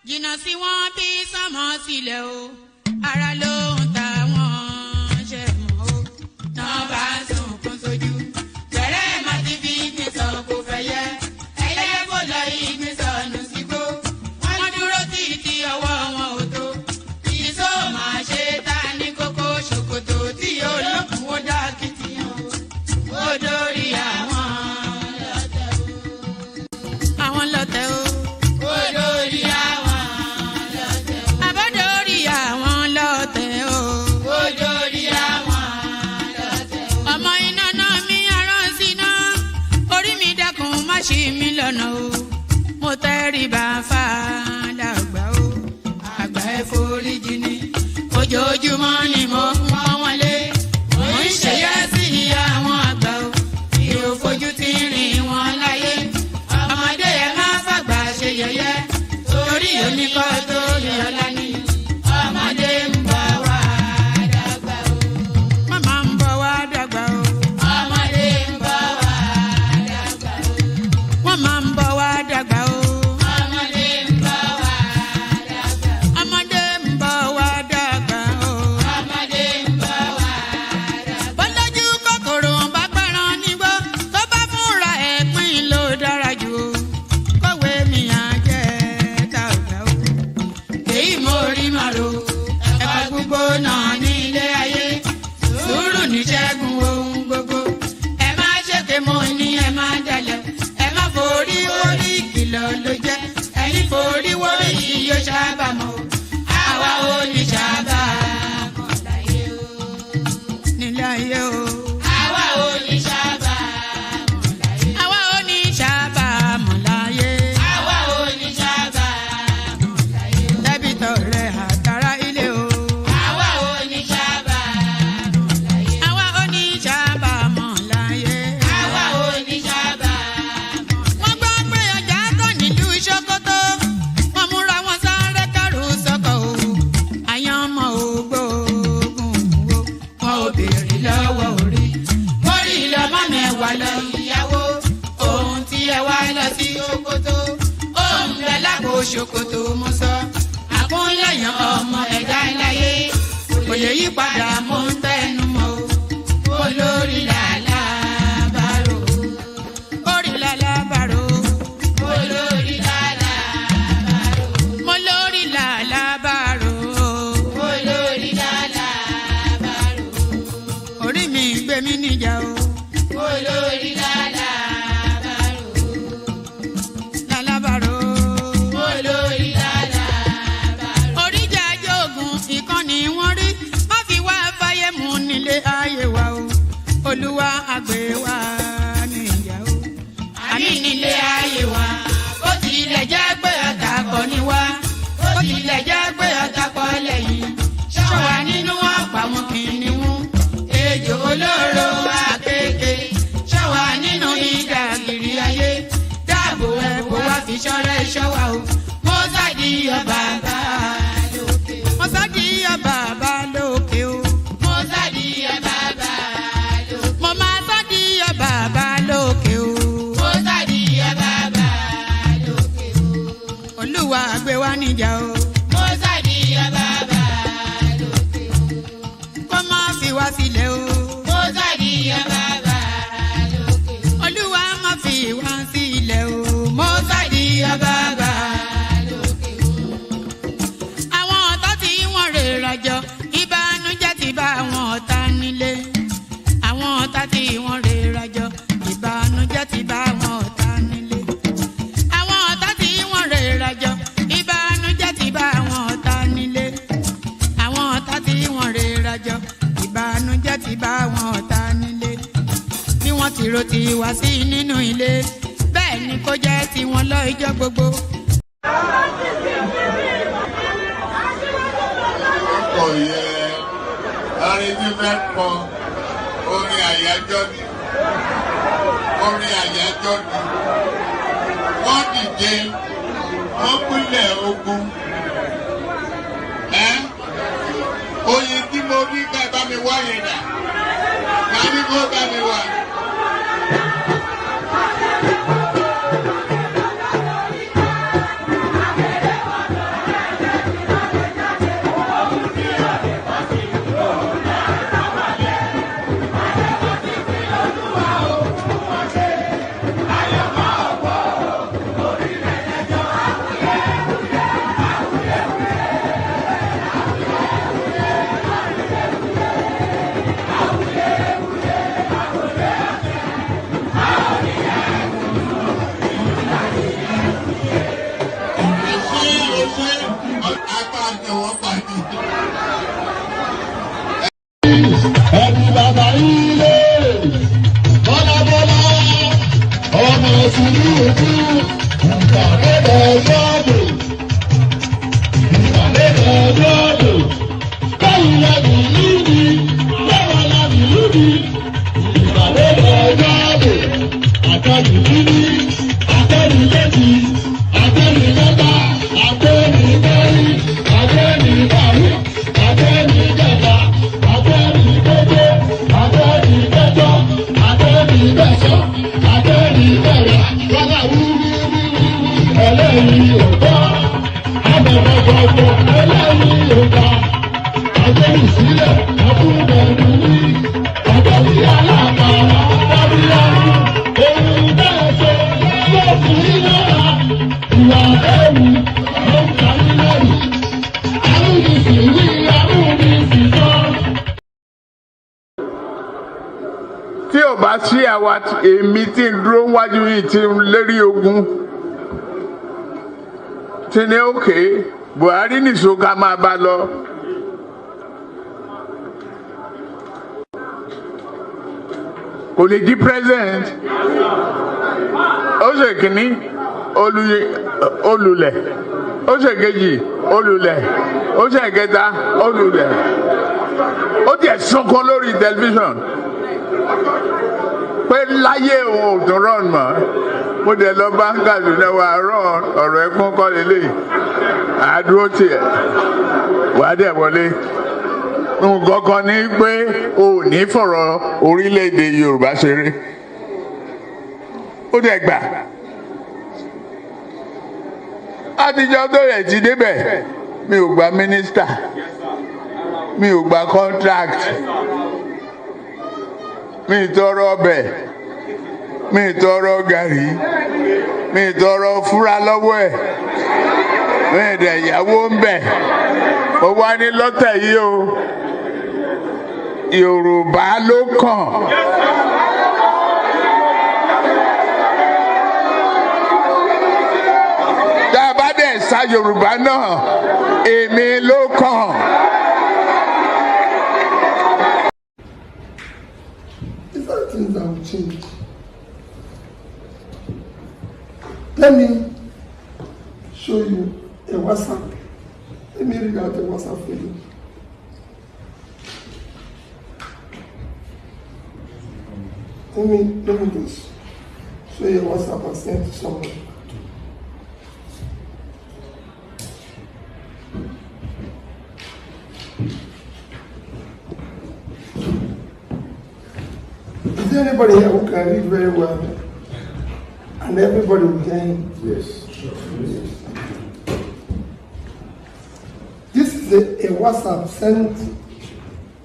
jìnnà sí wọn bí sánmọ̀ sílẹ̀ o ara ló ń ta wọn ṣe mọ́ o náà bá sunkún sójú bẹ̀rẹ̀ má ti fi ìgbín sọ kó fẹ́ yẹ ẹyẹ kó lọ ìgbín sọnù sígbó wọ́n dúró títí ọwọ́ wọn ò tó ìṣó máa ṣe ta ní kókó ṣòkòtò tí olókùn ó dá kìtìyàn ó dórí àwọn lọ́tẹ̀ o. Ṣí mi lọ́nà o, mo tẹríba fàdàgbà o, àgbà ẹ foríjì ni, ojoojúmọ́ ni mo ń pọ́n wọn lé, mo ń ṣèyá sí àwọn àgbà o, mi ò fojú tí rìn wọn láyé, ọmọdé ẹ má fàgbà ṣe yẹ̀yẹ́, torí oníkọ́ tó yẹ ọ̀la ni, ọmọdé ń bọ̀ wá dàgbà o, màmá ń bọ̀ wá dàgbà o. Máa ń bọ̀ wá dàgbà o. Ọmọdé ń bọ̀ wá dàgbà. Ọmọdé ń bọ̀ wá dàgbà o. Ọmọdé ń bọ̀ wá dàgbà. Bọ́lájú kòkòrò bá pẹ́ràn nígbó tó bá fúnra ẹ̀pín ló dára jù o. Kọ̀wé mi á jẹ́ ká ọ̀gá o. Èyí mo rí màrò ẹ̀ka gbogbo náà ní ilé ayé. Sùúrù ní ṣẹ́gun ohun gbogbo. Ẹ má ṣèké mo ní ẹ má jalè. Forí wórí kìlọ̀ ló jẹ́ ẹni forí wórí yìí yóò ṣàbàmọ́ àwa ò ní ṣàbàmọ́ láyé o nílé ayé o àwa ò ní ṣàbàmọ́ láyé àwa ò ní ṣàbàmọ́ láyé àwa ò ní ṣàbàmọ́ láyé dẹ́bìtọ̀ rẹ̀ àtàrà ilé o àwa ò ní ṣàbàmọ́ láyé àwa ò ní ṣàbàmọ́ láyé àwa ò ní ṣàbàmọ́. Ṣòkòtò wọn múra wọn sáré kárù sọkọ o àyànmọ́ ògbóògùn o wọn ò béèrè lọ́wọ́ orí orí lọ́mọ mẹ́wàá lọ ìyàwó ohun tí ẹ wá lọ sí Ṣòkòtò ohun bẹ lágbo Ṣòkòtò mo sọ àkúnlẹ̀yàn ọmọ ẹ̀dá láyé kò lè yí padà mo ń tẹnu mọ́ o olórí làlá bàrò orí làlá bàrò olórí làlá bàrò mo lórí làlá bàrò olórí làlá bàrò orí mi gbé mi níjà o olórí làlá bàrò làlá bàrò olórí làlá bàrò oríjà jogun ìkànnì wọn rí má fi wá fáyé mu nílé ayé wa o olúwa àgbẹ̀ wa níjà o àmì nílé ayé wa ó tilẹ̀ jẹ́ pé ọ̀tá kọ́ ni wá ó tilẹ̀ jẹ́ pé ọ̀tá kọ́ lẹ́yìn ṣọ́wa nínú ọ̀pá wọn kìnìún ejò olóró àkekèé ṣọ́wa nínú ìdàgìrì ayé dáàbò ẹ̀bùn wá fi ṣọ́rẹ́ ṣọ́wa o mo sáàdì ọba bá lókè mo sáàdì ọba bá lókè o mo sáàdì ọba bá lókè mo máa sáàdì ọba bá lókè o mo sáàdì ọba bá lókè o olúwa gbé wa níjà o mo sáàdì ọba bá lókè o kó má fi wá sílẹ̀ o mo sáàdì ọba bá lókè o olúwa má fi wá sílẹ̀ o mo sáàdì ọba bá lókè o àwọn ọ̀tá tí wọ́n rè rajọ ìbànújẹ́ ti bá àwọn ọ̀tá nílé àwọn ọ̀tá tí wọ́n rè rajọ ìbànújẹ́ ti bá àwọn ọ̀tá nílé àwọn ọ̀tá tí wọ́n rè rajọ ìbànújẹ́ ti bá àwọn ọ̀tá nílé àwọn ọ̀tá tí wọ́n rè rajọ ìbànújẹ́ ti bá àwọn ọ̀tá nílé bí wọ́n ti ro ti wá sí nínú ilé bẹ́ẹ̀ ni kó jẹ́ tiwọn lọ́jọ́ gbogbo. ọkọ̀ yẹn arrangement kan orin àyájọ́ ni orin àyájọ́ ni wọ́n dìde wọ́n pínlẹ̀ ogun oyin tí mo rí ká bá mi wá yẹn dà ká ní kó bá mi wá. Tí ò bá sí àwa èmi tí ń dúró wájú yìí tí ń lérí ogun tí ní òkè Buhari nìṣó ká máa bá lọ. Kò lè di president. Ó ṣe kìíní olùlẹ̀, ó ṣe kejì olùlẹ̀, ó ṣe kẹta olùlẹ̀. Ó tiẹ̀ sunkún lórí tẹlifíṣàn pé láyé òun ò tún rán mọ́. Mo dẹ̀ lọ bá ń Kaduna wà rán ọ̀rọ̀ ẹ̀kún kọ́ lélẹ̀ àdúró tiẹ̀ wà dẹ̀ wọlé. Nǹkan kan ní pé o ò ní fọ̀rọ̀ orílẹ̀-èdè Yorùbá ṣeré. Ó dẹ̀ gbà. Àtijọ́ tó yẹ ti débẹ̀ mi ò gba mínísítà, mi ò gba contract, mi tọrọ ọbẹ̀, mi tọrọ gàrí, mi tọrọ fúra lọ́wọ́ ẹ̀, mi dẹ̀ yàwó ń bẹ̀. Ó wá ní lọ́tẹ̀ yìí o, Yorùbá ló kàn. Tá a bá dẹ̀ sa Yorùbá náà, èmi ló kàn. Things that will change. Let me show you a WhatsApp. Let me read out a WhatsApp for you. Let me just show you a WhatsApp and send to someone. Is there anybody here who can read very well? And everybody will hear him? Yes. This is a WhatsApp sent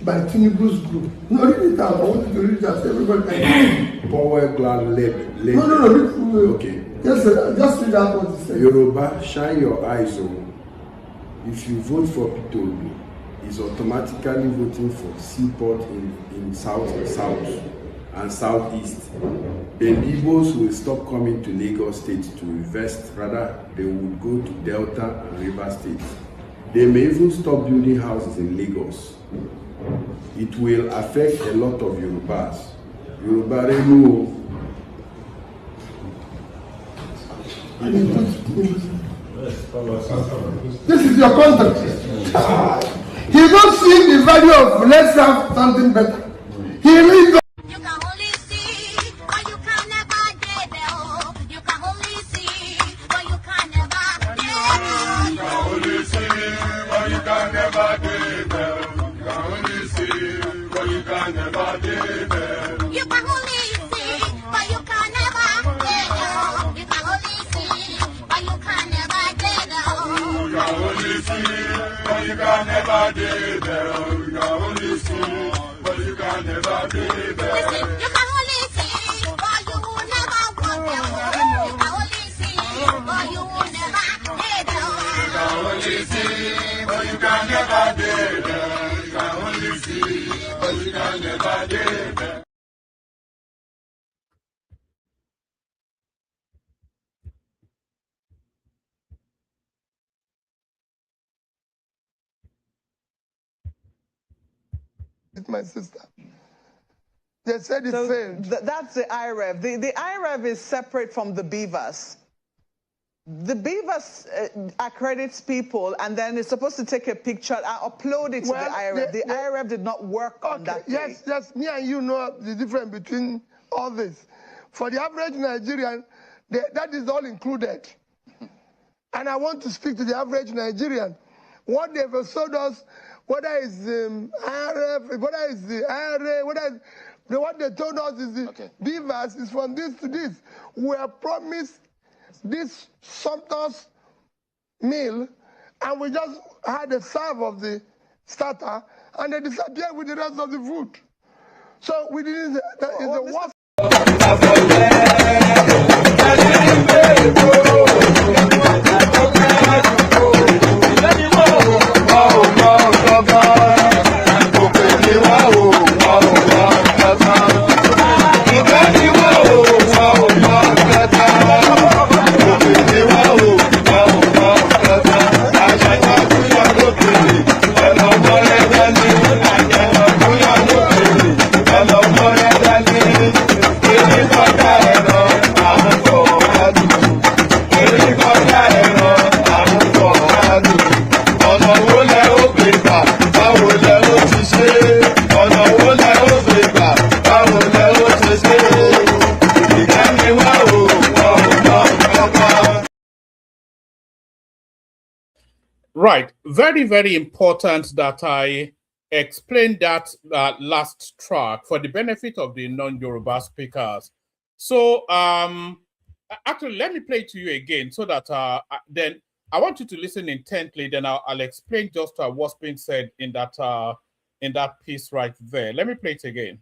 by Tinubu's group. No, read it out. I want you to read it out. Everybody can. Power glad led. No. Okay. Yes, just read out what he said. Yoruba, shine your eyes on. If you vote for P2B, is automatically voting for seaport in south and southeast. The Igbos will stop coming to Lagos State to invest, rather they would go to Delta and River State. They may even stop building houses in Lagos. It will affect a lot of Yorubas. Yoruba Renu. This is your content. He don't see the value of let's have something better. He reads. You can only see, but you can never get there. You can only see, but you can never get there. You can only see, but you can never get there. You can only see, but you can never get there. You can only see, but you can never get there. You can only see, but you can never get there. You can only see, but you can never get there. You can only see, but you can never get there. Listen, you can only see, but you will never walk there. You can only see, but you will never get there. You can only see, but you can never get there. You can only see, but you can never get there. With my sister. They said it So failed. that's the IREV. The IREV is separate from the beavers. The beavers accredits people, and then it's supposed to take a picture and upload it to the IREV. The IREV did not work on that day. Yes, me and you know the difference between all this. For the average Nigerian, that is all included. And I want to speak to the average Nigerian. What they've sold us, whether it's IRF, whether it's the IRA, what they told us is the beavers is from this to this. We are promised this Sumpter's meal, and we just had a serve of the starter, and they disappeared with the rest of the food. So we didn't. That is the worst. Right. Very, very important that I explain that last track for the benefit of the non-Yoruba speakers. So actually, let me play it to you again so that then I want you to listen intently. Then I'll explain just what's being said in that piece right there. Let me play it again.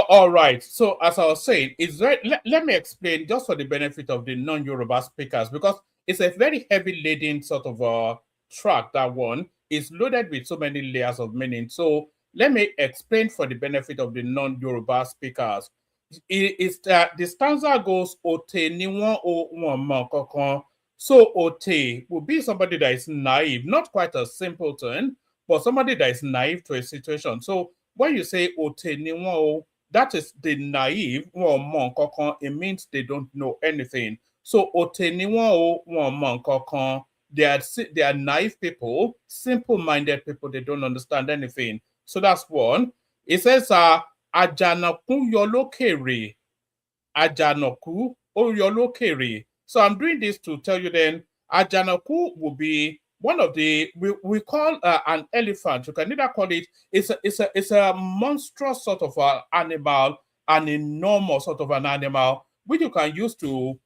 All right. So as I was saying, let me explain just for the benefit of the non-Yoruba speakers, because it's a very heavy laden sort of track. That one is loaded with so many layers of meaning. So let me explain for the benefit of the non-Yoruba speakers. The stanza goes Ote niwon o won mo kankan. So Ote will be somebody that is naive, not quite a simpleton, but somebody that is naive to a situation. So when you say Ote niwon o, that is the naive. It means they don't know anything. So they are naive people, simple-minded people. They don't understand anything. So that's one. It says Ajanaku yolokere. Ajanaku yolokere. So I'm doing this to tell you then Ajanaku will be one of the we call an elephant. You can either call it it's a monstrous sort of animal, an enormous sort of an animal, which you can use to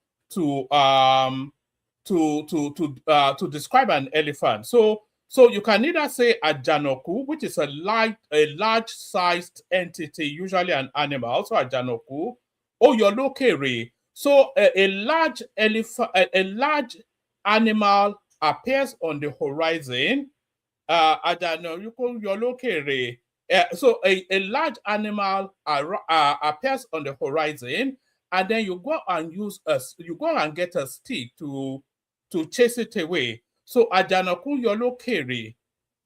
describe an elephant. So you can either say a janoku, which is a large-sized entity, usually an animal, so a janoku, or yolokere. So a large elephant, a large animal appears on the horizon. So a large animal appears on the horizon, and then you go and get a stick to chase it away. So ajanaku yolokere,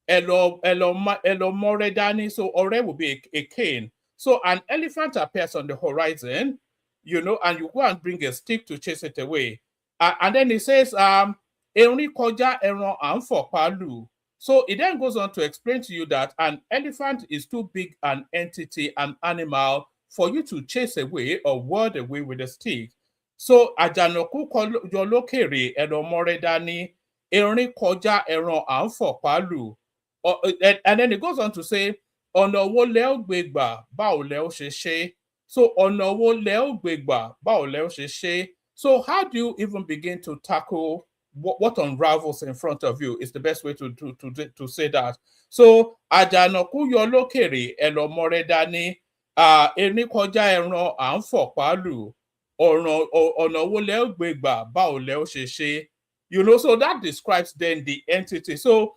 elo moredani. So ore will be a cane. So an elephant appears on the horizon, and you go and bring a stick to chase it away. And then it says So it then goes on to explain to you that an elephant is too big an entity, an animal, for you to chase away or ward away with a stick. So ajanoku yolokere edo moredani, erin kọjá ẹran à ń fọ̀pá lù. And then it goes on to say, ọ̀nà wo lẹ ó gbé gbà, báwo lẹ ó ṣe ṣe. So ọ̀nà wo lẹ ó gbé gbà, báwo lẹ ó ṣe ṣe. So how do you even begin to tackle what unravels in front of you is the best way to say that. So àjànàkú yọ lókèrè ẹ lọ mọ́rẹ́ dání, erin kọjá ẹran à ń fọ̀pá lù, ọ̀nà wo lẹ ó gbé gbà, báwo lẹ ó ṣe ṣe. You know, so that describes then the entity. So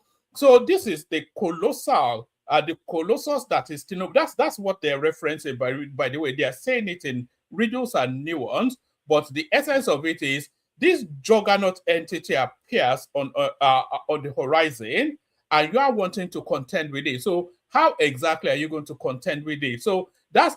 this is the colossal, the colossus that is Tinubu. That's what they're referencing by the way. They are saying it in riddles and nuance, but the essence of it is this juggernaut entity appears on the horizon, and you are wanting to contend with it. So how exactly are you going to contend with it? So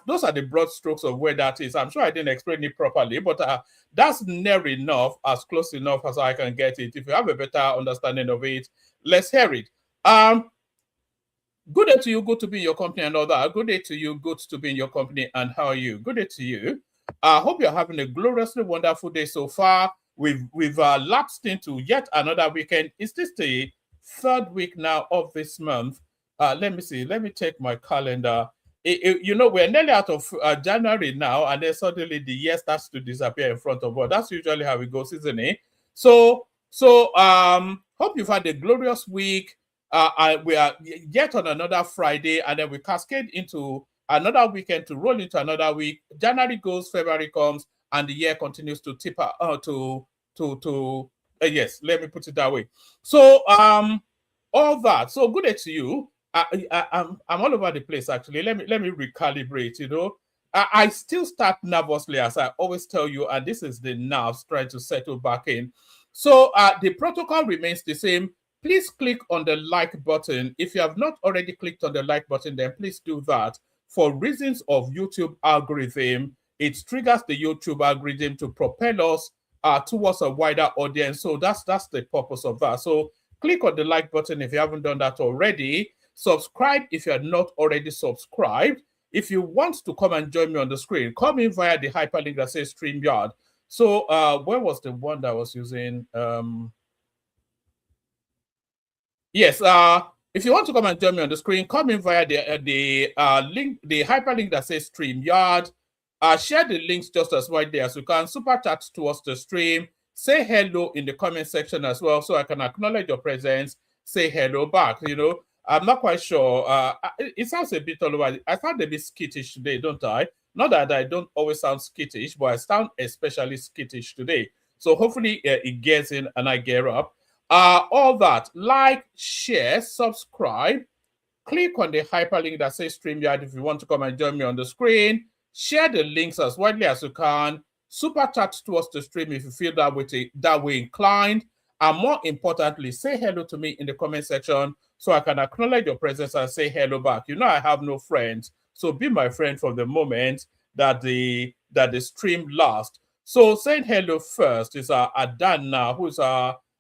those are the broad strokes of where that is. I'm sure I didn't explain it properly, but that's near enough, as close enough as I can get it. If you have a better understanding of it, let's hear it. Good day to you, good to be in your company and all that. Good day to you, good to be in your company, and how are you? Good day to you. I hope you're having a gloriously wonderful day so far. We've lapsed into yet another weekend. Is this the third week now of this month? Let me see. Let me check my calendar. You know, we're nearly out of January now, and then suddenly the year starts to disappear in front of us. That's usually how it goes, isn't it? So hope you've had a glorious week. We are yet on another Friday, and then we cascade into another weekend to roll into another week. January goes, February comes, and the year continues to tip yes, let me put it that way. So all that. So good day to you. I'm all over the place actually. Let me recalibrate. You know, I still start nervously, as I always tell you, and this is the nerves trying to settle back in. So the protocol remains the same. Please click on the like button. If you have not already clicked on the like button, then please do that. For reasons of YouTube algorithm, it triggers the YouTube algorithm to propel us towards a wider audience. So that's the purpose of that. So click on the like button if you haven't done that already. Subscribe if you are not already subscribed. If you want to come and join me on the screen, come in via the hyperlink that says StreamYard. So where was the one that I was using? Yes, if you want to come and join me on the screen, come in via the link, the hyperlink that says StreamYard. Share the links just as right there as you can. Super chat towards the stream. Say hello in the comment section as well, so I can acknowledge your presence. Say hello back. You know, I'm not quite sure. It sounds a bit all over. I sound a bit skittish today, don't I? Not that I don't always sound skittish, but I sound especially skittish today. So hopefully it gets in and I get up. All that, like, share, subscribe, click on the hyperlink that says StreamYard if you want to come and join me on the screen. Share the links as widely as you can. Super chat towards the stream if you feel that way inclined. And more importantly, say hello to me in the comment section so I can acknowledge your presence and say hello back. You know I have no friends, so be my friend from the moment that the stream lasts. So saying hello first is Adana, who's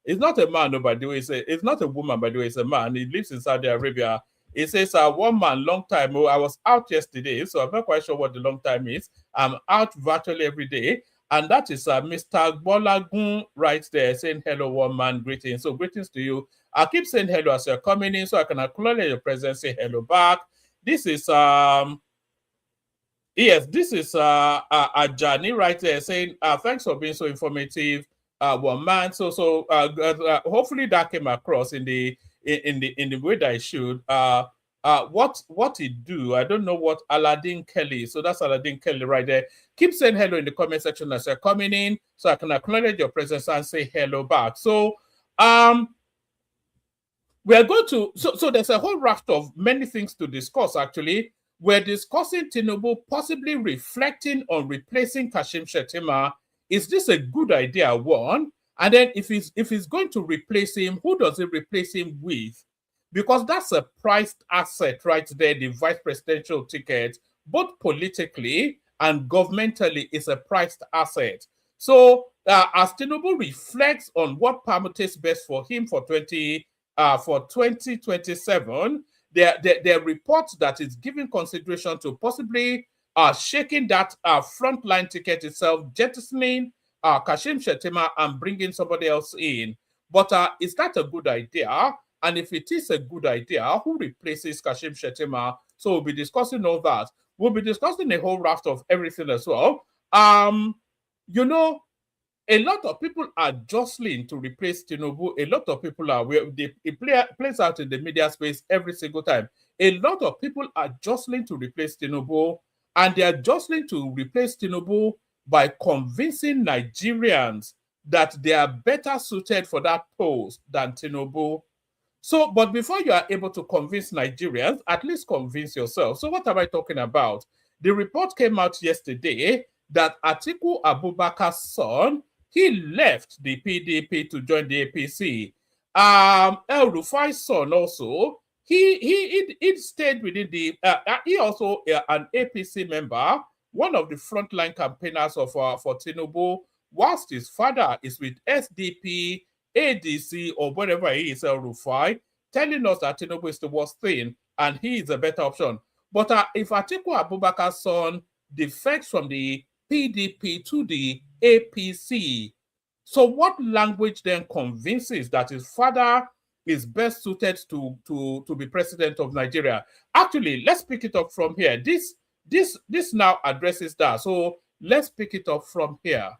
it's not a man, by the way. It's not a woman, by the way. It's a man. He lives in Saudi Arabia. It says, one man, long time. I was out yesterday, so I'm not quite sure what the long time is. I'm out virtually every day. And that is Mr. Bolagun right there saying, hello, one man, greetings. So greetings to you. I keep saying hello as you're coming in, so I can acknowledge your presence, say hello back. This is, yes, this is Ajani right there saying, thanks for being so informative. One man. So hopefully that came across in the way that it should. What he do? I don't know what Aladdin Kelly. So that's Aladdin Kelly right there. Keep saying hello in the comment section as you're coming in, so I can acknowledge your presence and say hello back. So we're going to. So there's a whole raft of many things to discuss. Actually, we're discussing Tinubu possibly reflecting on replacing Kashim Shettima. Is this a good idea? One, and then if he's going to replace him, who does he replace him with? Because that's a prized asset right there. The vice presidential ticket, both politically and governmentally, is a prized asset. So as Tinubu reflects on what permutates best for him for 2027, there are reports that is giving consideration to possibly shaking that frontline ticket itself, jettisoning Kashim Shettima and bringing somebody else in. But is that a good idea? And if it is a good idea, who replaces Kashim Shettima? So we'll be discussing all that. We'll be discussing a whole raft of everything as well. You know, a lot of people are jostling to replace Tinubu. A lot of people are, it plays out in the media space every single time. A lot of people are jostling to replace Tinubu, and they are jostling to replace Tinubu by convincing Nigerians that they are better suited for that post than Tinubu. So, but before you are able to convince Nigerians, at least convince yourself. So what am I talking about? The report came out yesterday that Atiku Abubakar's son, he left the PDP to join the APC. El Rufai's son also, he stayed within the, he also an APC member, one of the frontline campaigners of for Tinubu, whilst his father is with SDP, ADC, or whatever he is, El Rufai, telling us that Tinubu is the worst thing and he is a better option. But if Atiku Abubakar's son defects from the PDP to the APC, so what language then convinces that his father is best suited to be president of Nigeria? Actually, let's pick it up from here. This now addresses that. So let's pick it up from here.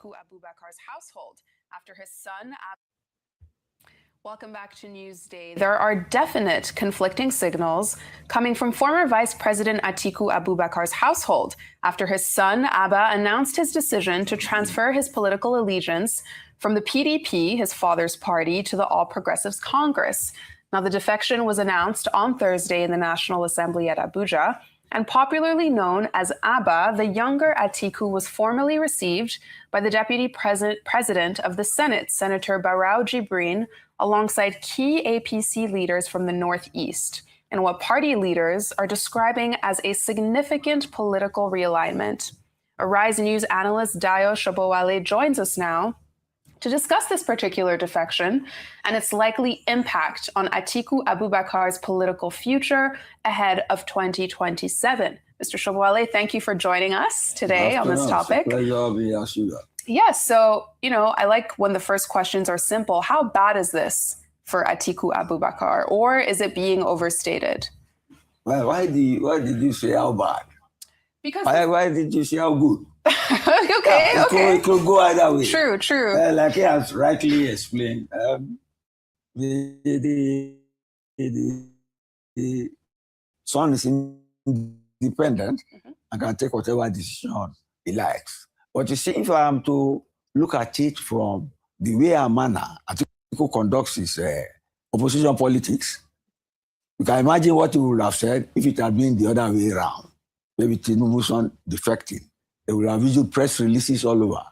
Abubakar's household after his son. Welcome back to Newsday. There are definite conflicting signals coming from former Vice President Atiku Abubakar's household after his son Abba announced his decision to transfer his political allegiance from the PDP, his father's party, to the All Progressives Congress. Now, the defection was announced on Thursday in the National Assembly at Abuja, and popularly known as Abba, the younger Atiku was formally received by the Deputy President of the Senate, Senator Barau Jibrin, alongside key APC leaders from the Northeast, in what party leaders are describing as a significant political realignment. Arise News analyst Dayo Shobowale joins us now to discuss this particular defection and its likely impact on Atiku Abubakar's political future ahead of 2027. Mr. Shobowale, thank you for joining us today on this topic. Yes, so, I like when the first questions are simple. How bad is this for Atiku Abubakar, or is it being overstated? Well, why did you say how bad? Because why did you say how good? okay. It could go either way. True. Like he has rightly explained, the son is independent and can take whatever decision he likes. But you see, if I am to look at it from the way and manner Atiku conducts his opposition politics, you can imagine what he would have said if it had been the other way around. Maybe Tinubu's son defecting. They would have issued press releases all over.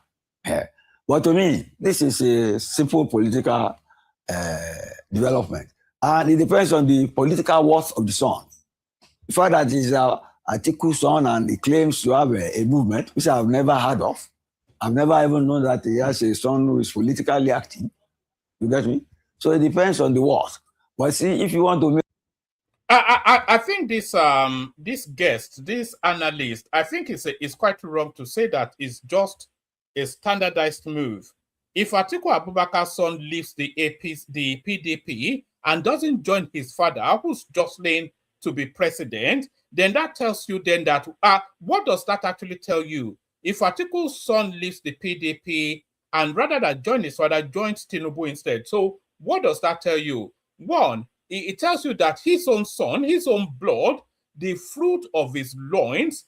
But to me, this is a simple political development. And it depends on the political worth of the son. The fact that he's Atiku's son and he claims to have a movement, which I've never heard of. I've never even known that he has a son who is politically active. You get me? So it depends on the worth. But see, if you want to make... I think this guest, this analyst, I think it's quite wrong to say that it's just a standardized move. If Atiku Abubakar's son leaves the PDP and doesn't join his father, who's jostling to be president, then that tells you then that what does that actually tell you? If Atiku's son leaves the PDP and rather than join his father, joins Tinubu instead. So what does that tell you? One, it tells you that his own son, his own blood, the fruit of his loins,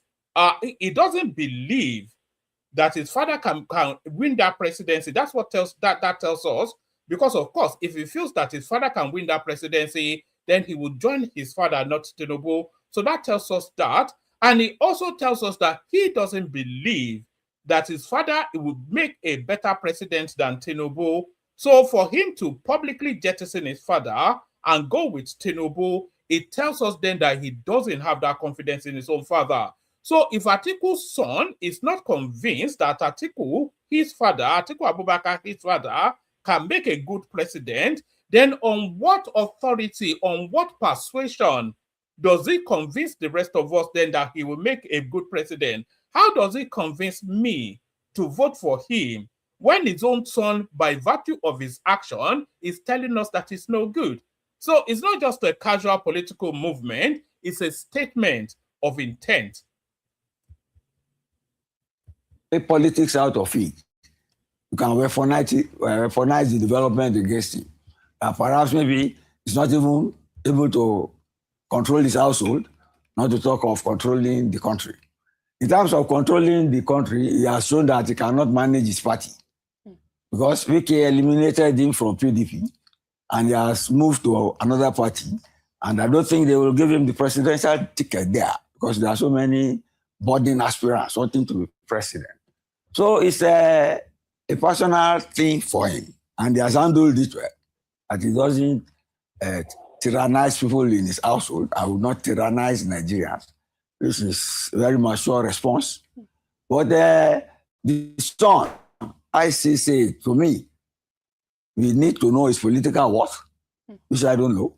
he doesn't believe that his father can win that presidency. That's what that tells us. Because of course, if he feels that his father can win that presidency, then he will join his father, not Tinubu. So that tells us that. And he also tells us that he doesn't believe that his father would make a better president than Tinubu. So for him to publicly jettison his father and go with Tinubu, it tells us then that he doesn't have that confidence in his own father. So if Atiku's son is not convinced that Atiku, his father, Atiku Abubakar, his father, can make a good president, then on what authority, on what persuasion does he convince the rest of us then that he will make a good president? How does he convince me to vote for him when his own son, by virtue of his action, is telling us that it's no good? So it's not just a casual political movement, it's a statement of intent. Take politics out of it. You can weaponize the development against him. And perhaps maybe he's not even able to control his household, not to talk of controlling the country. In terms of controlling the country, he has shown that he cannot manage his party. Because Wike eliminated him from PDP, and he has moved to another party. And I don't think they will give him the presidential ticket there, because there are so many budding aspirants wanting to be president. So it's a personal thing for him, and he has handled it well. That he doesn't tyrannize people in his household. I would not tyrannize Nigerians. This is a very mature response. But the son, I say to me, we need to know his political worth, which I don't know.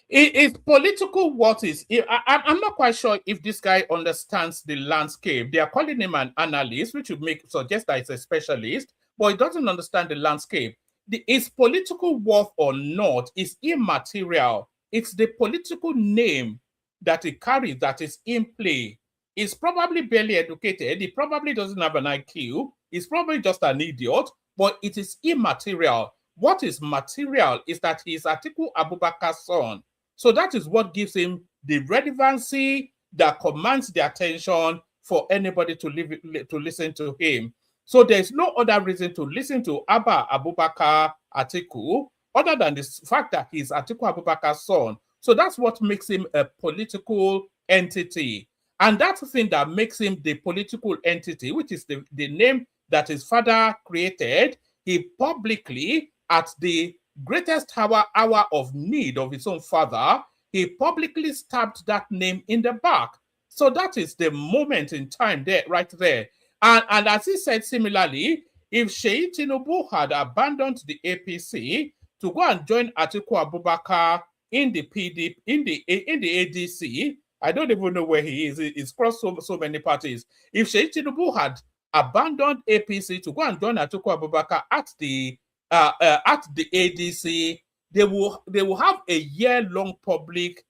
His political worth is, I'm not quite sure if this guy understands the landscape. They are calling him an analyst, which would suggest that he's a specialist, but he doesn't understand the landscape. His political worth or not is immaterial. It's the political name that he carries that is in play. He's probably barely educated. He probably doesn't have an IQ. He's probably just an idiot, but it is immaterial. What is material is that he is Atiku Abubakar's son. So that is what gives him the relevancy that commands the attention for anybody to listen to him. So there's no other reason to listen to Abba Abubakar Atiku other than the fact that he's Atiku Abubakar's son. So that's what makes him a political entity. And that's the thing that makes him the political entity, which is the name that his father created. He publicly, at the greatest hour of need of his own father, he publicly stabbed that name in the back. So that is the moment in time there, right there. And as he said similarly, if Sheikh Tinubu had abandoned the APC to go and join Atiku Abubakar in the PDP, in the ADC, I don't even know where he is. He's crossed so many parties. If Sheikh Tinubu had abandoned APC to go and join Atiku Abubakar at the ADC, they will have a year-long public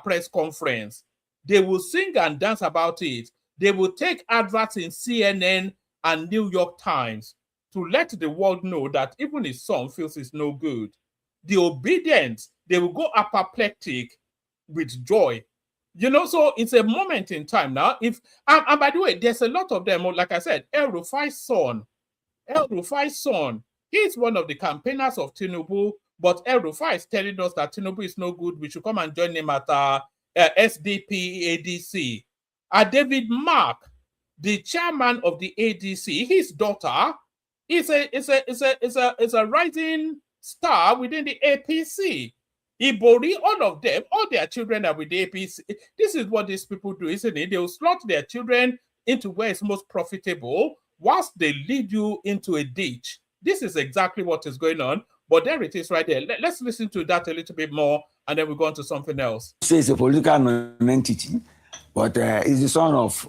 press conference. They will sing and dance about it. They will take adverts in CNN and New York Times to let the world know that even his son feels it's no good. The obedience, they will go apoplectic with joy. You know, so it's a moment in time now. And by the way, there's a lot of them, like I said, El Rufai's son, he's one of the campaigners of Tinubu, but El Rufai is telling us that Tinubu is no good. We should come and join him at SDP ADC. David Mark, the chairman of the ADC, his daughter is a rising star within the APC. Ibori, all of them, all their children are with the APC. This is what these people do, isn't it? They will slot their children into where it's most profitable whilst they lead you into a ditch. This is exactly what is going on. But there it is right there. Let's listen to that a little bit more, and then we'll go on to something else. So it's a political non-entity, but he's the son of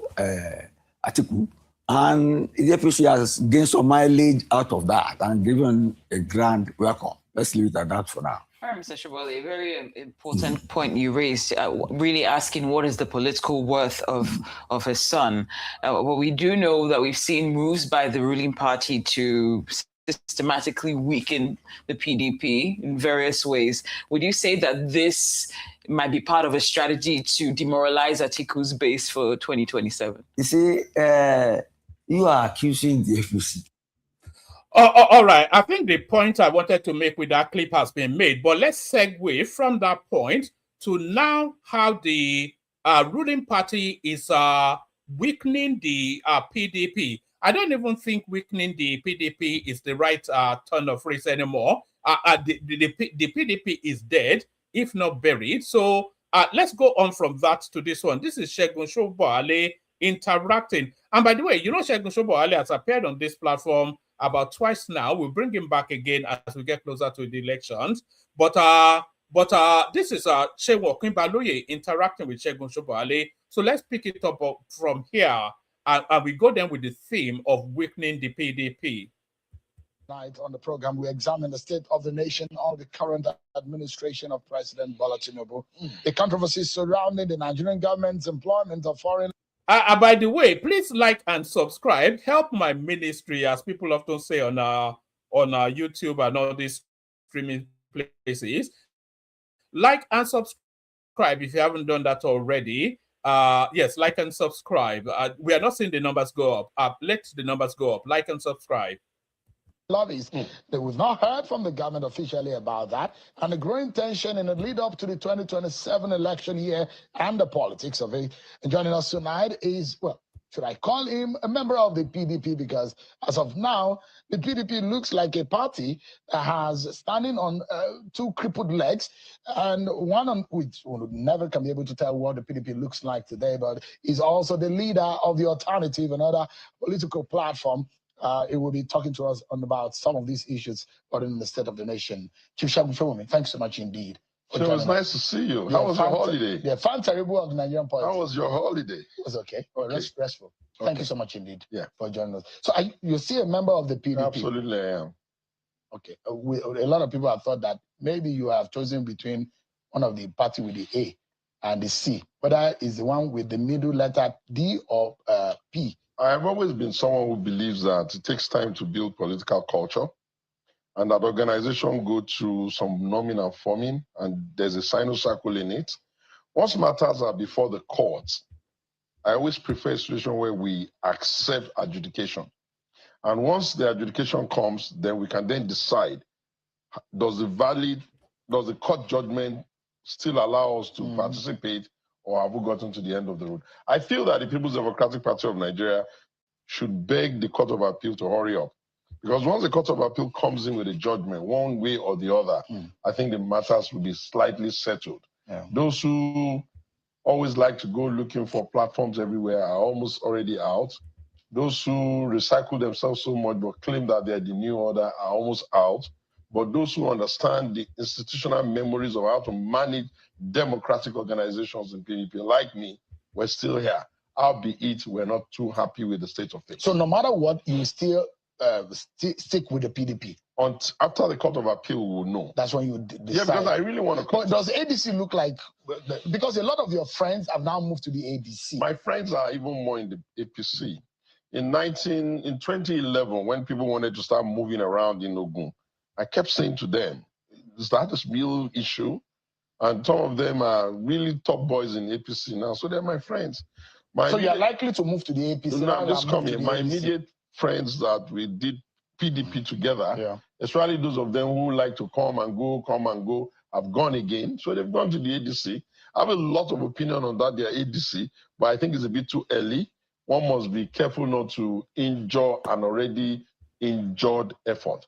Atiku. And the APC has gained some mileage out of that and given a grand welcome. Let's leave it at that for now. All right, Mr. Shibole, a very important point you raised, really asking what is the political worth of his son. Well, we do know that we've seen moves by the ruling party to systematically weaken the PDP in various ways. Would you say that this might be part of a strategy to demoralize Atiku's base for 2027? You see, you are accusing the APC. All right. I think the point I wanted to make with that clip has been made, but let's segue from that point to now how the ruling party is weakening the PDP. I don't even think weakening the PDP is the right turn of phrase anymore. The PDP is dead, if not buried. So let's go on from that to this one. This is Segun Shobowale interacting. And by the way, you know, Segun Shobowale has appeared on this platform about twice now. We'll bring him back again as we get closer to the elections. But this is Segun Okinbaloye interacting with Segun Shobowale So let's pick it up from here, and we go then with the theme of weakening the PDP. Tonight on the program, we examine the state of the nation on the current administration of President Bola Tinubu, the controversies surrounding the Nigerian government's employment of foreign. By the way, please like and subscribe. Help my ministry, as people often say on YouTube and all these streaming places. Like and subscribe if you haven't done that already. Yes, like and subscribe. We are not seeing the numbers go up. Let the numbers go up. Like and subscribe. Lobbies. That we've not heard from the government officially about that, and the growing tension in the lead up to the 2027 election year and the politics of it. And joining us tonight is, well, should I call him a member of the PDP? Because as of now, the PDP looks like a party that has standing on two crippled legs, and one on which we never can be able to tell what the PDP looks like today, but is also the leader of the alternative, another political platform. It will be talking to us about some of these issues in the state of the nation. Chief Shagun Fewumi, thanks so much indeed. It was nice to see you. How was your holiday? Yeah, fan terrible of the Nigerian politics. How was your holiday? It was okay. Restful. Thank you so much indeed for joining us. So you're still a member of the PDP? Absolutely, I am. Okay. A lot of people have thought that maybe you have chosen between one of the party with the A and the C. Whether it's the one with the middle letter D or P. I have always been someone who believes that it takes time to build political culture, and that organization go through some norming and forming, and there's a cycle in it. Once matters are before the courts, I always prefer a situation where we accept adjudication. And once the adjudication comes, then we can then decide, does the court judgment still allow us to participate, or have we gotten to the end of the road? I feel that the People's Democratic Party of Nigeria should beg the Court of Appeal to hurry up. Because once the Court of Appeal comes in with a judgment, one way or the other, I think the matters will be slightly settled. Yeah. Those who always like to go looking for platforms everywhere are almost already out. Those who recycle themselves so much but claim that they're the new order are almost out. But those who understand the institutional memories of how to manage democratic organizations in PDP, like me, we're still here. Albeit we're not too happy with the state of things. So no matter what, you still stick with the PDP? After the Court of Appeal, we will know. That's when you decide. Yeah, because I really want to... But does ADC look like... Because a lot of your friends have now moved to the ADC. My friends are even more in the APC. In 2011, when people wanted to start moving around in Ogun, I kept saying to them, is that a real issue? And some of them are really top boys in APC now, so they're my friends. So you're likely to move to the APC? No, I'm just coming. My immediate friends that we did PDP together, especially those of them who like to come and go, have gone again. So they've gone to the ADC. I have a lot of opinion on that, their ADC, but I think it's a bit too early. One must be careful not to injure an already injured effort.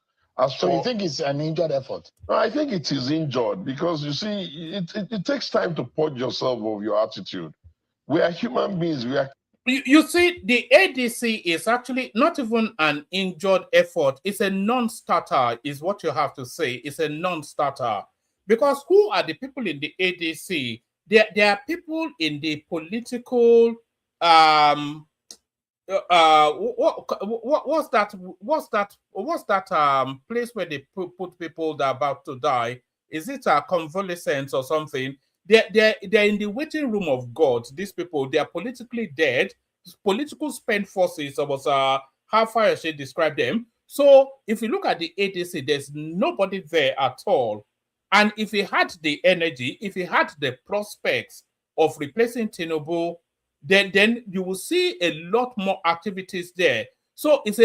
So you think it's an injured effort? No, I think it is injured because, you see, it takes time to purge yourself of your attitude. We are human beings. You see, the ADC is actually not even an injured effort. It's a non-starter, is what you have to say. It's a non-starter. Because who are the people in the ADC? There are people in the political... what's that place where they put people that are about to die? Is it a convalescence or something? They're in the waiting room of God. These people, they are politically dead, political spent forces, was how Fayose described them. So if you look at the ADC, there's nobody there at all. And if he had the energy, if he had the prospects of replacing Tinubu, then you will see a lot more activities there. So if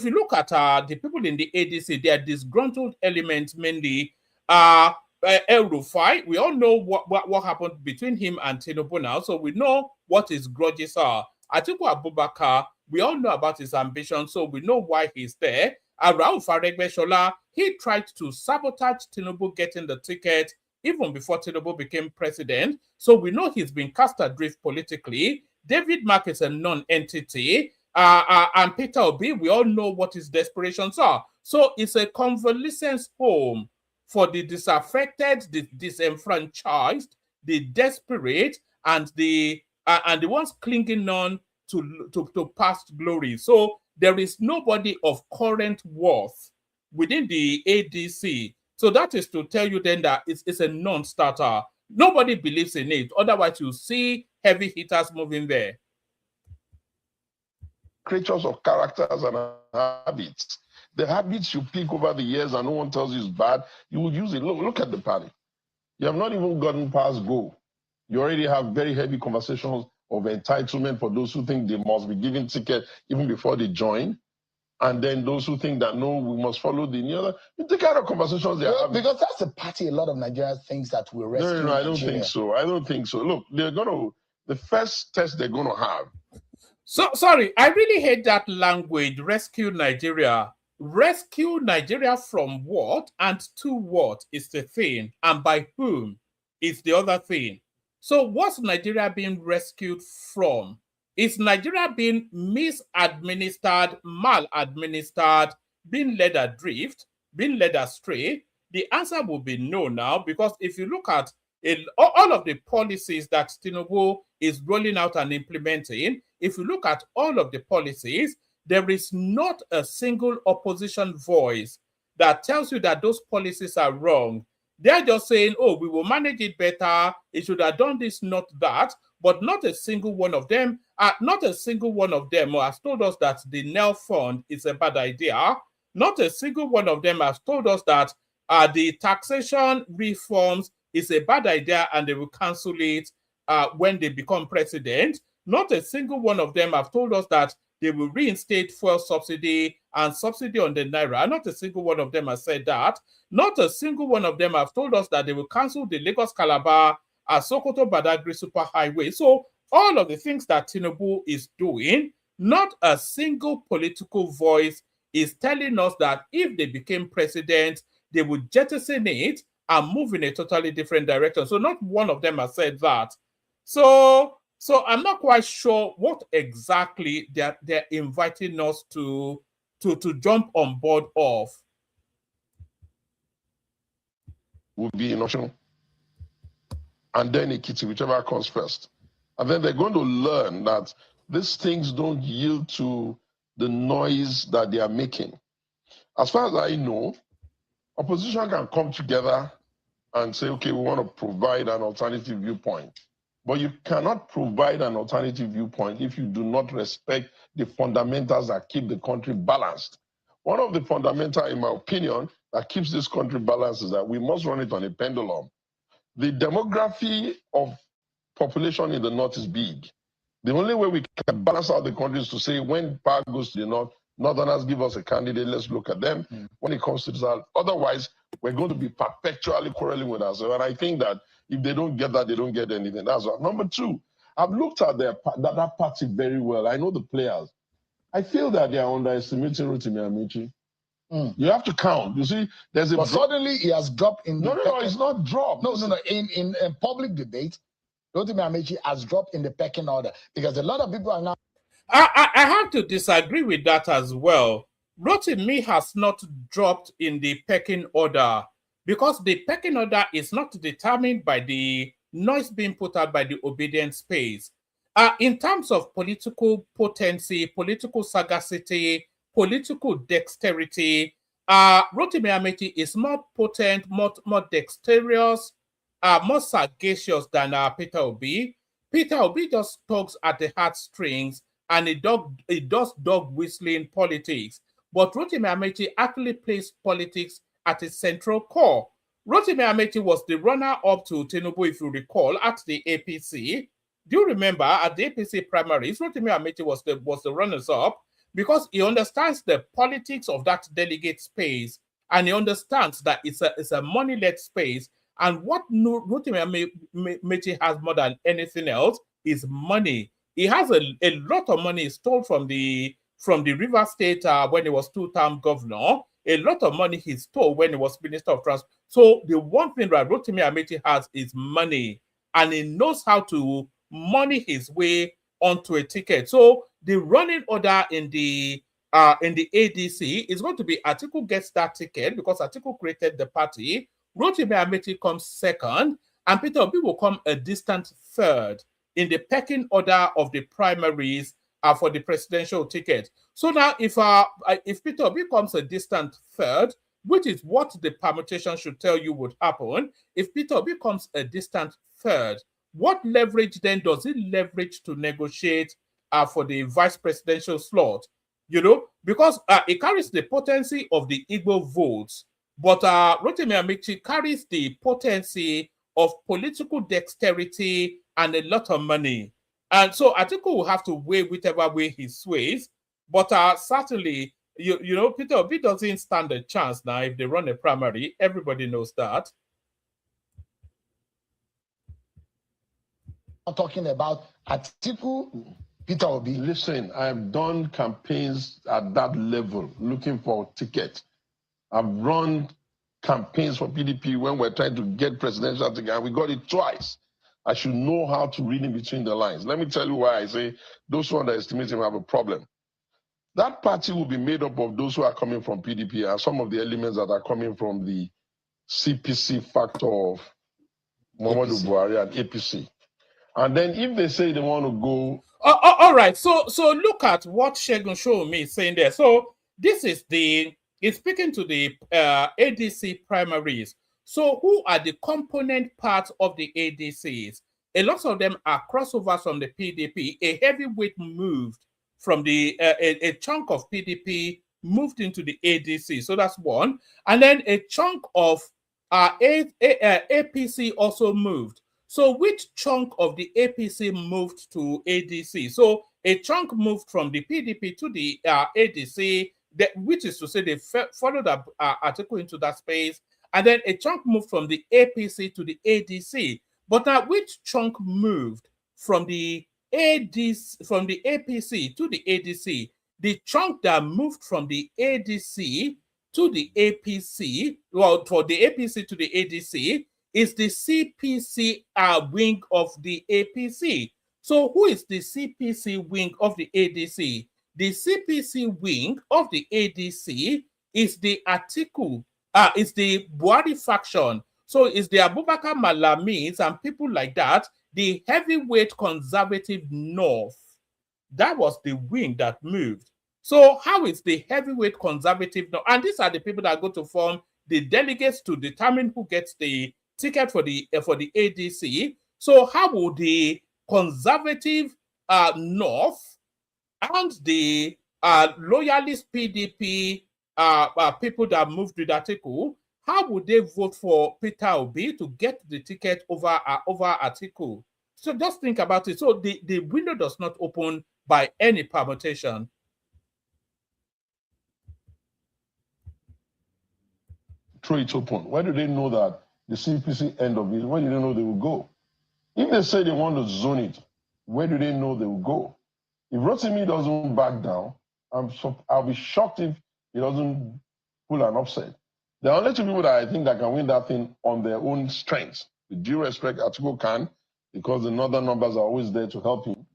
you look at the people in the ADC, they are disgruntled elements mainly. El Rufai, we all know what happened between him and Tinubu now, so we know what his grudges are. Atiku Abubakar, we all know about his ambition, so we know why he's there. Rauf Aregbesola, he tried to sabotage Tinubu getting the ticket even before Tinubu became president, so we know he's been cast adrift politically. David Mark is a non-entity, and Peter Obi, we all know what his desperations are. So it's a convalescence home for the disaffected, the disenfranchised, the desperate, and the and the ones clinging on to past glory. So there is nobody of current worth within the ADC. So that is to tell you then that it's a non-starter. Nobody believes in it. Otherwise, you see heavy hitters moving there. Creatures of characters and habits. The habits you pick over the years and no one tells you is bad, you will use it. Look at the party. You have not even gotten past go. You already have very heavy conversations of entitlement for those who think they must be given ticket even before they join. And then those who think that, no, we must follow the new other. The kind of conversations they have. Because that's the party a lot of Nigerians think that will rescue No, I don't Nigeria. think so. I don't think so. Look, the first test they're going to have. So, sorry, I really hate that language, rescue Nigeria. Rescue Nigeria from what and to what is the thing, and by whom is the other thing. So what's Nigeria being rescued from? Is Nigeria being misadministered, maladministered, being led adrift, being led astray? The answer will be no now, because if you look at all of the policies that Tinubu is rolling out and implementing, if you look at all of the policies, there is not a single opposition voice that tells you that those policies are wrong. They're just saying, oh, we will manage it better. It should have done this, not that. But not a single one of them has told us that the NEL fund is a bad idea. Not a single one of them has told us that the taxation reforms is a bad idea and they will cancel it when they become president. Not a single one of them have told us that they will reinstate fuel subsidy and subsidy on the Naira. Not a single one of them has said that. Not a single one of them have told us that they will cancel the Lagos-Calabar Sokoto Badagry Superhighway. So all of the things that Tinubu is doing, not a single political voice is telling us that if they became president, they would jettison it and move in a totally different direction. So not one of them has said that. So I'm not quite sure what exactly they're inviting us to jump on board of. Will be an option. And then Ekiti, whichever comes first. And then they're going to learn that these things don't yield to the noise that they are making. As far as I know, opposition can come together and say, okay, we want to provide an alternative viewpoint. But you cannot provide an alternative viewpoint if you do not respect the fundamentals that keep the country balanced. One of the fundamentals, in my opinion, that keeps this country balanced is that we must run it on a pendulum. The demography of population in the north is big. The only way we can balance out the country is to say when power goes to the north, northerners give us a candidate, let's look at them. When it comes to the south, otherwise, we're going to be perpetually quarreling with ourselves. And I think that if they don't get that, they don't get anything. That's one. Number two, I've looked at that party very well. I know the players. I feel that they are underestimating Rotimi Amaechi. You have to count. You see, there's a. But suddenly he has dropped in. No, it's not dropped. No. In public debate, Rotimi Amaechi has dropped in the pecking order because a lot of people are now. I have to disagree with that as well. Rotimi has not dropped in the pecking order because the pecking order is not determined by the noise being put out by the obedient space. In terms of political potency, political sagacity, political dexterity, Rotimi Amaechi is more potent, more dexterous, more sagacious than Peter Obi. Peter Obi just tugs at the heartstrings and it does dog whistling politics. But Rotimi Amaechi actually plays politics at its central core. Rotimi Amaechi was the runner-up to Tinubu, if you recall, at the APC. Do you remember at the APC primaries, Rotimi Amaechi was the runners-up because he understands the politics of that delegate space and he understands that it's a money-led space. And what Rotimi Amaechi has more than anything else is money. He has a lot of money stole from the River State when he was two-term governor. A lot of money he stole when he was Minister of Transport. So the one thing that Rotimi Amaechi has is money, and he knows how to money his way onto a ticket. So the running order in the ADC is going to be Atiku gets that ticket because Atiku created the party. Rotimi Amaechi comes second, and Peter Obi will come a distant third. in the pecking order of the primaries for the presidential ticket. So now, if Peter Obi becomes a distant third, which is what the permutation should tell you would happen, if Peter Obi becomes a distant third, what leverage then does it leverage to negotiate for the vice presidential slot? You know, because it carries the potency of the Igbo votes, but Rotimi Amici carries the potency of political dexterity and a lot of money. And so Atiku will have to weigh whichever way he sways. But certainly, you know, Peter Obi doesn't stand a chance now if they run a primary. Everybody knows that. I'm talking about Atiku, Peter Obi. Listen, I've done campaigns at that level, looking for a ticket. I've run campaigns for PDP when we're trying to get presidential ticket, and we got it twice. I should know how to read in between the lines. Let me tell you why I say those who underestimate him have a problem. That party will be made up of those who are coming from PDP and some of the elements that are coming from the CPC factor of Muhammadu Buhari and APC. And then if they say they want to go... all right, so look at what Shegun Showme is saying there. So this is it's speaking to the ADC primaries. So who are the component parts of the ADCs? A lot of them are crossovers from the PDP. A heavyweight moved from the, a chunk of PDP moved into the ADC. So that's one. And then a chunk of APC also moved. So which chunk of the APC moved to ADC? So a chunk moved from the PDP to the ADC, which is to say they followed up Atiku into that space. And then a chunk moved from the APC to the ADC. But now, which chunk moved from the APC to the ADC? The chunk that moved from the ADC to the APC, well, for the APC to the ADC, is the CPC wing of the APC. So who is the CPC wing of the ADC? The CPC wing of the ADC is the Atiku, it's the Buhari faction. So it's the Abubakar Malamis and people like that, the heavyweight conservative North. That was the wing that moved. So how is the heavyweight conservative North? And these are the people that go to form the delegates to determine who gets the ticket for the ADC. So how will the conservative North and the loyalist PDP people that moved with Atiku, how would they vote for Peter Obi to get the ticket over Atiku? So just think about it. So the window does not open by any permutation. Throw it open. Why do they know that the CPC end of it? Where do they know they will go? If they say they want to zone it, where do they know they will go? If Rotimi doesn't back down, I'll be shocked if he doesn't pull an upset. There are only two people that I think that can win that thing on their own strengths. With due respect, Atiku can, because the northern numbers are always there to help him.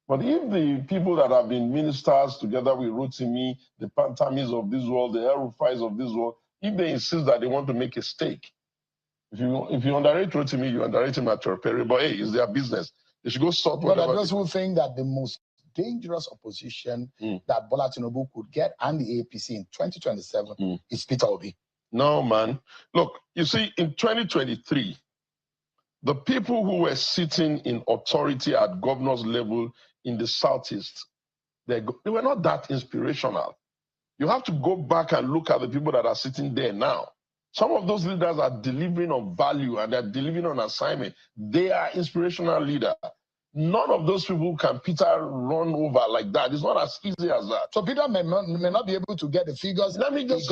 But if the people that have been ministers together with Rotimi, the Pantamis of this world, the El-Rufais of this world, if they insist that they want to make a stake, if you underrate Rotimi, you underrate him at your peril. But hey, it's their business. They should go sort whatever. But those who think that the most dangerous opposition that Bola Tinubu could get and the APC in 2027 is Peter Obi. No, man. Look, you see, in 2023, the people who were sitting in authority at governor's level in the Southeast, they were not that inspirational. You have to go back and look at the people that are sitting there now. Some of those leaders are delivering on value and they're delivering on assignment. They are inspirational leaders. None of those people can Peter run over like that. It's not as easy as that. So Peter may not be able to get the figures. Let me just he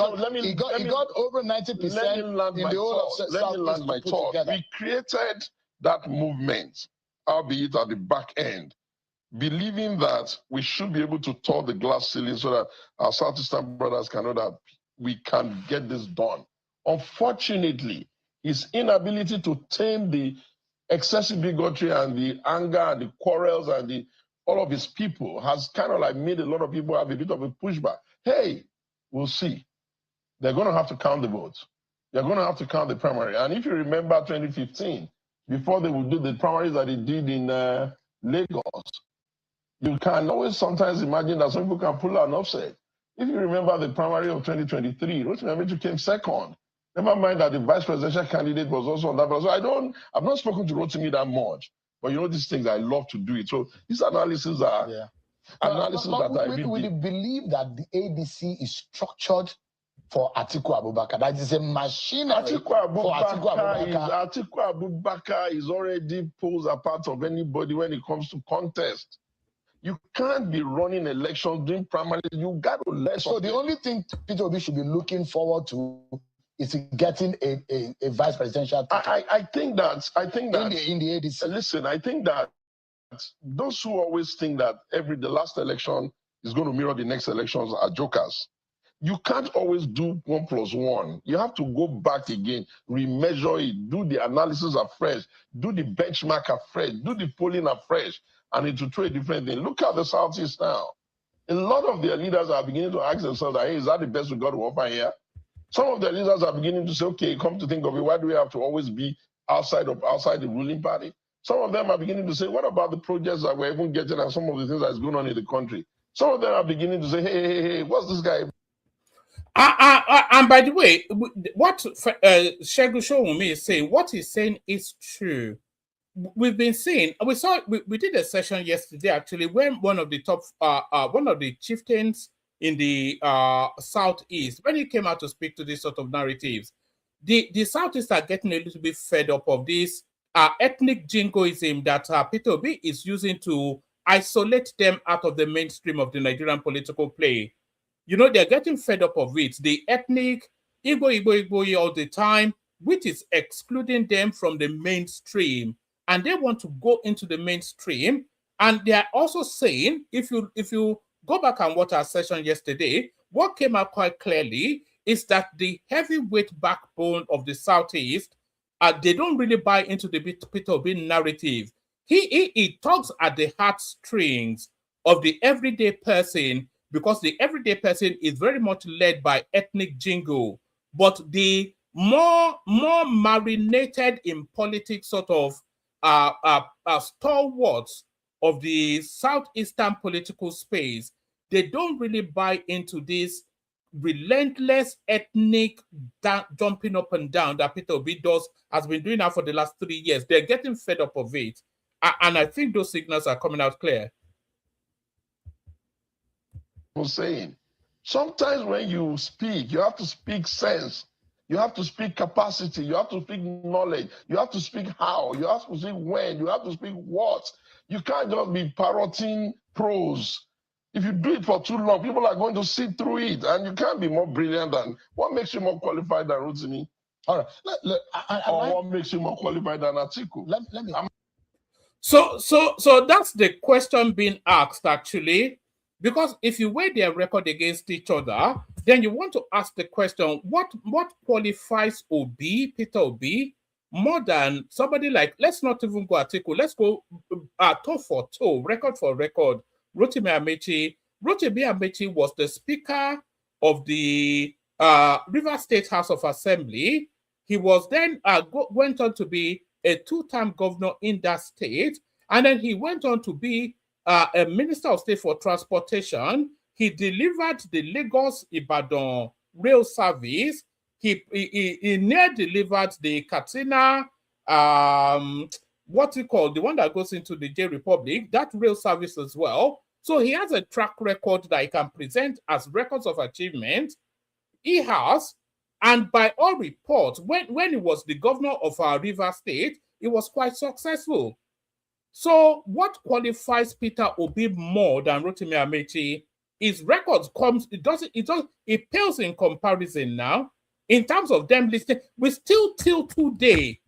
got over 90% in the whole of South. Let me land my thought. We created that movement, albeit at the back end, believing that we should be able to thaw the glass ceiling so that our Southeastern brothers can know that we can get this done. Unfortunately, his inability to tame the excessive bigotry and the anger and the quarrels and all of his people has kind of like made a lot of people have a bit of a pushback. Hey, we'll see. They're going to have to count the votes. They're going to have to count the primary. And if you remember 2015, before they would do the primaries that they did in Lagos, you can always sometimes imagine that some people can pull out an offset. If you remember the primary of 2023, Rotimi Amechi came second. Never mind that the vice presidential candidate was also on that. So I've not spoken to Rotimi that much, but you know these things, I love to do it. So these analysis are analysis that I really we believe that the ADC is structured for Atiku Abubakar. That is a machinery for Atiku Abubakar. Atiku Abubakar is already pulls apart of anybody when it comes to contest. You can't be running elections, doing primaries. You got to let. So the only thing Peter Obi should be looking forward to is getting a vice presidential ticket. I think that in the ADC. Listen, I think that those who always think that the last election is going to mirror the next elections are jokers. You can't always do 1 + 1. You have to go back again, remeasure it, do the analysis afresh, do the benchmark afresh, do the polling afresh, and it will throw a different thing. Look at the Southeast now. A lot of their leaders are beginning to ask themselves, hey, is that the best we got to offer here? Some of their leaders are beginning to say, okay, come to think of it, why do we have to always be outside the ruling party? Some of them are beginning to say, what about the projects that we're even getting and some of the things that's going on in the country? Some of them are beginning to say, hey, what's this guy? And by the way, what Segun Showunmi is saying, what he's saying is true. We've been seeing, we did a session yesterday actually when one of the chieftains in the Southeast, when he came out to speak to these sort of narratives, the Southeast are getting a little bit fed up of this ethnic jingoism that Peter Obi is using to isolate them out of the mainstream of the Nigerian political play. You know, they're getting fed up of it. The ethnic Igbo all the time, which is excluding them from the mainstream. And they want to go into the mainstream. And they are also saying, if you go back and watch our session yesterday, what came out quite clearly is that the heavyweight backbone of the Southeast, they don't really buy into the Peter Obi narrative. He talks at the heartstrings of the everyday person, because the everyday person is very much led by ethnic jingo. But the more marinated in politics sort of stalwarts of the southeastern political space, they don't really buy into this relentless ethnic jumping up and down that Peter Obi has been doing now for the last 3 years. They're getting fed up of it. And I think those signals are coming out clear. Saying sometimes when you speak, you have to speak sense, you have to speak capacity, you have to speak knowledge, you have to speak how, you have to speak when, you have to speak what. You can't just be parroting prose. If you do it for too long, people are going to sit through it, and you can't be more brilliant than what makes you more qualified than Rotimi. All right, what makes you more qualified than Atiku? Let me. So that's the question being asked actually. Because if you weigh their record against each other, then you want to ask the question, what qualifies Peter Obi, more than somebody like, let's not even go Atiku, let's go toe for toe, record for record, Rotimi Amechi. Rotimi Amechi was the Speaker of the Rivers State House of Assembly. He was then went on to be a 2-term governor in that state, and then he went on to be a Minister of State for Transportation. He delivered the Lagos-Ibadan rail service. He near delivered the Katsina, what we call the one that goes into the J Republic, that rail service as well. So he has a track record that he can present as records of achievement. He has, and by all reports, when he was the governor of our River State, he was quite successful. So what qualifies Peter Obi more than Rotimi Amechi? His records it pales in comparison now. In terms of them listing, we still till today,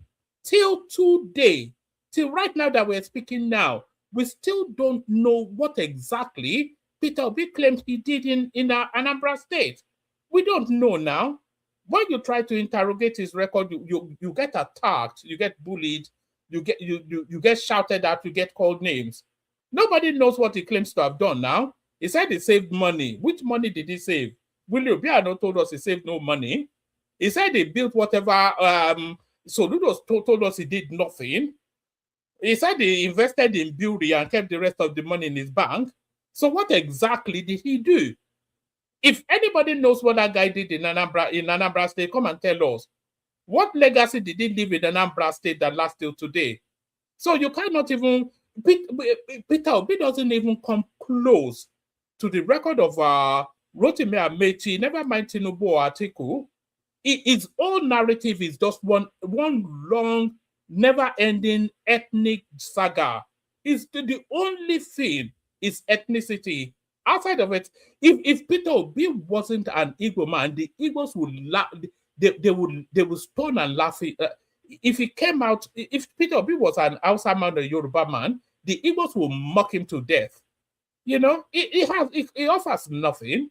till right now that we're speaking now, we still don't know what exactly Peter Obi claimed he did in Anambra State. We don't know now. When you try to interrogate his record, you get attacked, you get bullied, you get shouted at, you get called names. Nobody knows what he claims to have done now. He said he saved money. Which money did he save? Willie Obiano told us he saved no money. He said he built whatever. Soludo told us he did nothing. He said he invested in beauty and kept the rest of the money in his bank. So what exactly did he do? If anybody knows what that guy did in Anambra State, come and tell us. What legacy did he leave in Anambra State that lasts till today? So you cannot even, Peter Obi doesn't even come close to the record of Rotimi Amechi, never mind Tinubu or Atiku. His own narrative is just one long, never-ending ethnic saga. It's the only thing is ethnicity. Outside of it, if Peter Obi wasn't an Igbo man, the Igbos would laugh. They would stone and laugh. If he came out, if Peter Obi was an Hausa man or Yoruba man, the Igbos will mock him to death. You know, he offers nothing.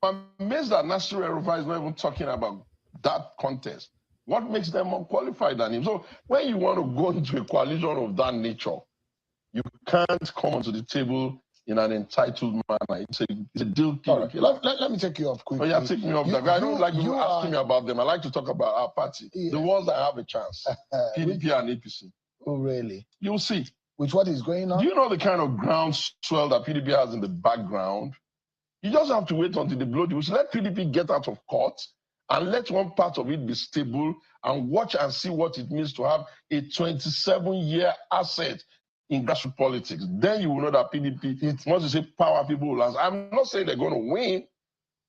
I'm amazed that Nasir El-Rufai is not even talking about that contest. What makes them more qualified than him? So when you want to go into a coalition of that nature, you can't come onto the table in an entitled manner. It's a deal killer. Right. Let me take you off quickly. Oh, yeah, take me off that. I don't like you asking me about them. I like to talk about our party. Yeah. The ones that have a chance. PDP and APC. Oh, really? You'll see. With what is going on? Do you know the kind of groundswell that PDP has in the background? You just have to wait until the blow the whistle. Let PDP get out of court and let one part of it be stable and watch and see what it means to have a 27-year asset in grassroots politics. Then you will know that PDP, once you say power, people will answer. I'm not saying they're going to win,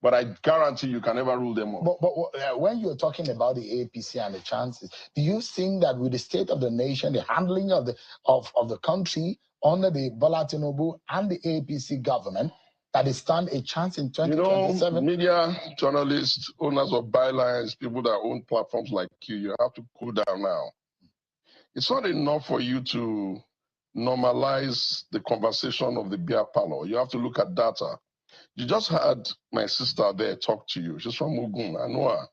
but I guarantee you can never rule them all. But when you're talking about the APC and the chances, do you think that with the state of the nation, the handling of the country under the Bola Tinubu and the APC government, that they stand a chance in 2027? You know, media, journalists, owners of bylines, people that own platforms like you have to cool down now. It's not enough for you to normalize the conversation of the beer parlor. You have to look at data. You just had my sister there talk to you. She's from Ogun. I know her.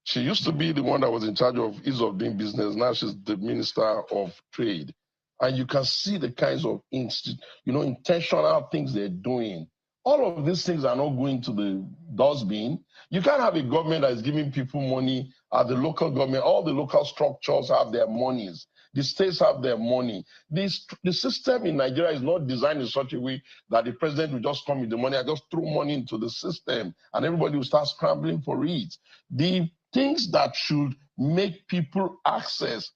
She used to be the one that was in charge of ease of doing business. Now she's the Minister of Trade. And you can see the kinds of intentional things they're doing. All of these things are not going to the dustbin. You can't have a government that is giving people money at the local government. All the local structures have their monies. The states have their money. The system in Nigeria is not designed in such a way that the president will just come with the money and just throw money into the system and everybody will start scrambling for it. The things that should make people access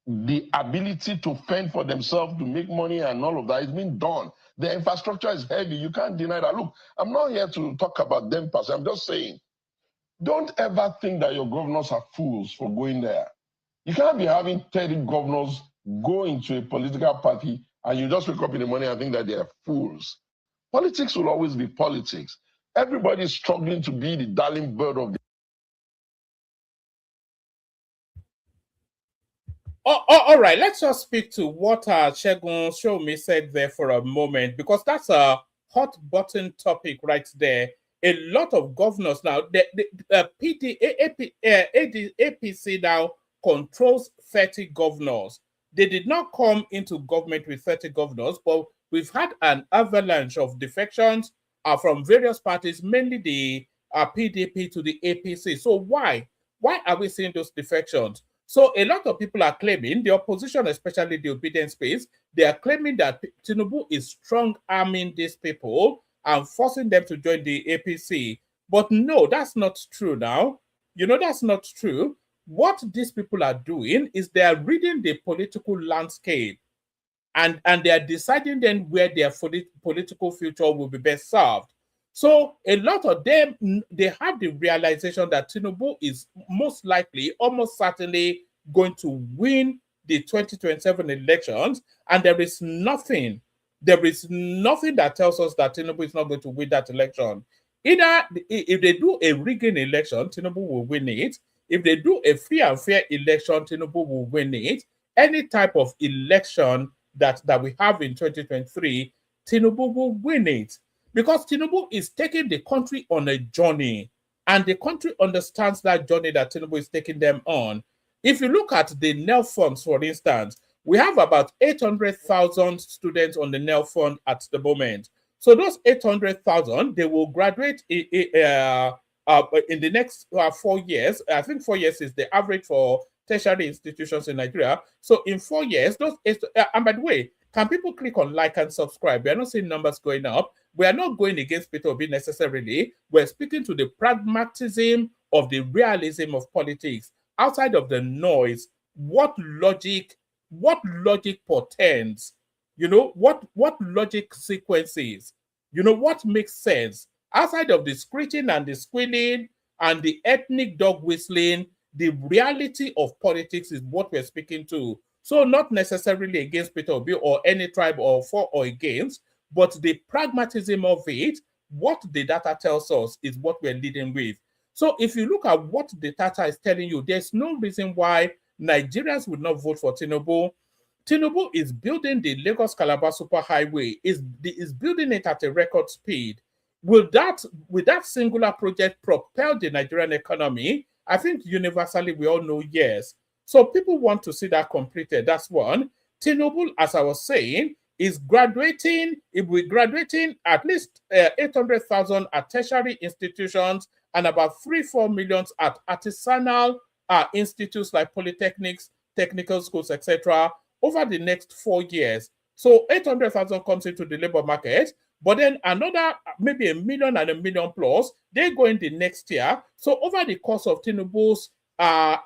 the ability to fend for themselves, to make money and all of that is being done. The infrastructure is heavy. You can't deny that. Look, I'm not here to talk about them per se. I'm just saying, don't ever think that your governors are fools for going there. You can't be having 30 governors go into a political party and you just wake up in the morning and think that they are fools. Politics will always be politics. Everybody is struggling to be the darling bird of the... All right, let's just speak to what Segun Shomi said there for a moment, because that's a hot button topic right there. A lot of governors now, the APC now controls 30 governors. They did not come into government with 30 governors, but we've had an avalanche of defections from various parties, mainly the PDP to the APC. So why are we seeing those defections? So a lot of people are claiming, the opposition, especially the obedient space, they are claiming that Tinubu is strong-arming these people and forcing them to join the APC. But no, that's not true now. You know, that's not true. What these people are doing is they are reading the political landscape and they are deciding then where their political future will be best served. So a lot of them, they have the realization that Tinubu is most likely, almost certainly going to win the 2027 elections, and there is nothing that tells us that Tinubu is not going to win that election. Either if they do a rigging election, Tinubu will win it. If they do a free and fair election, Tinubu will win it. Any type of election that we have in 2023, Tinubu will win it. Because Tinubu is taking the country on a journey, and the country understands that journey that Tinubu is taking them on. If you look at the NEL funds, for instance, we have about 800,000 students on the NEL fund at the moment. So those 800,000, they will graduate in the next 4 years. I think 4 years is the average for tertiary institutions in Nigeria. So in 4 years, and by the way, can people click on like and subscribe? We are not seeing numbers going up. We are not going against Peter Obi necessarily. We're speaking to the pragmatism of the realism of politics. Outside of the noise, what logic portends? You know, what logic sequences? You know, what makes sense? Outside of the screeching and the squealing and the ethnic dog whistling, the reality of politics is what we're speaking to. So not necessarily against Peter Obi or any tribe or for or against, but the pragmatism of it, what the data tells us is what we're leading with. So if you look at what the data is telling you, there's no reason why Nigerians would not vote for Tinubu. Tinubu is building the Lagos-Calabar superhighway, is building it at a record speed. Will that singular project propel the Nigerian economy? I think universally we all know yes. So people want to see that completed. That's one. Tinubu, as I was saying, is graduating. It will be graduating at least 800,000 at tertiary institutions and about 3-4 million at artisanal institutes like polytechnics, technical schools, etc. over the next 4 years. So 800,000 comes into the labor market, but then another maybe 1 million and 1 million plus, they go in the next year. So over the course of Tinubu's 8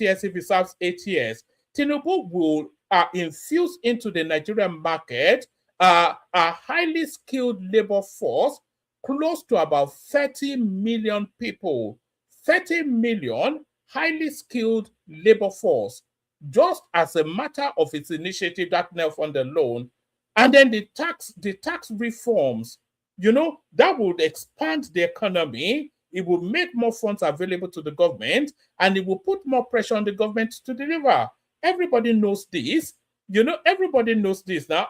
years, if he serves 8 years, Tinubu will infuse into the Nigerian market a highly skilled labor force, close to about 30 million people. 30 million highly skilled labor force, just as a matter of its initiative that NELFund alone. And then the tax reforms, you know, that would expand the economy. It will make more funds available to the government, and it will put more pressure on the government to deliver. Everybody knows this. You know, everybody knows this now.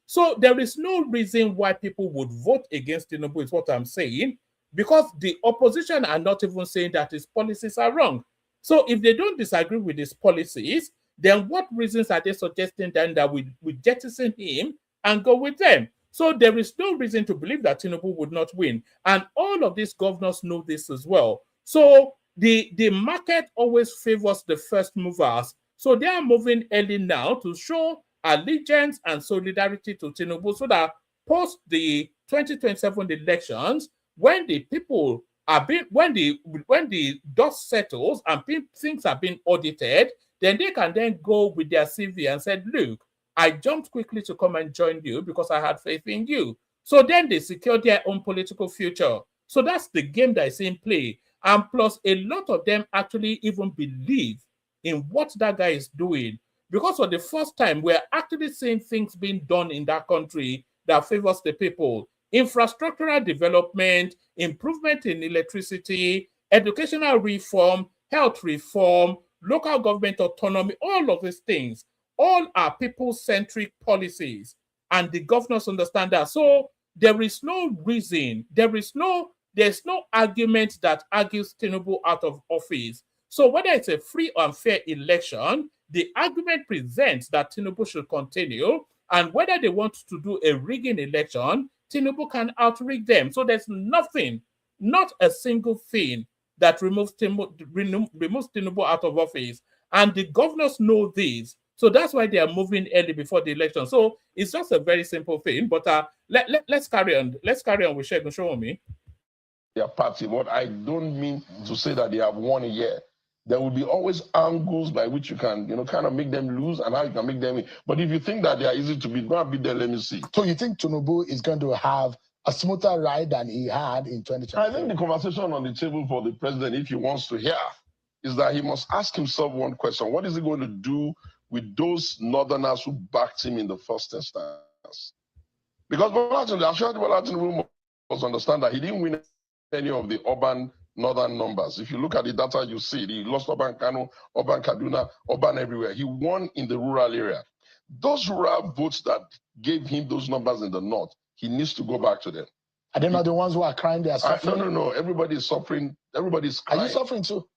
So there is no reason why people would vote against Tinubu, is what I'm saying, because the opposition are not even saying that his policies are wrong. So if they don't disagree with his policies, then what reasons are they suggesting then that we jettison him and go with them? So there is no reason to believe that Tinubu would not win. And all of these governors know this as well. So the market always favors the first movers. So they are moving early now to show allegiance and solidarity to Tinubu, so that post the 2027 elections, when the people are being, when the dust settles and things are being audited, then they can then go with their CV and say, look, I jumped quickly to come and join you because I had faith in you. So then they secure their own political future. So that's the game that is in play. And plus, a lot of them actually even believe in what that guy is doing. Because for the first time, we're actually seeing things being done in that country that favors the people. Infrastructural development, improvement in electricity, educational reform, health reform, local government autonomy, all of these things, all are people-centric policies. And the governors understand that. So there is no reason, there's no argument that argues Tinubu out of office. So whether it's a free and fair election, the argument presents that Tinubu should continue, and whether they want to do a rigging election, Tinubu can outrig them. So there's nothing, not a single thing that removes Tinubu out of office. And the governors know this. So that's why they are moving early before the election. So it's just a very simple thing. But let's carry on. Let's carry on with Shegun Showomi. Their party. What I don't mean to say that they have won a year. There will be always angles by which you can, kind of make them lose and how you can make them win. But if you think that they are easy to beat, go and beat them, let me see. So you think Tinubu is going to have a smoother ride than he had in 2020? I think the conversation on the table for the president, if he wants to hear, is that he must ask himself one question. What is he going to do with those northerners who backed him in the first instance? Because Bola Tinubu must understand that he didn't win any of the urban northern numbers. If you look at the data, you see he lost urban Kano, urban Kaduna, urban everywhere. He won in the rural area. Those rural votes that gave him those numbers in the north, he needs to go back to them. Are they not the ones who are crying? They are suffering? No. Everybody is suffering. Everybody's crying. Are you suffering too?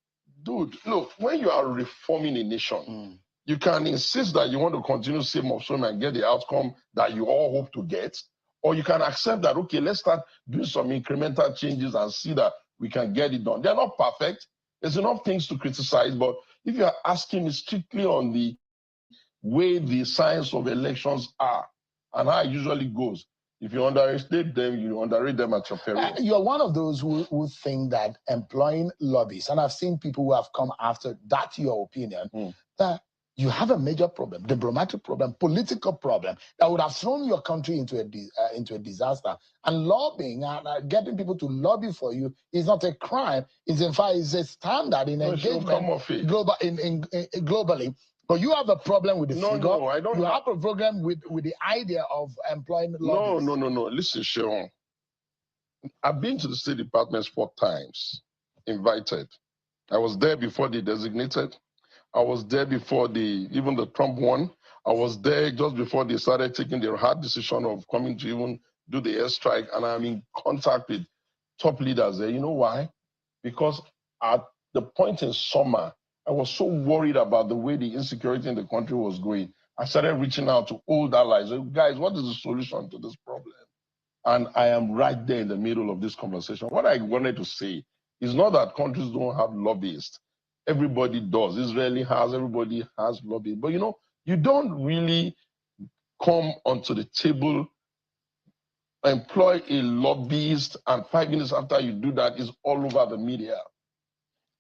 Dude, look, when you are reforming a nation, you can insist that you want to continue same of same and get the outcome that you all hope to get, or you can accept that, okay, let's start doing some incremental changes and see that we can get it done. They're not perfect. There's enough things to criticize, but if you're asking me strictly on the way the science of elections are and how it usually goes, if you underestimate them, you underrate them at your peril. You're one of those who think that employing lobbyists, and I've seen people who have come after that, your opinion, that you have a major problem, diplomatic problem, political problem that would have thrown your country into a disaster. And lobbying and getting people to lobby for you is not a crime. It's in fact is a standard in engagement globally. But you have a problem with the figure. No, I don't. You have a problem with the idea of employing lobbyists. No. Listen, Sharon. I've been to the State Department 4 times, invited. I was there before they designated. I was there before even the Trump one. I was there just before they started taking their hard decision of coming to even do the airstrike. And I'm in contact with top leaders there. You know why? Because at the point in summer, I was so worried about the way the insecurity in the country was going. I started reaching out to old allies. Guys, what is the solution to this problem? And I am right there in the middle of this conversation. What I wanted to say is not that countries don't have lobbyists. Everybody does. Israeli has, everybody has lobbyists. But you don't really come onto the table, employ a lobbyist, and 5 minutes after you do that, is all over the media.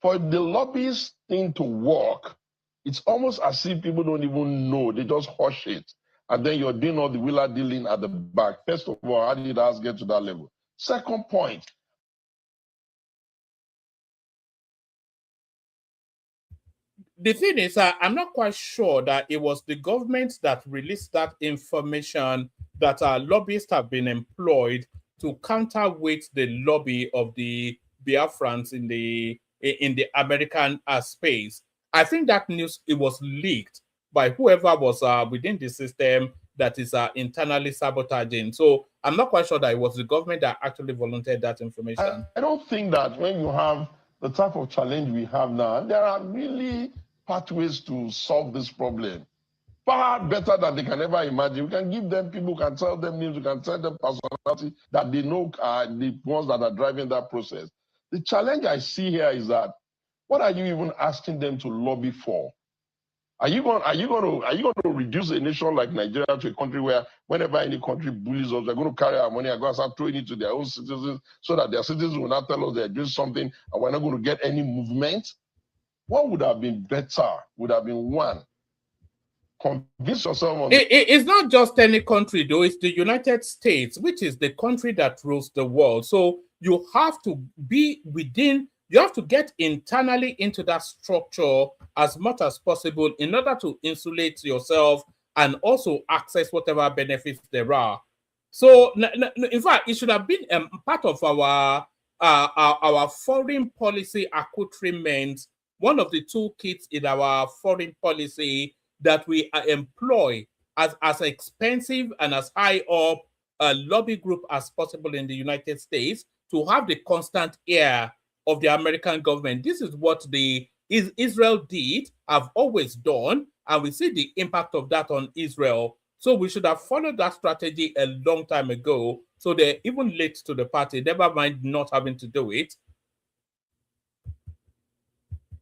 For the lobbyist thing to work, it's almost as if people don't even know. They just hush it. And then you're doing all the wheeler dealing at the back. First of all, how did us get to that level? Second point. The thing is, I'm not quite sure that it was the government that released that information that lobbyists have been employed to counterweight the lobby of the Biafrans in the American space. I think that news, it was leaked by whoever was within the system that is internally sabotaging. So I'm not quite sure that it was the government that actually volunteered that information. I don't think that when you have the type of challenge we have now, there are really pathways to solve this problem. Far better than they can ever imagine. We can give them people, can tell them names, we can tell them personality that they know are the ones that are driving that process. The challenge I see here is that, what are you even asking them to lobby for? Are you going to reduce a nation like Nigeria to a country where whenever any country bullies us, they're going to carry our money and go and start throwing it to their own citizens so that their citizens will not tell us they're doing something and we're not going to get any movement? What would have been better would have been, one, convince yourself on it's not just any country, though. It's the United States, which is the country that rules the world. So you have to be within, you have to get internally into that structure as much as possible in order to insulate yourself and also access whatever benefits there are. So in fact, it should have been part of our foreign policy accoutrement, one of the toolkits in our foreign policy, that we employ as expensive and as high up a lobby group as possible in the United States to have the constant ear of the American government. This is what Israel did, have always done, and we see the impact of that on Israel. So we should have followed that strategy a long time ago. So they're even late to the party, never mind not having to do it.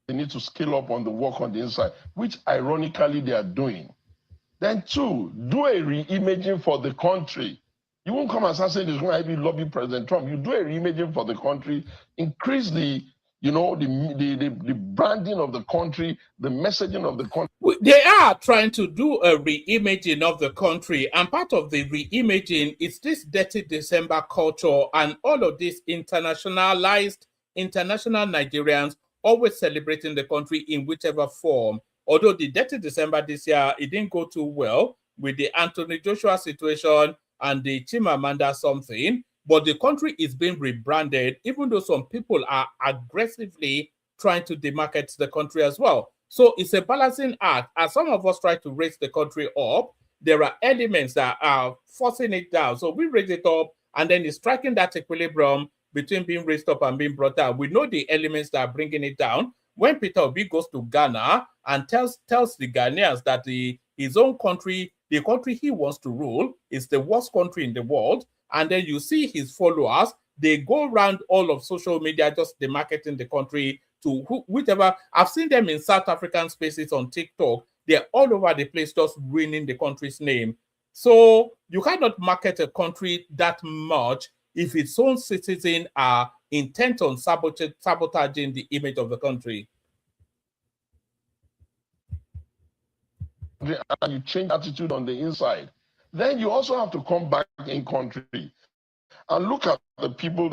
They need to scale up on the work on the inside, which ironically they are doing. Then two, do a re-imaging for the country. You won't come and start saying there's going to be lobby President Trump. You do a re-imaging for the country, increase the branding of the country, the messaging of the country. They are trying to do a re-imaging of the country, and part of the re-imaging is this dirty December culture and all of these international Nigerians always celebrating the country in whichever form. Although the dirty December this year, it didn't go too well with the Anthony Joshua situation and the Chimamanda something, but the country is being rebranded, even though some people are aggressively trying to demarket the country as well. So it's a balancing act. As some of us try to raise the country up, there are elements that are forcing it down. So we raise it up, and then it's striking that equilibrium between being raised up and being brought down. We know the elements that are bringing it down. When Peter Obi goes to Ghana and tells the Ghanaians that his own country, the country he wants to rule, is the worst country in the world, and then you see his followers, they go around all of social media just demarketing the country to whichever. I've seen them in South African spaces on TikTok. They're all over the place just ruining the country's name. So you cannot market a country that much if its own citizens are intent on sabotaging the image of the country. And you change attitude on the inside. Then you also have to come back in country and look at the people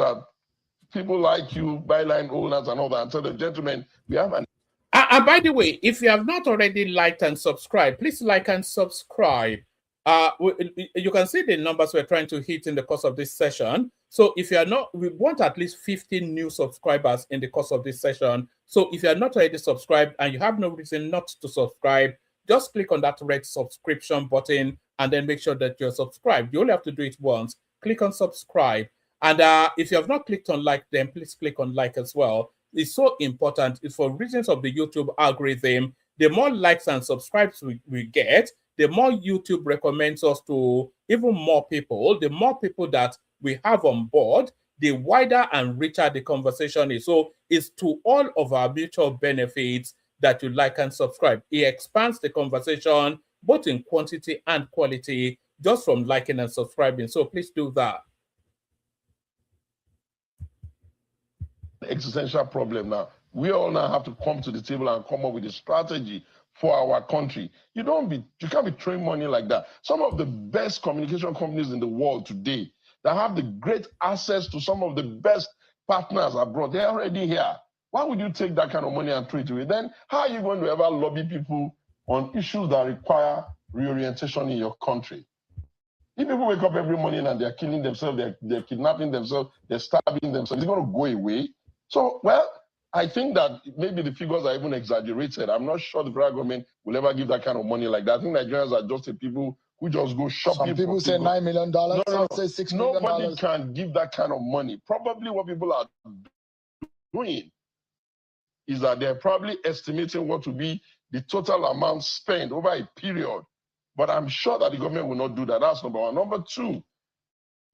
like you, byline owners and all that, and tell the gentlemen, we have an... And by the way, if you have not already liked and subscribed, please like and subscribe. You can see the numbers we're trying to hit in the course of this session. So if you are not, we want at least 15 new subscribers in the course of this session. So if you are not already subscribed and you have no reason not to subscribe, just click on that red subscription button and then make sure that you're subscribed. You only have to do it once. Click on subscribe. And if you have not clicked on like, then please click on like as well. It's so important. It's for reasons of the YouTube algorithm. The more likes and subscribes we get, the more YouTube recommends us to even more people. The more people that we have on board, the wider and richer the conversation is. So it's to all of our mutual benefits that you like and subscribe. It expands the conversation both in quantity and quality just from liking and subscribing. So please do that. Existential problem now. We all now have to come to the table and come up with a strategy for our country. You can't be throwing money like that. Some of the best communication companies in the world today that have the great access to some of the best partners abroad, they're already here. Why would you take that kind of money and throw it away? Then how are you going to ever lobby people on issues that require reorientation in your country? If people wake up every morning and they're killing themselves, they're kidnapping themselves, they're stabbing themselves, it's going to go away. So, well, I think that maybe the figures are even exaggerated. I'm not sure the federal government will ever give that kind of money like that. I think Nigerians are just the people who just go shopping. Some people say $9 million, some say $6 million. Nobody can give that kind of money. Probably what people are doing is that they're probably estimating what will be the total amount spent over a period. But I'm sure that the government will not do that. That's number one. Number two,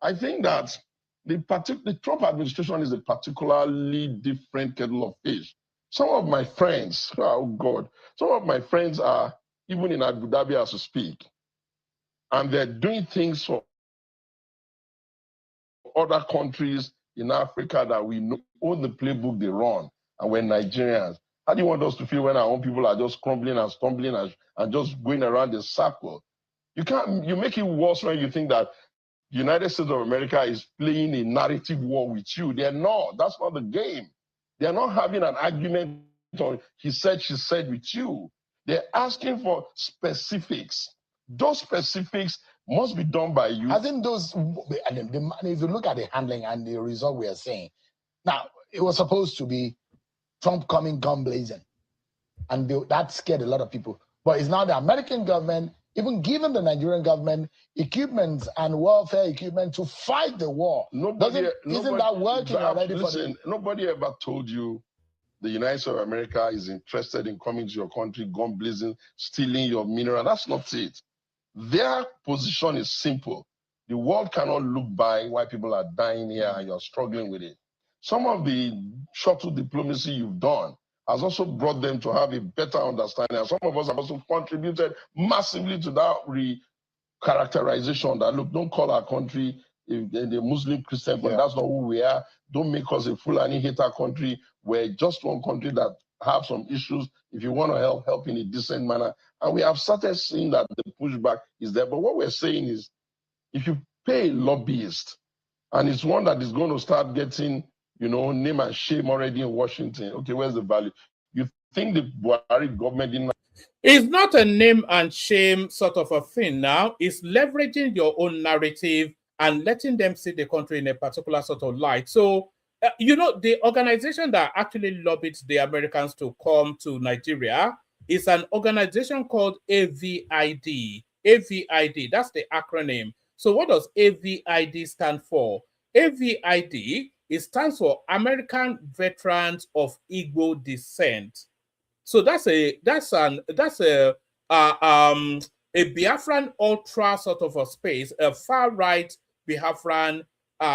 I think that the Trump administration is a particularly different kettle of fish. Some of my friends, oh God, some of my friends are even in Abu Dhabi as we speak. And they're doing things for other countries in Africa that we know own the playbook they run. And we're Nigerians. How do you want us to feel when our own people are just crumbling and stumbling and just going around the circle? You make it worse when you think that the United States of America is playing a narrative war with you. They're not. That's not the game. They're not having an argument on he said, she said with you. They're asking for specifics. Those specifics must be done by you. I think those, if you look at the handling and the result we are seeing, now, it was supposed to be Trump coming gun blazing. And that scared a lot of people. But it's now the American government, even giving the Nigerian government equipment and warfare equipment to fight the war. Isn't that working already? Listen, nobody ever told you the United States of America is interested in coming to your country, gun blazing, stealing your mineral. That's not it. Their position is simple. The world cannot look by while people are dying here and you're struggling with it. Some of the shuttle diplomacy you've done has also brought them to have a better understanding. And some of us have also contributed massively to that re-characterization that, look, don't call our country the Muslim Christian, but that's not who we are. Don't make us a Fulani hater country. We're just one country that have some issues. If you want to help in a decent manner. And we have started seeing that the pushback is there. But what we're saying is, if you pay a lobbyist, and it's one that is going to start getting, name and shame already in Washington, okay, where's the value? You think the Buhari government didn't... It's not a name and shame sort of a thing now. It's leveraging your own narrative and letting them see the country in a particular sort of light. So, the organization that actually lobbied the Americans to come to Nigeria is an organization called AVID. AVID, that's the acronym. So what does AVID stand for? AVID, it stands for American Veterans of Igbo Descent. So that's a Biafran ultra sort of a space, a far right Biafran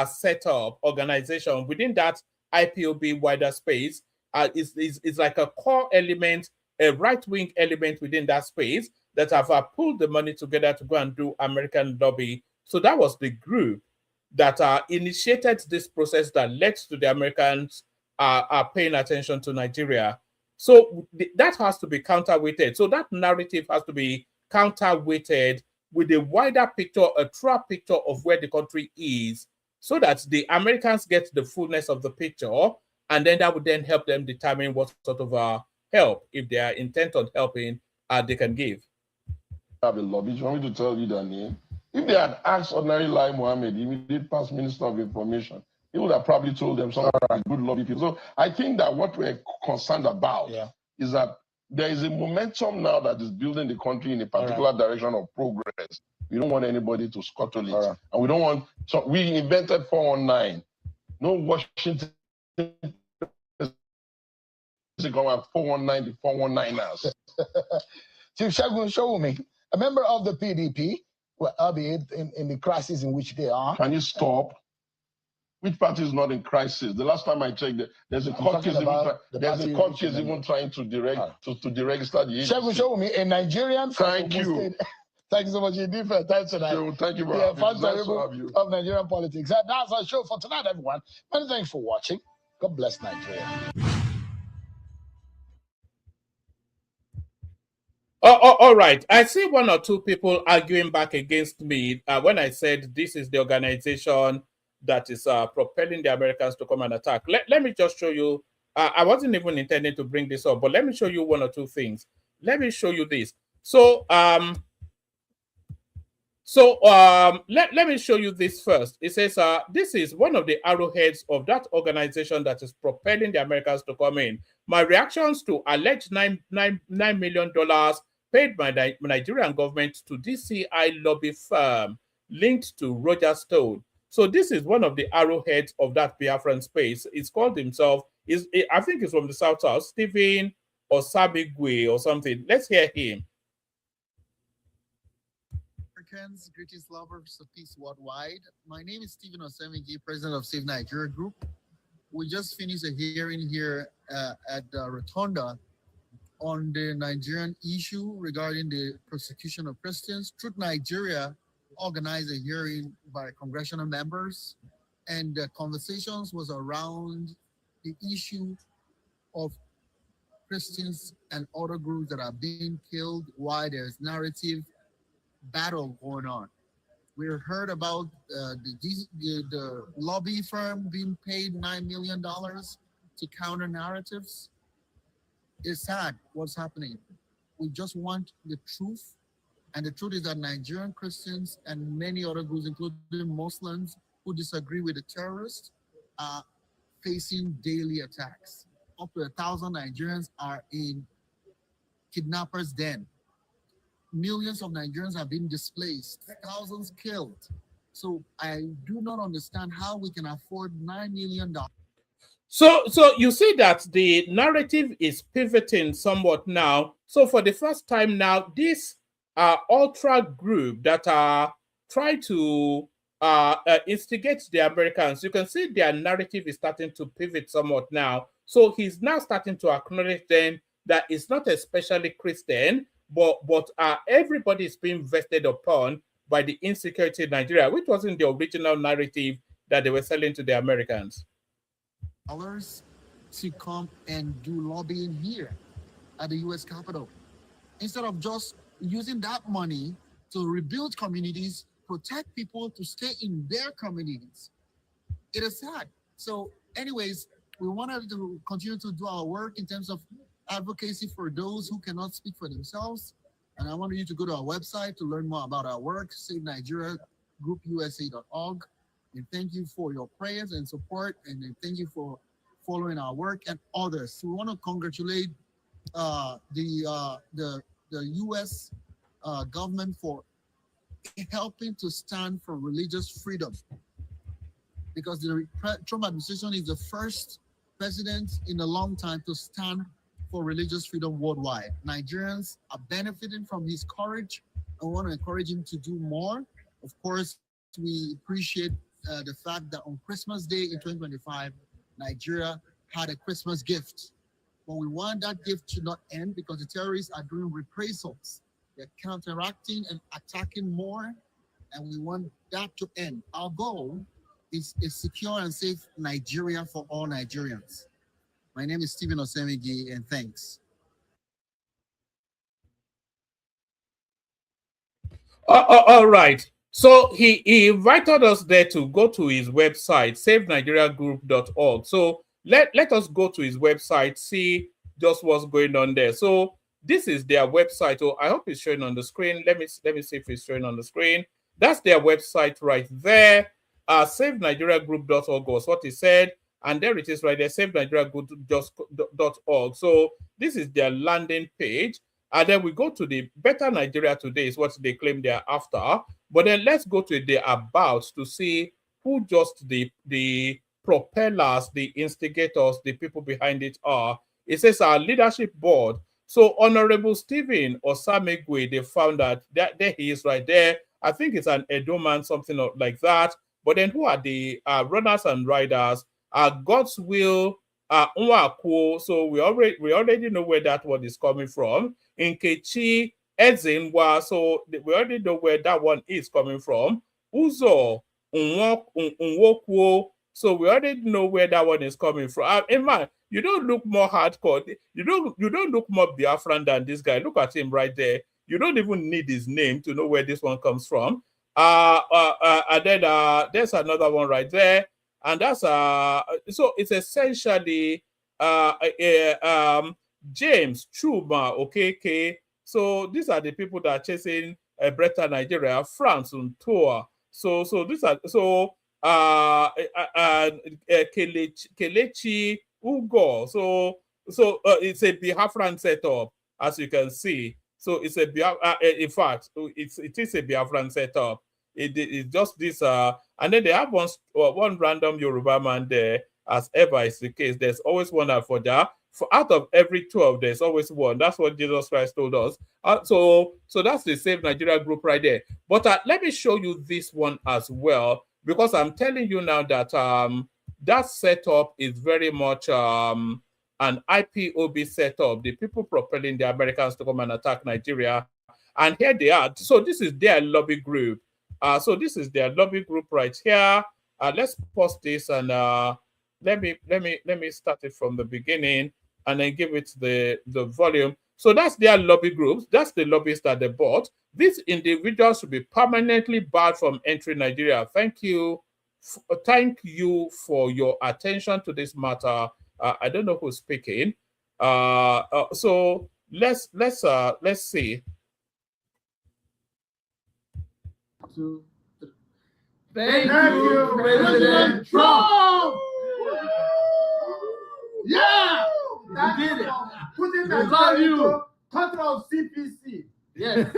setup organization. Within that IPOB wider space, is like a core element, a right-wing element within that space that have pulled the money together to go and do American lobby. So that was the group that initiated this process that led to the Americans are paying attention to Nigeria. So that has to be counterweighted. So that narrative has to be counterweighted with a wider picture, a truer picture of where the country is, so that the Americans get the fullness of the picture, and then that would then help them determine what sort of help, if they are intent on helping, they can give. Have a lobby. Do you want me to tell you their name? If they had asked ordinary Lai Mohammed, the immediate past Minister of Information, he would have probably told them some good lobby people. So I think that what we're concerned about is that there is a momentum now that is building the country in a particular direction of progress. We don't want anybody to scuttle it. And we don't want, so we invented 419. No Washington 419, the 419ers. Chief Shagun, show me. A member of the PDP, well, albeit in the crisis in which they are. Can you stop? Which party is not in crisis? The last time I checked, there's a court case even trying to deregister the agency. Shagun, show me a Nigerian. Thank you. Thank you so much. You did for time tonight. Thank you, bro. Yeah, fun of Nigerian politics. That's our show for tonight, everyone. Many thanks for watching. God bless Nigeria. All right. I see one or two people arguing back against me when I said this is the organization that is propelling the Americans to come and attack. Let me just show you. I wasn't even intending to bring this up, but let me show you one or two things. Let me show you this. So, let me show you this first. It says this is one of the arrowheads of that organization that is propelling the Americans to come in. My reactions to alleged $9 million paid by the Nigerian government to DCI lobby firm linked to Roger Stone. So this is one of the arrowheads of that Biafran space. It's called himself, I think it's from the South, Stephen Osamigwe or something. Let's hear him. Americans, greetings lovers of peace worldwide. My name is Stephen Osamigwe, president of Save Nigeria Group. We just finished a hearing here at Rotunda on the Nigerian issue regarding the persecution of Christians. Truth Nigeria organized a hearing by congressional members, and the conversations was around the issue of Christians and other groups that are being killed while there's narrative battle going on. We heard about the lobby firm being paid $9 million to counter narratives. It's sad what's happening. We just want the truth. And the truth is that Nigerian Christians and many other groups, including Muslims who disagree with the terrorists, are facing daily attacks. Up to 1,000 Nigerians are in kidnappers' den. Millions of Nigerians have been displaced, thousands killed. So I do not understand how we can afford $9 million. So you see that the narrative is pivoting somewhat now. So for the first time now, this ultra group that are trying to instigate the Americans, you can see their narrative is starting to pivot somewhat now. So he's now starting to acknowledge then that it's not especially Christian, but everybody is being vested upon by the insecurity in Nigeria, which wasn't the original narrative that they were selling to the Americans. To come and do lobbying here at the U.S. Capitol, instead of just using that money to rebuild communities, protect people to stay in their communities. It is sad. So anyways, we wanted to continue to do our work in terms of advocacy for those who cannot speak for themselves. And I want you to go to our website to learn more about our work, Save Nigeria Group USA.org. And thank you for your prayers and support. And thank you for following our work and others. We want to congratulate the U.S. Government for helping to stand for religious freedom, because the Trump administration is the first president in a long time to stand for religious freedom worldwide. Nigerians are benefiting from his courage. I want to encourage him to do more. Of course, we appreciate the fact that on Christmas Day in 2025, Nigeria had a Christmas gift but we want that gift to not end because the terrorists are doing reprisals. They're counteracting and attacking more, and we want that to end. Our goal is a secure and safe Nigeria for all Nigerians. My name is Stephen Osemigi, and thanks. All right. So he invited us there to go to his website, savenigeriagroup.org. So let us go to his website, see just what's going on there. So this is their website. Oh, I hope it's showing on the screen. Let me see if it's showing on the screen. That's their website right there. Savenigeriagroup.org was what he said. And there it is right there, savenigeriagroup.org. So this is their landing page. And then we go to the Better Nigeria Today is what they claim they are after. But then let's go to the about to see who just the propellers, the instigators, the people behind it are. It says our leadership board. So Honorable Stephen Osamegwe, they found that there he is right there. I think it's an Edo man, something like that. But then who are the runners and riders? God's will, Nwakwo. So we already know where that one is coming from. Nkechi Ezenwa, so we already know where that one is coming from. Uzo Nwokwo, so we already know where that one is coming from. Man, you don't look more hardcore. You don't look more Biafran than this guy. Look at him right there. You don't even need his name to know where this one comes from. And then there's another one right there, and that's so it's essentially James Chuma, okay. So these are the people that are chasing Better Nigeria, France and Tour. So these are Kelechi Ugo. So it's a Biafran setup, as you can see. So it's a in fact, it is a Biafran setup. It's just this and then they have one random Yoruba man there, as ever is the case. There's always one Afoja. For out of every 12, there's always one. That's what Jesus Christ told us. So that's the Save Nigeria group right there. But let me show you this one as well, because I'm telling you now that that setup is very much an IPOB setup. The people propelling the Americans to come and attack Nigeria, and here they are. So this is their lobby group. So this is their lobby group right here. Let's pause this and let me start it from the beginning and then give it the volume. So that's their lobby groups. That's the lobbyists that they bought. These individuals should be permanently barred from entering Nigeria. Thank you for your attention to this matter. I don't know who's speaking. So let's see. Thank you, President Trump. Yeah, you did it. Putting the control of CPC. Yes.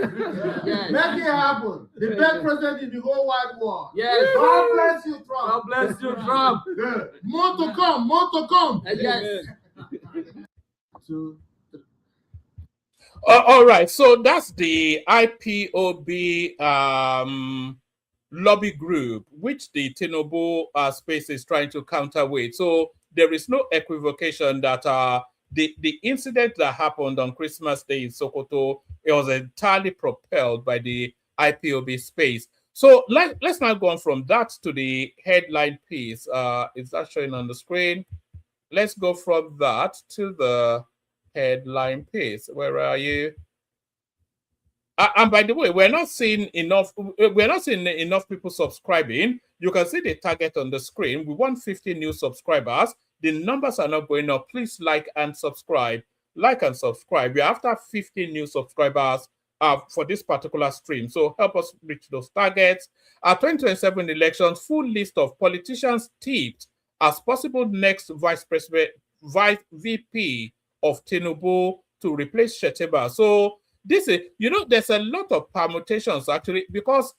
Yes. Make it happen. The best president in the whole wide world. Yes. God bless you, Trump. God bless you, Trump. Good. More to come. More to come. Yes. All right. So that's the IPOB lobby group, which the Tinubu space is trying to counterweight. So there is no equivocation that the incident that happened on Christmas Day in Sokoto, it was entirely propelled by the IPOB space. So let's now go on from that to the headline piece. Is that showing on the screen? Let's go from that to the headline piece. Where are you? And by the way, we're not seeing enough people subscribing. You can see the target on the screen. We want 50 new subscribers. The numbers are not going up. Please like and subscribe. Like and subscribe. We're after 50 new subscribers for this particular stream. So help us reach those targets. Our 2027 elections, full list of politicians tipped as possible next vice VP of Tinubu to replace Shettima. So this is, there's a lot of permutations actually, because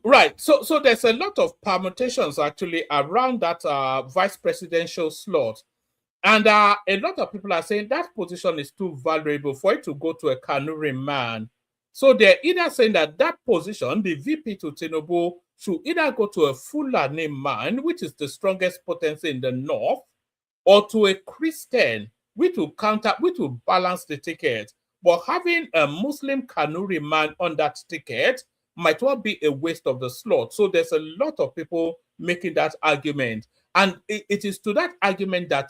right. So there's a lot of permutations actually around that vice presidential slot. And a lot of people are saying that position is too valuable for it to go to a Kanuri man. So they're either saying that that position, the VP to Tinubu, should either go to a Fulani man, which is the strongest potency in the north, or to a Christian, which will balance the ticket. But having a Muslim Kanuri man on that ticket might well be a waste of the slot. So there's a lot of people making that argument. And it is to that argument that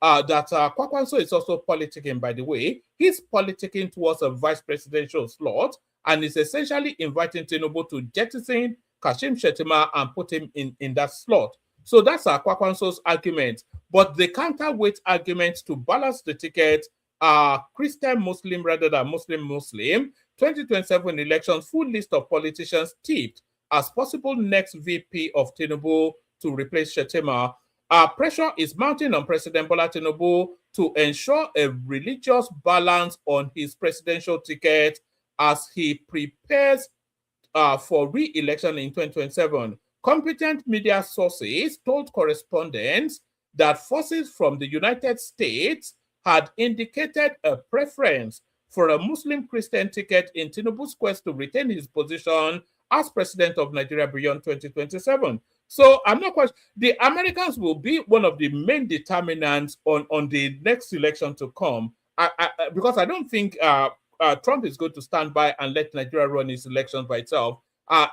Kwakwanso is also politicking, by the way. He's politicking towards a vice presidential slot and is essentially inviting Tinubu to jettison Kashim Shettima and put him in that slot. So that's Kwakwanso's argument. But the counterweight argument to balance the ticket are Christian-Muslim rather than Muslim-Muslim. 2027 elections, full list of politicians tipped as possible next VP of Tinubu to replace Shettima. Pressure is mounting on President Bola Tinubu to ensure a religious balance on his presidential ticket as he prepares for re-election in 2027. Competent media sources told correspondents that forces from the United States had indicated a preference for a Muslim-Christian ticket in Tinubu's quest to retain his position as president of Nigeria beyond 2027. So I'm not quite. The Americans will be one of the main determinants on the next election to come, because I don't think Trump is going to stand by and let Nigeria run his elections by itself.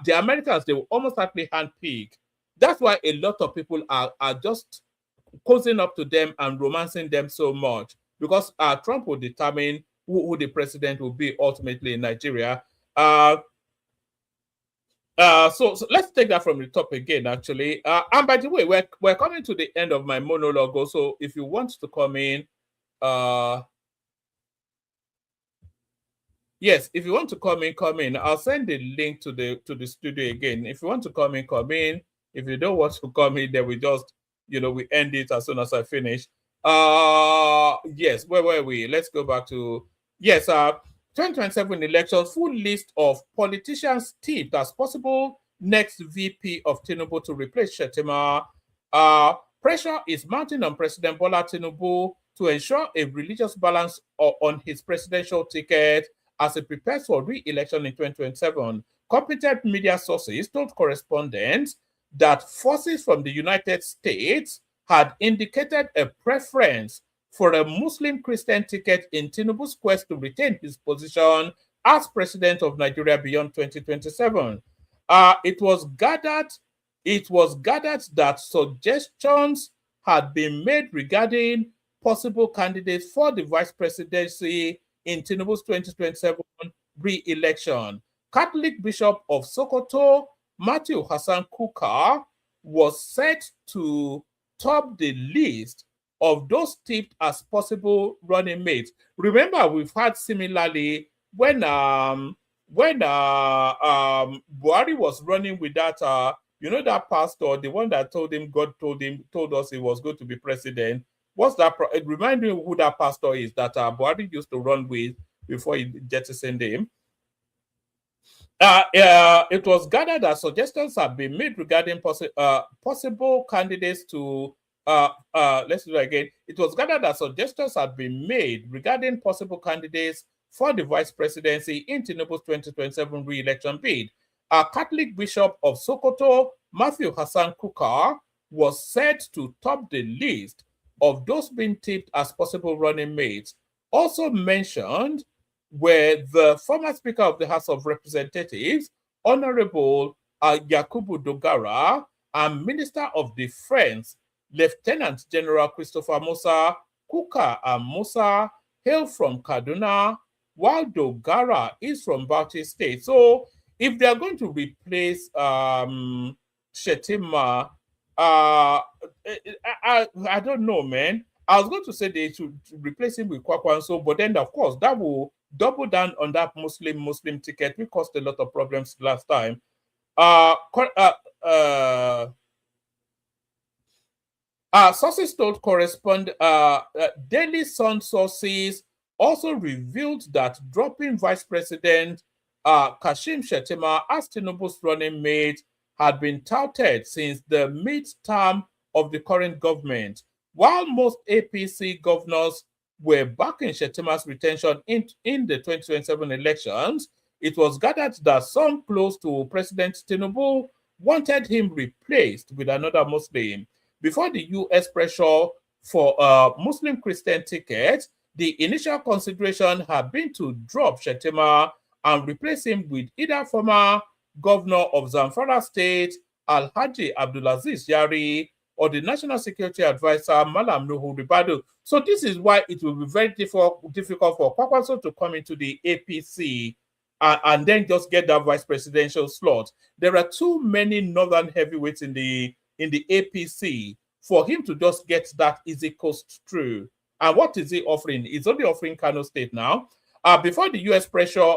The Americans, they will almost likely handpick. That's why a lot of people are just cozying up to them and romancing them so much, because Trump will determine who the president will be ultimately in Nigeria. So let's take that from the top again, actually. And by the way, we're coming to the end of my monologue also. If you want to come in, yes, if you want to come in. I'll send the link to the studio again. If you want to come in. If you don't want to come in, then we just, we end it as soon as I finish. Yes, where were we? Let's go back to, yes, 2027 elections, full list of politicians tipped as possible next VP of Tinubu to replace Shettima. Pressure is mounting on President Bola Tinubu to ensure a religious balance on his presidential ticket as he prepares for re-election in 2027. Competent media sources told correspondents that forces from the United States had indicated a preference for a Muslim-Christian ticket in Tinubu's quest to retain his position as president of Nigeria beyond 2027. It was gathered that suggestions had been made regarding possible candidates for the vice presidency in Tinubu's 2027 re-election. Catholic Bishop of Sokoto, Matthew Hassan Kukah, was set to top the list of those tipped as possible running mates. Remember, we've had similarly when Buhari was running with that, that pastor, the one that told us he was going to be president. What's that? Remind me who that pastor is that Buhari used to run with before he jettisoned him. It was gathered that suggestions have been made regarding possible candidates to. Let's do that again. It was gathered that suggestions had been made regarding possible candidates for the vice presidency in Tinubu's 2027 re-election bid. Catholic Bishop of Sokoto, Matthew Hassan Kukah, was set to top the list of those being tipped as possible running mates. Also mentioned were the former Speaker of the House of Representatives, Honorable Yakubu Dogara, and Minister of Defense, Lieutenant General Christopher Musa. Kukah and Musa hail from Kaduna, while Dogara is from Bauchi State. So if they are going to replace Shettima, I don't know, man. I was going to say they should replace him with Kwakwanso, but then of course that will double down on that Muslim ticket, which caused a lot of problems last time. Sources told Daily Sun sources also revealed that dropping Vice President Kashim Shettima as Tinubu's running mate had been touted since the mid-term of the current government. While most APC governors were backing Shettima's retention in the 2027 elections, it was gathered that some close to President Tinubu wanted him replaced with another Muslim. Before the U.S. pressure for a Muslim Christian ticket, the initial consideration had been to drop Shettima and replace him with either former governor of Zamfara State, Alhaji Abdulaziz Yari, or the National Security Advisor, Malam Nuhu Ribadu. So this is why it will be very difficult for Kwakwanso to come into the APC and then just get that vice presidential slot. There are too many northern heavyweights in the APC for him to just get that easy coast through. And what is he offering? He's only offering Kano State now. Before the U.S. pressure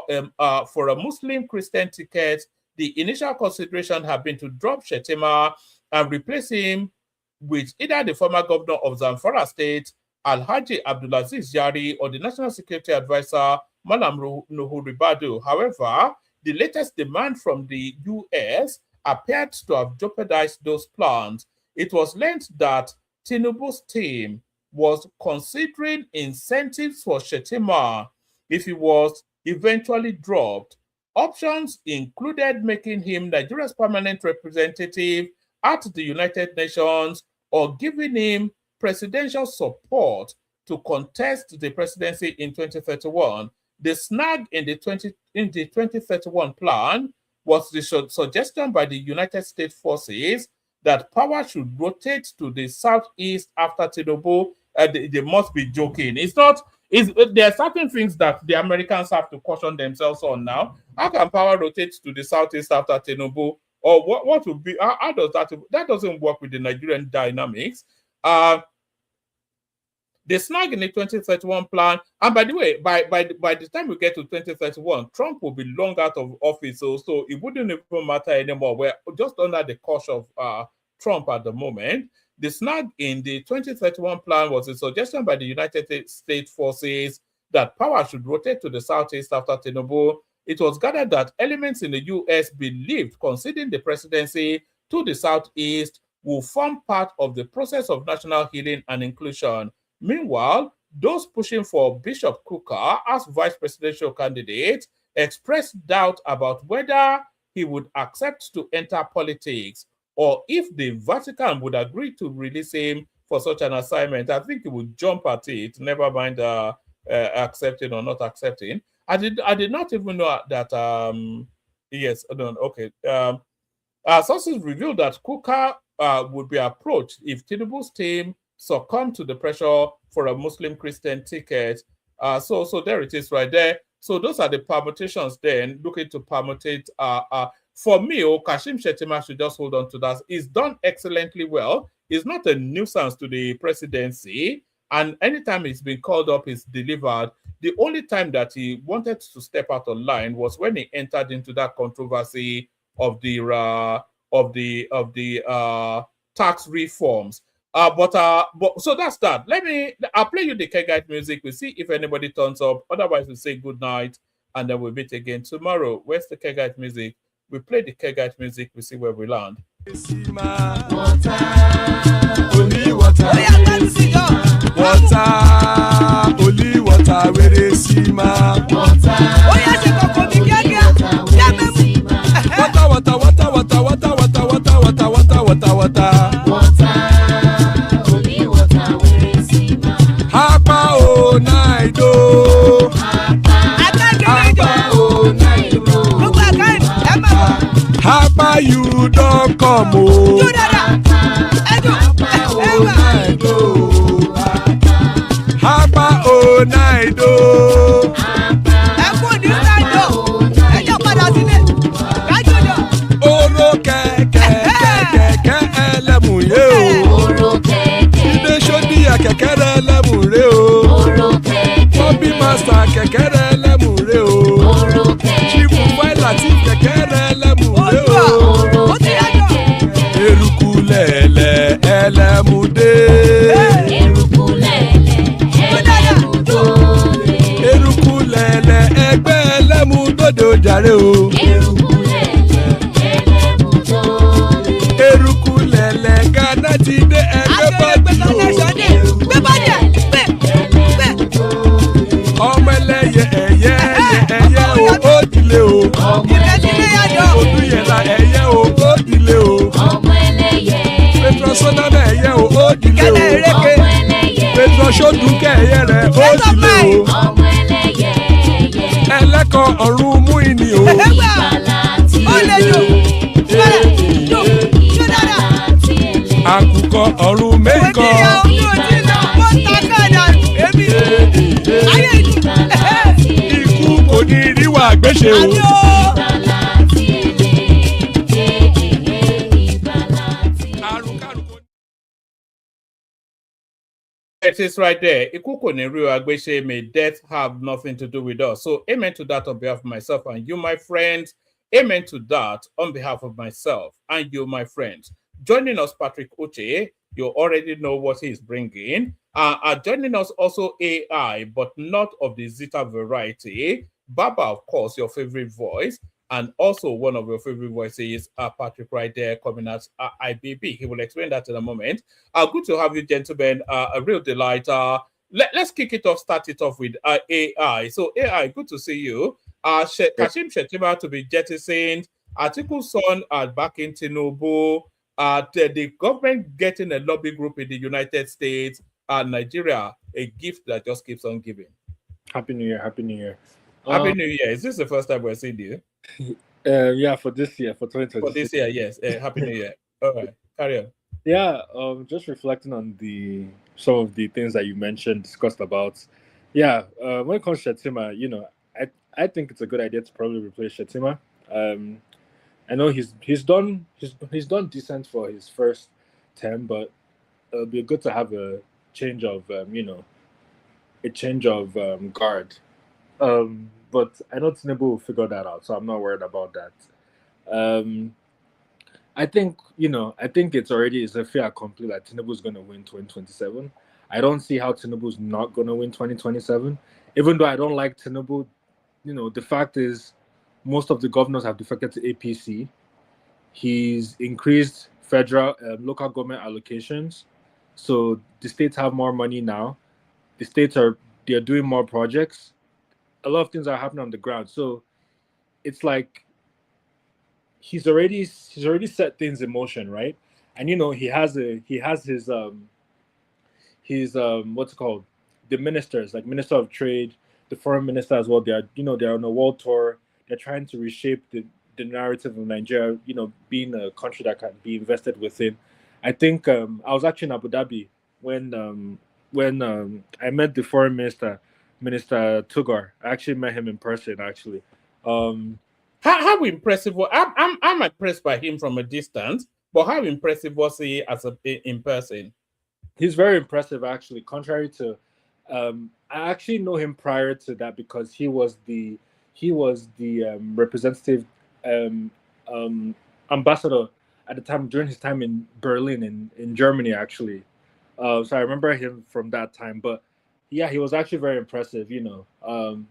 for a Muslim Christian ticket, the initial consideration had been to drop Shettima and replace him with either the former governor of Zamfara State, Alhaji Abdulaziz Yari, or the National Security Advisor, Malam Nuhu Ribadu. However, the latest demand from the U.S. appeared to have jeopardized those plans. It was learned that Tinubu's team was considering incentives for Shettima if he was eventually dropped. Options included making him Nigeria's permanent representative at the United Nations or giving him presidential support to contest the presidency in 2031. The snag in the 2031 plan was the suggestion by the United States forces that power should rotate to the southeast after Tinubu. They must be joking. There are certain things that the Americans have to caution themselves on now. How can power rotate to the southeast after Tinubu? Or what would be, how does that doesn't work with the Nigerian dynamics. The snag in the 2031 plan, and by the way, by the time we get to 2031, Trump will be long out of office, so it wouldn't even matter anymore. We're just under the course of Trump at the moment. The snag in the 2031 plan was a suggestion by the United States forces that power should rotate to the southeast after Tinubu. It was gathered that elements in the U.S. believed conceding the presidency to the southeast will form part of the process of national healing and inclusion. Meanwhile, those pushing for Bishop Kukah as vice presidential candidate expressed doubt about whether he would accept to enter politics or if the Vatican would agree to release him for such an assignment. I think he would jump at it, never mind accepting or not accepting. I did not even know that. Sources revealed that Kukah would be approached if Tinubu's team succumbed to the pressure for a Muslim Christian ticket. So there it is right there. So those are the permutations then, looking to permutate. For me, Kashim Shettima should just hold on to that. He's done excellently well. He's not a nuisance to the presidency. And anytime he's been called up, he's delivered. The only time that he wanted to step out of line was when he entered into that controversy of the tax reforms. But so that's that. I'll play you the Kegite music. We'll see if anybody turns up. Otherwise, we'll say good night and then we'll meet again tomorrow. Where's the Kegite music? We play the Kegite music. We see where we land. Water, only water, only water, where they see ma. Water, only water, where they see ma. Hapa o naido. Hapa you don't come o. Hapa o naido. Oro kẹ̀kẹ́ ẹlẹ́mù yé o. Ibe sodi kẹ̀kẹ́ ẹlẹ́mù rẹ o. Bobby master kẹ̀kẹ́ ẹlẹ́mù rẹ o. Chief Waila ti kẹ̀kẹ́ ẹlẹ́mù rẹ o. Eruku lẹ̀lẹ̀ ẹlẹ́mù dé. Eruku lẹ̀lẹ̀ ẹgbẹ́ ẹlẹ́mù dòde ojàre o. Eruku lẹ̀lẹ̀ Ghana ti dé ẹgbẹ́ bọ́dì o. Ọmọ ẹlẹ́yẹ ẹ̀yẹ o ó dilé o. ọ̀run mú ìní o. Ó lè jò. Jò. Jò dáadáa. Àkùkọ ọ̀run mẹ́kọ. Òtí ya ojú òtí náà wọ́n ta káàdà èmi. Ayé ìlú. Ikú kò ní ríwà gbéṣe o. Àmì o. It is right there. Iku kò ní rí wa gbéṣe, may death have nothing to do with us. So amen to that on behalf of myself and you, my friends. Amen to that on behalf of myself and you, my friends. Joining us, Patrick Uche. You already know what he's bringing. Joining us also AI, but not of the Zeta variety. Baba, of course, your favorite voice. And also one of your favorite voices, Patrick right there coming as IBB. He will explain that in a moment. Good to have you, gentlemen. A real delight. Let's kick it off, start it off with AI. So AI, good to see you. Kashim Shettima to be jettisoned. Atiku's son backing Tinubu. The government getting a lobby group in the United States and Nigeria, a gift that just keeps on giving. Happy New Year. Happy New Year. Happy New Year. Is this the first time we're seeing you? Yeah, for this year, for 2026. For this year, yes. Happy New Year. All right, carry on. Yeah, just reflecting on some of the things that you mentioned, discussed about. Yeah, when it comes to Shettima, you know, I think it's a good idea to probably replace Shettima. I know he's done decent for his first term, but it'll be good to have a change of guard. But I know Tinubu will figure that out, so I'm not worried about that. I think it's a fait accompli that Tinubu's going to win 2027. I don't see how Tinubu's not going to win 2027. Even though I don't like Tinubu, you know, the fact is most of the governors have defected to APC. He's increased federal local government allocations. So the states have more money now. The states they're doing more projects. A lot of things are happening on the ground. So it's like he's already set things in motion, right? And you know, he has his what's it called? The ministers, like Minister of Trade, the Foreign Minister as well. They're on a world tour. They're trying to reshape the narrative of Nigeria, you know, being a country that can be invested within. I think I was actually in Abu Dhabi when I met the Foreign Minister, Minister Tugar. I actually met him in person, actually. How impressive I'm impressed by him from a distance, but how impressive was he in person? He's very impressive, actually. Contrary to, I actually know him prior to that because he was the representative ambassador at the time during his time in Berlin in Germany, actually. So I remember him from that time. But yeah, he was actually very impressive. You know,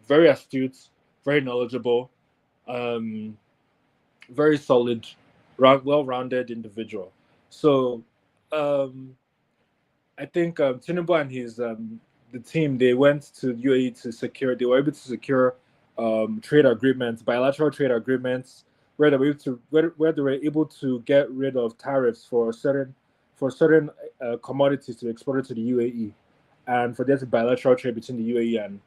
very astute, very knowledgeable, very solid, well-rounded individual. So I think Tinubu and his the team, they went to UAE they were able to secure trade agreements, bilateral trade agreements, where they were able to get rid of tariffs for certain commodities to be exported to the UAE, and for there's a bilateral trade between the UAE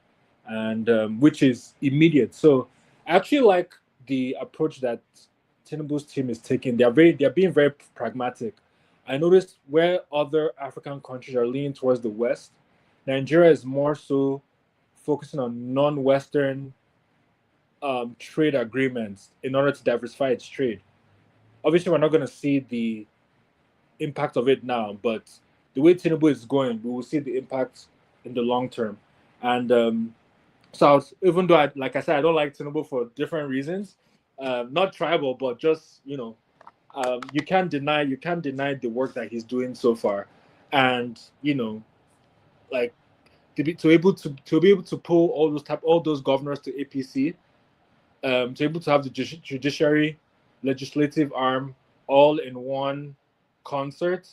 and which is immediate. So I actually like the approach that Tinubu's team is taking. They're being very pragmatic. I noticed where other African countries are leaning towards the West, Nigeria is more so focusing on non-Western trade agreements in order to diversify its trade. Obviously, we're not going to see the impact of it now, but the way Tinubu is going, we will see the impact in the long term. And so even though, like I said, I don't like Tinubu for different reasons, not tribal, but just, you know, you can't deny the work that he's doing so far, and you know, like to be able to pull all those governors to APC, to be able to have the judiciary, legislative arm all in one concert.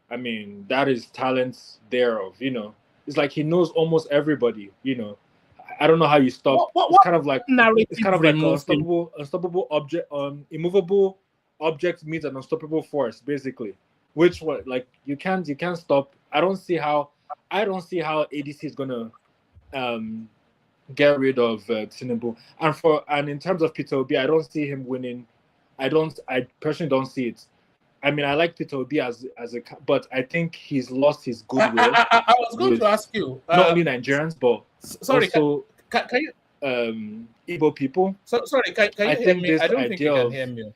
I mean, that is talent thereof. You know, it's like he knows almost everybody. You know, I don't know how you stop. It's kind of like an unstoppable object, immovable object meets an unstoppable force, basically. Which what like you can't stop. I don't see how ADC is gonna get rid of Tinubu. And in terms of Peter Obi, I don't see him winning. I personally don't see it. I mean, I like Peter Obi but I think he's lost his goodwill. I was going to ask you, not only Nigerians, but sorry, also can you Igbo people. Sorry, can you hear me? I don't think you can hear me.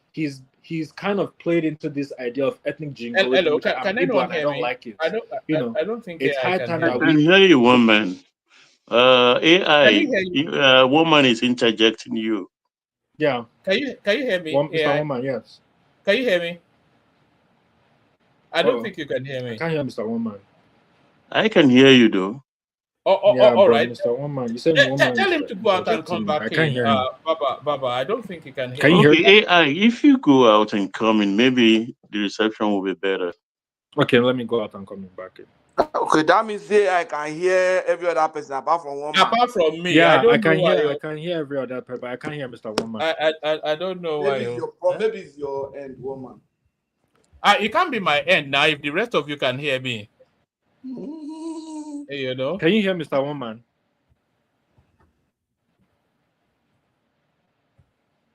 He's kind of played into this idea of ethnic jingoism. Hello, can anyone hear me? I don't like it. I don't think it's high time I can hear you, woman. AI, woman is interjecting you. Yeah. Can you hear me? Mr. Woman, yes. Can you hear me? I don't think you can hear me. I can't hear Mr. Woman. I can hear you though. All right. Mr. Woman, you said woman. Tell him to go out and come back. I can't hear him. Baba, I don't think he can hear. Can you hear me? AI, if you go out and come in, maybe the reception will be better. Okay, let me go out and come back in. Okay, that means I can hear every other person apart from one. Apart from me, yeah, I can hear every other person, but I can't hear Mr. Woman. I don't know maybe why. Maybe it's your end, woman. It can't be my end now if the rest of you can hear me. You know? Can you hear Mr. Woman?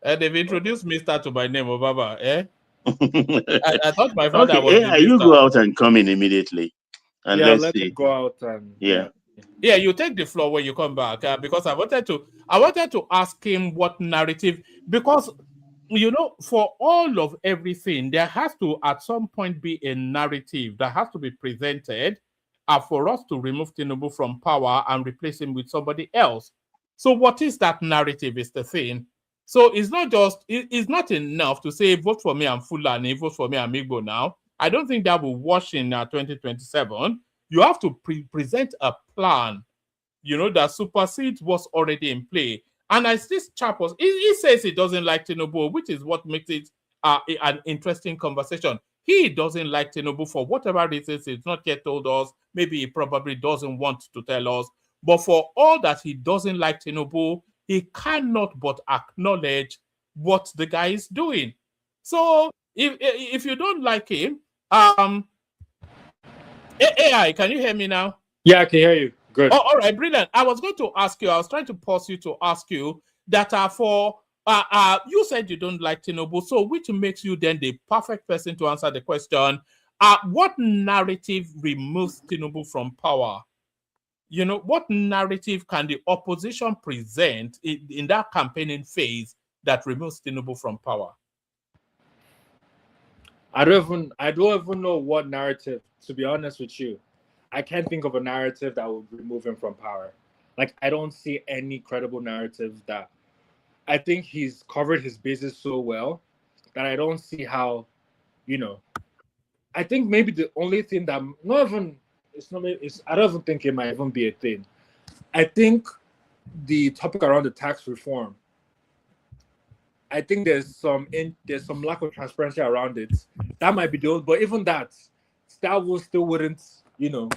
They've introduced Mr. to my name, Baba. I thought my father was. Yeah, you go out and come in immediately. And let's see. Him go out and yeah, you take the floor when you come back because I wanted to ask him what narrative, because you know, for all of everything there has to at some point be a narrative that has to be presented for us to remove Tinubu from power and replace him with somebody else. So what is that narrative is the thing. So it's not enough to say vote for me, I'm Fulani, vote for me, I'm Igbo now. I don't think that will wash in 2027. You have to present a plan, you know, that supersedes what's already in play. And as this chap he says he doesn't like Tinubu, which is what makes it an interesting conversation. He doesn't like Tinubu for whatever reasons he's not yet told us. Maybe he probably doesn't want to tell us. But for all that he doesn't like Tinubu, he cannot but acknowledge what the guy is doing. So if you don't like him, AI, can you hear me now? Yeah, I can hear you. Good. Oh, all right, brilliant. I was going to ask you, I was trying to pause you to ask you that you said you don't like Tinubu, so which makes you then the perfect person to answer the question. What narrative removes Tinubu from power? You know, what narrative can the opposition present in that campaigning phase that removes Tinubu from power? I don't even know what narrative, to be honest with you. I can't think of a narrative that would remove him from power. Like, I don't see any credible narrative that. I think he's covered his bases so well that I don't see how, you know. I think maybe the only thing that I don't even think it might even be a thing. I think the topic around the tax reform, I think there's some lack of transparency around it. That might be the old, but even that still wouldn't, you know,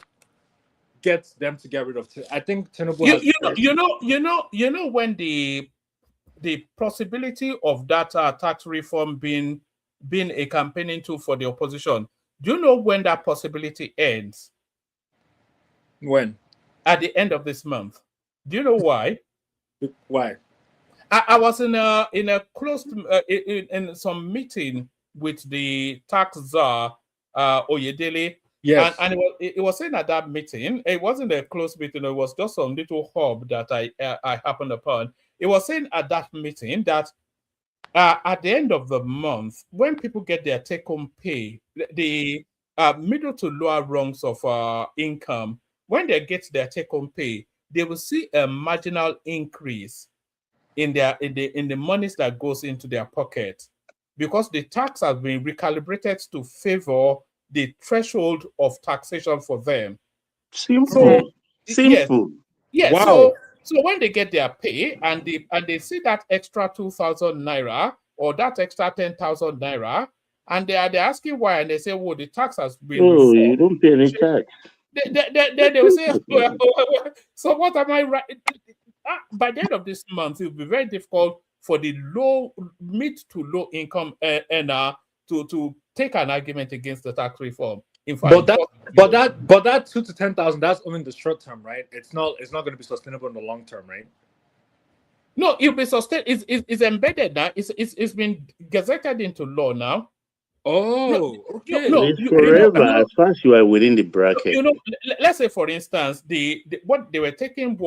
get them to get rid of. I think Tinubu. You know when the possibility of that tax reform being a campaigning tool for the opposition. Do you know when that possibility ends? When? At the end of this month. Do you know why? Why? I was in a closed in some meeting with the tax czar Oyedele. Yes. And it was saying at that meeting, it wasn't a closed meeting, it was just some little hub that I happened upon. It was saying at that meeting that at the end of the month, when people get their take-home pay, the middle to lower rungs of income, when they get their take-home pay, they will see a marginal increase in the monies that goes into their pocket, because the tax has been recalibrated to favor the threshold of taxation for them. Simple. Simple. Yes. Wow. So when they get their pay and they see that extra 2,000 naira or that extra 10,000 naira, and they're asking why, and they say, "Well, the tax has been." Oh, you don't pay any tax. They will say, well, "So what am I right?" By the end of this month, it will be very difficult for the mid to low income earner to take an argument against the tax reform. In fact, but that 2,000 to 10,000, that's only in the short term, right? It's not going to be sustainable in the long term, right? No, it'll be sustained. It's embedded now. It's been gazetted into law now. Oh, okay. It's forever as far as you are within the bracket. Let's say, for instance, what they were taking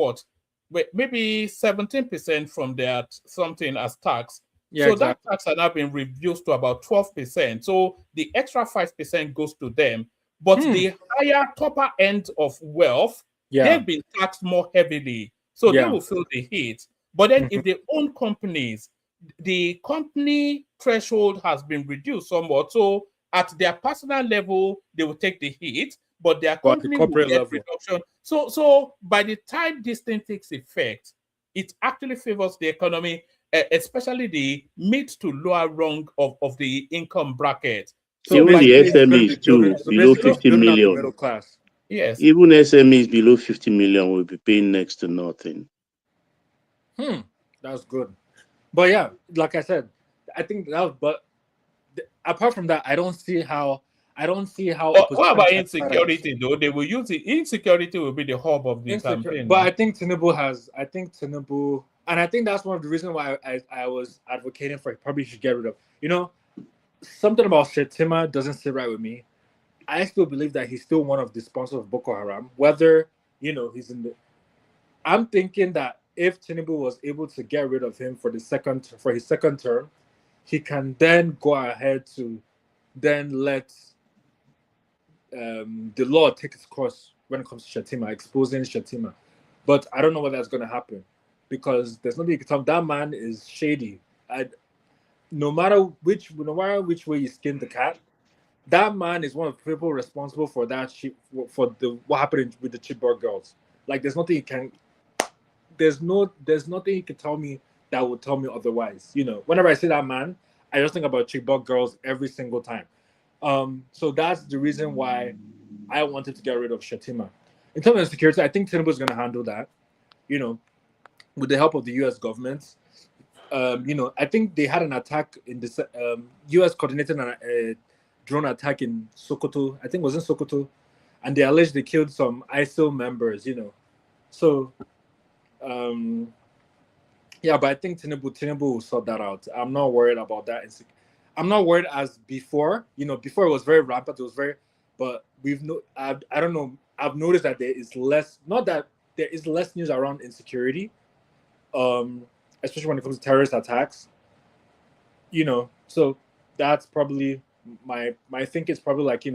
maybe 17% from their something as tax. Yeah, so exactly. That tax has now been reduced to about 12%. So the extra 5% goes to them. But the higher topper end of wealth, they've been taxed more heavily. So they will feel the heat. But then if they own companies, the company threshold has been reduced somewhat. So at their personal level, they will take the hit, but their company will get reduction. So by the time this thing takes effect, it actually favors the economy, especially the mid to lower rung of the income bracket. So even the SMEs too, below 50 million. Middle class. Yes. Even SMEs below 50 million will be paying next to nothing. That's good. But yeah, like I said, I think that. But apart from that, I don't see how. What about insecurity though? They will use it. Insecurity will be the hub of the campaign. But I think Tinubu, and I think that's one of the reasons why I was advocating for it. Probably should get rid of. Something about Shettima doesn't sit right with me. I still believe that he's still one of the sponsors of Boko Haram. Whether he's in the. I'm thinking that if Tinubu was able to get rid of him for his second term, he can then go ahead to then let the law take its course when it comes to Shettima, exposing Shettima. But I don't know whether that's going to happen because there's nothing you can tell. That man is shady. No matter which way you skin the cat, that man is one of the people responsible for that what happened with the Chibok girls. Like there's nothing you can tell me that would tell me otherwise. Whenever I see that man, I just think about Chibok girls every single time. So that's the reason why I wanted to get rid of Shettima. In terms of security, I think Tinubu is going to handle that, with the help of the U.S. government. I think they had an attack in the U.S. coordinated a drone attack in Sokoto. I think it was in Sokoto, and they alleged they killed some ISIL members. So, but I think Tinubu will sort that out. I'm not worried about that. I'm not worried as before. Before it was very rampant. It was very, but I don't know. I've noticed that there is less. Not that there is less news around insecurity, especially when it comes to terrorist attacks. So that's probably my think is probably like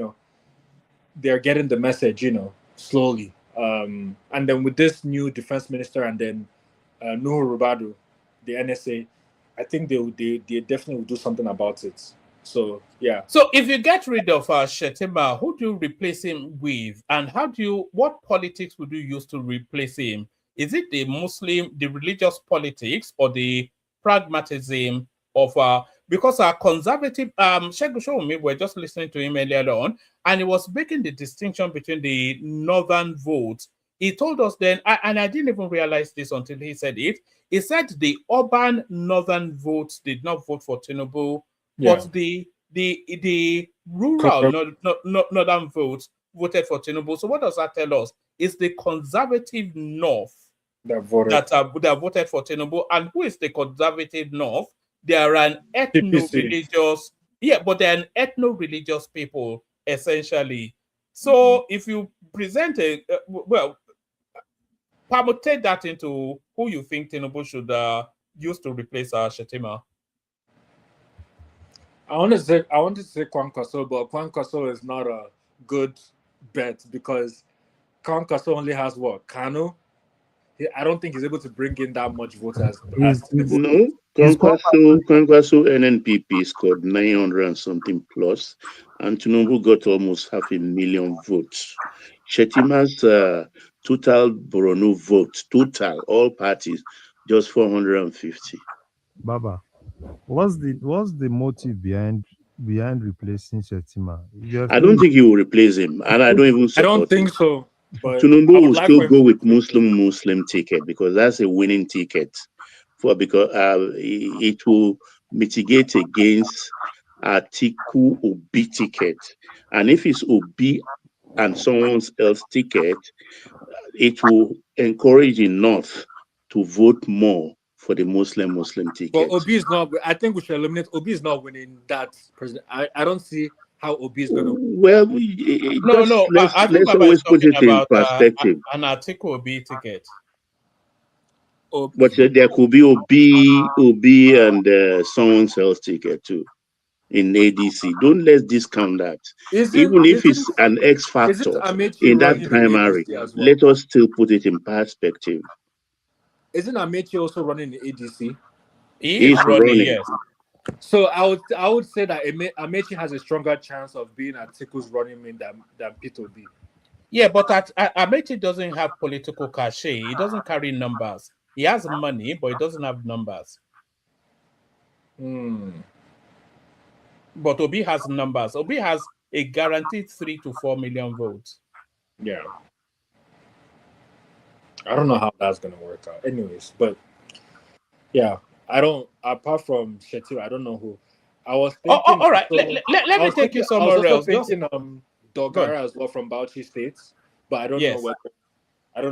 they're getting the message slowly. And then with this new defense minister and then Nuhu Rubadu, the NSA, I think they definitely will do something about it. So yeah. So if you get rid of Shettima, who do you replace him with, and what politics would you use to replace him? Is it the religious politics, or the pragmatism of because our conservative Sheikh Shoumi, we're just listening to him earlier on, and he was making the distinction between the northern votes. He told us then, and I didn't even realize this until he said it. He said the urban northern votes did not vote for Tinubu, but the rural northern votes voted for Tinubu. So what does that tell us? It's the conservative north that voted for Tinubu. And who is the conservative north? They are an ethno-religious, but they're an ethno-religious people, essentially. So if you present permutate that into who you think Tinubu should use to replace Shettima. I wanted to say Kwankwaso, but Kwankwaso is not a good bet because Kwankwaso only has Kano. I don't think he's able to bring in that much votes as no. Kwankwaso NNPP scored 900 and something plus, and Tinubu got almost 500,000 votes. Shettima's total Borno votes, all parties, just 450. Baba, what's the motive behind replacing Shettima? I don't think you will replace him, and I don't even support I don't think so. But Tinubu will still go with Muslim ticket because that's a winning ticket. Because it will mitigate against Atiku Obi ticket, and if it's Obi and someone else's ticket, it will encourage the North to vote more for the Muslim ticket. But Obi is not. I think we should eliminate. Obi is not winning that president. I don't see how Obi is going to. Well, let's always put it in perspective. An Atiku Obi ticket. But there could be Obi and someone else's ticket too in ADC. Don't let's discount that. Even if it's an X factor in that primary, let us still put it in perspective. Isn't Amechi also running the ADC? He is running, yes. So I would say that Amechi has a stronger chance of being Atiku's running mate than Peter Obi. Yeah, but Amechi doesn't have political cachet. He doesn't carry numbers. He has money, but he doesn't have numbers. But Obi has numbers. Obi has a guaranteed 3 to 4 million votes. Yeah. I don't know how that's going to work out. Anyways, but yeah, I don't, apart from Shettima, I don't know who. I was thinking. All right. Let me take you somewhere else. I was thinking Dogara as well from Bauchi State, but I don't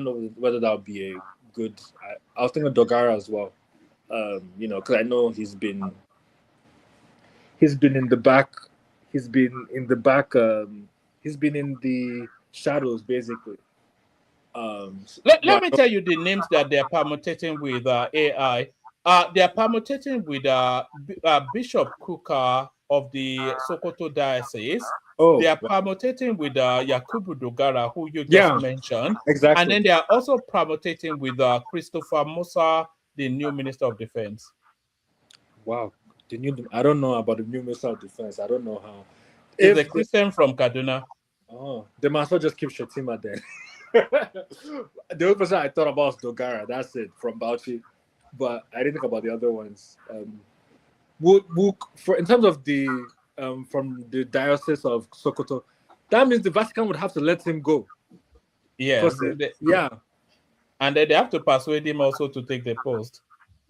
know whether that would be a good. I was thinking Dogara as well, because I know he's been in the back. He's been in the shadows basically. Let me tell you the names that they are permutating with AI. They are permutating with Bishop Kuka of the Sokoto Diocese. They are permutating with Yakubu Dogara, who you just mentioned. Exactly. And then they are also permutating with Christopher Musa, the new Minister of Defense. Wow. I don't know about the new Minister of Defense. I don't know how. He's a Christian from Kaduna. Oh, they must as well just keep Shettima there. The only person I thought about was Dogara. That's it, from Bauchi. But I didn't think about the other ones. In terms of the from the Diocese of Sokoto, that means the Vatican would have to let him go. Yeah. Yeah. And then they have to persuade him also to take the post.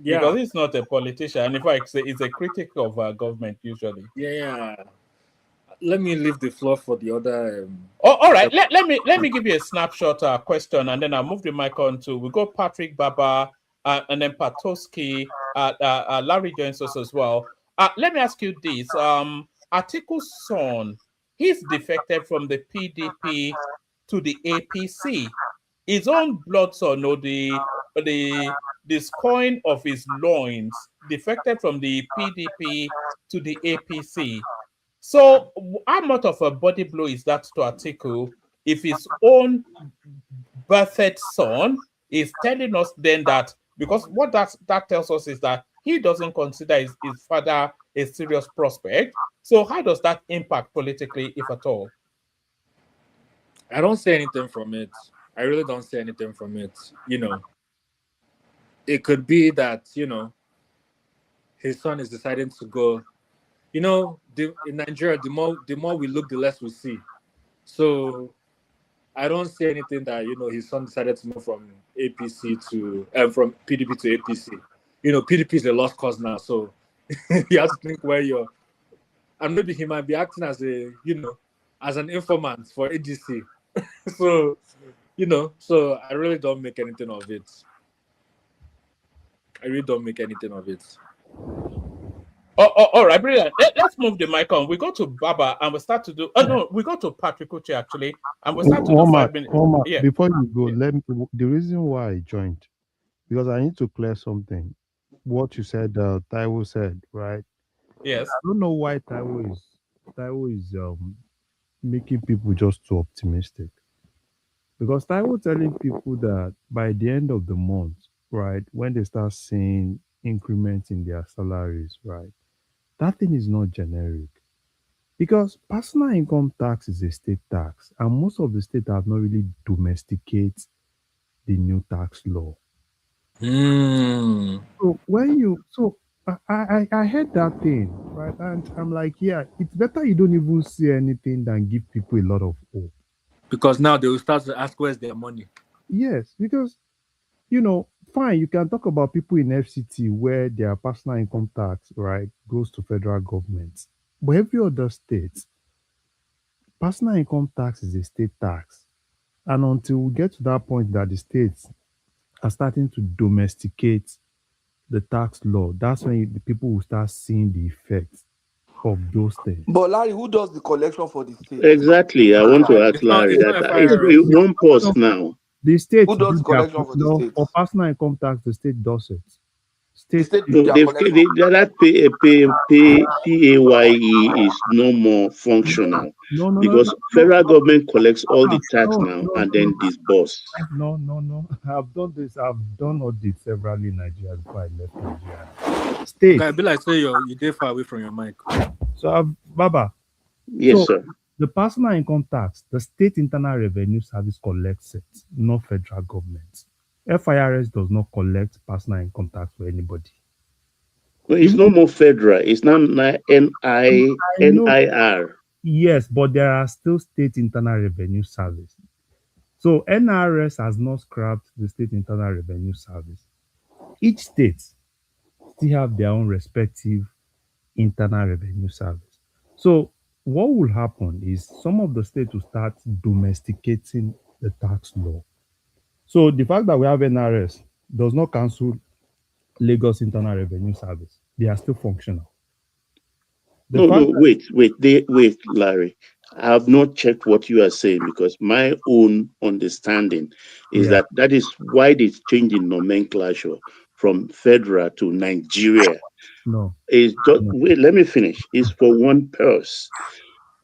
Yeah. Because he's not a politician. In fact, he's a critic of government usually. Yeah. Let me leave the floor for the other. All right. Let me give you a snapshot question, and then I'll move the mic on to. We got Patrick Baba, and then Patoski. Larry joins us as well. Let me ask you this: Atiku's son, he's defected from the PDP to the APC. His own blood son, or the scoring of his loins, defected from the PDP to the APC. So, how much of a body blow is that to Atiku if his own birthed son is telling us then that, because what that tells us is that he doesn't consider his father a serious prospect. So, how does that impact politically, if at all? I don't see anything from it. I really don't see anything from it. It could be that, his son is deciding to go. In Nigeria, the more we look, the less we see. So I don't see anything that his son decided to move from APC to from PDP to APC. PDP is a lost cause now, so you have to think where you're. And maybe he might be acting as as an informant for ADC. So so I really don't make anything of it. All right, brilliant. Let's move the mic on. We go to Baba and we start to do. We go to Patrick Uche actually, and we start to do 5 minutes. Yeah. Before you go, the reason why I joined, because I need to clear something. What you said, Taiwo said, right? Yes. I don't know why Taiwo is making people just too optimistic. Because Taiwo telling people that by the end of the month, right, when they start seeing increments in their salaries, right, that thing is not generic. Because personal income tax is a state tax, and most of the states have not really domesticated the new tax law. So I heard that thing, right? And I'm like, yeah, it's better you don't even see anything than give people a lot of hope. Because now they will start to ask where's their money. Yes, because fine, you can talk about people in FCT where their personal income tax, right, goes to federal government. But every other state, personal income tax is a state tax. And until we get to that point that the states are starting to domesticate the tax law, that's when the people will start seeing the effects of those things. But Larry, who does the collection for the state? Exactly. I want to ask Larry it's not that. FIRS. One post now. The state Who does the do their collection for the no, state? for personal income tax, the state does it. The State state do No, their they've, collection. that PAYE is no more functional because federal government collects all the tax now and then disburse. No. I've done this. I've done audits severally in Nigeria before I left Nigeria. State. Guy, be like say you did far away from your mic. So Baba. Yes, sir. The personal income tax, the state internal revenue service collects it, not federal government. FIRS does not collect personal income tax for anybody. Well, it's no more federal. It's now NIR. Yes, but there are still state internal revenue service. So NRS has not scrapped the state internal revenue service. Each state still have their own respective internal revenue service. So what will happen is some of the states will start domesticating the tax law. So the fact that we have NRS does not cancel Lagos Internal Revenue Service. They are still functional. Wait, Larry. I have not checked what you are saying because my own understanding is that is why they changed the nomenclature from federal to Nigeria. No. Wait, let me finish. It's for one purse.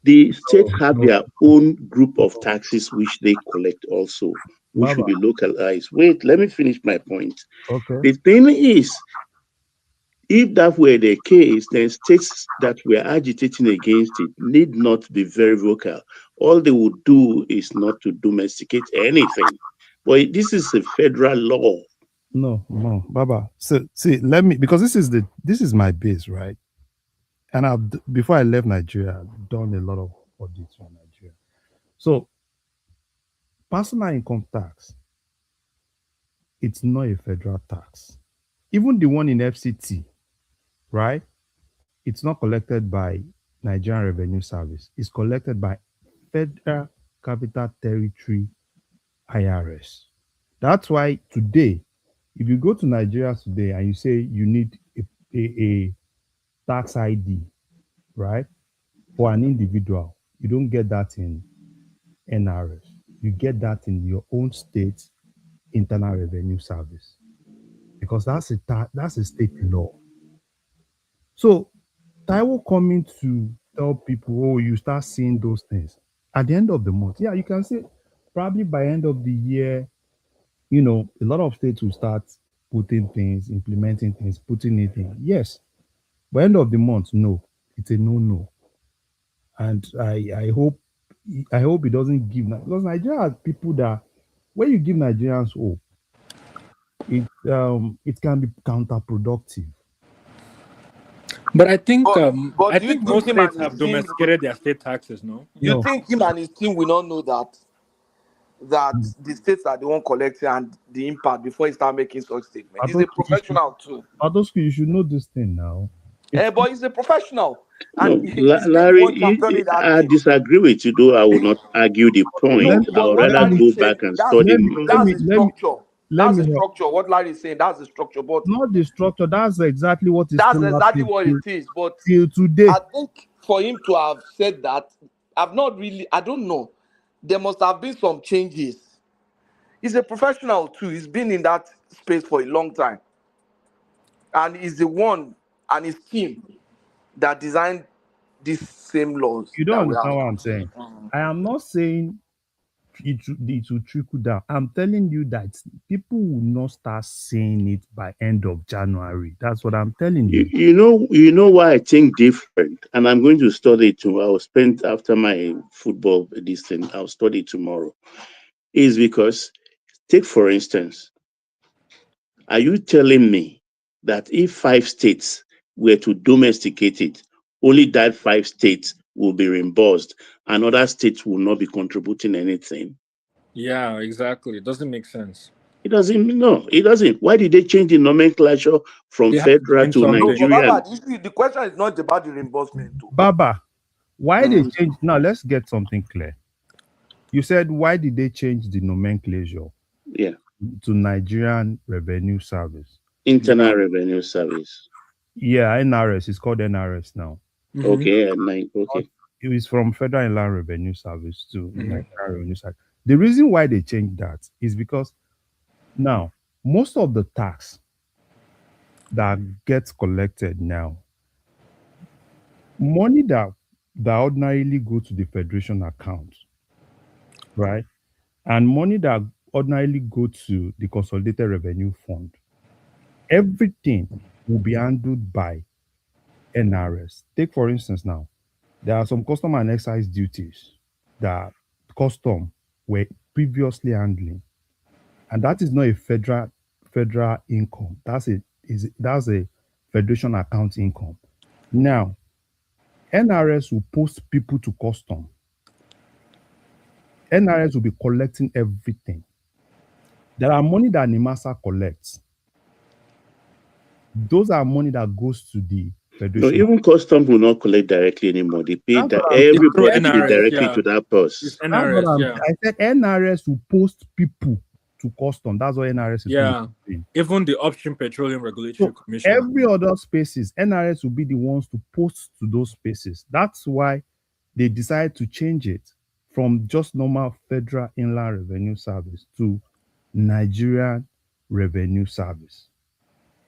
The states have their own group of taxes which they collect also, which should be localized. Wait, let me finish my point. Okay. The thing is, if that were the case, then states that were agitating against it need not be very vocal. All they would do is not to domesticate anything. But this is a federal law. No, Baba. So see, let me, because this is my base, right? And before I left Nigeria, I've done a lot of audits in Nigeria. So personal income tax, it's not a federal tax. Even the one in FCT, right? It's not collected by Nigerian Revenue Service. It's collected by Federal Capital Territory IRS. That's why today, if you go to Nigeria today and you say you need a tax ID, right, for an individual, you don't get that in NRS. You get that in your own state internal revenue service, because that's a state law. So Taiwo coming to tell people, oh, you start seeing those things at the end of the month. Yeah, you can say probably by end of the year, a lot of states will start putting things, implementing things, putting it in. Yes. By end of the month, no. It's a no. And I hope it doesn't give, because Nigeria has people that when you give Nigerians hope, it can be counterproductive. But I think but I do you think most him and states have his team- domesticated their state taxes, no? You think him and his team will not know that the states are the one collecting and the impact before he start making such statements? He's a professional too. Adoski, you should know this thing now. But he's a professional. No, And Larry, I disagree with you, though I will not argue the point. I would rather go back and study more. That's the structure. That's the me structure. What Larry is saying, that's the structure. But not the structure. That's exactly what is. that's exactly what it is. But till today, I think for him to have said that, I don't know. There must have been some changes. He's a professional too. He's been in that space for a long time. And he's the one and his team that designed these same laws. You don't understand what I'm saying. I am not saying it will trickle down. I'm telling you that people will not start saying it by end of January. That's what I'm telling you. You know why I think different, and I'm going to study it tomorrow. I'll spend after my football this thing. I'll study tomorrow. Is because, take for instance, are you telling me that if 5 states were to domesticate it, only that 5 states will be reimbursed and other states will not be contributing anything? Yeah, exactly. It doesn't make sense. It doesn't. No, it doesn't. Why did they change the nomenclature from federal to Nigerian? Baba, the question is not about the reimbursement too. Baba, why they change? Now let's get something clear. You said, why did they change the nomenclature? Yeah. To Nigerian Revenue Service. Internal Revenue Service. Yeah, NRS. It's called NRS now. Okay, okay. It is from Federal Inland Revenue Service to Nigerian Revenue Service. The reason why they changed that is because now most of the tax that gets collected now, money that ordinarily go to the federation account, right, and money that ordinarily go to the Consolidated Revenue Fund, everything will be handled by NRS. Take for instance now, there are some custom and excise duties that custom were previously handling, and that is not a federal income. That's a federation account income. Now, NRS will post people to custom. NRS will be collecting everything. There are money that NIMASA collects. Those are money that goes to the No, federation. even customs will not collect directly anymore. They pay that everybody pay directly to that person. It's NRS, I said NRS will post people to custom. That's what NRS is doing. Even the Upstream Petroleum Regulatory Commission. Every other spaces, NRS will be the ones to post to those spaces. That's why they decided to change it from just normal Federal Inland Revenue Service to Nigerian Revenue Service.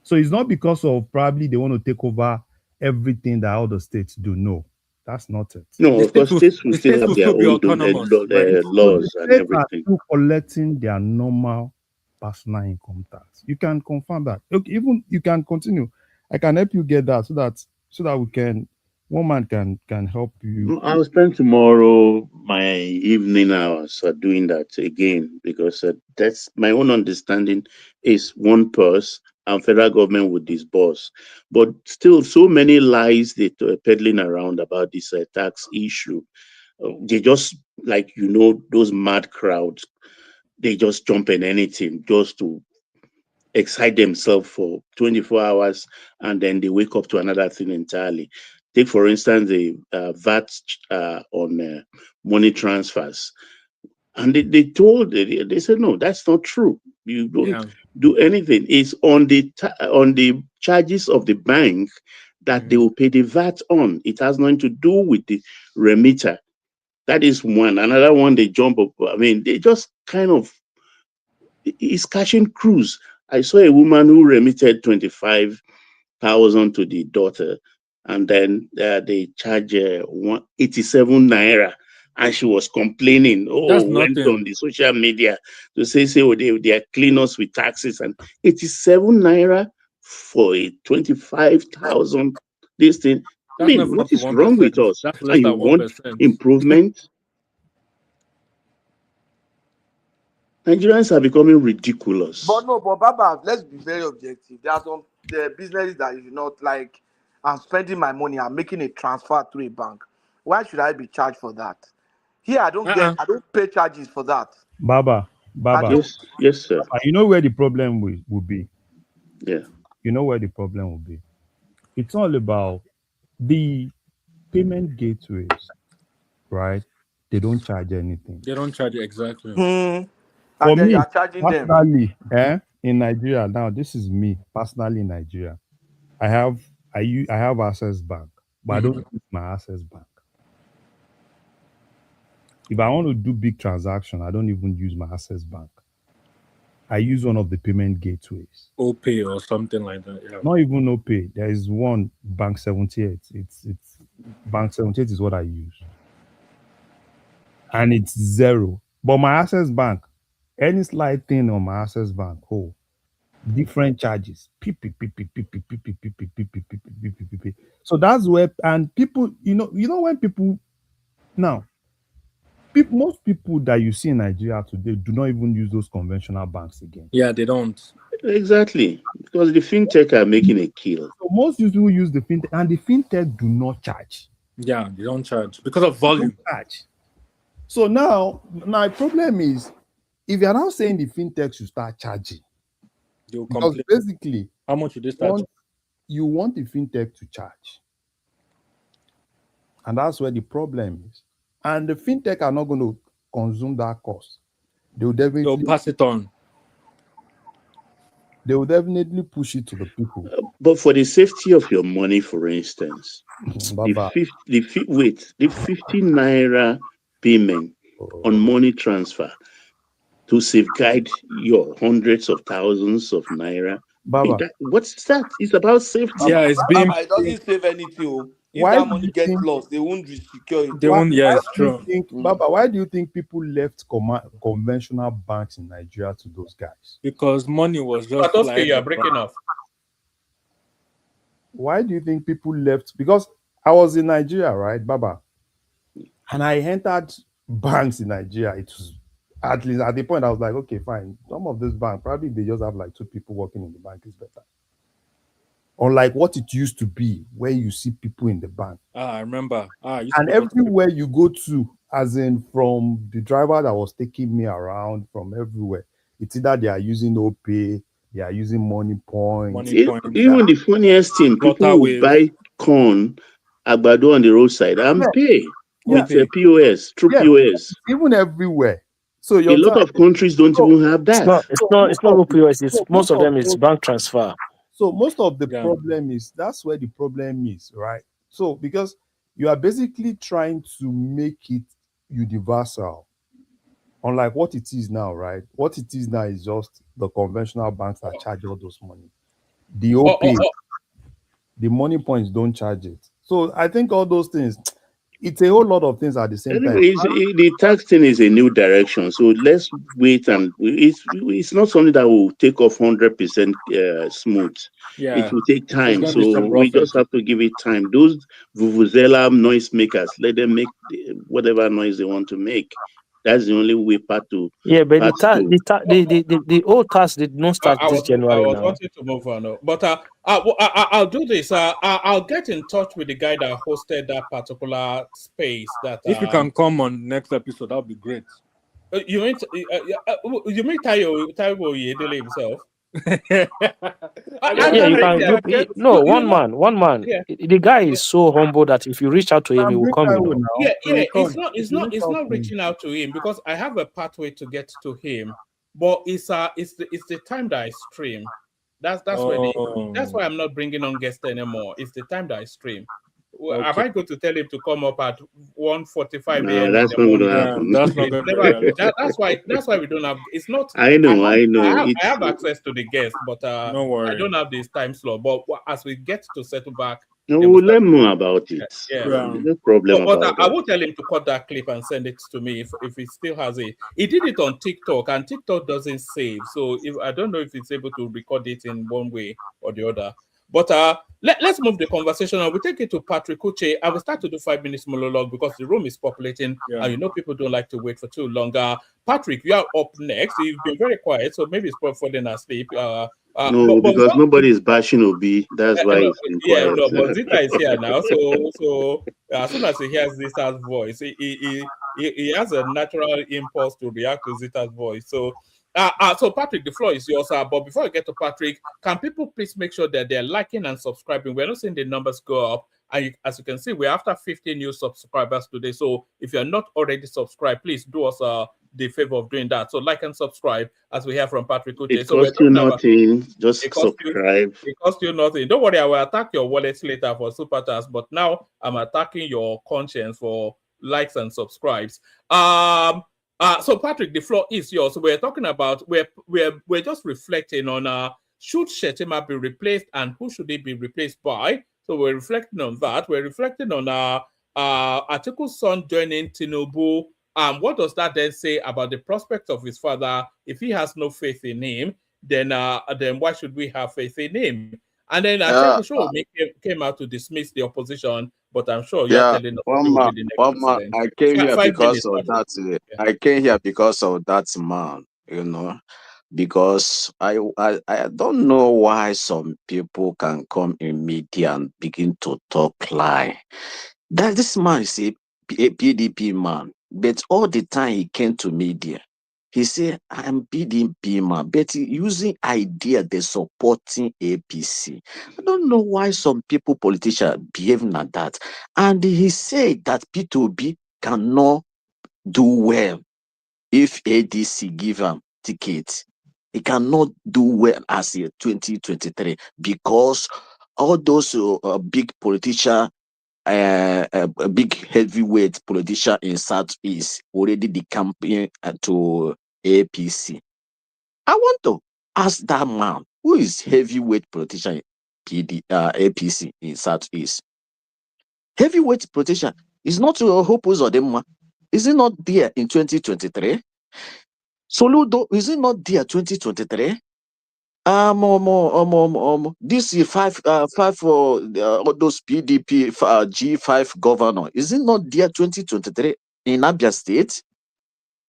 So it's not because of probably they want to take over everything that all the states do. No, that's not it. No, of course, states will still have their own laws and everything. Are still collecting their normal personal income tax. You can confirm that. Look, even you can continue. I can help you get that so that we can, one man can help you. I'll spend tomorrow my evening hours doing that again, because that's my own understanding is one purse and federal government would disburse. But still, so many lies that are peddling around about this tax issue. They just, like, those mad crowds, they just jump in anything just to excite themselves for 24 hours and then they wake up to another thing entirely. Take, for instance, the VAT on money transfers. And they said, no, that's not true. You don't do anything. It's on the charges of the bank that they will pay the VAT on. It has nothing to do with the remitter. That is one. Another one, they jump up. I mean, they just kind of, it's catching cruise. I saw a woman who remitted 25,000 to the daughter, and then they charge 87 naira. And she was complaining, went on the social media to say they are clean us with taxes, and 87 naira for a 25,000 this thing. I mean, what is wrong with us? And you want improvement? Nigerians are becoming ridiculous. But Baba, let's be very objective. There are some businesses that you not like. I'm spending my money. I'm making a transfer to a bank. Why should I be charged for that? Here, I don't pay charges for that. Baba. Yes, sir. Baba, you know where the problem will be? Yeah. You know where the problem will be? It's all about the payment gateways, right? They don't charge anything. They don't charge exactly. For and then me, you are charging personally, in Nigeria, now this is me personally in Nigeria. I have Access Bank, but I don't use my Access Bank. If I want to do big transaction, I don't even use my Access Bank. I use one of the payment gateways. OPay or something like that. Yeah. Not even OPay. There is one, Bank 78. It's Bank 78 is what I use. And it's zero. But my Access Bank, any slight thing on my Access Bank, different charges. So that's where, and people, you know when people now, most people that you see in Nigeria today do not even use those conventional banks again. Yeah, they don't. Exactly, because the fintech are making a kill. So most people use the fintech, and the fintech do not charge. Yeah, they don't charge because of volume. So now my problem is, if you're now saying the fintech should start charging, because basically, how much should they start? You want the fintech to charge, and that's where the problem is. And the fintech are not going to consume that cost. They'll pass it on. they will definitely push it to the people. But for the safety of your money, for instance, Baba. the 50 naira payment on money transfer to safeguard your hundreds of thousands of naira. Baba. What's that? It's about safety. Yeah, it's being. It doesn't save anything. Oh. If Why that do money you gets think lost, they won't secure it. They won't. Yeah, it's true. Baba, why do you think people left conventional banks in Nigeria to those guys? Because money was just Patoske, flying you are around. breaking off. Why do you think people left? Because I was in Nigeria, right, Baba? And I entered banks in Nigeria. It was, at least at the point, I was like, okay, fine. Some of these banks, probably they just have like 2 people working in the bank is better. Unlike what it used to be, where you see people in the bank. I remember. And everywhere you go to, as in from the driver that was taking me around, from everywhere, it's either they are using OPay, they are using money points. Even the funniest thing, people will buy corn, agbado on the roadside and pay with a POS, through POS. Even everywhere. So a lot of countries don't even have that. It's not POS. It's most of them is bank transfer. So most of the problem is, that's where the problem is, right? So because you are basically trying to make it universal, unlike what it is now, right? What it is now is just the conventional banks that charge all those money. The OPay, the money points don't charge it. So I think all those things, it's a whole lot of things at the same time. The tax thing is a new direction. So let's wait, and it's not something that will take off 100% smooth. Yeah. It will take time. There's gonna be So some we profit. just have to give it time. Those vuvuzela noise makers, let them make whatever noise they want to make. That's the only way part to. Yeah, but the old tax did not start this January I was now. wanting to move on, but I'll do this. I'll get in touch with the guy that hosted that particular space. That If you can come on next episode, that'll be great. You mean Taiwo Oyedele himself? Yeah, you can. One man. Yeah. The guy is so humble that if you reach out to him, he will come. You know? Yeah. It's not reaching out to him because I have a pathway to get to him, but it's the time that I stream. That's why I'm not bringing on guests anymore. It's the time that I stream. Okay. Am I going to tell him to come up at 1:45 No, a.m.? that's not going to happen. That's not going to happen. That's why we don't have. It's not. I know. I have access to the guests, but no worry. I don't have this time slot. But as we get to settle back, no, we'll let him know about it. Yeah. No problem But about I that. will tell him to cut that clip and send it to me if he still has it. He did it on TikTok, and TikTok doesn't save. So I don't know if it's able to record it in one way or the other. But let's move the conversation on. We take it to Patrick Uche. I will start to do 5 minutes monologue because the room is populating, and you know people don't like to wait for too long. Patrick, you are up next. You've been very quiet, so maybe it's probably falling asleep. No, because nobody is bashing Obi. That's why it's been quiet. But Zita is here now. So as soon as he hears Zita's voice, he has a natural impulse to react to Zita's voice. So Patrick, the floor is yours. But before I get to Patrick, can people please make sure that they're liking and subscribing? We're not seeing the numbers go up. And as you can see, we're after 50 new subscribers today. So if you're not already subscribed, please do us the favor of doing that. So like and subscribe as we hear from Patrick Uche. It costs you nothing. Just subscribe. It costs you nothing. Don't worry, I will attack your wallets later for super chats. But now I'm attacking your conscience for likes and subscribes. So Patrick, the floor is yours. So we're talking about we're just reflecting on should Shettima be replaced and who should he be replaced by? So we're reflecting on that. We're reflecting on Atiku's son joining Tinubu. What does that then say about the prospect of his father? If he has no faith in him, then why should we have faith in him? And then came out to dismiss the opposition, but I'm sure you're telling us who will be the next president. I came here because of that. I came here because of that man, you know, because I don't know why some people can come in media and begin to talk lie. That this man is a PDP man, but all the time he came to media, he said, I'm PDP man, but using idea they're supporting APC. I don't know why some people, politicians, behave like that. And he said that P2B cannot do well if ADC give him tickets. He cannot do well as a 2023 because all those big politicians, a big heavyweight politician in Southeast already decamping to APC. I want to ask that man who is heavyweight politician in APC in Southeast. Heavyweight politician is not Hope Uzodinma. Is it not there in 2023? Soludo, is it not there 2023? This is five for all those PDP G5 governor. Is it not there 2023 in Abia State?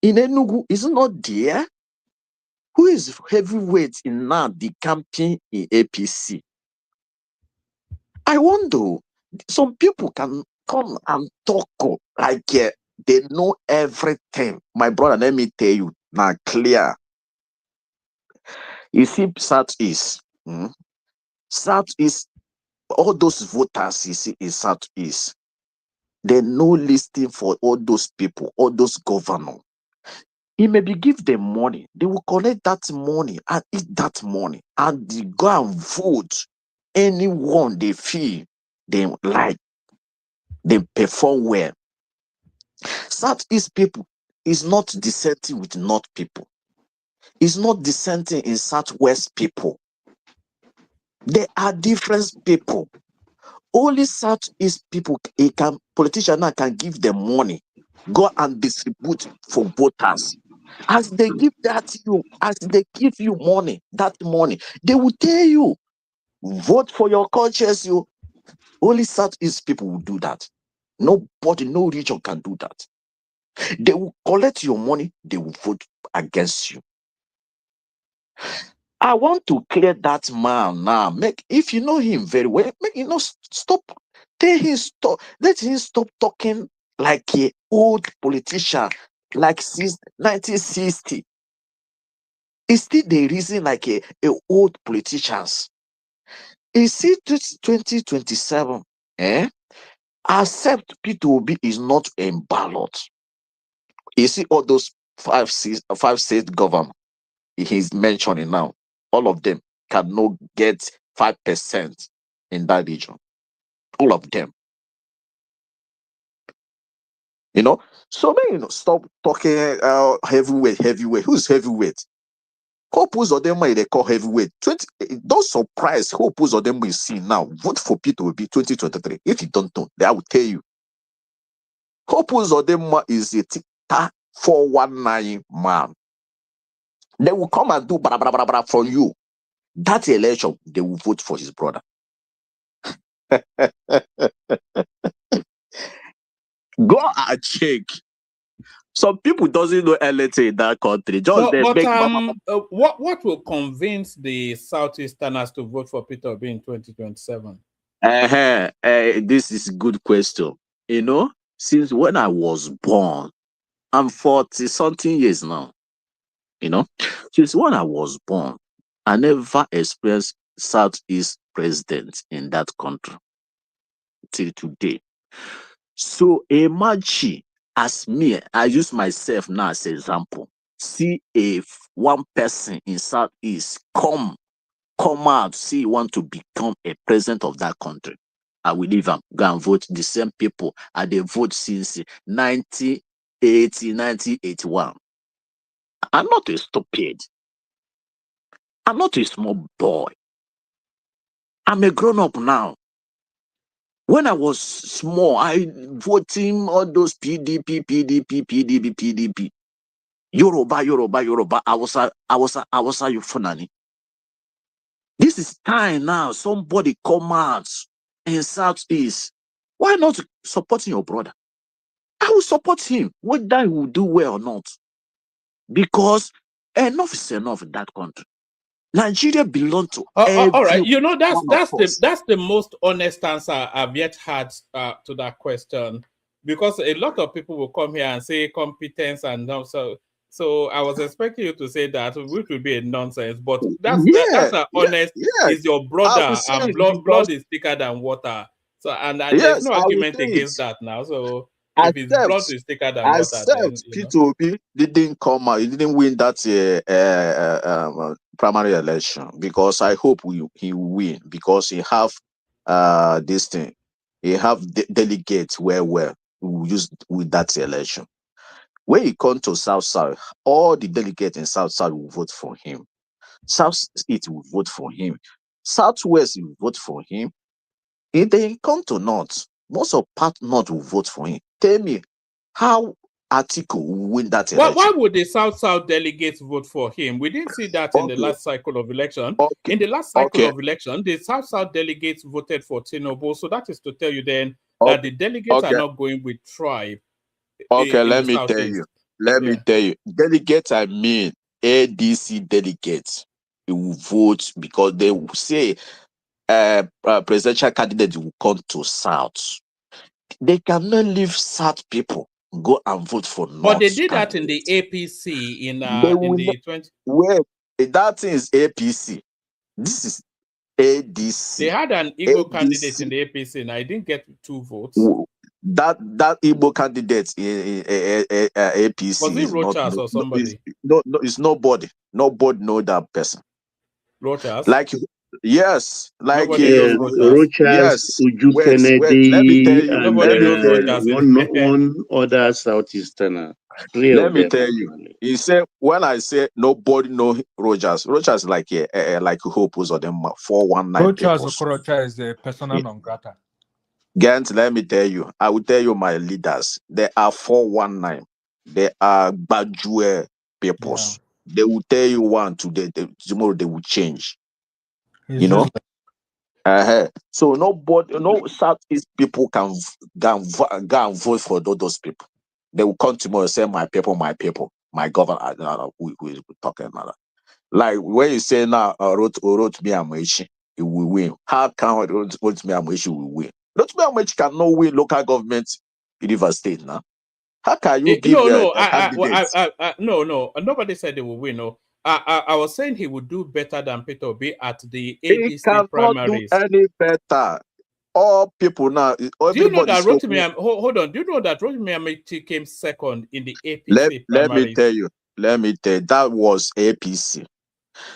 In Enugu, is it not there? Who is heavyweight in now the campaign in APC? I wonder, some people can come and talk like they know everything. My brother, let me tell you now clear. You see, Southeast, Southeast, all those voters you see in Southeast, they no listing for all those people, all those governors. He maybe give them money. They will collect that money and eat that money and they go and vote anyone they feel they like, they perform well. Southeast people is not dissenting with North people. It's not dissenting in Southwest people. They are different people. Only Southeast people, politician now can give them money, go and distribute for voters. As they give you money, that money, they will tell you, vote for your conscience. Only Southeast people will do that. Nobody, no region can do that. They will collect your money, they will vote against you. I want to clear that man now. If you know him very well, stop. Let him stop talking like an old politician, like since 1960. It's still the reason like a old politicians. Is it 2027? Accept P2B is not a ballot. You see all those five state government he's mentioning now, all of them cannot get 5% in that region. All of them. So stop talking heavyweight. Who's heavyweight? Hope Uzodinma they call heavyweight. Don't surprise Hope Uzodinma you see now. Vote for P2B 2023. If you don't know, I will tell you. Hope Uzodinma is a 419 man. They will come and do blah for you. That election, they will vote for his brother. Go and check. Some people doesn't know anything in that country. What will convince the Southeasterners to vote for Peter Obi in 2027? This is a good question. Since when I was born, I'm 40-something years now. Since when I was born, I never experienced Southeast president in that country till today. So imagine, as me, I use myself now as an example. See if one person in Southeast come out, see want to become a president of that country. I will leave them, go and vote the same people and they vote since 1980, 1981. I'm not a stupid. I'm not a small boy. I'm a grown-up now. When I was small, I voting all those PDP. Yoruba, Awusa, Fulani. This is time now. Somebody come out in Southeast. Why not supporting your brother? I will support him, whether he will do well or not. Because enough is enough in that country. Nigeria belongs to every. All right, that's the most honest answer I've yet had to that question, because a lot of people will come here and say competence and so I was expecting you to say that, which would be a nonsense. But that's honest. Is your brother and blood is thicker than water. So there's no argument against that now. So If his blood is thicker than water, then P2B didn't come out. He didn't win that primary election because I hope he will win because he have this thing. He have delegates who use with that election. When he come to South, all the delegates in South will vote for him. South East will vote for him. Southwest will vote for him. If they come to North, most of part North will vote for him. Tell me how Atiku will win that election. Why would the South delegates vote for him? We didn't see that in the last cycle of election. In the last cycle of election, the South delegates voted for Tinubu. So that is to tell you then that the delegates are not going with tribe. Okay, let me tell you. Let me tell you. Delegates, I mean ADC delegates, will vote because they will say presidential candidate will come to South. They cannot leave South people go and vote for North. But they did that in the APC in the 20. Wait, that is APC. This is ADC. They had an Igbo candidate in the APC, and I didn't get 2 votes. That Igbo candidate in APC was it Rochas or somebody? No, it's nobody. Nobody know that person. Rochas? Like yes, like Rochas, yes. Uju Wait, Kennedy, let me tell you. and one other Southeasterner. Let me tell you. He said when I say nobody know Rochas like like Hope was of them 419 Rochas is a persona non grata. Gent, let me tell you. I will tell you my leaders. They are 419. They are Bajue peoples. Yeah. They will tell you one today. Tomorrow they will change. You know. So no Southeast people can go and vote for those people. They will come tomorrow and say, my people, my governor. We talking about that. Like when you say now, wrote me Amechi, he will win. How can wrote me Amechi will win? Wrote me Amechi cannot win local government in River State now. How can you give no? Nobody said they will win. No, I was saying he would do better than Peter Obi at the APC primaries. Do any better. All people now. Do you know that Rotimi? Hold on. Do you know that Rotimi Amechi came second in the APC primaries? Let me tell you. That was APC.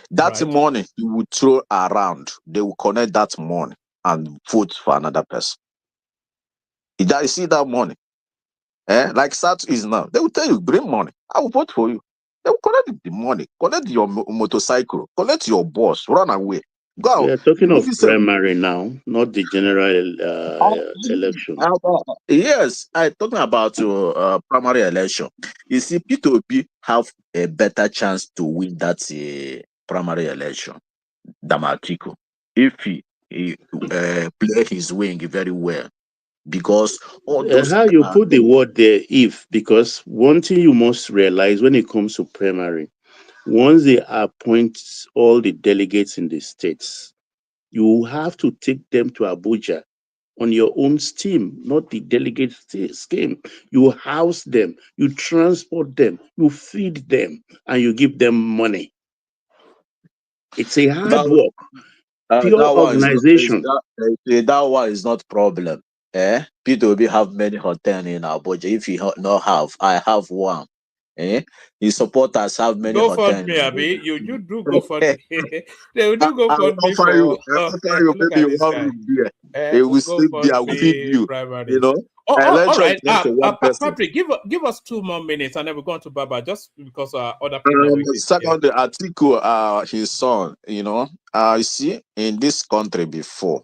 That money you will throw around. They will connect that money and vote for another person. You see that money? Like SAT is now. They will tell you, bring money. I will vote for you. They will collect the money, collect your motorcycle, collect your boss, run away. Go. We are talking of primary now, not the general election. Yes, I'm talking about primary election. You see, P2B have a better chance to win that primary election than Atiku if he play his wing very well. Because all those how you put the word there, if, because one thing you must realize when it comes to primary, once they appoint all the delegates in the states, you have to take them to Abuja on your own steam, not the delegate scheme. You house them, you transport them, you feed them, and you give them money. It's a hard work. Pure organization. That one is not problem. P2B have many hotels in Abuja. If you not have, I have one. His supporters have many hotels. Go fund me, Abi. You do go fund me. They will do go fund me for you. Maybe you want room there. They will sleep there. I will feed you. You know. All right. Patrick, give us 2 more minutes, and then we're going to Baba just because other people. Second, the article, his son. You know, you see in this country before,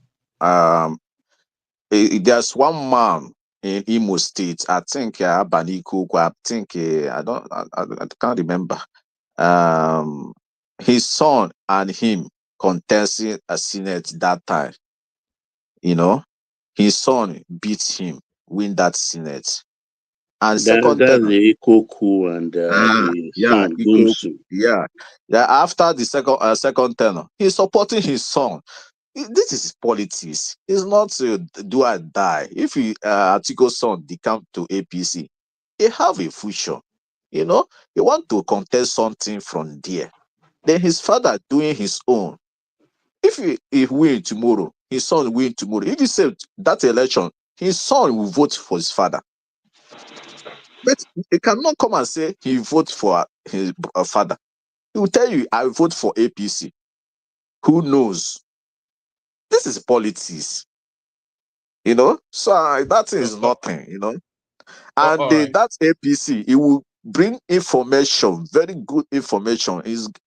there's one man in Imo State. I think Abaniku. I think I can't remember. His son and him contesting a senate that time. You know, his son beat him, win that senate. And that's the Ikoku and the son, Gunsu. Yeah. After the second tenor, he's supporting his son. This is politics. It's not do or die. If Atiko's son they come to APC, he have a future. You know, he want to contest something from there. Then his father doing his own. If he win tomorrow, his son win tomorrow. If he say that election, his son will vote for his father. But he cannot come and say he votes for his father. He will tell you, I vote for APC. Who knows? This is politics, you know. So that is nothing, you know. And all right. that APC, it will bring information, very good information.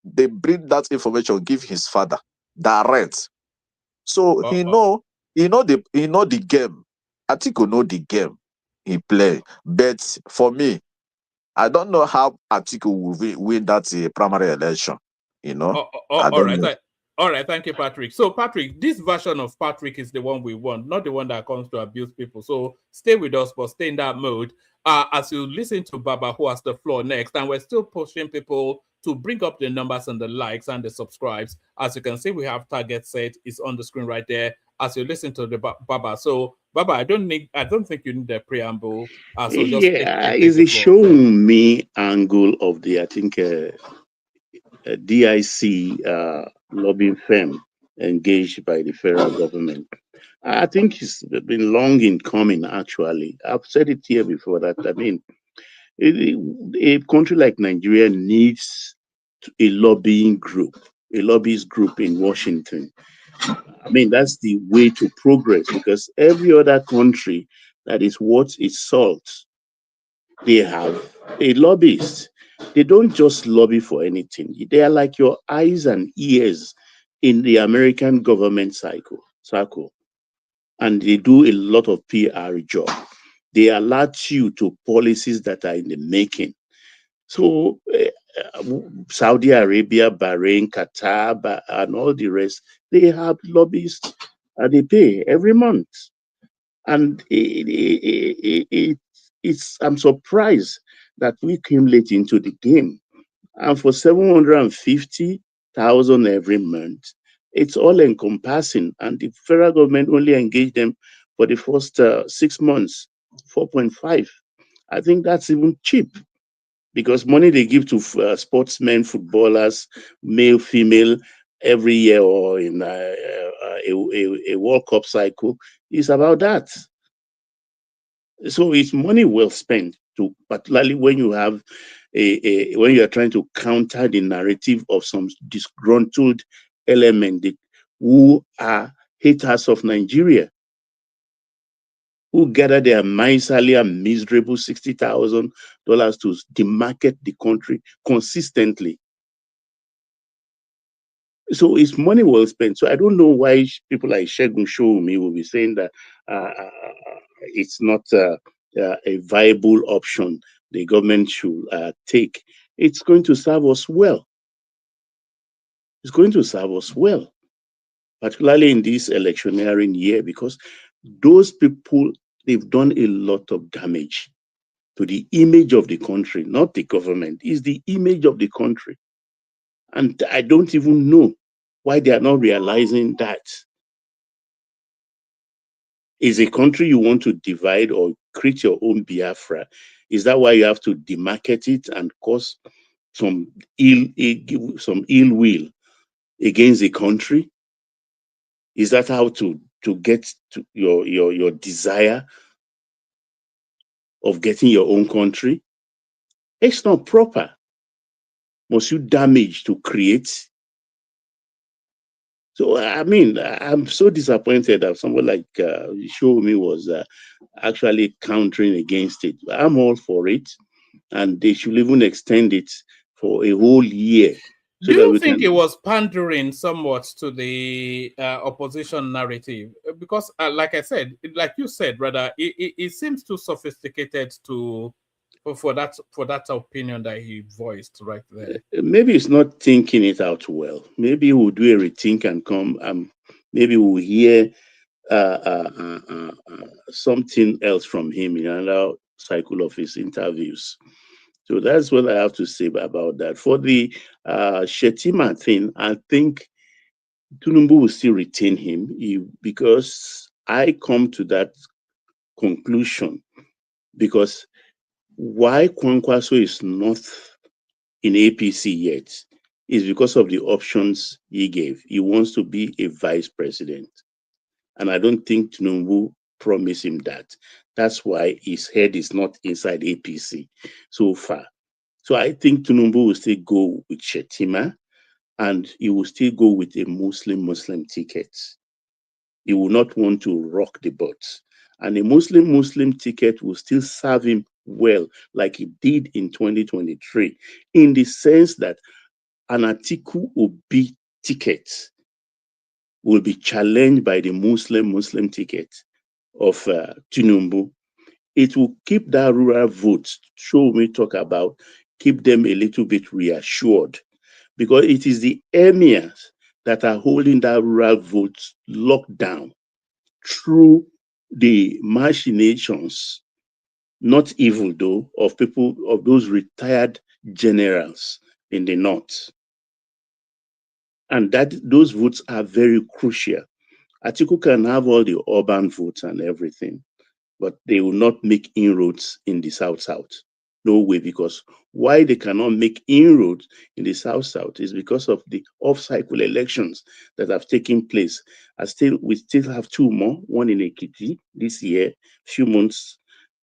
They bring that information, give his father direct. So he know the game. I think he know the game he play. But for me, I don't know how Atiku will win that primary election. You know, I All don't right. know. All right. Thank you, Patrick. So, Patrick, this version of Patrick is the one we want, not the one that comes to abuse people. So, stay with us, but stay in that mode. As you listen to Baba, who has the floor next, and we're still pushing people to bring up the numbers and the likes and the subscribes. As you can see, we have target set. It's on the screen right there. As you listen to the Baba. So, Baba, I don't think you need a preamble. So just Yeah, take is the it floor. showing me angle of the, I think, DIC lobbying firm engaged by the federal government? I think it's been long in coming, actually. I've said it here before that, I mean, a country like Nigeria needs a lobbying group, a lobbyist group in Washington. I mean, that's the way to progress, because every other country that is worth its salt, they have a lobbyist. They don't just lobby for anything. They are like your eyes and ears in the American government circle. And they do a lot of PR job. They alert you to policies that are in the making. So Saudi Arabia, Bahrain, Qatar, and all the rest, they have lobbyists they pay every month. And I'm surprised that we came late into the game. And for 750,000 every month, it's all encompassing. And the federal government only engaged them for the first 6 months, 4.5. I think that's even cheap, because money they give to sportsmen, footballers, male, female, every year or in a World Cup cycle is about that. So it's money well spent, particularly when you have when you are trying to counter the narrative of some disgruntled element who are haters of Nigeria, who gather their miserly and miserable $60,000 to demarket the country consistently. So it's money well spent. So I don't know why people like Shegun Showumi will be saying that it's not a viable option the government should take. It's going to serve us well. It's going to serve us well, particularly in this electioneering year, because those people, they've done a lot of damage to the image of the country, not the government. It's the image of the country. And I don't even know why they are not realizing that. Is a country you want to divide or create your own Biafra? Is that why you have to demarket it and cause some ill will against the country? Is that how to get to your desire of getting your own country? It's not proper. Must you damage to create? So, I mean, I'm so disappointed that someone like Showmi was actually countering against it. I'm all for it, and they should even extend it for a whole year. Do you think it was pandering somewhat to the opposition narrative? Because, like I said, like you said, rather, it seems too sophisticated for that opinion that he voiced right there. Maybe he's not thinking it out well. Maybe we'll do a rethink and come. Maybe we'll hear something else from him in another cycle of his interviews. So that's what I have to say about that. For the Shettima thing, I think Tinubu will still retain him because I come to that conclusion because why Kwankwaso is not in APC yet is because of the options he gave. He wants to be a vice president. And I don't think Tinubu promised him that. That's why his head is not inside APC so far. So I think Tinubu will still go with Shettima, and he will still go with a Muslim ticket. He will not want to rock the boat. And a Muslim ticket will still serve him well, like it did in 2023, in the sense that an Atiku Obi ticket will be challenged by the Muslim ticket of Tinubu. It will keep that rural vote, show me talk about, keep them a little bit reassured, because it is the emirs that are holding that rural vote locked down through the machinations, not evil though, of people, of those retired generals in the north. And that those votes are very crucial. Atiku can have all the urban votes and everything, but they will not make inroads in the South-South. No way, because why they cannot make inroads in the South-South is because of the off-cycle elections that have taken place. We still have two more, one in Ekiti this year, few months,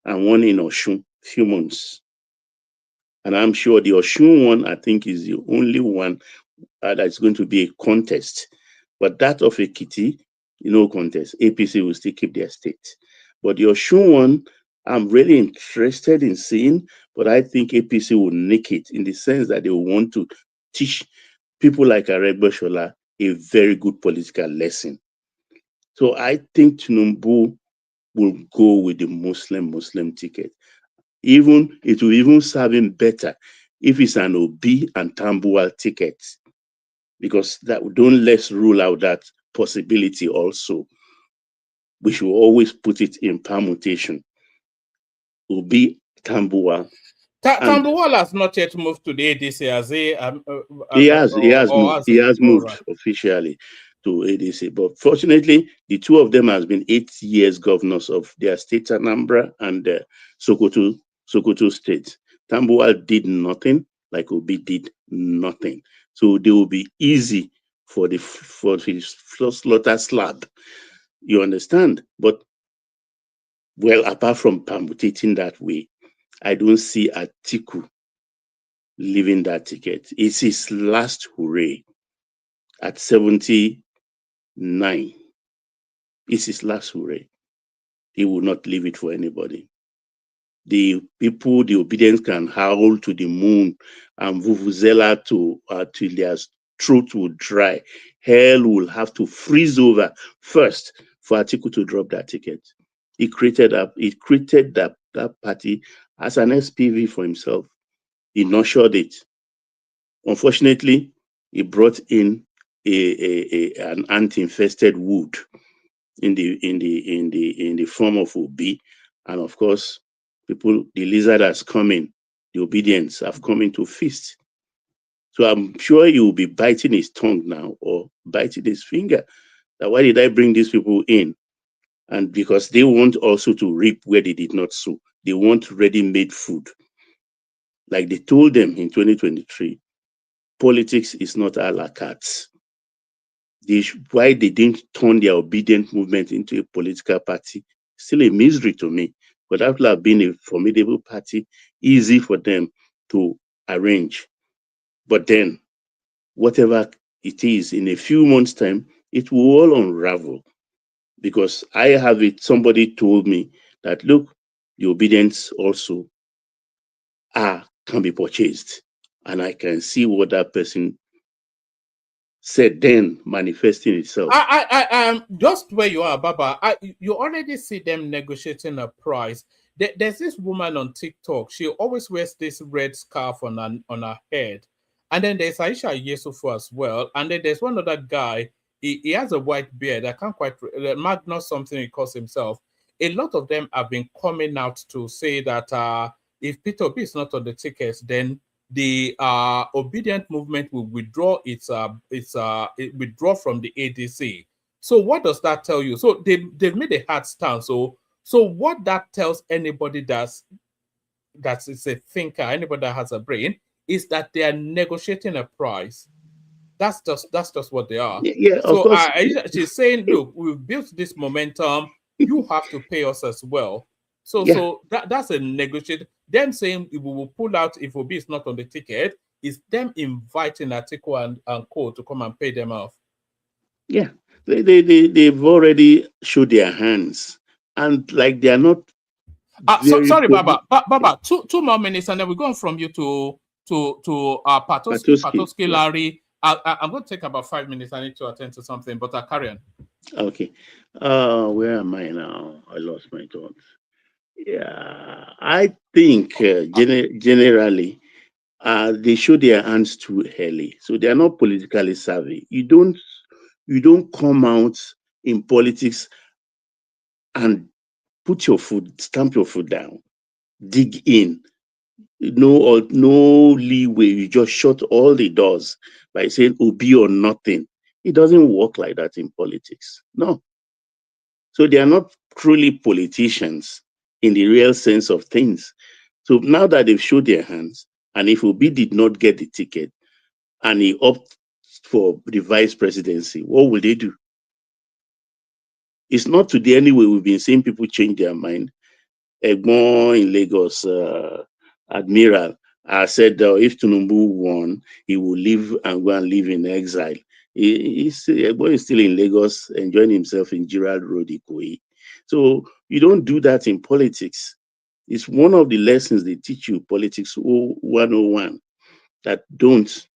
and one in Osun, few months. And I'm sure the Osun one, I think, is the only one that's going to be a contest. But that of Ekiti, no contest. APC will still keep their state. But the Osun one, I'm really interested in seeing, but I think APC will nick it in the sense that they will want to teach people like Aregbesola a very good political lesson. So I think Tinubu will go with the Muslim ticket. It will even serve him better if it's an Obi and Tambuwal ticket, because let's rule out that possibility also. We should always put it in permutation. Obi, Tambuwal. Tambuwal has not yet moved to the ADC, has he? He has moved officially to ADC. But fortunately, the two of them has been 8 years governors of their state, Anambra and Sokoto State. Tambuwal did nothing, like Obi did nothing. So they will be easy for the slaughter slab. You understand? But, well, apart from permutating that way, I don't see Atiku leaving that ticket. It's his last hooray at 79. It's his last hooray. He will not leave it for anybody. The people, the obedience can howl to the moon and vuvuzela till their throat will dry. Hell will have to freeze over first for Atiku to drop that ticket. He created that party as an SPV for himself. He nurtured it. Unfortunately, he brought in an ant-infested wood in the form of Obi, and of course, the lizard has come in. The obedience have come into feast. So I'm sure he will be biting his tongue now or biting his finger. That why did I bring these people in? And because they want also to reap where they did not sow. They want ready-made food. Like they told them in 2023, politics is not a la carte. Why they didn't turn their obedient movement into a political party, still a mystery to me. But after have been a formidable party, easy for them to arrange. But then, whatever it is, in a few months' time, it will all unravel. Because I have it, somebody told me that, look, the obedience also can be purchased. And I can see what that person said then manifesting itself. I just where you are, Baba. You already see them negotiating a price. There's this woman on TikTok. She always wears this red scarf on her head, and then there's Aisha Yesufu as well. And then there's one other guy. He has a white beard. I can't quite Magnus something he calls himself. A lot of them have been coming out to say that if Peter Obi is not on the tickets, then the obedient movement will withdraw withdraw from the ADC. So what does that tell you? So they've made a hard stance. So what that tells anybody that's a thinker, anybody that has a brain, is that they are negotiating a price. That's just what they are. Yeah, so of course. She's saying, look, we've built this momentum. You have to pay us as well. So that's a negotiation. Them saying we will pull out if Obi is not on the ticket is them inviting Atiku and Co to come and pay them off. Yeah, they've already showed their hands, and like they are not. Sorry, Baba. Baba, two more minutes, and then we're going from you to Patoski, Yeah. Larry. I'm going to take about 5 minutes. I need to attend to something, but I'll carry on. Okay. Where am I now? I lost my thoughts. Yeah, I think generally they show their hands too early, so they are not politically savvy. You don't come out in politics and stamp your foot down, dig in. No leeway. You just shut all the doors by saying Obi or nothing. It doesn't work like that in politics. No. So they are not truly politicians in the real sense of things. So now that they've showed their hands, and if Obi did not get the ticket and he opts for the vice presidency, what will they do? It's not today anyway. We've been seeing people change their mind. Egbon in Lagos, Admiral, said if Tinubu won, he will leave and go and live in exile. Egbon is still in Lagos, enjoying himself in Gerald Road, Ikoyi. So you don't do that in politics. It's one of the lessons they teach you, politics 101, that don't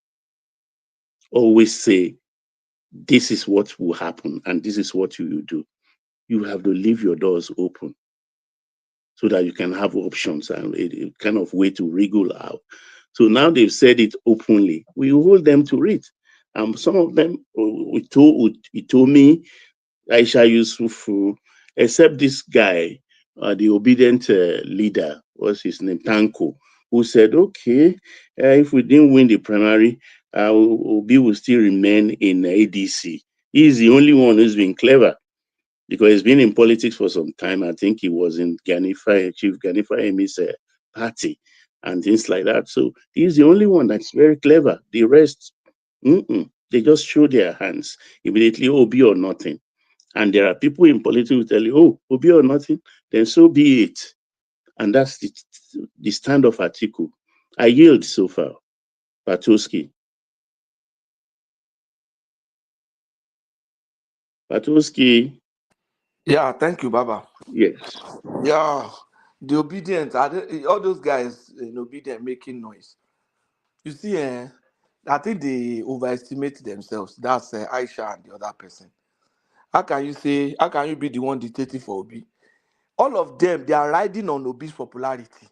always say, this is what will happen and this is what you will do. You have to leave your doors open so that you can have options and a kind of way to wriggle out. So now they've said it openly. We hold them to it. Some of them, he told me, Aisha Yusufu, except this guy, the obedient leader, what's his name, Tanko, who said, okay, if we didn't win the primary, Obi will still remain in ADC. He's the only one who's been clever because he's been in politics for some time. I think he was in Chief Ganifa Emi's party and things like that. So he's the only one that's very clever. The rest, they just show their hands immediately, Obi or nothing. And there are people in politics who tell you, oh, Obi or nothing, then so be it. And that's the stand of Atiku. I yield so far. Patoski. Yeah, thank you, Baba. Yes. Yeah, the obedient, all those guys in obedient making noise. You see, I think they overestimate themselves. That's Aisha and the other person. How can you be the one dictating for Obi? All of them, they are riding on Obi's popularity.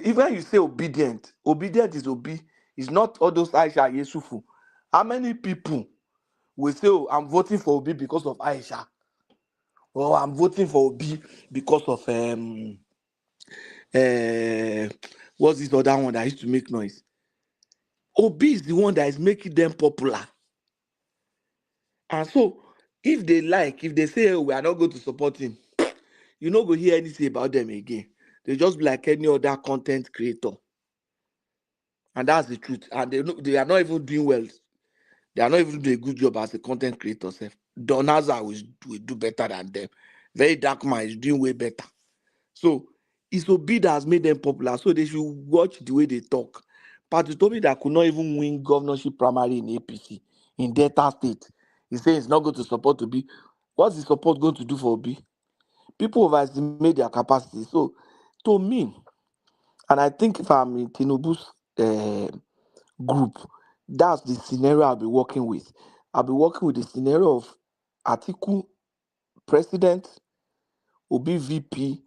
Even you say obedient is Obi. It's not all those Aisha Yesufu. How many people will say, oh, I'm voting for Obi because of Aisha? Or I'm voting for Obi because of what's this other one that used to make noise? Obi is the one that is making them popular. And so, if they say, oh, we are not going to support him, you're not going to hear anything about them again. They just be like any other content creator. And that's the truth. And they are not even doing well. They are not even doing a good job as a content creator. Donaza will do better than them. Very Dark Man is doing way better. So, it's Obi that has made them popular. So, they should watch the way they talk. Patoski that could not even win governorship primary in APC in Delta State. He says he's not going to support Obi. What's the support going to do for Obi? People overestimate their capacity. So, to me, and I think if I'm in Tinubu's group, that's the scenario I'll be working with. I'll be working with the scenario of Atiku president, Obi VP,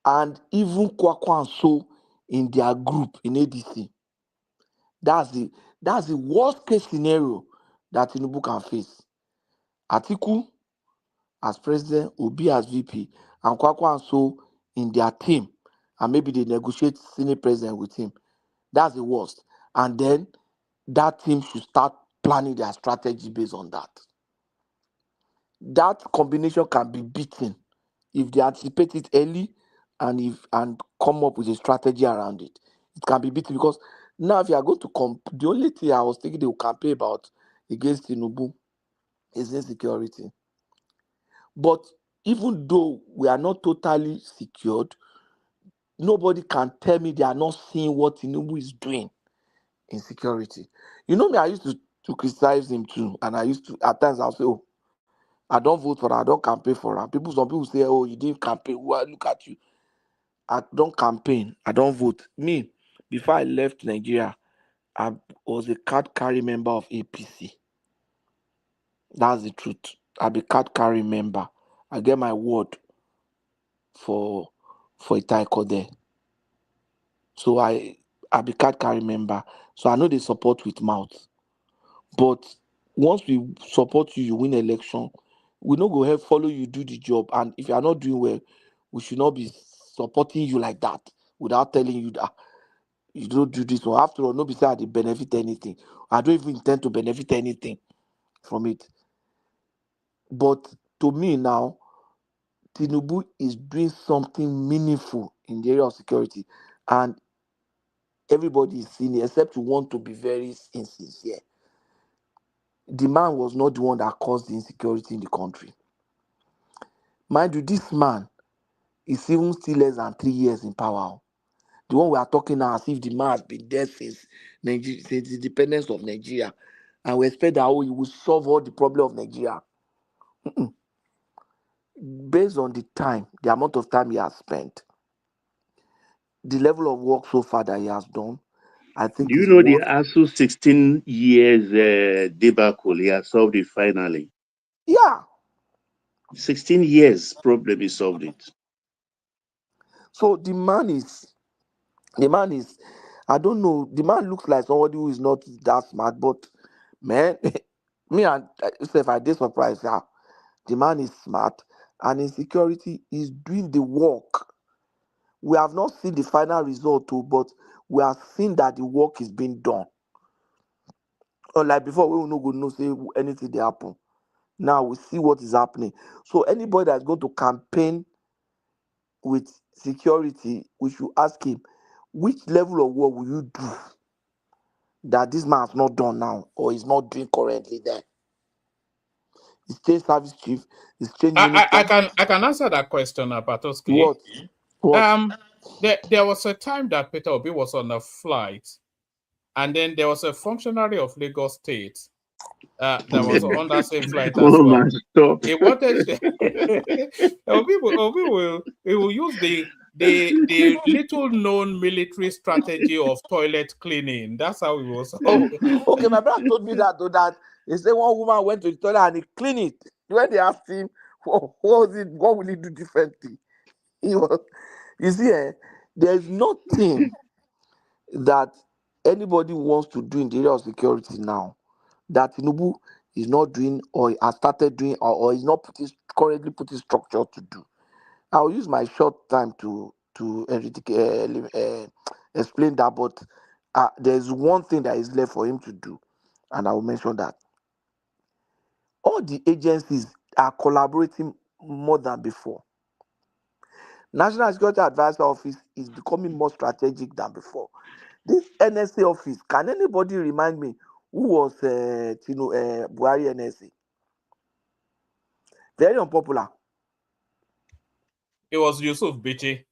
and even Kwakwanso in their group in ADC. That's the worst case scenario that Tinubu can face. Atiku as president, Obi as VP, and Kwakwanso in their team, and maybe they negotiate Senate president with him. That's the worst. And then that team should start planning their strategy based on that. That combination can be beaten if they anticipate it early and come up with a strategy around it. It can be beaten because now if you are going to the only thing I was thinking they will campaign about against Tinubu is insecurity. But even though we are not totally secured, nobody can tell me they are not seeing what Tinubu is doing in security. You know me, I used to criticize him too, and I used to, at times I'll say, oh, I don't vote for him, I don't campaign for him. Some people say, oh, you didn't campaign, well, look at you. I don't campaign, I don't vote. Me, before I left Nigeria, I was a card carry member of APC. That's the truth. I be card carry member. I get my word for Itaiko there. So I be card carry member. So I know they support with mouth. But once we support you, you win election. We not go ahead follow you do the job. And if you are not doing well, we should not be supporting you like that without telling you that you don't do this one. After all, nobody say I dey benefit anything. I don't even intend to benefit anything from it. But to me now, Tinubu is doing something meaningful in the area of security, and everybody is seeing it, except you want to be very insincere. The man was not the one that caused the insecurity in the country. Mind you, this man is even still less than 3 years in power. The one we are talking now, as if the man has been there since Nigeria, since the independence of Nigeria, and we expect that he will solve all the problem of Nigeria. Based on the time, the amount of time he has spent, the level of work so far that he has done, I think Do you is know the worth. ASU 16 years debacle? He has solved it finally. Yeah. 16 years problem, he solved it. So the man is, I don't know, the man looks like somebody who is not that smart, but man, me and if I did surprise, yeah, the man is smart, and in security is doing the work. We have not seen the final result too, but we have seen that the work is being done. Unlike before, we will not go know say anything they happen. Now we see what is happening. So anybody that's going to campaign with security, we should ask him, which level of work will you do that this man has not done now or is not doing currently there? He's changed service chief, he's changed minister. I can answer that question, Patoski. What? There was a time that Peter Obi was on a flight, and then there was a functionary of Lagos State that was on that same flight as well. He wanted Obi will use the little known military strategy of toilet cleaning. That's how it was. Okay, my brother told me that though, that he said one woman went to the toilet and he cleaned it. When they asked him what will he do differently? You see, there's nothing that anybody wants to do in the area of security now that Tinubu is not doing or has started doing or is not currently putting structure to do. I'll use my short time to explain that, but there's one thing that is left for him to do, and I will mention that. All the agencies are collaborating more than before. National Security Advisor Office is becoming more strategic than before. This NSA office, can anybody remind me who was Buhari NSA? Very unpopular. It was Yusuf Bichi.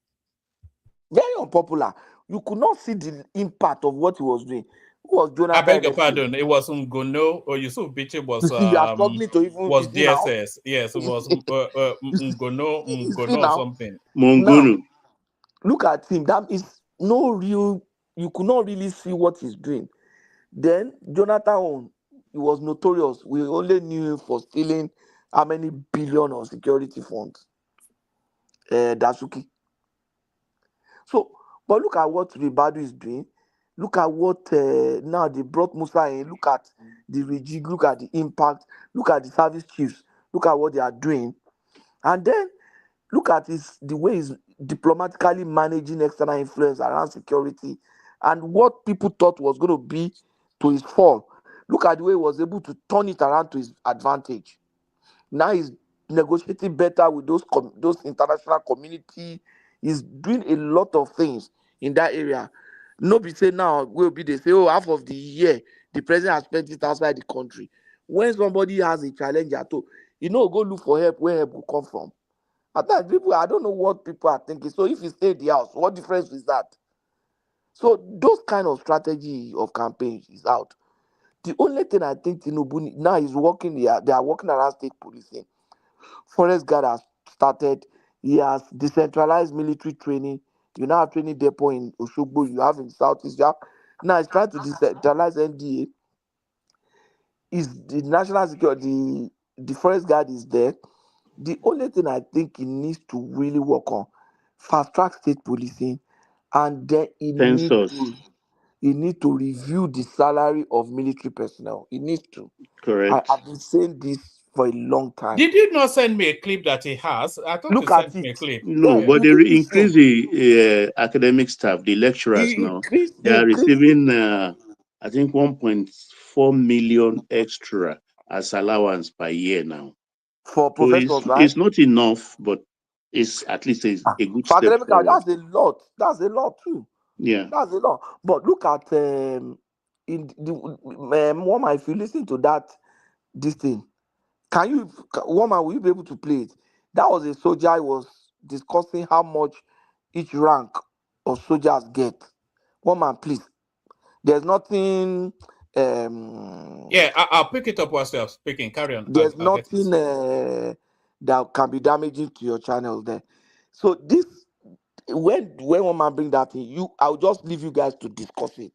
Very unpopular. You could not see the impact of what he was doing. Who was Jonathan? I beg your pardon. It was Ngono or Yusuf Bichi was you are struggling to even was DSS. Yes, it was Ngono or something. Now, look at him. That is no real. You could not really see what he's doing. Then Jonathan, he was notorious. We only knew him for stealing how many billion of security funds. Dasuki. So, but look at what Ribadu is doing. Look at what now they brought Musa in. Look at the rejig. Look at the impact. Look at the service chiefs. Look at what they are doing. And then look at the way he's diplomatically managing external influence around security and what people thought was going to be to his fall. Look at the way he was able to turn it around to his advantage. Now he's negotiating better with those international community. He's doing a lot of things in that area. Nobody say now they say, oh, half of the year the president has spent it outside the country. When somebody has a challenge at all, go look for help where help will come from. At times, people, I don't know what people are thinking. So if you stay in the house, what difference is that? So those kind of strategy of campaign is out. The only thing I think Tinubu now is working. They are working around state policing. Forest Guard has started. He has decentralized military training. You now have training depot in Oshogbo. You have in Southeast. Now he's trying to decentralize NDA. Is the national security? The Forest Guard is there. The only thing I think he needs to really work on, fast track state policing, and then he needs to review the salary of military personnel. He needs to. Correct. I've been saying this for a long time. Did you not send me a clip that he has? I thought Look you at sent me a it. clip. No, but they increase the academic staff, the lecturers now. They are receiving, I think, 1.4 million extra as allowance per year now. For So professors, right? it's not enough, but it's at least a good For step academic, forward. that's a lot. That's a lot too. Yeah. That's a lot. But look at in the woman, if you listen to this thing, woman, will you be able to play it? That was a soldier. He was discussing how much each rank of soldiers get. Woman, please. There's nothing. Yeah, I'll pick it up whilst you're speaking. Carry on. There's I'll get nothing that can be damaging to your channel there. So this, when woman bring that in, I'll just leave you guys to discuss it.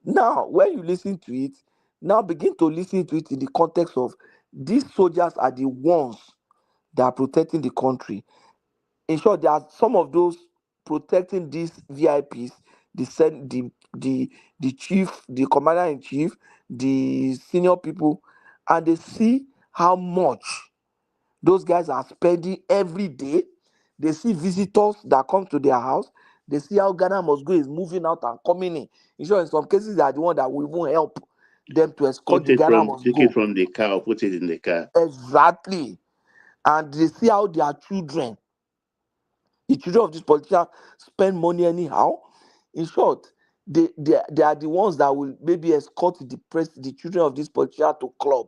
Now, when you listen to it, now begin to listen to it in the context of these soldiers are the ones that are protecting the country. In short, there are some of those protecting these VIPs, the chief, the commander-in-chief, the senior people, and they see how much those guys are spending every day. They see visitors that come to their house. They see how Ghana must go is moving out and coming in. In short, in some cases, they are the one that will even help them to escort the Ghana must Take go. it from the car or put it in the car. Exactly. And they see how their children, the children of these politicians, spend money anyhow. In short, they are the ones that will maybe escort the children of these politicians to club.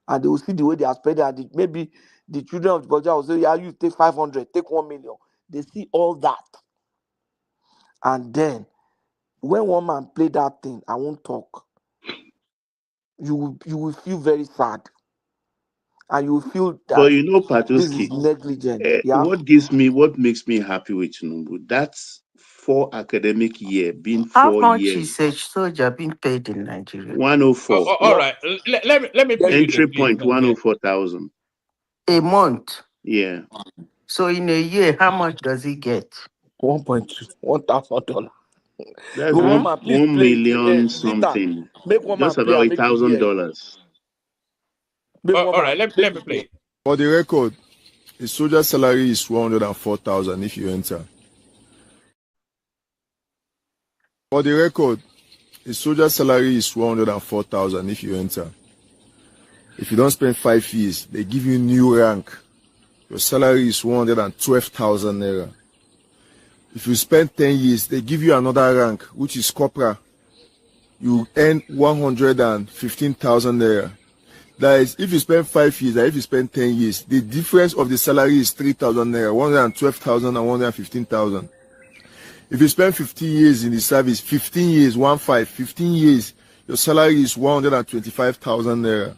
And they will see the way they are spending. And maybe the children of the politicians will say, yeah, you take 500, take 1 million. They see all that. And then, when one man play that thing, I won't talk. You will feel very sad. And you will feel that But you know, this Patuski, is negligent. what makes me happy with Tinubu, that's 4 academic year being How 4 much years. is a soldier being paid in Nigeria? 104. All right. Let me play Entry point 104,000 a month. Yeah. So in a year, how much does he get? $1,000. That's Go, one woman, please play it. million Lita, something. make one Just man play about and make you hear it. $1,000. All right, let me play it. For the record, a soldier's salary is 104,000 if you enter. For the record, a soldier's salary is 104,000 if you enter. If you don't spend 5 years, they give you new rank. Your salary is 112,000 naira. If you spend 10 years, they give you another rank, which is corporal. You earn 115,000 naira. That is, if you spend 5 years and if you spend 10 years, the difference of the salary is 3,000 naira, 112,000 and 115,000. If you spend 15 years in the service, 15 years, 15 years, your salary is 125,000 naira.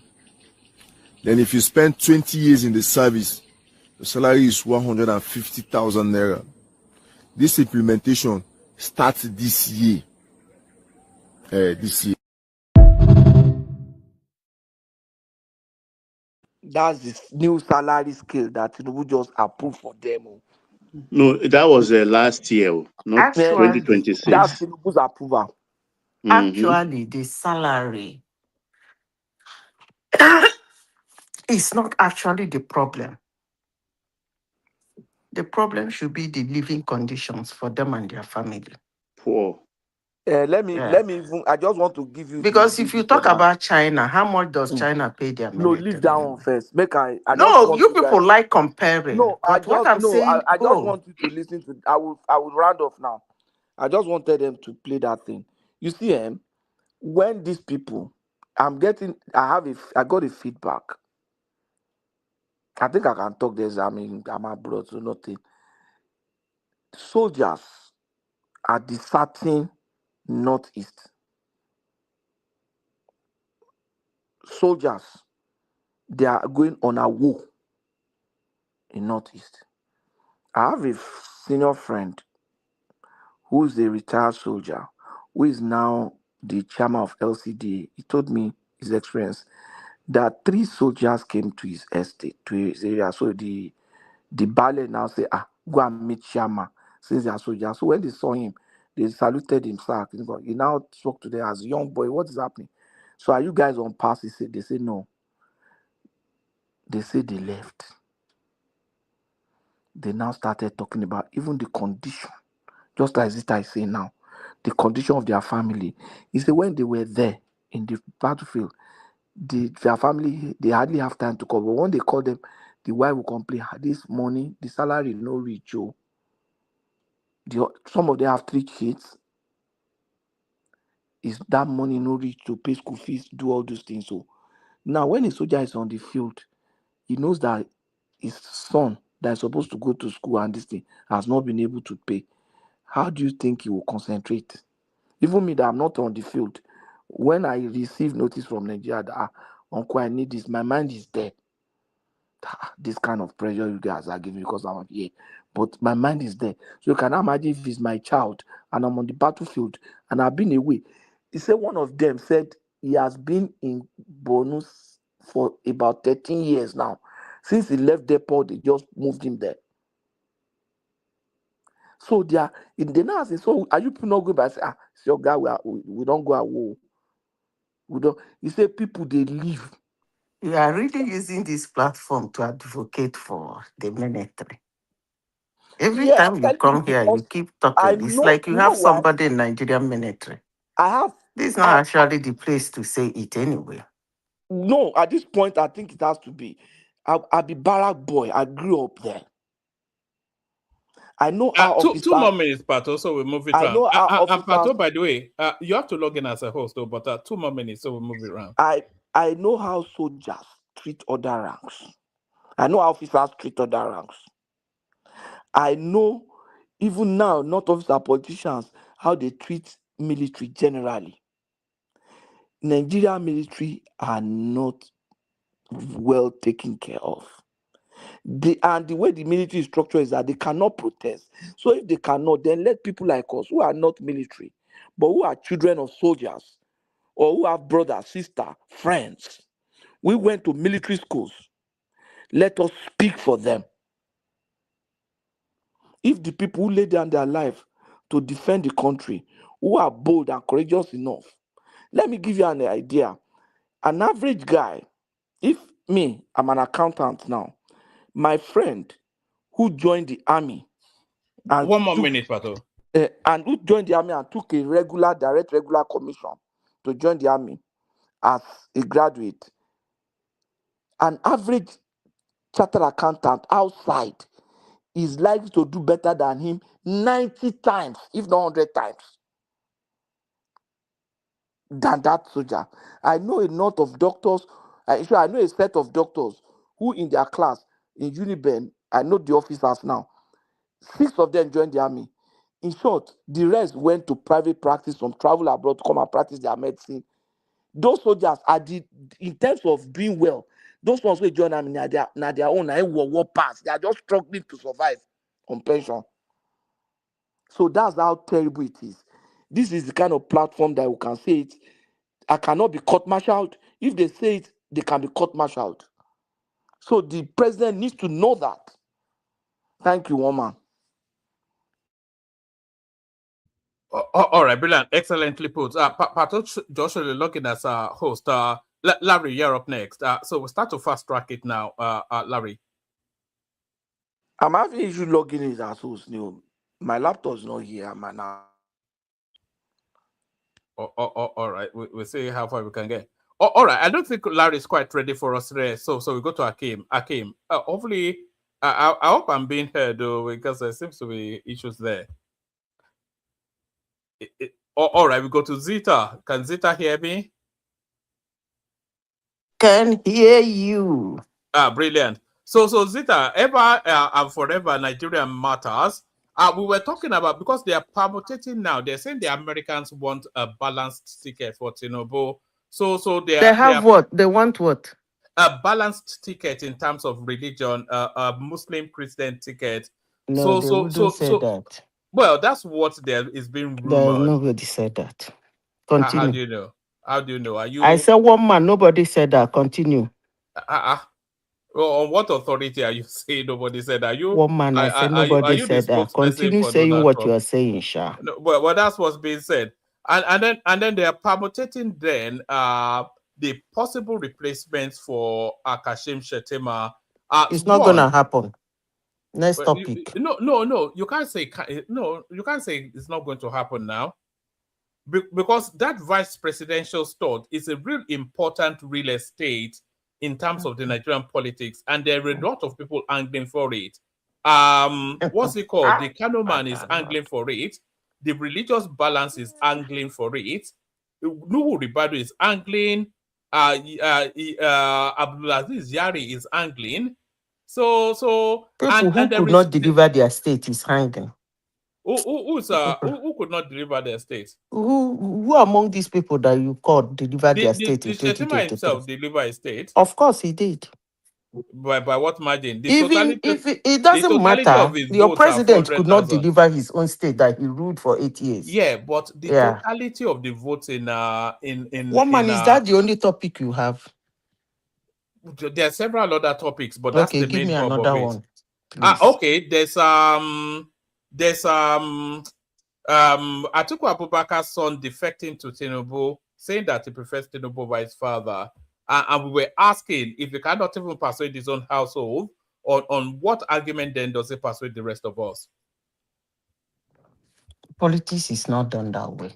Then if you spend 20 years in the service, your salary is 150,000 naira. This implementation starts this year. That's the new salary scale that Tinubu just approved for them. No, that was last year, not 2026. That's Tinubu's approval. Actually, the salary is not actually the problem. The problem should be the living conditions for them and their family. Poor. Let me even. I just want to give you because if you talk about China, how much does China pay their military? No, leave that one first. No, you people like comparing. No, but what I'm saying, I just want you to listen to. I will round off now. I just wanted them to play that thing. You see, when these people, I got a feedback. I think I can talk this. I mean, I'm abroad, so nothing. Soldiers are deserting Northeast. Soldiers, they are going on a war in Northeast. I have a senior friend who is a retired soldier, who is now the chairman of LCD. He told me his experience that 3 soldiers came to his estate, to his area. So the ballet now say, go and meet chairman since they are soldiers. So when they saw him, they saluted him, sir. He now spoke to them as a young boy. What is happening? So are you guys on pass? They say no. They say they left. They now started talking about even the condition, just as it I say now, the condition of their family. He said when they were there in the battlefield, their family, they hardly have time to call. But when they call them, the wife will complain, this money, the salary no reach. Some of them have 3 kids. Is that money no reach to pay school fees, do all those things? So now when a soldier is on the field, he knows that his son that is supposed to go to school and this thing has not been able to pay. How do you think he will concentrate? Even me that I'm not on the field, when I receive notice from Nigeria that uncle, I need this, my mind is there. This kind of pressure you guys are giving because I'm here. But my mind is there. So you can imagine if it's my child and I'm on the battlefield and I've been away. He said one of them said he has been in Bonus for about 13 years now. Since he left depot, they just moved him there. So they are in the now say, so are you people not going by say, it's your guy, we don't go at war. We don't. He said people they leave. You are really using this platform to advocate for the military. Every time you come here, you keep talking. It's like you have somebody in Nigerian military. I have. This is not actually the place to say it anyway. No, at this point, I think it has to be. I'll be barrack boy. I grew up there. I know how officers... 2 more minutes, Pato, so we'll move it I around. know how officers... Pato, by the way, you have to log in as a host, though, but 2 more minutes, so we'll move it around. I know how soldiers treat other ranks. I know how officers treat other ranks. I know, even now, not officers, politicians, how they treat military generally. Nigerian military are not well taken care of. And the way the military structure is that they cannot protest. So if they cannot, then let people like us who are not military, but who are children of soldiers, or who have brothers, sisters, friends. We went to military schools. Let us speak for them. If the people who lay down their life to defend the country, who are bold and courageous enough, let me give you an idea. An average guy, if me, I'm an accountant now, my friend who joined the army, and 1 more minute, Pato. And who joined the army and took a direct regular commission to join the army as a graduate. An average chartered accountant outside is likely to do better than him 90 times, if not 100 times, than that soldier. I know a lot of doctors, I know a set of doctors who in their class, in Uniben, I know the officers now, 6 of them joined the army. In short, the rest went to private practice, some travel abroad to come and practice their medicine. Those soldiers are in terms of doing well, those ones who join army, now their own war pass. They are just struggling to survive on pension. So that's how terrible it is. This is the kind of platform that we can say it. I cannot be court-martialed. If they say it, they can be court-martialed. So the president needs to know that. Thank you, woman. All right, brilliant. Excellently put. Pato Joshua looking as a host. Larry, you're up next. So we'll start to fast track it now. Larry. I'm having issue logging in as host new. My laptop's not here. All right. We'll see how far we can get. All right. I don't think Larry is quite ready for us today. So we go to Akim. Akim. Hopefully, I hope I'm being heard though, because there seems to be issues there. All right. We go to Zita. Can Zita hear me? Can hear you. Brilliant. So Zita, ever and forever, Nigerian matters. We were talking about, because they are permutating now. They're saying the Americans want a balanced ticket for Tinubu. So they have what? They want what? A balanced ticket in terms of religion, a Muslim Christian ticket. No, they wouldn't say that. Well, that's what there is being rumored. Nobody said that. How Continue. do you know? How do you know? Are you? I said one man. Nobody said that. Continue. Well, on what authority are you saying nobody said that? You one man. I said nobody said that. Continue saying Donald what Trump? you are saying, Sha. No, well, that's what's being said, and then they are permutating then the possible replacements for Kashim Shettima. It's not gonna happen. Next topic. No. You can't say You can't say it's not going to happen now, because that vice presidential stud is a real important real estate in terms of the Nigerian politics, and there are a lot of people angling for it. What's it called? The Kano man is angling for it. The religious balance is angling for it. Nuhu Ribadu is angling. Abdulaziz Yari is angling. So people who could not deliver their state is hanging. Who could not deliver their state? Who among these people that you called deliver their state in 2023? Himself deliver a state? Of course he did. By what margin? Even if it doesn't matter, your president could not deliver his own state that he ruled for 8 years. Yeah, but the totality of the votes in one man, is that the only topic you have? There are several other topics, but that's the main hub another of it. One. Okay, there's Atiku Abubakar's son defecting to Tinubu, saying that he prefers Tinubu over his father. And we were asking if he cannot even persuade his own household, on what argument then does he persuade the rest of us? Politics is not done that way.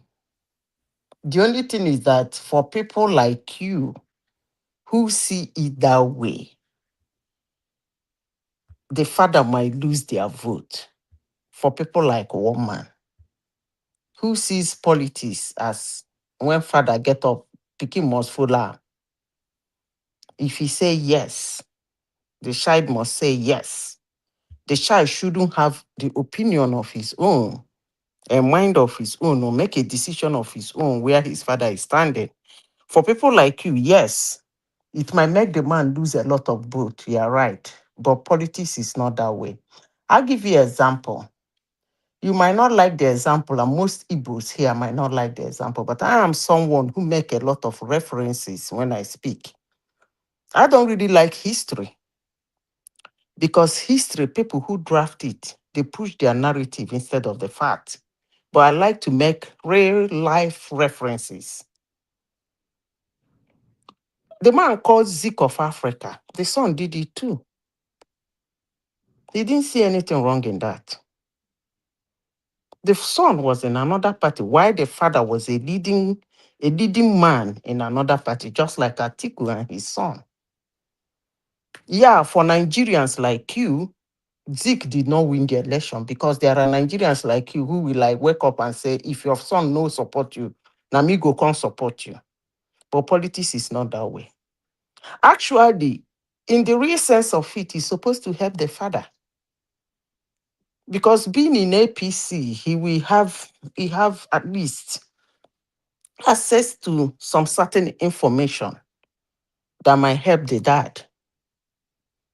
The only thing is that for people like you who see it that way, the father might lose their vote. For people like woman who sees politics as when father get up, pikin must follow. If he say yes, the child must say yes. The child shouldn't have the opinion of his own, a mind of his own, or make a decision of his own where his father is standing. For people like you, yes, it might make the man lose a lot of vote. You are right. But politics is not that way. I'll give you an example. You might not like the example, and most Igbos here might not like the example, but I am someone who make a lot of references when I speak. I don't really like history, because history, people who draft it, they push their narrative instead of the fact. But I like to make real life references. The man called Zik of Africa, the son did it too. He didn't see anything wrong in that. The son was in another party, while the father was a leading man in another party, just like Atiku and his son. Yeah, for Nigerians like you, Zik did not win the election, because there are Nigerians like you who will like wake up and say, if your son no support you, Namigo can't support you. But politics is not that way. Actually, in the real sense of it, he's supposed to help the father. Because being in APC, he have at least access to some certain information that might help the dad.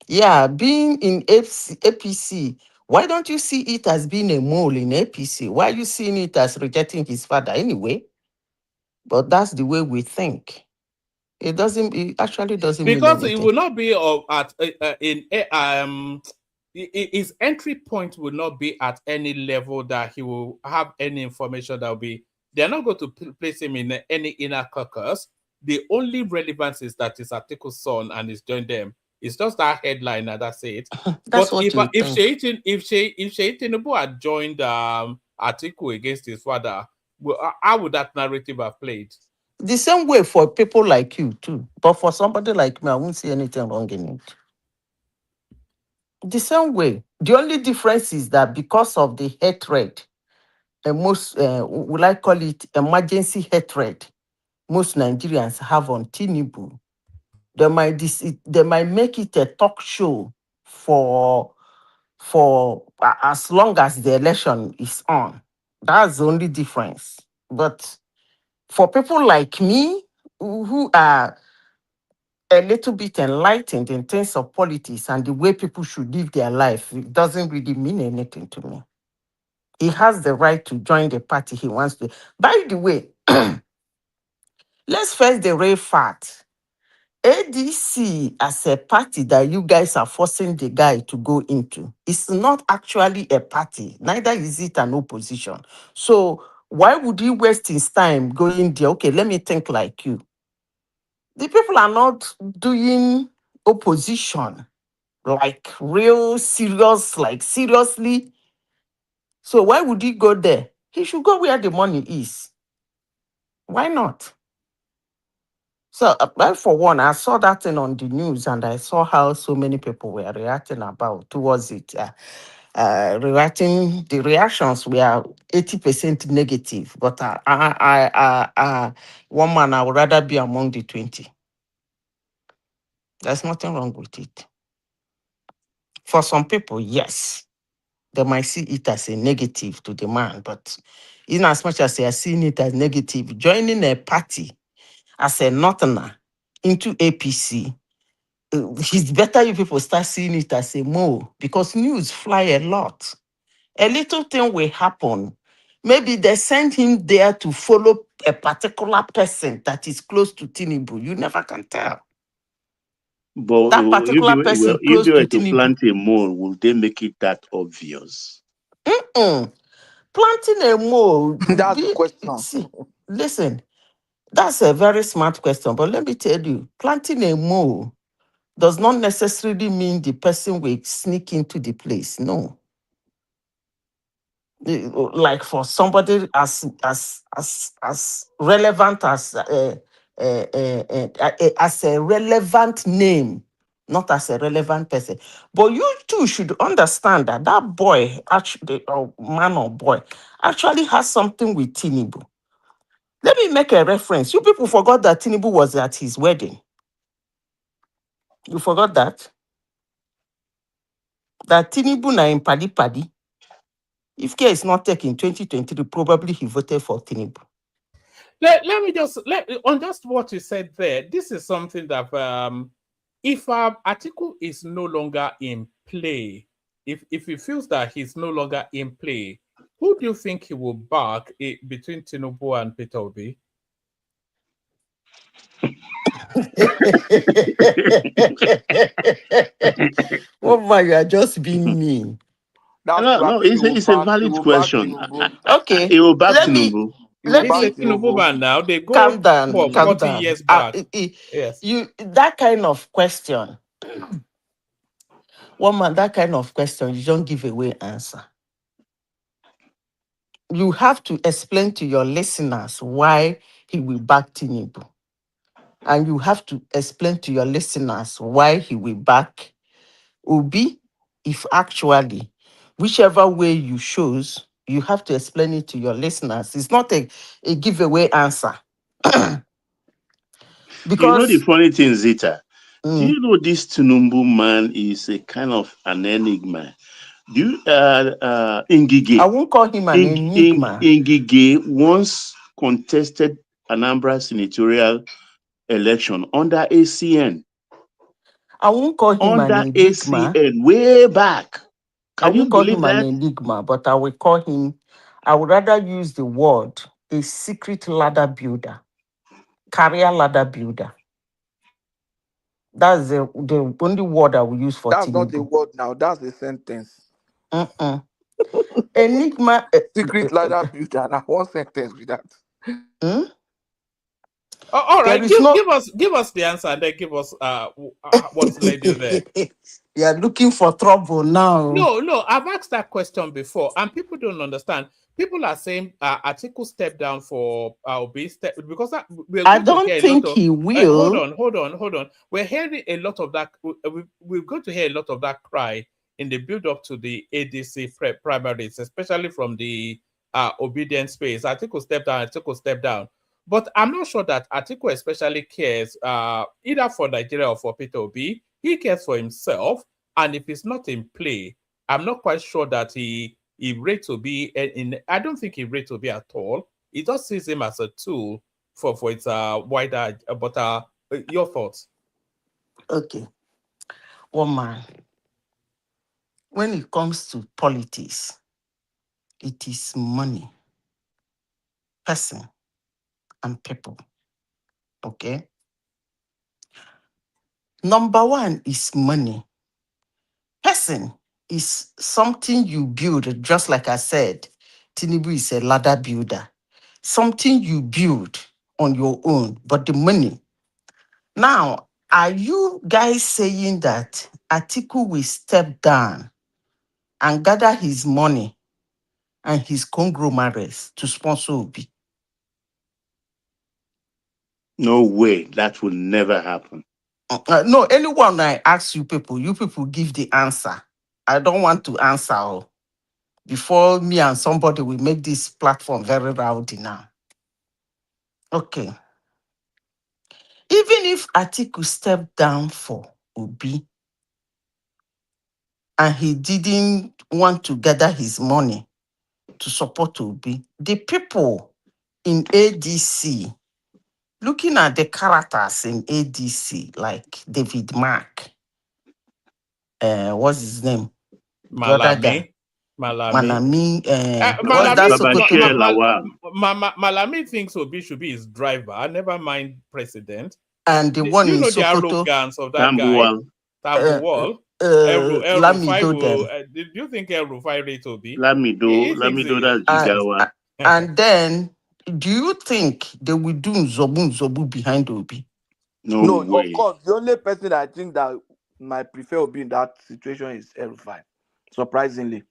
Yeah, being in APC, why don't you see it as being a mole in APC? Why are you seeing it as rejecting his father anyway? But that's the way we think. It actually doesn't mean because anything. it will not be his entry point will not be at any level that he will have any information that will be. They're not going to place him in any inner caucus. The only relevance is that it's Atiku's son and he's joined them. It's just that headline and that's it. That's but what if Sheikh Tinubu had joined Atiku against his father, how would that narrative have played? The same way for people like you too. But for somebody like me, I won't see anything wrong in it. The same way. The only difference is that because of the hatred, and most, will I call it emergency hatred, most Nigerians have on Tinubu, they might make it a talk show as long as the election is on. That's the only difference. But for people like me who are a little bit enlightened in terms of politics and the way people should live their life, it doesn't really mean anything to me. He has the right to join the party he wants to. By the way, let's face the real fact. ADC as a party that you guys are forcing the guy to go into is not actually a party, neither is it an opposition. So why would he waste his time going there? Okay, let me think like you. The people are not doing opposition like real serious, like seriously. So why would he go there? He should go where the money is. Why not? So, for one, I saw that thing on the news and I saw how so many people were reacting towards it. Reacting, the reactions were 80% negative, but one man, I would rather be among the 20. There's nothing wrong with it. For some people, yes, they might see it as a negative to the man, but in as much as they are seeing it as negative, joining a party as a northerner into APC, it's better you people start seeing it as a mole because news fly a lot. A little thing will happen. Maybe they send him there to follow a particular person that is close to Tinubu. You never can tell. But That particular person if close they to were to Tinubu. plant a mole, will they make it that obvious? Planting a mole. That's the question. See, listen, that's a very smart question. But let me tell you, planting a mole does not necessarily mean the person will sneak into the place. No. Like for somebody as relevant as a relevant name, not as a relevant person. But you too should understand that that boy, actually, or man or boy, actually has something with Tinubu. Let me make a reference. You people forgot that Tinubu was at his wedding. You forgot that? That Tinubu na in Padi Padi. If care is not taken 2023, probably he voted for Tinubu. Let me just on just what you said there. This is something that if article is no longer in play, if he feels that he's no longer in play, who do you think he will back between Tinubu and Peter Obi? Oh my, you are just being mean. No, it's a valid question. Okay, He will back Tinubu. Let me Tinubu man now. They go calm down, for calm 40 down. years back. Yes. You that kind of question. One man, that kind of question, you don't give away answer. You have to explain to your listeners why he will back Tinubu. And you have to explain to your listeners why he will back Obi, if actually, whichever way you choose, you have to explain it to your listeners. It's not a giveaway answer. You know the Because funny thing, Zita, do you know this Tinubu man is a kind of an enigma? Do you Ngige? I won't call him an enigma. Ngige once contested Anambra senatorial election under ACN. I won't call him under an enigma. ACN way back. I Can you won't call believe him that? an enigma, but I will call him, I would rather use the word a secret ladder builder, career ladder builder. That's the only word I will use for That's Tinubu. not a word now. That's a sentence. Enigma. Secret ladder builder. Now one sentence with that. All right, give us the answer and then give us what's led you there. You are looking for trouble now. No, I've asked that question before, and people don't understand. People are saying Atiku step down for Obi because we're I going don't to hear think a lot of, he will. hold on. We're hearing a lot of that. We're going to hear a lot of that cry in the build up to the ADC primaries, especially from the obedient space. Atiku step down. But I'm not sure that Atiku especially cares either for Nigeria or for Peter Obi. He cares for himself. And if it's not in play, I'm not quite sure that he rates Obi in. I don't think he rates Obi at all. He just sees him as a tool for its wider. But your thoughts? Okay, woman. When it comes to politics, it is money, person, and people. Okay. Number one is money. Person is something you build, just like I said. Tinubu is a ladder builder. Something you build on your own, but the money. Now, are you guys saying that Atiku will step down and gather his money and his conglomerates to sponsor Obi? No way. That will never happen. No, anyone I ask you people give the answer. I don't want to answer before me and somebody will make this platform very rowdy now. Okay. Even if Atiku stepped down for Obi and he didn't want to gather his money to support Obi, the people in ADC, looking at the characters in ADC, like David Mark, what's his name? The other guy. Malami. What's that Sokoto? Malami thinks Obi should be his driver. Never mind president. And the one in the Sokoto, arrogance of that guy? Tambuwal. Lamido. Do you think El Rufai rate Obi? Lamido, that's Jigawa. And then, do you think they will do Zobu behind Obi? No, of course. The only person I think that might prefer Obi in that situation is El Rufai. Surprisingly.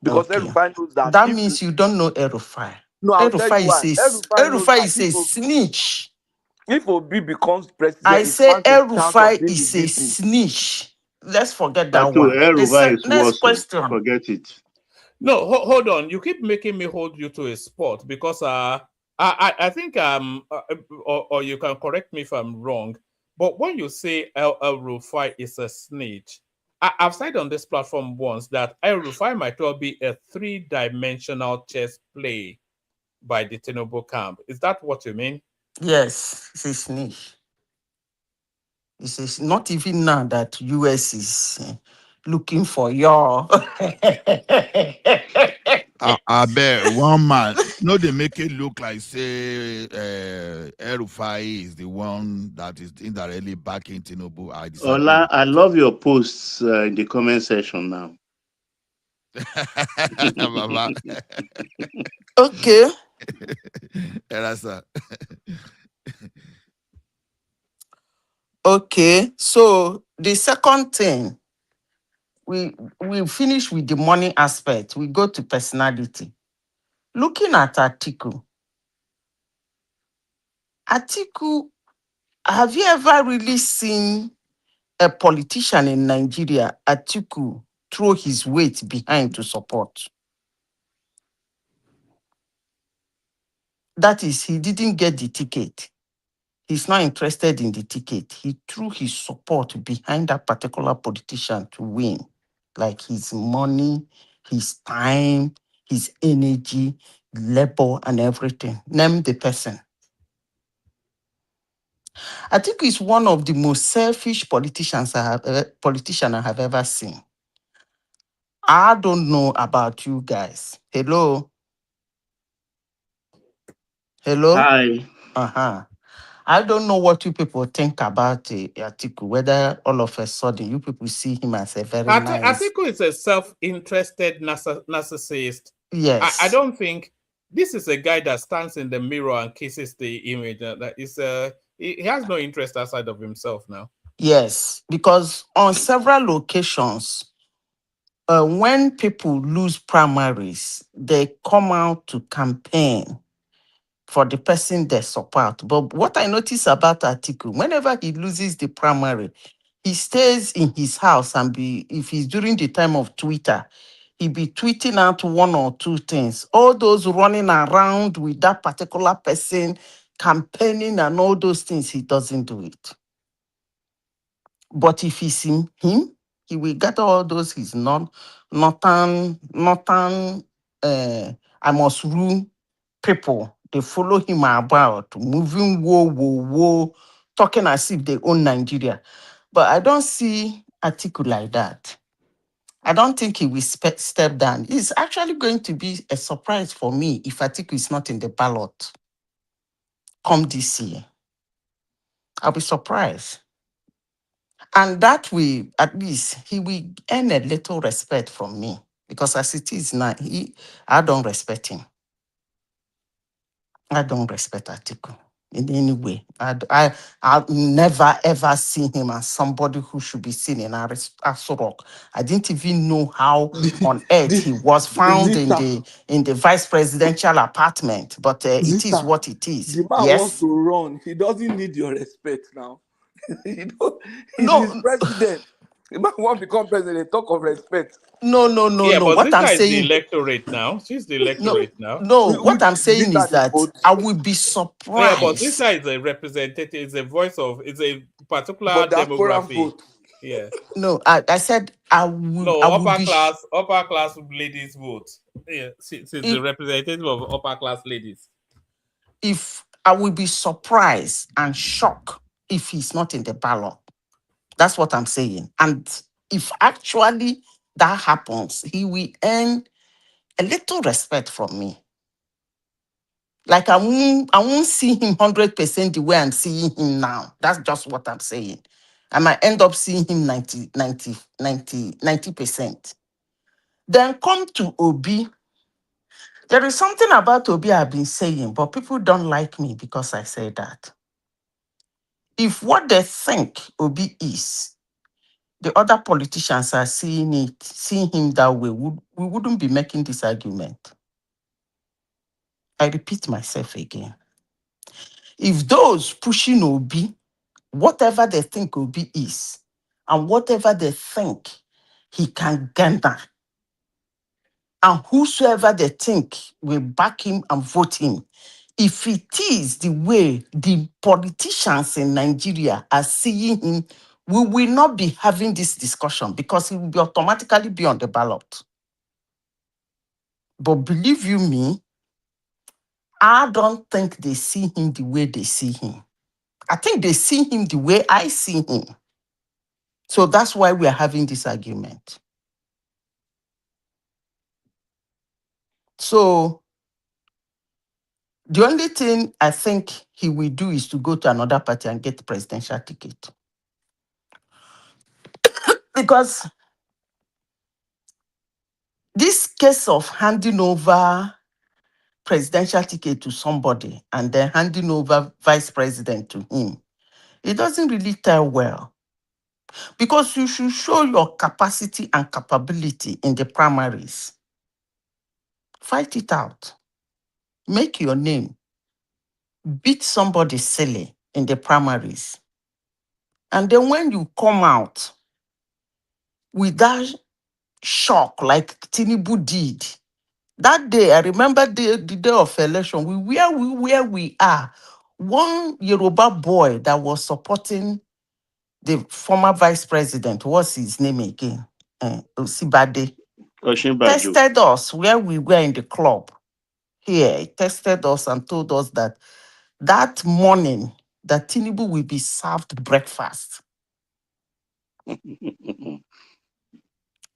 Because El Rufai knows that. That means you don't know El Rufai. No, I'll tell you why. El Rufai is a snitch. If Obi becomes president, I say El Rufai is a snitch. Let's forget that one. El Rufai is next question. Forget it. No, hold on. You keep making me hold you to a spot because I think or you can correct me if I'm wrong. But when you say El Rufai is a snitch, I've said on this platform once that El Rufai might well be a 3-dimensional chess play by the Tinubu camp. Is that what you mean? Yes, it's a snitch. It's not even now that US is looking for your. I bet one man. No, they make it look like say El Rufai is the one that is indirectly backing Tinubu. Ola, I love your posts in the comment section now. Okay. Okay, so the second thing, we finish with the money aspect. We go to personality. Looking at Atiku, have you ever really seen a politician in Nigeria, Atiku, throw his weight behind to support? That is, he didn't get the ticket. He's not interested in the ticket. He threw his support behind that particular politician to win, like his money, his time, his energy, labor, and everything. Name the person. I think he's one of the most selfish politicians I have ever seen. I don't know about you guys. Hello? Hi. I don't know what you people think about Atiku, whether all of a sudden you people see him as a very nice... Atiku is a self-interested narcissist. Yes. I don't think this is a guy that stands in the mirror and kisses the image. He has no interest outside of himself now. Yes, because on several occasions, when people lose primaries, they come out to campaign for the person they support. But what I notice about Atiku, whenever he loses the primary, he stays in his house and if he's during the time of Twitter, he'll be tweeting out 1 or 2 things. All those running around with that particular person, campaigning and all those things, he doesn't do it. But if you see him He will gather all those his northern, I must rule people. They follow him about, moving whoa, talking as if they own Nigeria. But I don't see Atiku like that. I don't think he will step down. It's actually going to be a surprise for me if Atiku is not in the ballot come this year. I'll be surprised. And that way, at least, he will earn a little respect from me. Because as it is now, I don't respect him. I don't respect Atiku in any way. I'll never, ever see him as somebody who should be seen in Aso Rock. I didn't even know how on earth he was found in the vice presidential apartment. But it is what it is. The man wants to run. He doesn't need your respect now. He's his president. The man wants to become president. They talk of respect. No. Yeah, but What I'm Zita is saying, the electorate now. She's the electorate now. No, what I'm saying is that I will be surprised. Yeah, but Zita is a representative, is a voice of, is a particular demography. Vote. Yeah. No, I said I will. No, I upper will class ladies vote. Yeah, she's the representative of upper class ladies. If I will be surprised and shocked if he's not in the ballot. That's what I'm saying. And if actually that happens, he will earn a little respect from me. Like I won't see him 100% the way I'm seeing him now. That's just what I'm saying. I might end up seeing him 90%. Then come to Obi. There is something about Obi I've been saying, but people don't like me because I say that. If what they think Obi is, the other politicians are seeing him that way, we wouldn't be making this argument. I repeat myself again. If those pushing Obi, whatever they think Obi is, and whatever they think he can garner, and whosoever they think will back him and vote him, if it is the way the politicians in Nigeria are seeing him, we will not be having this discussion because he will be automatically be on the ballot. But believe you me, I don't think they see him the way they see him. I think they see him the way I see him. So that's why we are having this argument. So the only thing I think he will do is to go to another party and get the presidential ticket. Because this case of handing over presidential ticket to somebody and then handing over vice president to him, it doesn't really tell well. Because you should show your capacity and capability in the primaries. Fight it out. Make your name. Beat somebody silly in the primaries. And then when you come out with that shock like Tinubu did, that day, I remember the day of election, where we are. One Yoruba boy that was supporting the former vice president, what's his name again? Osibade. Tested us where we were in the club. Here, he tested us and told us that morning that Tinubu will be served breakfast.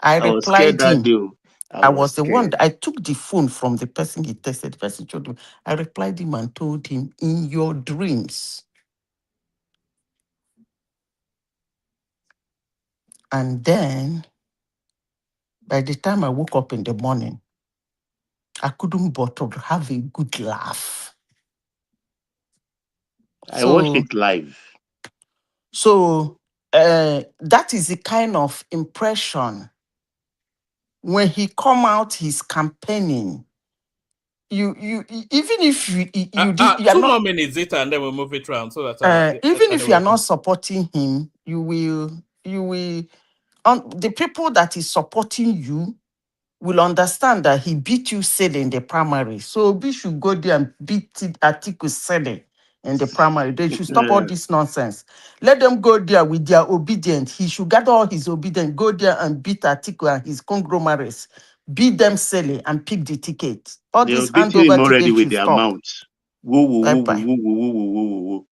I replied him. I was the one. I took the phone from the person he tested. The person showed me. I replied him and told him, in your dreams. And then, by the time I woke up in the morning, I couldn't but to have a good laugh. I watched it live. So that is the kind of impression when he come out, he's campaigning. You even if you did 2 more minutes later, and then we'll move it around so that even if you are not supporting him, you will the people that is supporting you will understand that he beat you silly in the primary. So we should go there and beat Atiku silly in the primary. They should stop all this nonsense. Let them go there with their obedience. He should gather all his obedience, go there and beat Atiku and his conglomerates, beat them silly and pick the ticket. All They this are beating him handover already today with should their stop. mouths. Woo, woo, Bye woo, bye. woo, woo, woo, woo, woo, woo.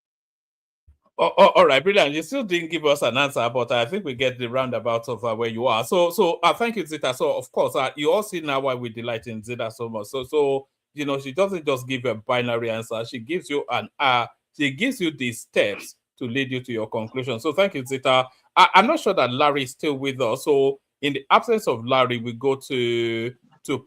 All right, brilliant. You still didn't give us an answer, but I think we get the roundabout of where you are. So thank you, Zita. So, of course, you all see now why we delight in Zita so much. So she doesn't just give you a binary answer. She gives you she gives you the steps to lead you to your conclusion. So, thank you, Zita. I'm not sure that Larry is still with us. So, in the absence of Larry, we go to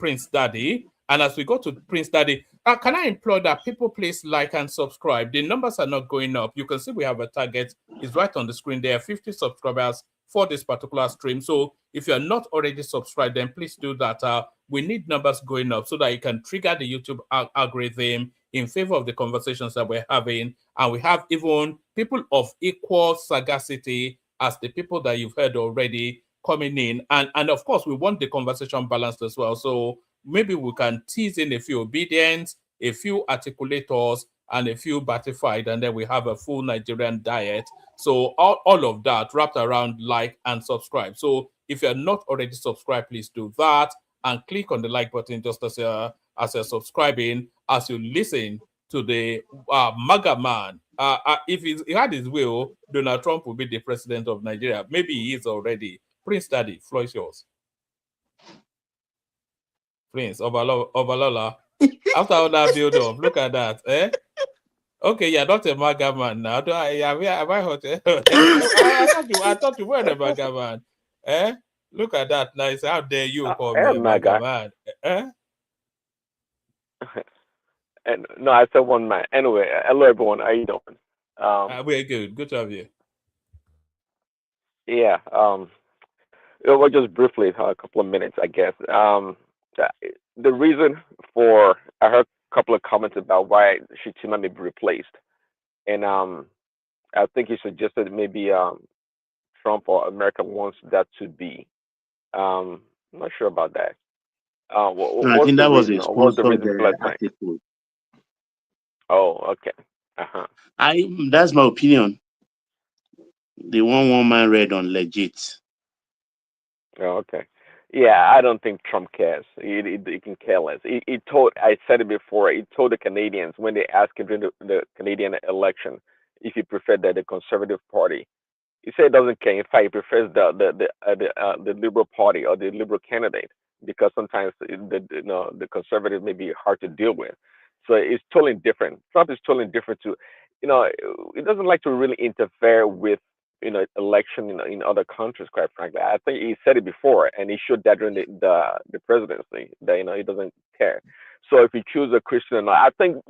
Prince Daddy. And as we go to Prince Daddy, can I implore that people please like and subscribe? The numbers are not going up. You can see we have a target. It's right on the screen. There are 50 subscribers for this particular stream. So if you're not already subscribed, then please do that. We need numbers going up so that you can trigger the YouTube algorithm in favor of the conversations that we're having. And we have even people of equal sagacity as the people that you've heard already coming in. And of course, we want the conversation balanced as well. So maybe we can tease in a few obedience, a few articulators, and a few batified, and then we have a full Nigerian diet. So all of that wrapped around like and subscribe. So if you're not already subscribed, please do that and click on the like button just as you're subscribing, as you listen to the MAGA man. If he had his will, Donald Trump will be the president of Nigeria. Maybe he is already. Prince Daddy, floor is yours. Prince Obalola. After all that build up, look at that. Okay, you're not a MAGA man now. Am I hot? I thought you were a MAGA man. Look at that. Nice. How dare you call me a MAGA man? And no, I said one man. Anyway, hello everyone. How you doing? We're good. Good to have you. Yeah. Well, just briefly, a couple of minutes, I guess. The reason for I heard a couple of comments about why Shettima may be replaced, and I think he suggested maybe Trump or America wants that to be. I'm not sure about that. No, I think that was a sponsored article. Oh, okay. That's my opinion. The one man read on legit. Oh, okay. Yeah, I don't think Trump cares. He can care less. I said it before, he told the Canadians when they asked him during the Canadian election if he preferred the Conservative Party. He said he doesn't care. In fact, he prefers the Liberal Party or the Liberal candidate because sometimes the Conservative may be hard to deal with. So it's totally different. Trump is totally different too. He doesn't like to really interfere with election in other countries. Quite frankly, I think he said it before, and he showed that during the presidency that he doesn't care. So if you choose a Christian or not, I think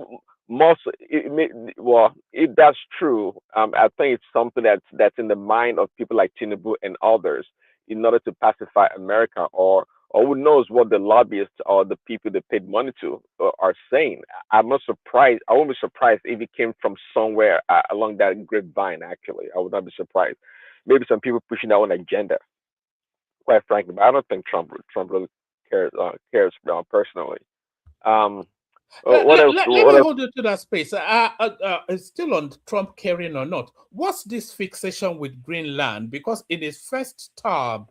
if that's true, I think it's something that's in the mind of people like Tinubu and others in order to pacify America, or who knows what the lobbyists or the people they paid money to are saying. I'm not surprised. I won't be surprised if it came from somewhere along that grapevine. Actually, I would not be surprised. Maybe some people pushing their own agenda. Quite frankly, but I don't think Trump really cares personally. Let me hold you to that space. It's still on Trump caring or not. What's this fixation with Greenland? Because in his first term,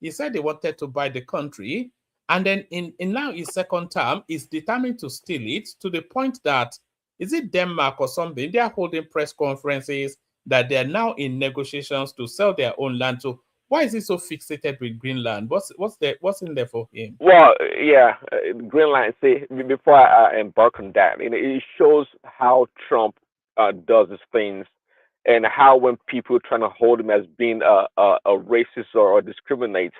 he said he wanted to buy the country, and then in now his second term, he's determined to steal it to the point that, is it Denmark or something? They are holding press conferences that they are now in negotiations to sell their own land. So why is he so fixated with Greenland? What's in there for him? Well, yeah, Greenland. See, before I embark on that, it shows how Trump does his things, and how when people trying to hold him as being a racist or discriminate,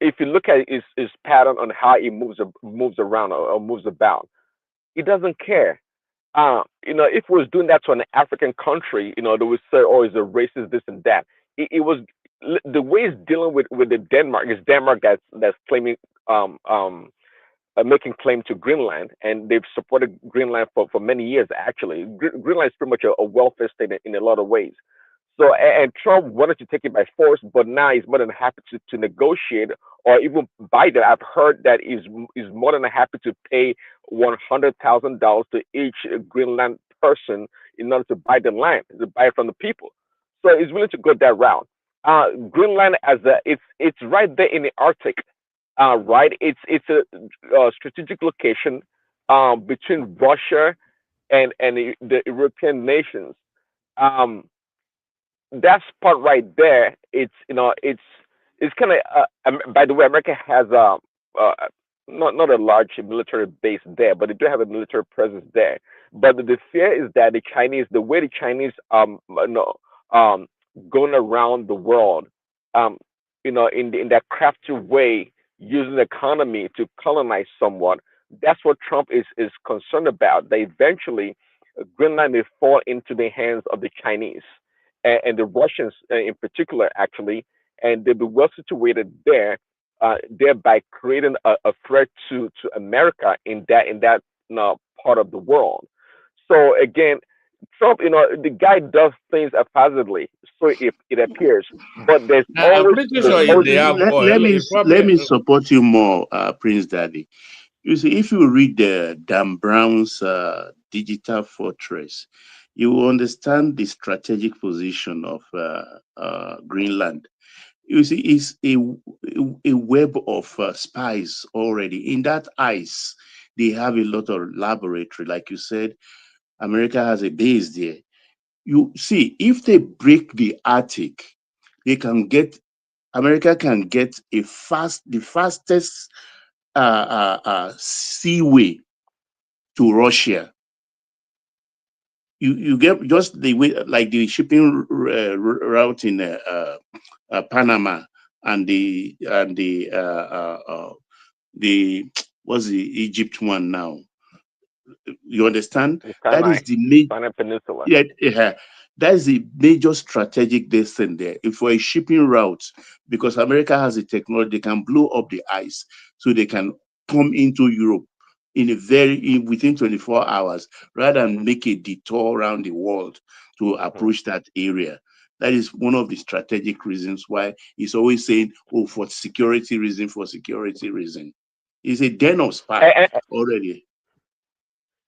if you look at his pattern on how he moves around or moves about, he doesn't care. If he was doing that to an African country, they would say, "Oh, he's a racist, this and that." It was the way he's dealing with the Denmark. Is Denmark that's claiming making claim to Greenland, and they've supported Greenland for many years. Actually, Greenland is pretty much a welfare state in a lot of ways. So and Trump wanted to take it by force, but now he's more than happy to negotiate or even buy that. I've heard that he's more than happy to pay $100,000 to each Greenland person in order to buy the land, to buy it from the people. So he's willing to go that route. Greenland as it's right there in the Arctic, right? It's a strategic location between Russia and the European nations. Um, that spot right there, it's kind of by the way, America has uh not a large military base there, but they do have a military presence there. But the fear is that the way the Chinese um going around the world, um in that crafty way, using the economy to colonize someone. That's what Trump is concerned about. That eventually Greenland may fall into the hands of the Chinese and the Russians in particular, actually, and they'll be well situated there, thereby creating a threat to America in that part of the world. So again, Trump, the guy does things haphazardly, so it appears, but I'm pretty sure if they have oil, it Let probably. me support you more, Prince Daddy. You see, if you read Dan Brown's Digital Fortress, you will understand the strategic position of Greenland. You see, it's a web of spies already. In that ice, they have a lot of laboratory. Like you said, America has a base there. You see, if they break the Arctic, America can get the fastest seaway to Russia. You get just the way, like the shipping route in Panama and the what's the Egypt one now? You understand? the That Sinai, is the major. Sinai Peninsula. Yeah, yeah. That's the major strategic distance there. If for a shipping route, because America has the technology, they can blow up the ice so they can come into Europe within 24 hours rather than make a detour around the world to approach that area. That is one of the strategic reasons why he's always saying, oh, for security reason, for security reason. He's a den of spy already.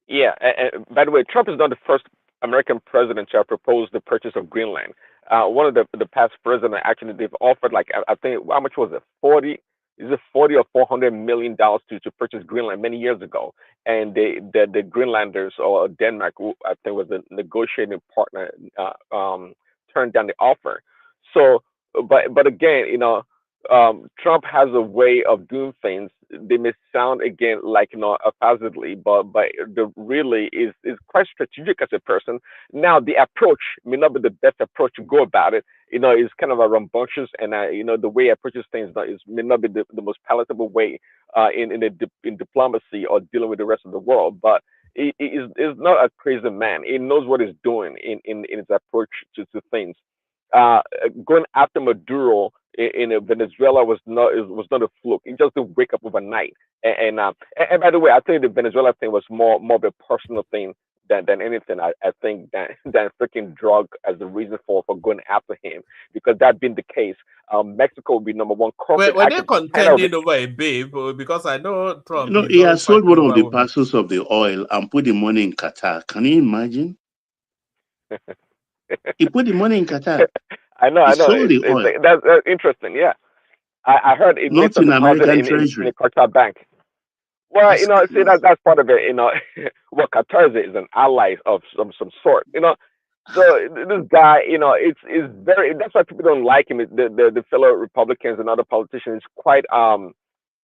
Yeah, and by the way, Trump is not the first American president to have proposed the purchase of Greenland. One of the past presidents actually they've offered like I think how much was it? 40 is it 40 or $400 million to purchase Greenland many years ago, and the Greenlanders or Denmark, who I think was the negotiating partner, turned down the offer. So, but again, Trump has a way of doing things. They may sound again like haphazardly, but the really is quite strategic as a person. Now the approach may not be the best approach to go about it. Is kind of a rambunctious, and the way he approaches things may not be the most palatable way in diplomacy or dealing with the rest of the world. But he is not a crazy man. He knows what he's doing in his approach to things. uh, Going after Maduro in Venezuela was not a fluke. He just didn't wake up overnight. And by the way, I think the Venezuela thing was more of a personal thing than anything. I think than freaking drug as the reason for going after him, because that being the case, Mexico would be number one corporate. Were they contending over a babe? Because I know Trump is He has always sold fighting one of over the women. parcels of the oil and put the money in Qatar. Can you imagine? He put the money in Qatar. I know. He sold the oil. That's interesting. Yeah, I heard it made Not some in deposit American in a treasury. Qatar bank. Well, That's see crazy. that's part of it. What Qatar is an ally of some sort. So this guy, it's very. That's why people don't like him. The fellow Republicans and other politicians. It's quite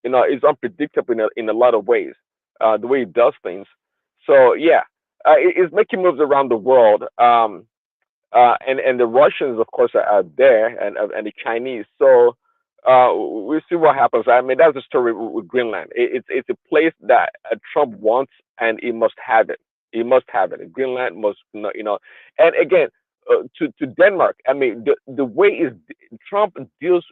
it's unpredictable in a lot of ways. The way he does things. So yeah, it's making moves around the world. And the Russians, of course, are there, and the Chinese. So we'll see what happens. I mean, that's the story with Greenland. It's a place that Trump wants, and he must have it. He must have it. Greenland must, And again, to Denmark. I mean, the way is Trump deals.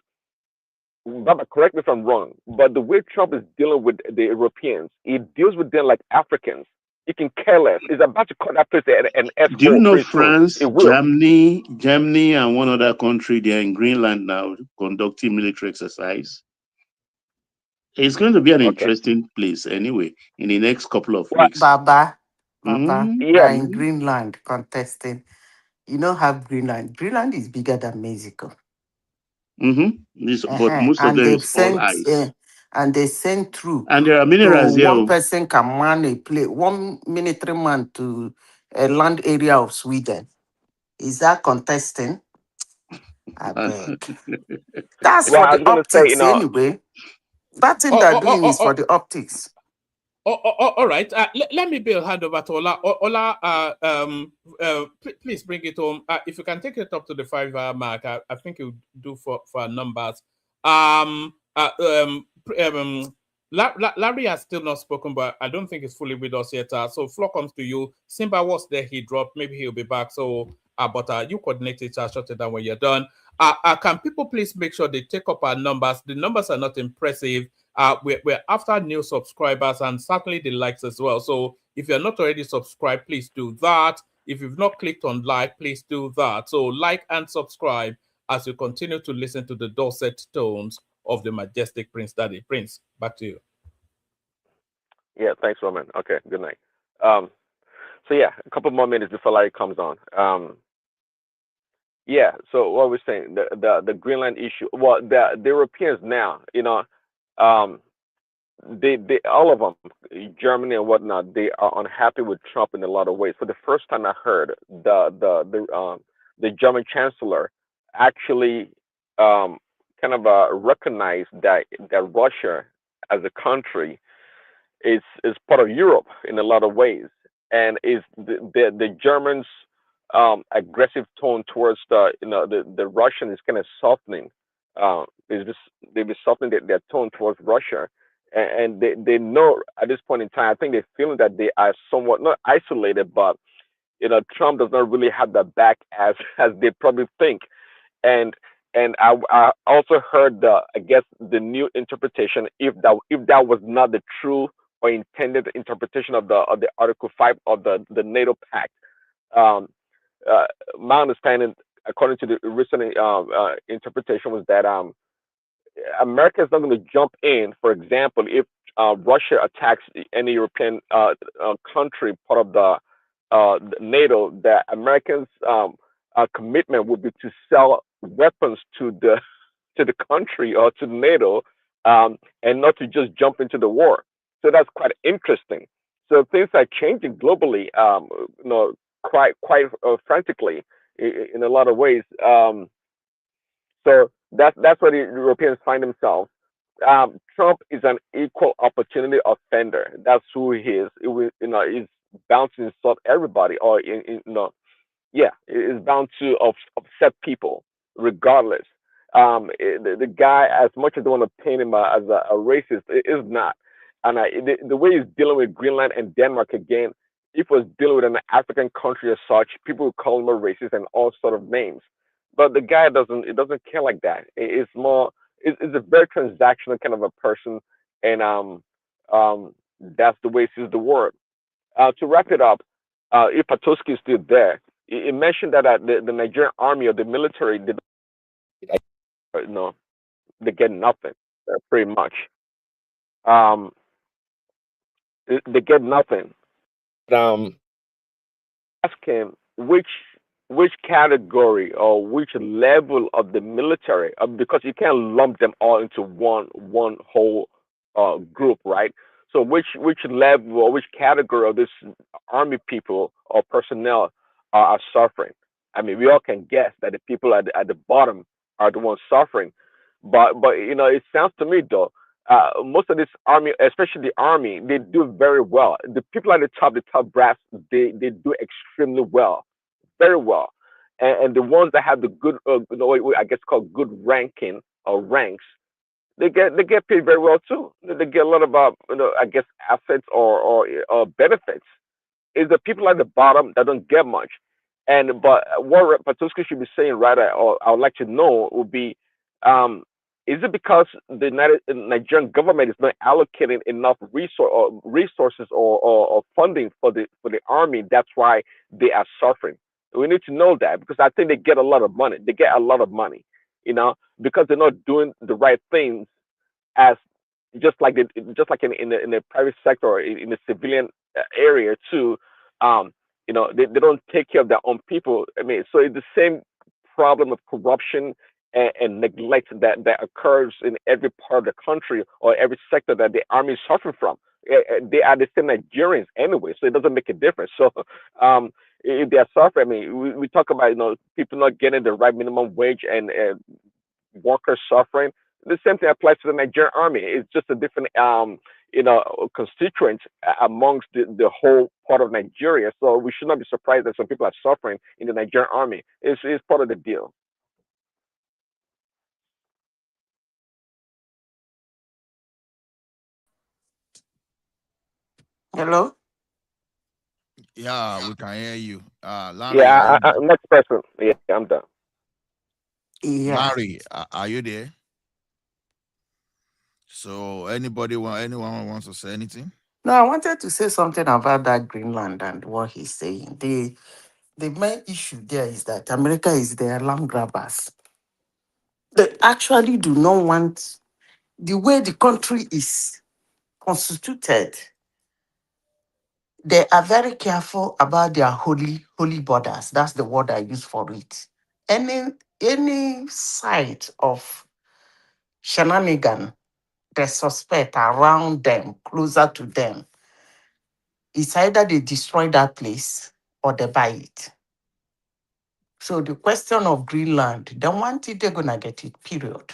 Baba, correct me if I'm wrong, but the way Trump is dealing with the Europeans, he deals with them like Africans. It can care less. It's about to call that place an Do you S4 know pretty soon. France, It will. Germany, and one other country, they're in Greenland now conducting military exercise? It's going to be an interesting place anyway in the next couple of weeks. Baba, Yeah. they're in Greenland contesting. You don't have Greenland. Greenland is bigger than Mexico. But most of And them they've is all sent ice. and they sent through. And there are So minerals there. one person can man a plane, one military man to a land area of Sweden. Is that contesting? I beg. That's Well, for I was the going to say, optics anyway. That thing they're doing is for the optics. All right. Let me hand over to Ola. Ola, please bring it home. If you can take it up to the 5-hour mark, I think you do for numbers. Larry has still not spoken, but I don't think he's fully with us yet. So floor comes to you. Simba was there, he dropped. Maybe he'll be back. So, but you coordinate it, shut it down when you're done. Can people please make sure they take up our numbers? The numbers are not impressive. We're after new subscribers and certainly the likes as well. So if you're not already subscribed, please do that. If you've not clicked on like, please do that. So like and subscribe as you continue to listen to the dulcet tones of the majestic Prince Daddy. Prince, back to you. Yeah, thanks, Roman. Okay, good night. So yeah, a couple more minutes before Larry comes on. Yeah, so what we're saying, the Greenland issue. Well, the Europeans now, they all of them, Germany and whatnot, they are unhappy with Trump in a lot of ways. For the first time, I heard the German Chancellor actually kind of recognized that Russia as a country is part of Europe in a lot of ways, and is the Germans aggressive tone towards the Russian is kind of softening. They've been softening their tone towards Russia, and they know at this point in time. I think they're feeling that they are somewhat not isolated, but Trump does not really have that back as they probably think, and I also heard I guess the new interpretation, if that was not the true or intended interpretation of the Article 5 of the NATO pact. My understanding, according to the recent interpretation, was that America is not going to jump in. For example, if Russia attacks any European country part of the NATO, that Americans' commitment would be to sell weapons to the country or to NATO, and not to just jump into the war. So that's quite interesting. So things are changing globally, quite frantically in a lot of ways. So that's where the Europeans find themselves. Trump is an equal opportunity offender. That's who he is. He's bound to insult everybody, or is bound to upset people regardless. The guy, as much as they want to paint him as a racist, is not. And the way he's dealing with Greenland and Denmark again, if he was dealing with an African country as such, people would call him a racist and all sort of names. But the guy doesn't care like that. It's a very transactional kind of a person, and that's the way he sees the world. To wrap it up, if Patoski is still there, he mentioned that the Nigerian army or the military they get nothing, pretty much. They get nothing. Ask him which category or which level of the military, because you can't lump them all into one whole group, right? So which level or which category of this army people or personnel are suffering? I mean, we all can guess that the people at the bottom are the ones suffering, but it sounds to me though, most of this army, especially the army, they do very well. The people at the top brass, they do extremely well, very well, and the ones that have the good, I guess called good ranking or ranks, they get paid very well too. They get a lot of I guess assets or benefits. It's the people at the bottom that don't get much. But what Patoski should be saying, rather, or I would like to know, would be Is it because the Nigerian government is not allocating enough resources or funding for the army? That's why they are suffering. We need to know that, because I think they get a lot of money. They get a lot of money, because they're not doing the right things, as just like in the private sector or in the civilian area too. They don't take care of their own people. I mean, so it's the same problem of corruption and neglect that occurs in every part of the country or every sector that the army is suffering from. They are the same Nigerians anyway, so it doesn't make a difference. So if they are suffering, I mean, we talk about people not getting the right minimum wage and workers suffering. The same thing applies to the Nigerian army. It's just a different constituent amongst the whole part of Nigeria. So we should not be surprised that some people are suffering in the Nigerian army. It's part of the deal. Hello? Yeah, we can hear you. Larry, are Yeah, you there? next person. Yeah, I'm done. Yeah. Larry, are you there? So anyone wants to say anything? No, I wanted to say something about that Greenland and what he's saying. The main issue there is that America is their land grabbers. They actually do not want the way the country is constituted. They are very careful about their holy borders. That's the word I use for it. Any site of shenanigan they suspect around them, closer to them, it's either they destroy that place or they buy it. So the question of Greenland, they want it, they're gonna get it, period.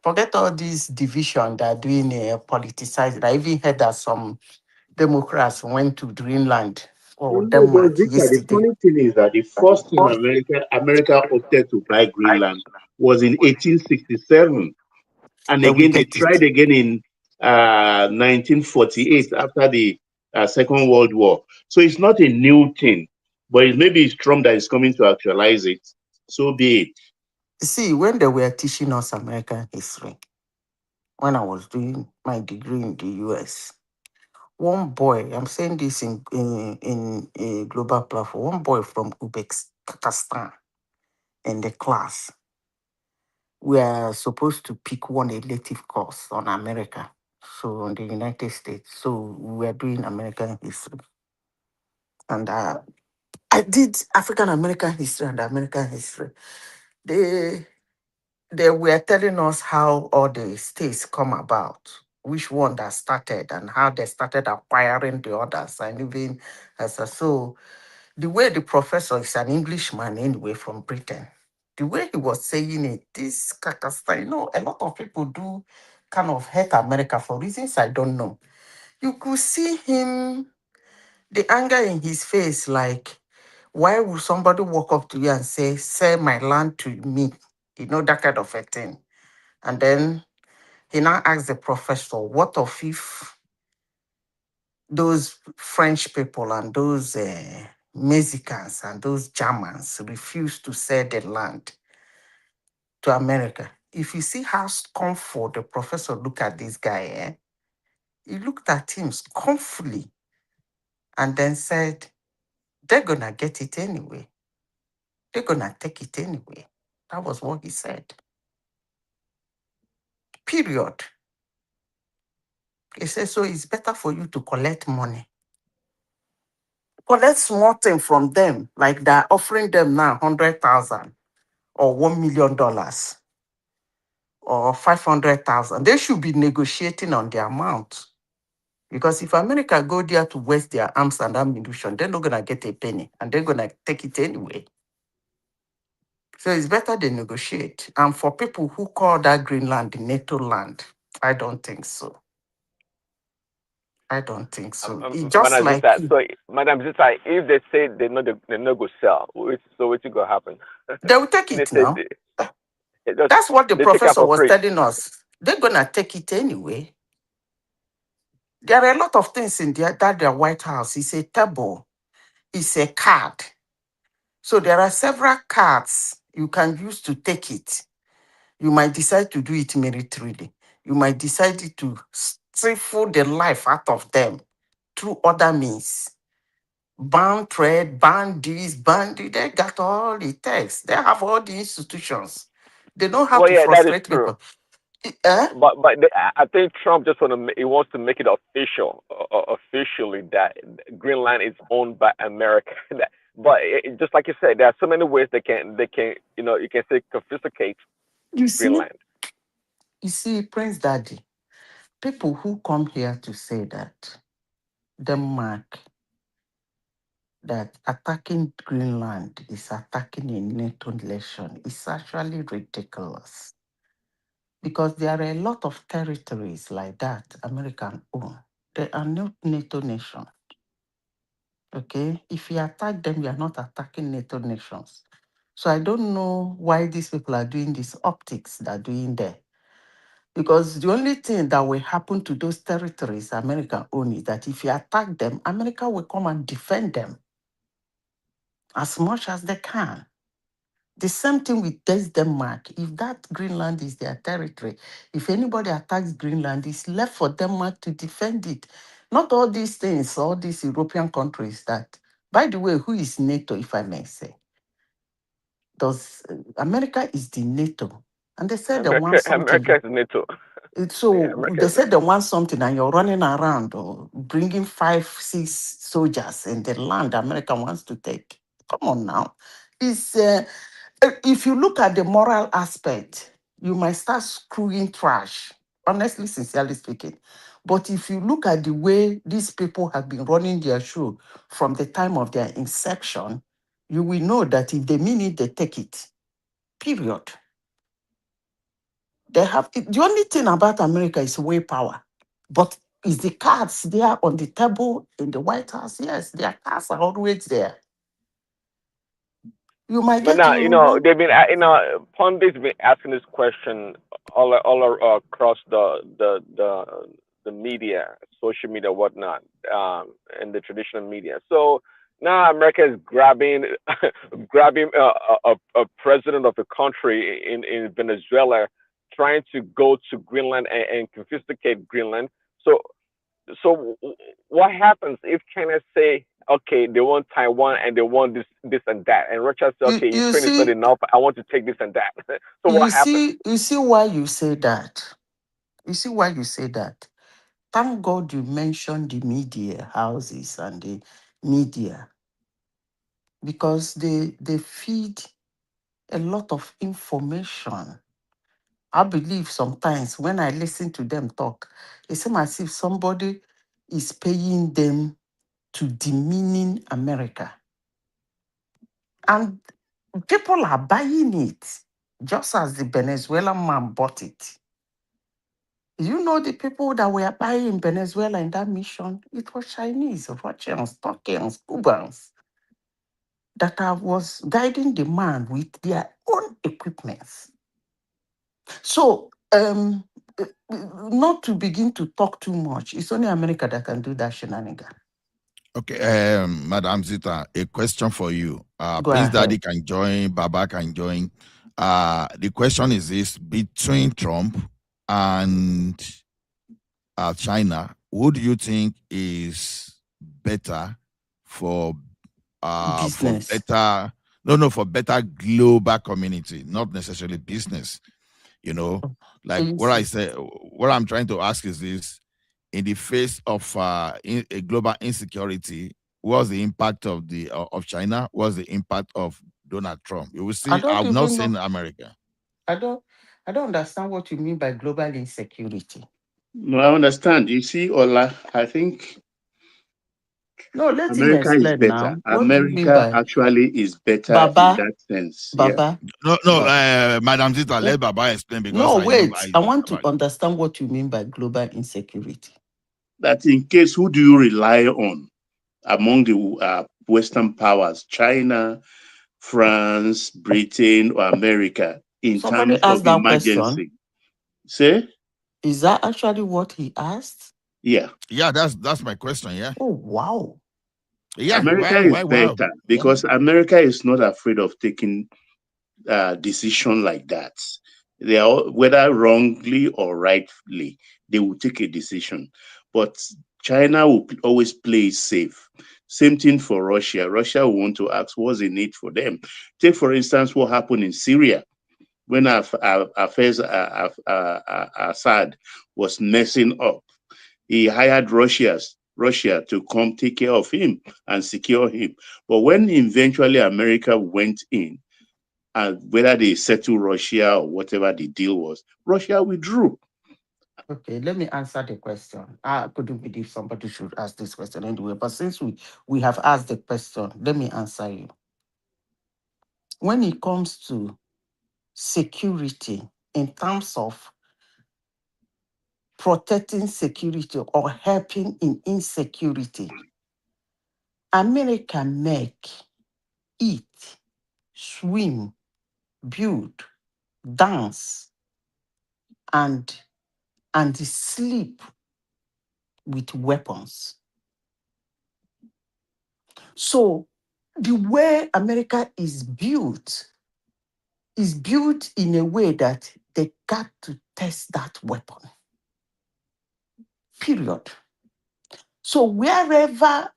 Forget all these division they're doing politicized. I even heard that some Democrats went to Greenland or No, but Denmark Victor, the yesterday. funny thing is that the first time America opted to buy Greenland was in 1867. And They will again, they get it. tried again in 1948 after the Second World War. So it's not a new thing, but maybe it's Trump that is coming to actualize it. So be it. See, when they were teaching us American history, when I was doing my degree in the US, one boy, I'm saying this in a global platform, one boy from Uzbekistan in the class, we are supposed to pick one elective course on America, so on the United States. So we were doing American history. And I did African American history and American history. They were telling us how all the states come about, which one that started, and how they started acquiring the others, and even so. The way the professor is an Englishman anyway from Britain, the way he was saying it, this Kakastan, a lot of people do kind of hate America for reasons I don't know. You could see him, the anger in his face, like, why would somebody walk up to you and say, sell my land to me? That kind of a thing. And then he now asked the professor, what if those French people and those Mexicans and those Germans refuse to sell the land to America? If you see how scornful the professor looked at this guy, he looked at him scornfully and then said, they're going to get it anyway. They're going to take it anyway. That was what he said. Period. He said, so it's better for you to collect money. Collect small thing from them, like they're offering them now 100,000 or $1 million or 500,000. They should be negotiating on the amount. Because if America go there to waste their arms and ammunition, they're not going to get a penny and they're going to take it anyway. So it's better they negotiate. And for people who call that Greenland the NATO land, I don't think so. I don't think so. It's just Madam like Zita, so Madam Zita, if they say they no go sell, so what's going to happen? they will take They it say now. That's what the they take it professor for was free. telling us. They're going to take it anyway. There are a lot of things in there that the White House is a table, it's a card. So there are several cards you can use to take it. You might decide to do it militarily. You might decide to stifle the life out of them through other means. Ban trade, ban this, ban that. They got all the text. They have all the institutions. They know how Well, to yeah, that is frustrate true. people. Eh? But I think Trump just he wants to make it official, officially that Greenland is owned by America. But just like you said, there are so many ways they can you can say confiscate You see, Greenland. Prince Daddy, people who come here to say that Denmark, that attacking Greenland is attacking a NATO nation is actually ridiculous. Because there are a lot of territories like that American own. They are not NATO nations. Okay? If you attack them, you are not attacking NATO nations. So I don't know why these people are doing these optics they're doing there. Because the only thing that will happen to those territories America own is that if you attack them, America will come and defend them as much as they can. The same thing with this Denmark. If that Greenland is their territory, if anybody attacks Greenland, it's left for Denmark to defend it. Not all these things, all these European countries that, by the way, who is NATO, if I may say? Does America is the NATO? And they said they want something. America is NATO. So Yeah, America they is said they want something and you're running around or bringing 5, 6 soldiers in the land America wants to take. Come on now. It's, if you look at the moral aspect, you might start screwing trash, honestly, sincerely speaking. But if you look at the way these people have been running their show from the time of their inception, you will know that if they mean it, they take it. Period. They have the only thing about America is way power. But is the cards there on the table in the White House? Yes, their cards are always there. You might But get now, to they've been, pundits been asking this question all across the media, social media, whatnot, and the traditional media. So now America is grabbing grabbing a president of a country in Venezuela, trying to go to Greenland and confiscate Greenland. So what happens if China say, okay, they want Taiwan and they want this and that, and Russia say, okay, you Ukraine is not see, enough, I want to take this and that. So what happens? you see why you say that. You see why you say that. Thank God you mentioned the media houses and the media because they feed a lot of information. I believe sometimes when I listen to them talk, it seems as if somebody is paying them to demeaning America. And people are buying it, just as the Venezuelan man bought it. You know the people that were buying in Venezuela in that mission? It was Chinese, Russians, Turkians, Cubans that was guiding the man with their own equipments. So, not to begin to talk too much, it's only America that can do that shenanigan. Okay, Madam Zita, a question for you. Go Prince ahead. Daddy can join, Baba can join. The question is this: between Trump and China, who do you think is better for business? For better global community, not necessarily business? Like what I'm trying to ask is this: in the face of a global insecurity, what's the impact of China? What's the impact of Donald Trump? You will see. I'm not saying America. I don't understand what you mean by global insecurity. No, I understand. You see, Ola, I think let America him is explain better. now. What do you mean America by actually is better Baba? in that sense. Baba? No, Madam Zita, let Baba explain because No, I know. wait. I want to understand what you mean by global insecurity. That in case, who do you rely on among the Western powers, China, France, Britain, or America, in Somebody terms asked of that emergency? question. Say? Is that actually what he asked? Yeah. Yeah, that's my question. Yeah. Oh, wow. Yeah. America is better because America is not afraid of taking decision like that. They are whether wrongly or rightly, they will take a decision. But China will always play it safe. Same thing for Russia. Russia will want to ask what's the need for them. Take, for instance, what happened in Syria when Assad was messing up. He hired Russia to come take care of him and secure him. But when eventually America went in, and whether they settle Russia or whatever the deal was, Russia withdrew. Okay, let me answer the question. I couldn't believe somebody should ask this question anyway, but since we have asked the question, let me answer you. When it comes to security, in terms of protecting security or helping in insecurity, America make, eat, swim, build, dance, and sleep with weapons. So the way America is built in a way that they got to test that weapon. Period. So wherever,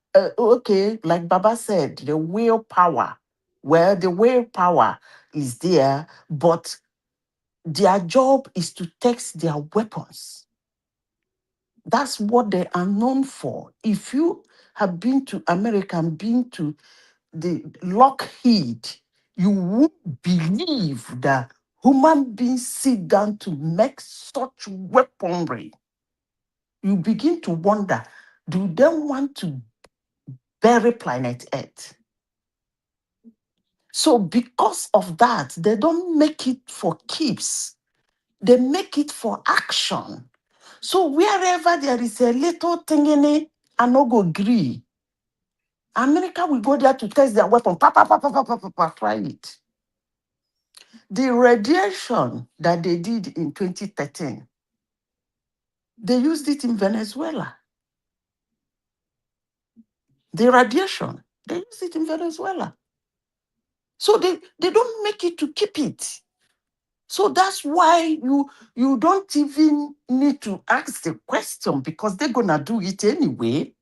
like Baba said, the willpower, well, the willpower is there, but their job is to test their weapons. That's what they are known for. If you have been to America and been to the Lockheed, you would believe that human beings sit down to make such weaponry. You begin to wonder, do they want to bury planet Earth? So because of that, they don't make it for keeps. They make it for action. So wherever there is a little thing in it, I no go agree. America will go there to test their weapon. Try it. The radiation that they did in 2013, they used it in Venezuela. The radiation, they used it in Venezuela. So they don't make it to keep it. So that's why you don't even need to ask the question, because they're going to do it anyway.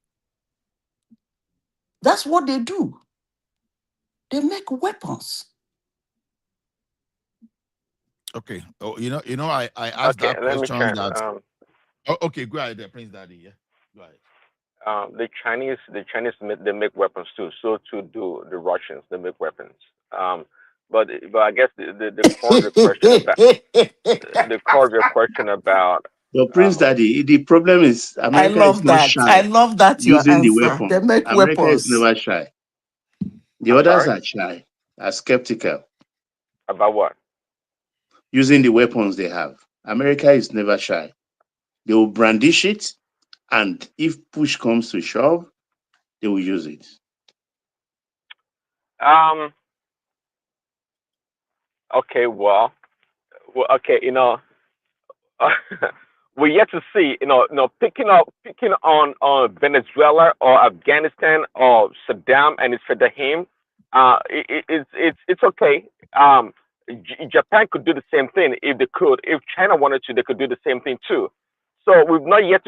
That's what they do. They make weapons. Okay. Oh, I asked Okay, that let me question try. that. Oh, okay, go ahead, Prince Daddy. Yeah, go ahead. The Chinese they make weapons too. So too do the Russians. They make weapons. But I guess the core of the question about But Prince Daddy, the problem is I America is love not that. I shy love that your using the answer. They weapon. make America is weapons. never shy. The I'm others sorry? are shy, are skeptical About what? using the weapons they have. America is never shy. They will brandish it, and if push comes to shove, they will use it. Okay. Well. Okay. We're yet to see. Picking on Venezuela or Afghanistan or Saddam and his Fedahim. It's okay. Japan could do the same thing if they could. If China wanted to, they could do the same thing too. So we've not yet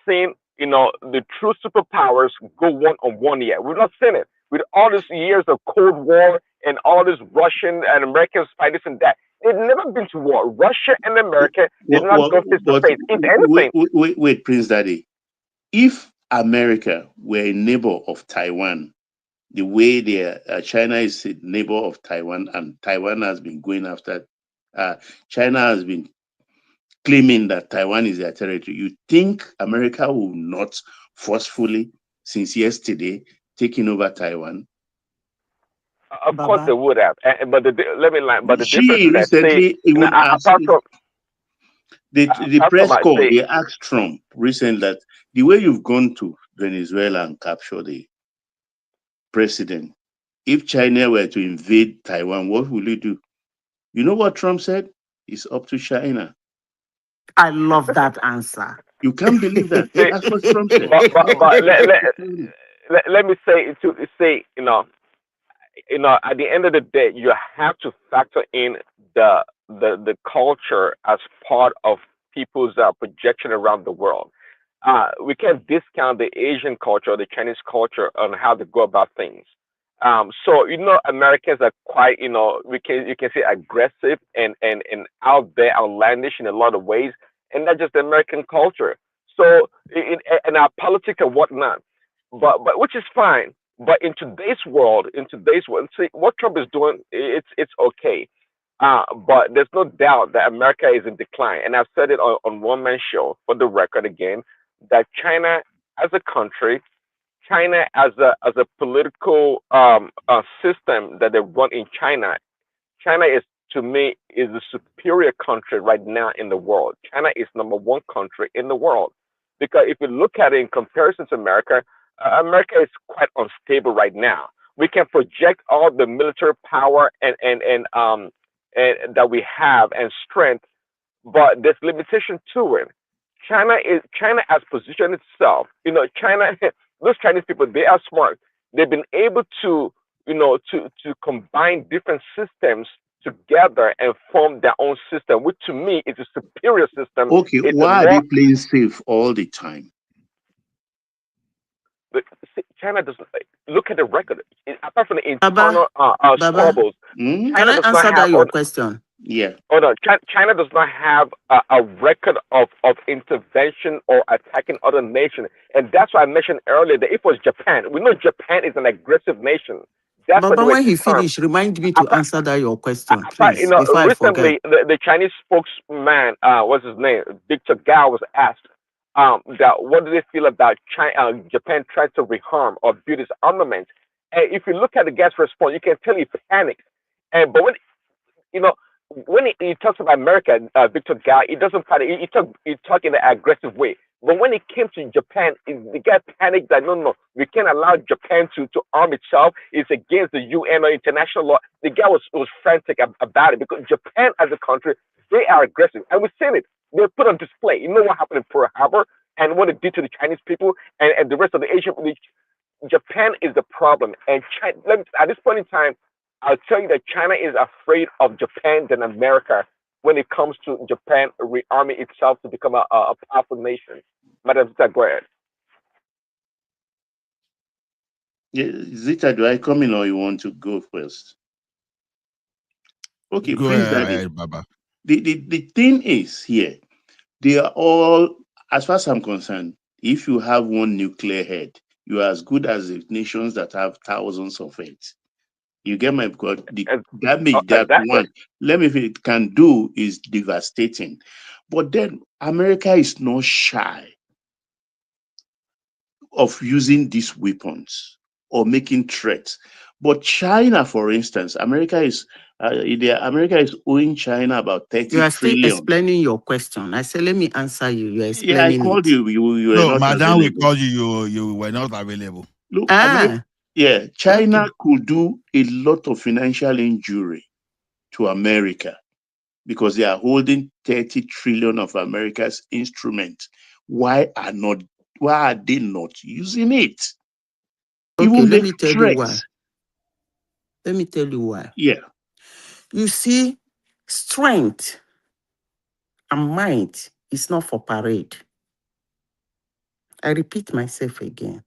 seen the true superpowers go one on one yet. We've not seen it with all these years of Cold War and all this Russian and American spy this and that. They've never been to war. Russia and America did not go face to face. If anything, Wait, Prince Daddy. If America were a neighbor of Taiwan, the way China is a neighbor of Taiwan, and Taiwan has been going after, China has been claiming that Taiwan is their territory, you think America will not forcefully, since yesterday, taking over Taiwan? of course they would have. But the difference She is that recently even asked apart from the apart from press I call. say They asked Trump recently that the way you've gone to Venezuela and capture the president, if China were to invade Taiwan, what will you do? You know what Trump said? It's up to China. I love that answer. You can't believe that. see, That's what Trump said. but let me say at the end of the day, you have to factor in the the culture as part of people's projection around the world. We can't discount the Asian culture or the Chinese culture on how they go about things. So Americans are quite, you can say aggressive and out there, outlandish in a lot of ways, and that's just the American culture. So in our politics and whatnot, but which is fine. But in today's world, see what Trump is doing, it's okay. But there's no doubt that America is in decline, and I've said it on one man show for the record again that China as a country, China as a political system that they run in China, China is to me is the superior country right now in the world. China is number one country in the world because if you look at it in comparison to America, America is quite unstable right now. We can project all the military power and that we have and strength, but there's limitation to it. China has positioned itself. China those Chinese people, they are smart. They've been able to to combine different systems together and form their own system, which to me is a superior system. Okay, It's a why are more they playing safe all the time? but see, China doesn't look at the record. Apart from the Baba, internal Baba, squabbles, Hmm? can China I does not answer that have. your question? Yeah. Oh no, China does not have a record of intervention or attacking other nations, and that's why I mentioned earlier that if it was Japan, we know Japan is an aggressive nation. That's why they Baba, were when he disarmed. finished, remind me to answer that your question, Apart, please, before I forget. recently the Chinese spokesman, what's his name, Victor Gao, was asked that what do they feel about China, Japan trying to rearm or build its armament, and if you look at the guy's response, you can tell he panicked. And but you know, when he talks about America, Victor Guy, he doesn't panic. He talk in an aggressive way. But when it came to Japan, the guy panicked that no, we can't allow Japan to arm itself. It's against the UN or international law. The guy was frantic about it because Japan as a country, they are aggressive, and we've seen it. They're put on display. You know what happened in Pearl Harbor and what it did to the Chinese people and the rest of the Asian. Japan is the problem, and China, at this point in time, I'll tell you that China is afraid of Japan than America when it comes to Japan rearming itself to become a powerful nation. Madam Zita, go ahead. Yeah, Zita, do I come in or you want to go first? Okay, Go Prince Daddy. ahead, Baba. The thing is here, they are all, as far as I'm concerned, if you have one nuclear head, you are as good as the nations that have thousands of it. You get my because the damage that Exactly. one let me it can do is devastating. But then America is not shy of using these weapons or making threats. But China, for instance, America is owing China about You 30 are still trillion. explaining your question. I said, let me answer you. You are Yeah, I explaining called it. you were No, not madam, we available. called you were not available. Look, Ah, yeah, China okay. could do a lot of financial injury to America because they are holding 30 trillion of America's instruments. Why are they not using it? Okay, Even let make me tell you why. threats. Let me tell you why. Yeah. You see, strength and might is not for parade. I repeat myself again.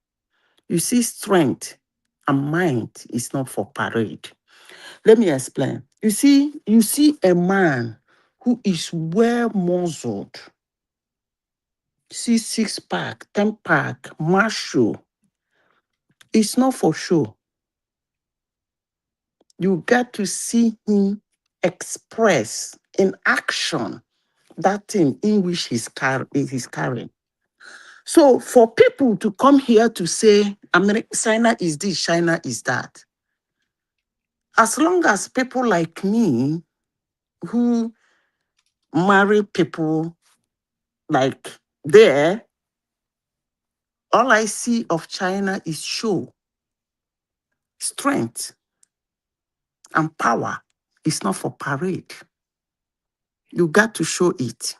You see, strength and might is not for parade. Let me explain. You see a man who is well muzzled. See 6-pack, 10-pack, marshal. It's not for show. You got to see him express in action that thing in which he's carrying. So for people to come here to say, China is this, China is that, as long as people like me who marry people like there, all I see of China is show, strength, and power. It's not for parade. You got to show it.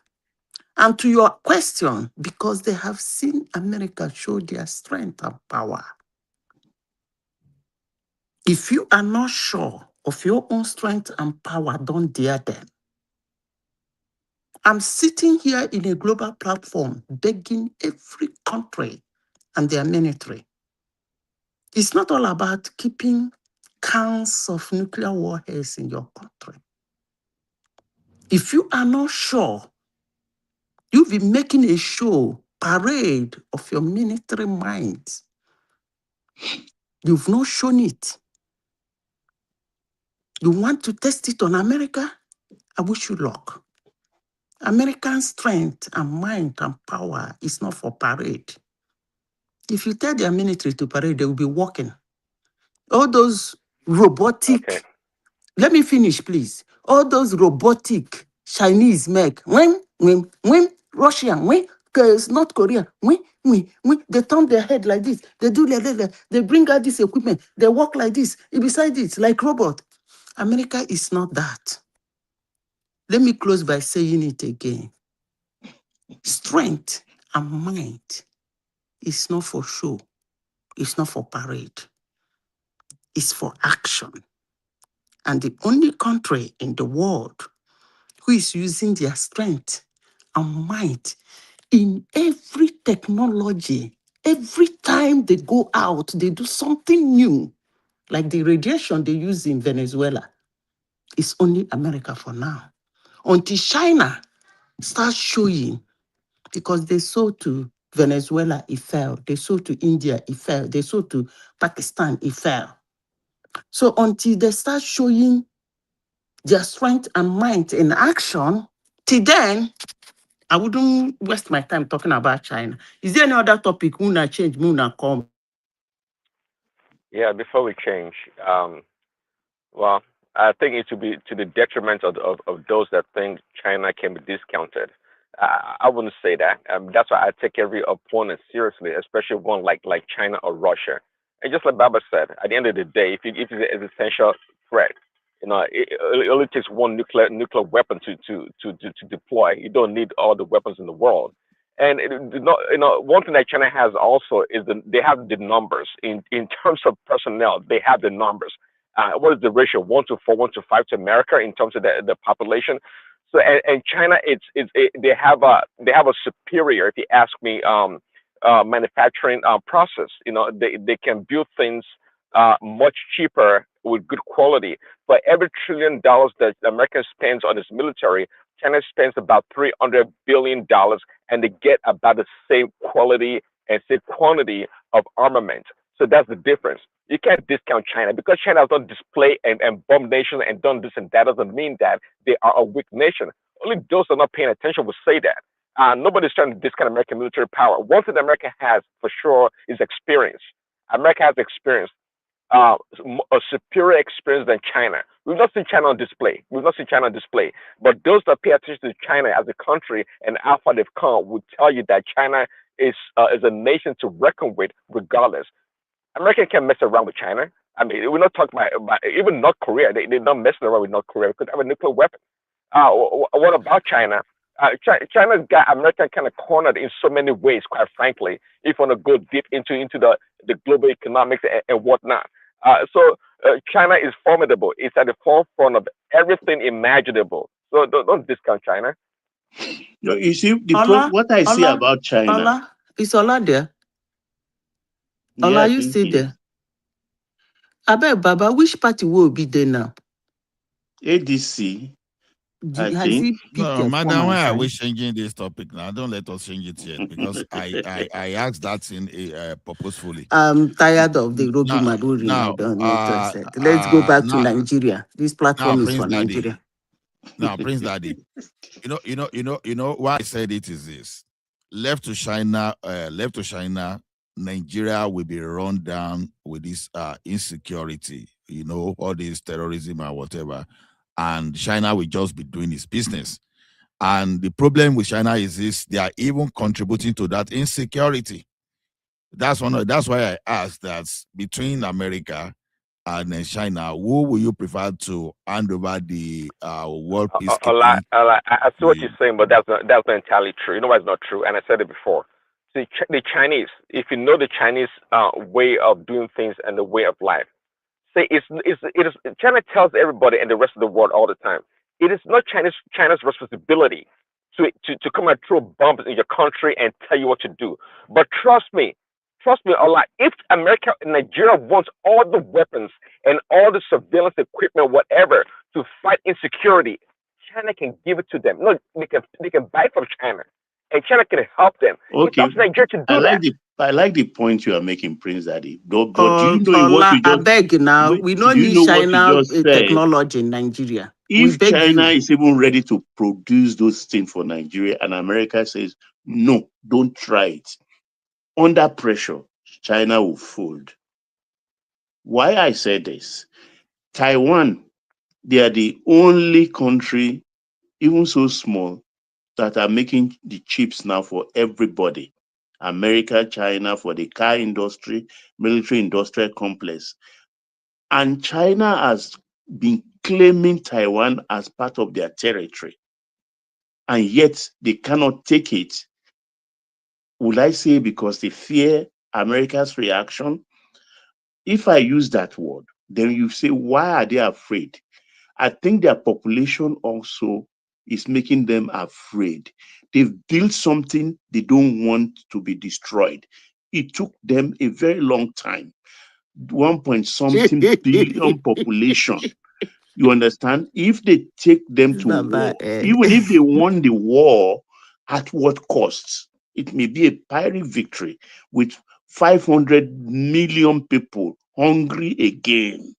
And to your question, because they have seen America show their strength and power. If you are not sure of your own strength and power, don't dare them. I'm sitting here in a global platform begging every country and their military. It's not all about keeping cans of nuclear warheads in your country. If you are not sure, you'll be making a show, parade of your military minds. You've not shown it. You want to test it on America? I wish you luck. American strength and mind and power is not for parade. If you tell their military to parade, they will be walking. All those robotic, let me finish, please. All those robotic Chinese make, when, Russian, North Korea, they turn their head like this. They do like that. They bring out this equipment. They walk like this. Beside it, like robot. America is not that. Let me close by saying it again. Strength and mind is not for show. It's not for parade. It's for action. And the only country in the world who is using their strength and might in every technology, every time they go out, they do something new, like the radiation they use in Venezuela. It's only America for now. Until China starts showing, because they sold to Venezuela, it fell. They sold to India, it fell. They sold to Pakistan, it fell. So until they start showing their strength and might in action, till then, I wouldn't waste my time talking about China. Is there any other topic? Muna change, Muna come. Yeah, before we change, well, I think it should be to the detriment of those that think China can be discounted. I wouldn't say that. That's why I take every opponent seriously, especially one like China or Russia. And just like Baba said, at the end of the day, if it's an existential threat, it only takes one nuclear weapon to deploy. You don't need all the weapons in the world. And one thing that China has also is they have the numbers in terms of personnel. They have the numbers. What is the ratio? 1-4, 1-5 to America in terms of the population. So and China, they have a superior, if you ask me, manufacturing process. They can build things much cheaper with good quality. For every $1 trillion that America spends on its military, China spends about $300 billion, and they get about the same quality and same quantity of armament. So that's the difference. You can't discount China because China has done display and bomb nations and done this and that doesn't mean that they are a weak nation. Only those that are not paying attention will say that. Nobody's trying to discount American military power. One thing America has for sure is experience. America has experience, a superior experience than China. We've not seen China on display. But those that pay attention to China as a country and how far they've come will tell you that China is a nation to reckon with regardless. America can't mess around with China. I mean, we're not talking about even North Korea. They're not messing around with North Korea because they have a nuclear weapon. What about China? China's got America kind of cornered in so many ways, quite frankly, if you want to go deep into the global economics and whatnot. So China is formidable. It's at the forefront of everything imaginable. So don't discount China. No, you see, what I see Ola, about China. Ola, is Ola there? Ola, you stay there? I bet Baba, which party will be there now? ADC. Has he No, madam, why are we changing this topic now? Don't let us change it yet because I asked that in purposefully. I'm tired of the Robi Maduri. I don't interested. Let's go back to Nigeria. This platform is for Nigeria. Now, Prince Daddy, you know why I said it is this: left to China, Nigeria will be run down with this insecurity, all this terrorism and whatever. And China will just be doing its business. And the problem with China is this: they are even contributing to that insecurity. That's why I asked that between America and China, who will you prefer to hand over the world peacekeeping? I see what you're saying, but that's not entirely true. You know why it's not true? And I said it before. See, the Chinese, if you know the Chinese way of doing things and the way of life, say it is China tells everybody and the rest of the world all the time. It is not China's responsibility to come and throw bombs in your country and tell you what to do. But trust me, Allah, if America and Nigeria wants all the weapons and all the surveillance equipment, whatever, to fight insecurity, China can give it to them. No, they can buy it from China, and China can help them. Okay. It's up to Nigeria to do that. I like the point you are making, Prince Daddy. But do you know what you just... I beg now, we don't need China technology in Nigeria. If China is even ready to produce those things for Nigeria and America says, no, don't try it, under pressure, China will fold. Why I say this? Taiwan, they are the only country, even so small, that are making the chips now for everybody. America, China, for the car industry, military industrial complex. And China has been claiming Taiwan as part of their territory. And yet they cannot take it. Would I say because they fear America's reaction? If I use that word, then you say, why are they afraid? I think their population also is making them afraid. They've built something they don't want to be destroyed. It took them a very long time. 1-point-something billion population. You understand? If they take them to war, even if they won the war, at what cost? It may be a Pyrrhic victory with 500 million people hungry again.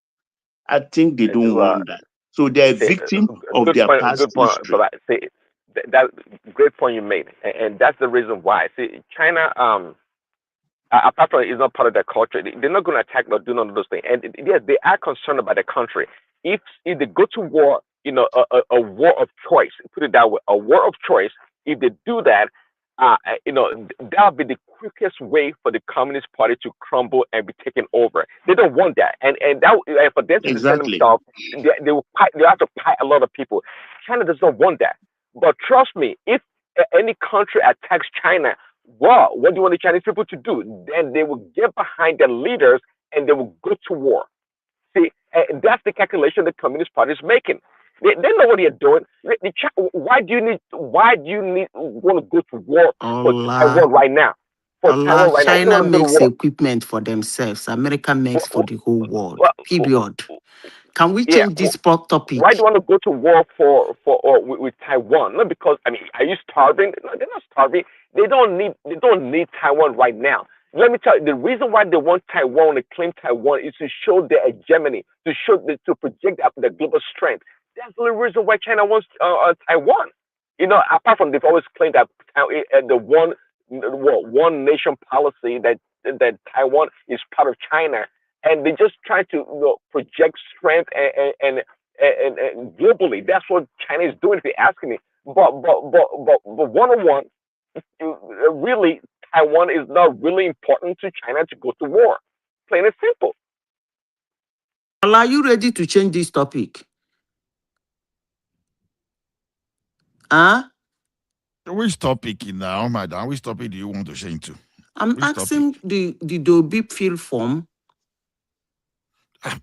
I think they don't want that. So they're a victim of their past history. That great point you made, and that's the reason why. See, China, apart from it's not part of their culture, they're not going to attack or do none of those things. And yes, they are concerned about their country. If they go to war, a war of choice, put it that way, a war of choice. If they do that, that'll be the quickest way for the Communist Party to crumble and be taken over. They don't want that, and for them to defend themselves, they have to fight a lot of people. China does not want that. But trust me, if any country attacks China, well, what do you want the Chinese people to do? Then they will get behind their leaders and they will go to war. See, and that's the calculation the Communist Party is making. They know what they're doing. Why do you need want to go to war for Taiwan right now? China makes equipment for themselves. America makes for the whole world. Period. Can we change this topic? Why do you want to go to war with Taiwan? Not because are you starving? No, they're not starving. They don't need Taiwan right now. Let me tell you, the reason why they want Taiwan and claim Taiwan is to show their hegemony, to project their global strength. That's the reason why China wants Taiwan. Apart from they've always claimed that the one nation policy that Taiwan is part of China, and they just try to project strength and globally. That's what China is doing. If you're asking me, but 101, really, Taiwan is not really important to China to go to war. Plain and simple. Well, are you ready to change this topic? Which topic now, madam? Which topic do you want to change to? I'm asking the Obi field form.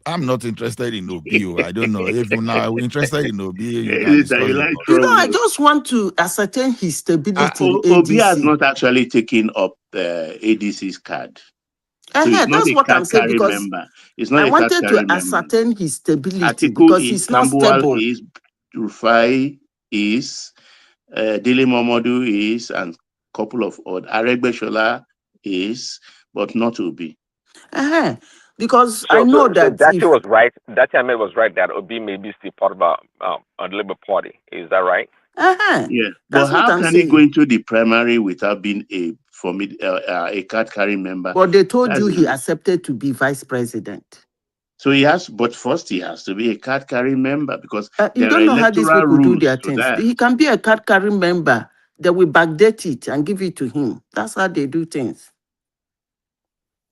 I'm not interested in Obi. I don't know if you now are interested in Obi. I just want to ascertain his stability. Obi has not actually taken up ADC's card. So that's what I'm saying, because I wanted to ascertain his stability because he's not stable. Is Rufai is Dele Momodu is, and a couple of odd. Aregbesola is, but not Obi. Because I know that Dachi was right. Dachi Ahmed was right that Obi may be still part of the Labour Party. Is that right? Yeah. But how can he go into the primary without being a card-carrying member? But they told you he accepted to be vice president. So he has, but first he has to be a card-carrying member because you don't know how these people do their things. He can be a card-carrying member. They will backdate it and give it to him. That's how they do things.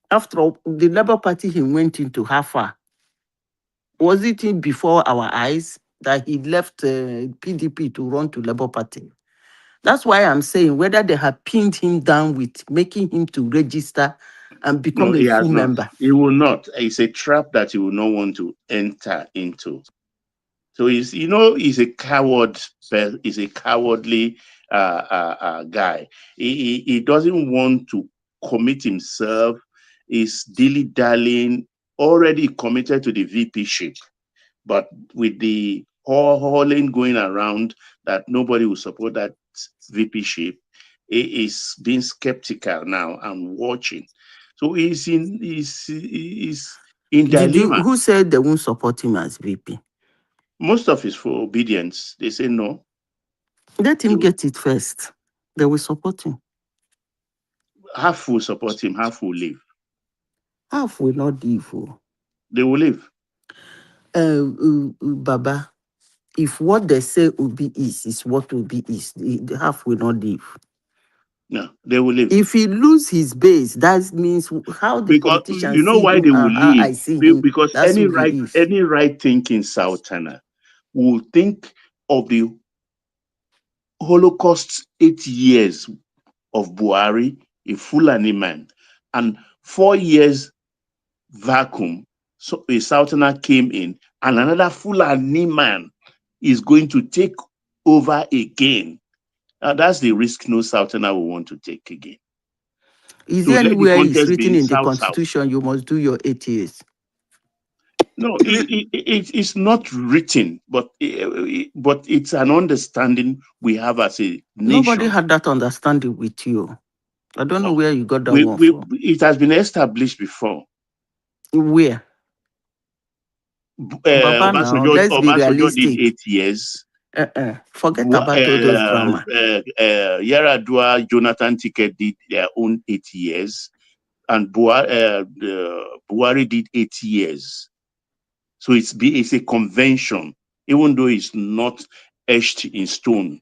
After all, the Labour Party he went into, how far? Was it before our eyes that he left PDP to run to Labour Party? That's why I'm saying whether they have pinned him down with making him to register and become a full member. He will not. It's a trap that he will not want to enter into. So he's a coward. He's a cowardly guy. He doesn't want to commit himself. He's dilly-dallying, already committed to the VP ship. But with the hauling going around that nobody will support that VP ship, he is being skeptical now and watching. So he's in dilemma. Who said they won't support him as VP? Most of it's for obedience. They say no. Let him get it first. They will support him. Half will support him, half will leave. Half will not leave. They will leave. Baba, if what they say Obi is what Obi is, the half will not leave. No, they will leave. If he lose his base, that means how the politicians you know see why him they will leave? I see him. Because any right thinking Southerner will think of the Holocaust 8 years of Buhari, a Fulani man, and 4 years vacuum. So a Southerner came in, and another Fulani man is going to take over again. Now that's the risk no Southerner will want to take again. Is there anywhere it's written in the Constitution you must do your 8 years? No, it's not written, but it's an understanding we have as a nation. Nobody had that understanding with you. I don't know where you got that one from. It has been established before. Where? Baba, now, let's be realistic. Did 8 years. Forget about all those drama. Yaradua, Jonathan Ticket did their own 8 years, and Buhari did 8 years. So it's a convention, even though it's not etched in stone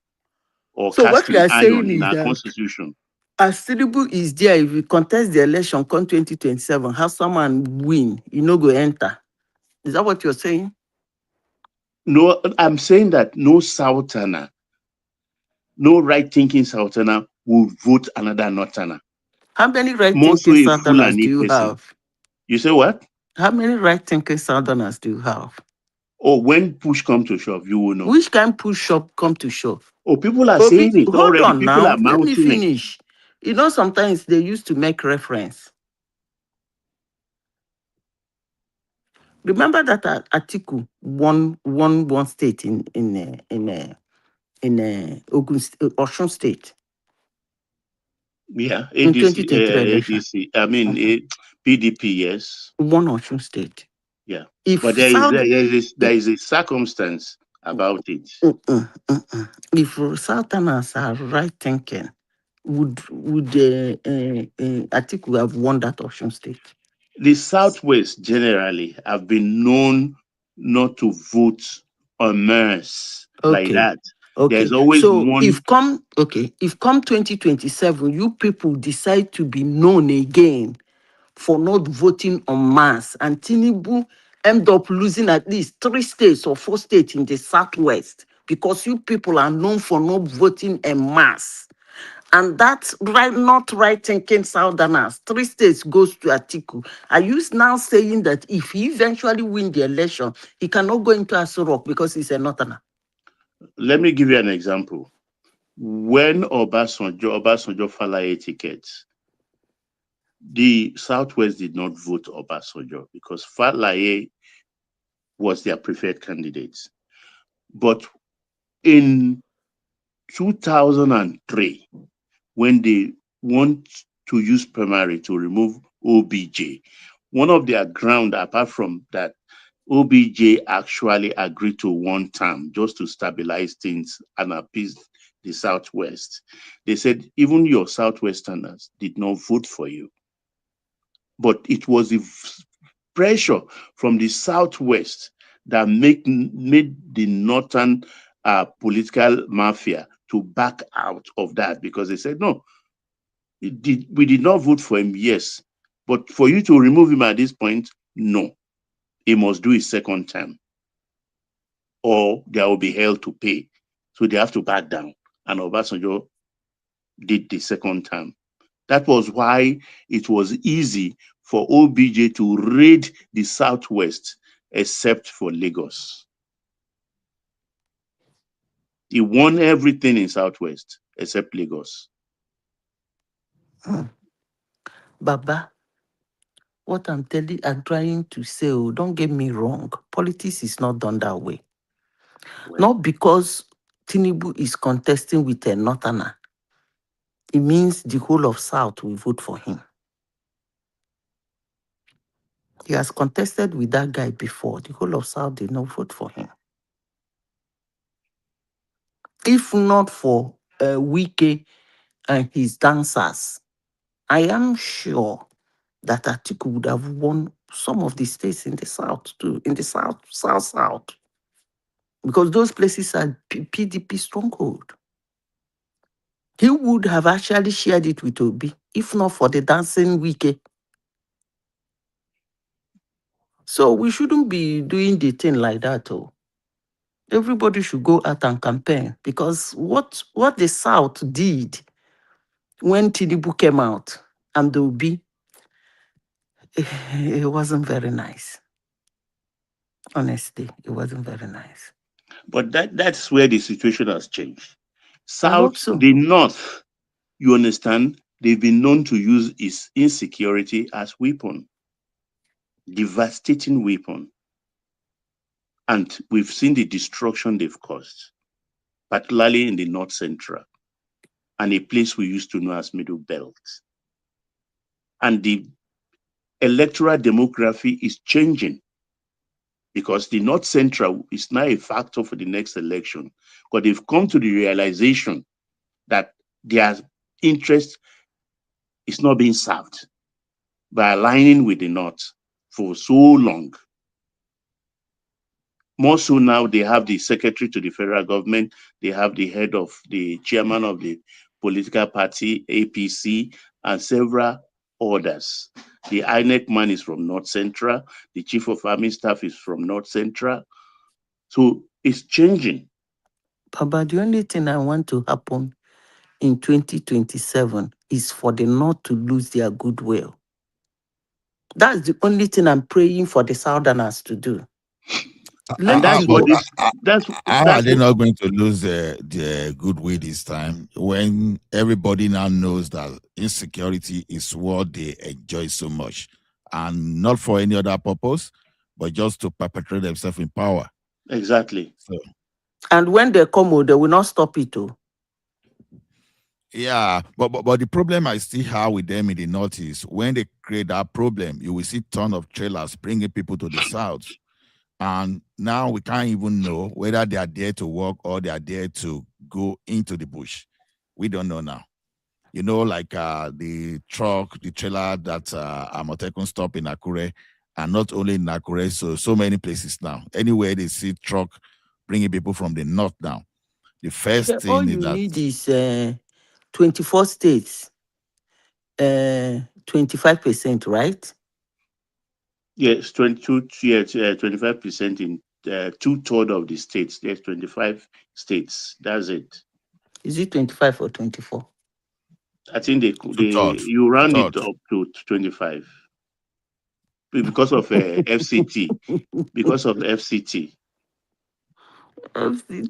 or cast in iron in our constitution. As Tinubu is there, if you contest the election, come 2027, have someone win, you know, go enter. Is that what you're saying? No, I'm saying that no Southerner, no right-thinking Southerner will vote another Northerner. How many right-thinking Southerners do you have? You say what? How many right-thinking Southerners do you have? Oh, when push come to shove, you will know. Which kind push up come to shove? Oh, people are saying it already. Hold on people now, are let me mounting finish. You know, sometimes they used to make reference. Remember that Atiku won one state in Osun State. Yeah, in 2023 election. ADC. I mean, PDP. Yes. One Osun State. Yeah, but there is a circumstance about it. If Southerners are right thinking, would Atiku have won that Osun State? The Southwest generally have been known not to vote en masse like that. Okay. There's always one. If come 2027, you people decide to be known again for not voting en masse, and Tinubu end up losing at least 3 states or 4 states in the Southwest because you people are known for not voting en masse. And that's not right thinking Southerners. 3 states goes to Atiku. Are you now saying that if he eventually win the election, he cannot go into Aso Rock because he's a Northerner? Let me give you an example. When Obasanjo Falaye tickets, the Southwest did not vote Obasanjo because Falaye was their preferred candidate. But in 2003, when they want to use primary to remove OBJ, one of their ground, apart from that, OBJ actually agreed to 1 term just to stabilize things and appease the Southwest. They said even your Southwesterners did not vote for you. But it was the pressure from the Southwest that made the Northern political mafia to back out of that, because they said, no, we did not vote for him, yes. But for you to remove him at this point, no. He must do his 2nd term, or there will be hell to pay. So they have to back down. And Obasanjo did the 2nd term. That was why it was easy for OBJ to raid the Southwest, except for Lagos. He won everything in Southwest except Lagos. Baba, what I'm trying to say, oh, don't get me wrong. Politics is not done that way. Well, Not because Tinubu is contesting with a Northerner. It means the whole of South will vote for him. He has contested with that guy before. The whole of South did not vote for him. If not for Wike and his dancers, I am sure that Atiku would have won some of the states in the South too, in the South. Because those places are PDP stronghold. He would have actually shared it with Obi, if not for the dancing Wike. So we shouldn't be doing the thing like that. Oh. Everybody should go out and campaign, because what the South did when Tinubu came out and Obi, it wasn't very nice. Honestly, it wasn't very nice. but that's where the situation has changed. I hope South, so. the North, you understand, they've been known to use its insecurity as weapon, devastating weapon. And we've seen the destruction they've caused, particularly in the North Central, and a place we used to know as Middle Belt. And the electoral demography is changing, because the North Central is now a factor for the next election, because they've come to the realization that their interest is not being served by aligning with the North for so long. More so now, they have the secretary to the federal government, they have the head of the chairman of the political party, APC, and several others. The INEC man is from North Central, the chief of army staff is from North Central. So it's changing. Baba, the only thing I want to happen in 2027 is for the North to lose their goodwill. That's the only thing I'm praying for the Southerners to do. And that's what this, how are they not going to lose their goodwill this time, when everybody now knows that insecurity is what they enjoy so much, and not for any other purpose, but just to perpetrate themselves in power? Exactly. So, and when they come, they will not stop it too. yeah, but the problem I still have with them in the North is, when they create that problem, you will see ton of trailers bringing people to the South. And now we can't even know whether they are there to work or they are there to go into the bush. We don't know now. You know, like the trailer that Amotekun stop in Akure, and not only in Akure, so many places now. Anywhere they see truck bringing people from the North now. The first thing all is you that need is 24 states, 25%, right? Yes, 22, 25% in 2/3 of the states. There's 25 states. That's it. Is it 25 or 24? I think you round it up to 25 because of FCT. Because of FCT.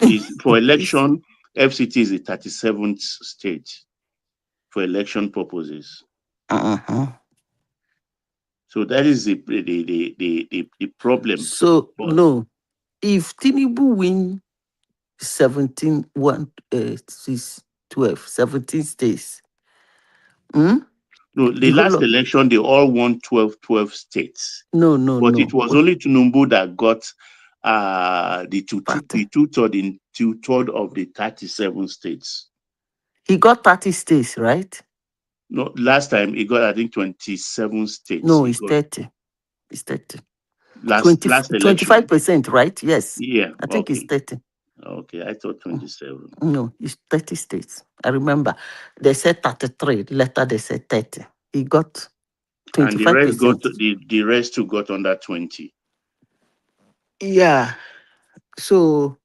Is for election, FCT is the 37th state for election purposes. So that is the problem. So no, if Tinubu win 17, 1, 6, 12, 17 states. No, the last election, they all won 12 states. No. But it was only Tinubu that got the two-third of the 37 states. He got 30 states, right? No, last time he got, I think, 27 states. No, it's 30. It's 30. Last election. 25%, right? Yes. Yeah. I think it's 30. Okay, I thought 27. No, it's 30 states. I remember they said 33. Later they said 30. He got 25%. And the rest the rest too got under 20. Yeah. So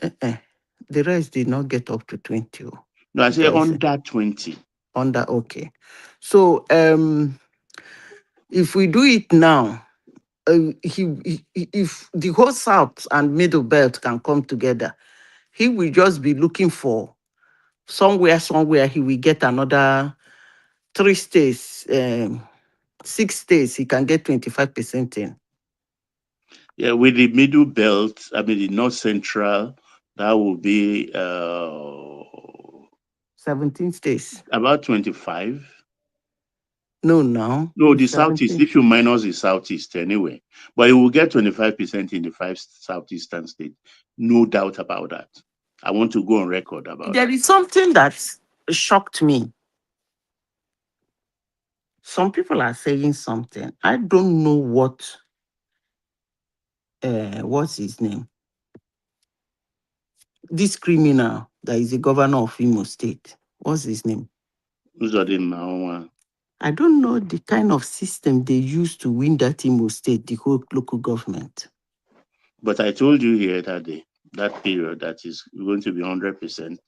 the rest did not get up to 20. No, I say under 20. Okay. So if we do it now, if the whole South and Middle Belt can come together, he will just be looking for somewhere he will get another 3 states, 6 states, he can get 25% in. Yeah, with the middle belt, I mean the north central, that will be 17 states. about 25. No, No, the it's southeast, 17. if you minus the southeast anyway. But it will get 25% in the 5 southeastern states. No doubt about that. I want to go on record about There that. is something that shocked me. Some people are saying something. I don't know what's his name. This criminal that is the governor of Imo State. What's his name? I don't know the kind of system they use to win that Imo State, the whole local government. But I told you here that day, that period, that is going to be 100%.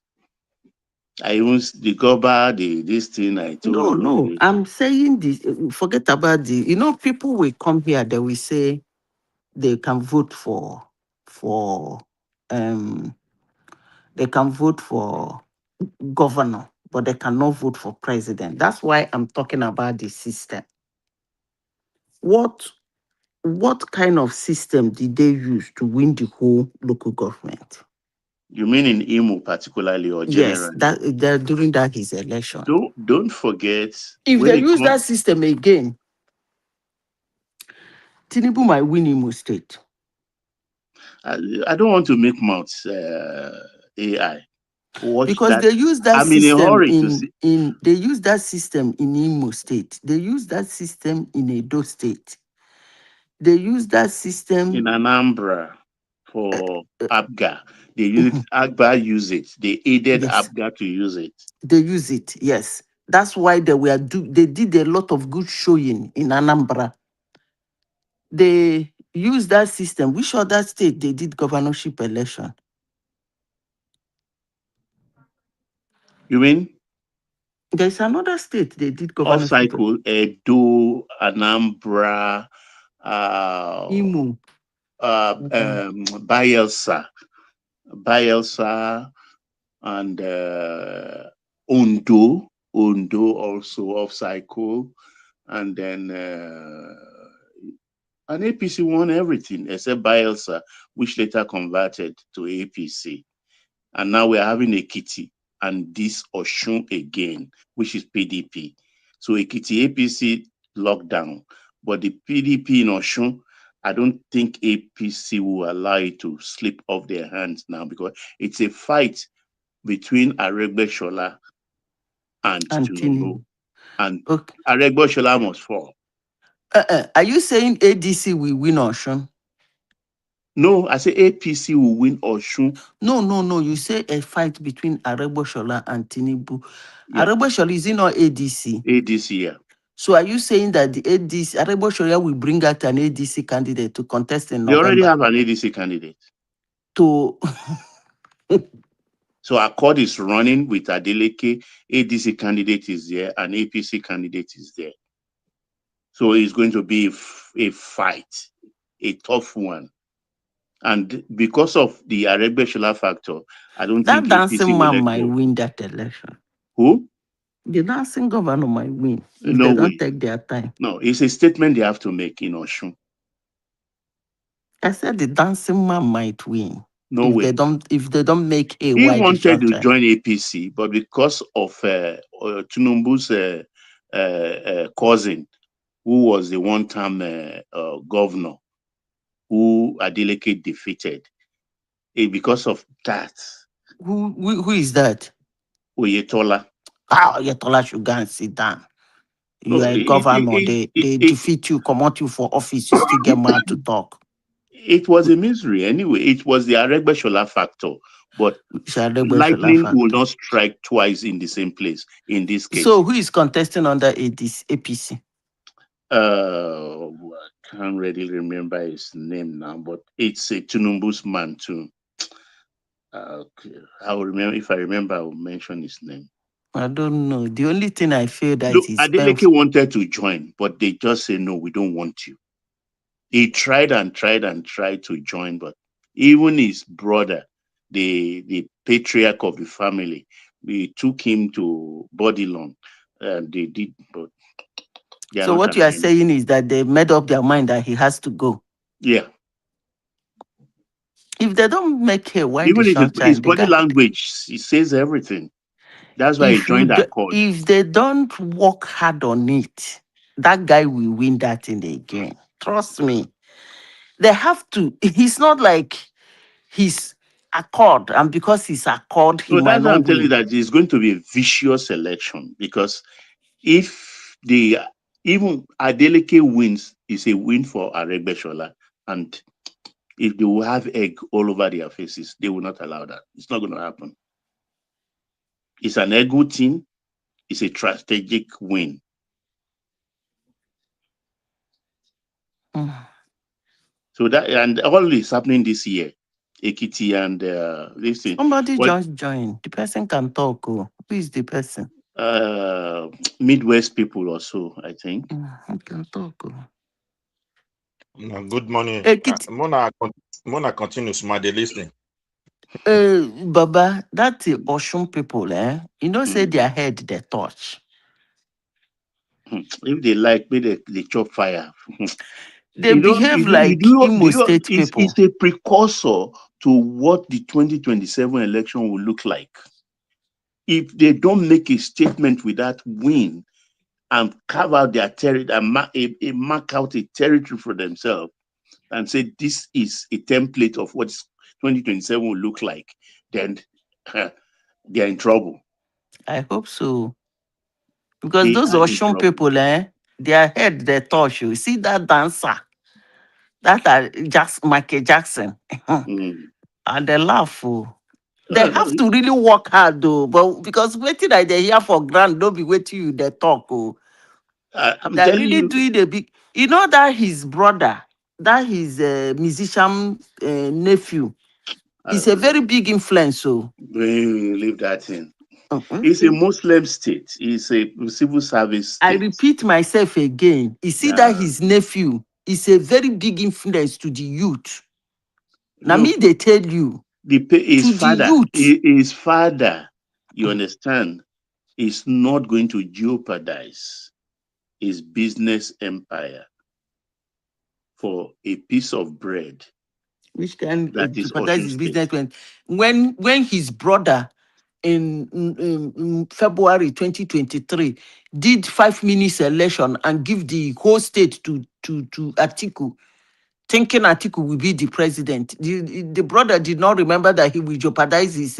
I use the GOBA, this thing I told you. No, I'm saying this, forget about people will come here, they will say they can vote for governor, but they cannot vote for president. That's why I'm talking about the system. What kind of system did they use to win the whole local government? You mean in Imo particularly or generally? Yes, that during that his election. Don't forget. If they use that system again, Tinubu might win Imo State. I don't want to make mouths AI. Because they use that I'm system in a hurry to see. They use that system in Imo State. They use that system in Edo State. They use that system in Anambra for ABGA. They use it, ABGA use it. They aided ABGA to use it. They use it, yes. That's why they did a lot of good showing in Anambra. They use that system. Which other state they did governorship election? You mean? There's another state they did All governorship. cycle, Edo, Anambra, Imo, Bayelsa, and Ondo also off cycle, and then an APC won everything except Bayelsa, which later converted to APC. And now we're having Ekiti and this Oshun again, which is PDP. So Ekiti APC lockdown, but the PDP in Oshun, I don't think APC will allow it to slip off their hands now because it's a fight between Aregbesola and Tinubu. And Aregbesola must fall. Are you saying ADC will win Oshun? No, I say APC will win Oshun. No. You say a fight between Aregbesola and Tinubu. Yeah. Aregbesola is not ADC. ADC, yeah. So are you saying that the ADC, Aregbesola will bring out an ADC candidate to contest in November? They already have an ADC candidate. So Accord is running with Adeleke, ADC candidate is there, and APC candidate is there. So it's going to be a fight, a tough one. And because of the Aregbesola factor, I don't think that dancing man might go. win that election. Who? The dancing governor might win if no they way. Don't take their time. No, it's a statement they have to make in Oshun. I said the dancing man might win. No if way. If they don't make a he wide wanted to join APC, but because of Tinubu's cousin, who was the one-time governor, who Adeleke defeated, because of that. Who is that? Oyetola. Oyetola should go and sit down. You are a governor. They defeat you, come out you for office. You still get mad to talk. It was a misery anyway. It was the Aregbesola factor, but lightning will not strike twice in the same place in this case. So who is contesting under APC? I can't really remember his name now, but it's a Tinubu's man too. Okay. I will remember. If I remember, I will mention his name. I don't know. The only thing I feel that Look, is Adeleke wanted to join, but they just say no, we don't want you. He tried and tried and tried to join, but even his brother the patriarch of the family. We took him to Bodilon. They did, but they are So not what you are aligning. saying is that they made up their mind that he has to go. Yeah. If they don't make hay, why Even the his sunshine? The body guy, language, he says everything. That's why he joined that cause. if they don't work hard on it, that guy will win that in the game. Trust me. They have to. He's not like he's accord, and because he's accord, he So might that's why not I'm telling you win. that it's going to be a vicious election, because if they even Adeleke wins, it's a win for Aregbesola, and if they will have egg all over their faces, they will not allow that. It's not going to happen. It's an ego thing. It's a strategic win. So that, and all this happening this year, Ekiti and this thing. Somebody What just joined. The person can talk. Oh. Who is the person? Midwest people also, I think. Who can talk? Oh. Good morning. Mona continues my listening. Baba, that's the Oshun people, You know, say their head they touch. If they like me, they chop fire. They behave like Imo State people. It's a precursor to what the 2027 election will look like. If they don't make a statement with that win and carve out their territory and mark out a territory for themselves and say this is a template of what 2027 will look like, then they're in trouble. I hope so. Because those Oshun people, their head they touch you. See that dancer? That Michael Jackson. And they laugh. Oh. They have to really work hard though, but because waiting that they hear for grand, don't be waiting you they talk. Oh. I'm They're telling really you, doing a big. You know that his brother, that his musician nephew, is a very big influence. So leave that in. It's a Muslim state. It's a civil service state. I repeat myself again. You see that his nephew is a very big influence to the youth. Now me, they tell you. His father, you understand, is not going to jeopardize his business empire for a piece of bread. Which can jeopardize his business when his brother in February 2023 did 5 minutes election and give the whole state to Atiku, thinking Atiku will be the president. The brother did not remember that he will jeopardize his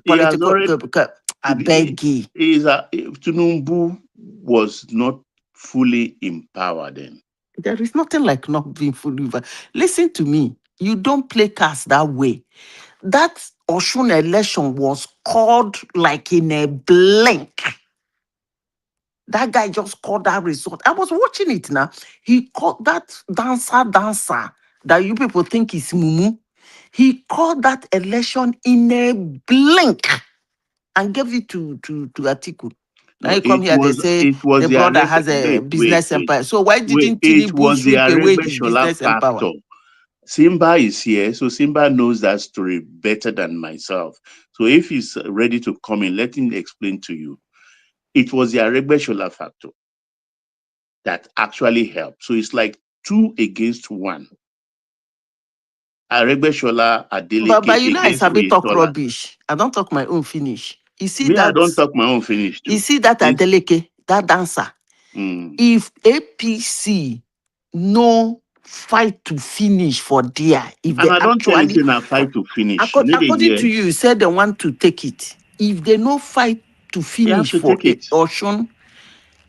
political. I beg you. Tinubu was not fully empowered then. There is nothing like not being fully empowered. Listen to me. You don't play cards that way. That Oshun election was called like in a blink. That guy just called that result. I was watching it now. He called that dancer that you people think is Mumu. He called that election in a blink and gave it to Atiku. Now you come here, they say the brother has a business empire. So why didn't Tinubu sweep away his business empire? Simba is here, so Simba knows that story better than myself. So if he's ready to come in, let him explain to you. It was the Aregbesola factor that actually helped. So it's like 2 against 1. Aregbesola, Adeleke But you know, I sabi talk Oyetola. rubbish. I don't talk my own finish. You see Me, that? I don't talk my own finish too. You see that Adeleke, that dancer. If APC no fight to finish for there, if they And I don't tell you actually say na fight to finish. according to you said they want to take it. If they no fight to finish for Oshun,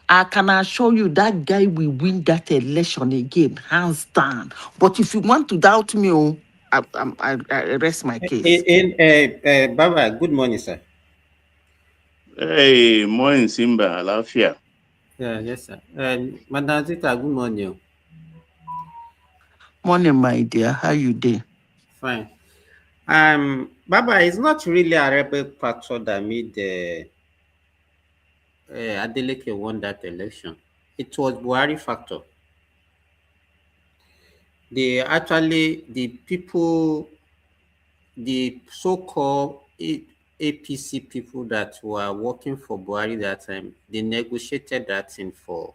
I can assure you that guy will win that election again, hands down. But if you want to doubt me, I rest my case. Baba, good morning, sir. Hey, morning, Simba, Alafia. Yeah, yes, sir. Madam Zita, good morning. Morning, my dear. How you doing? Fine. Baba, it's not really a rebel factor that made Adeleke won that election. It was Buhari factor. The people the so-called APC people that were working for Buhari that time, they negotiated that thing for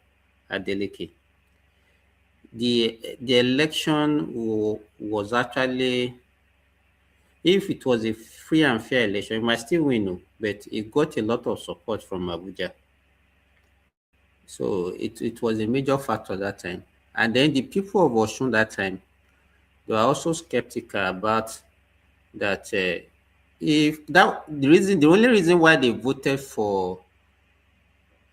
Adeleke. The election was actually, if it was a free and fair election, it might still win, but it got a lot of support from Abuja. So it was a major factor that time. And then the people of Osun that time, they were also skeptical about that. If that the only reason why they voted for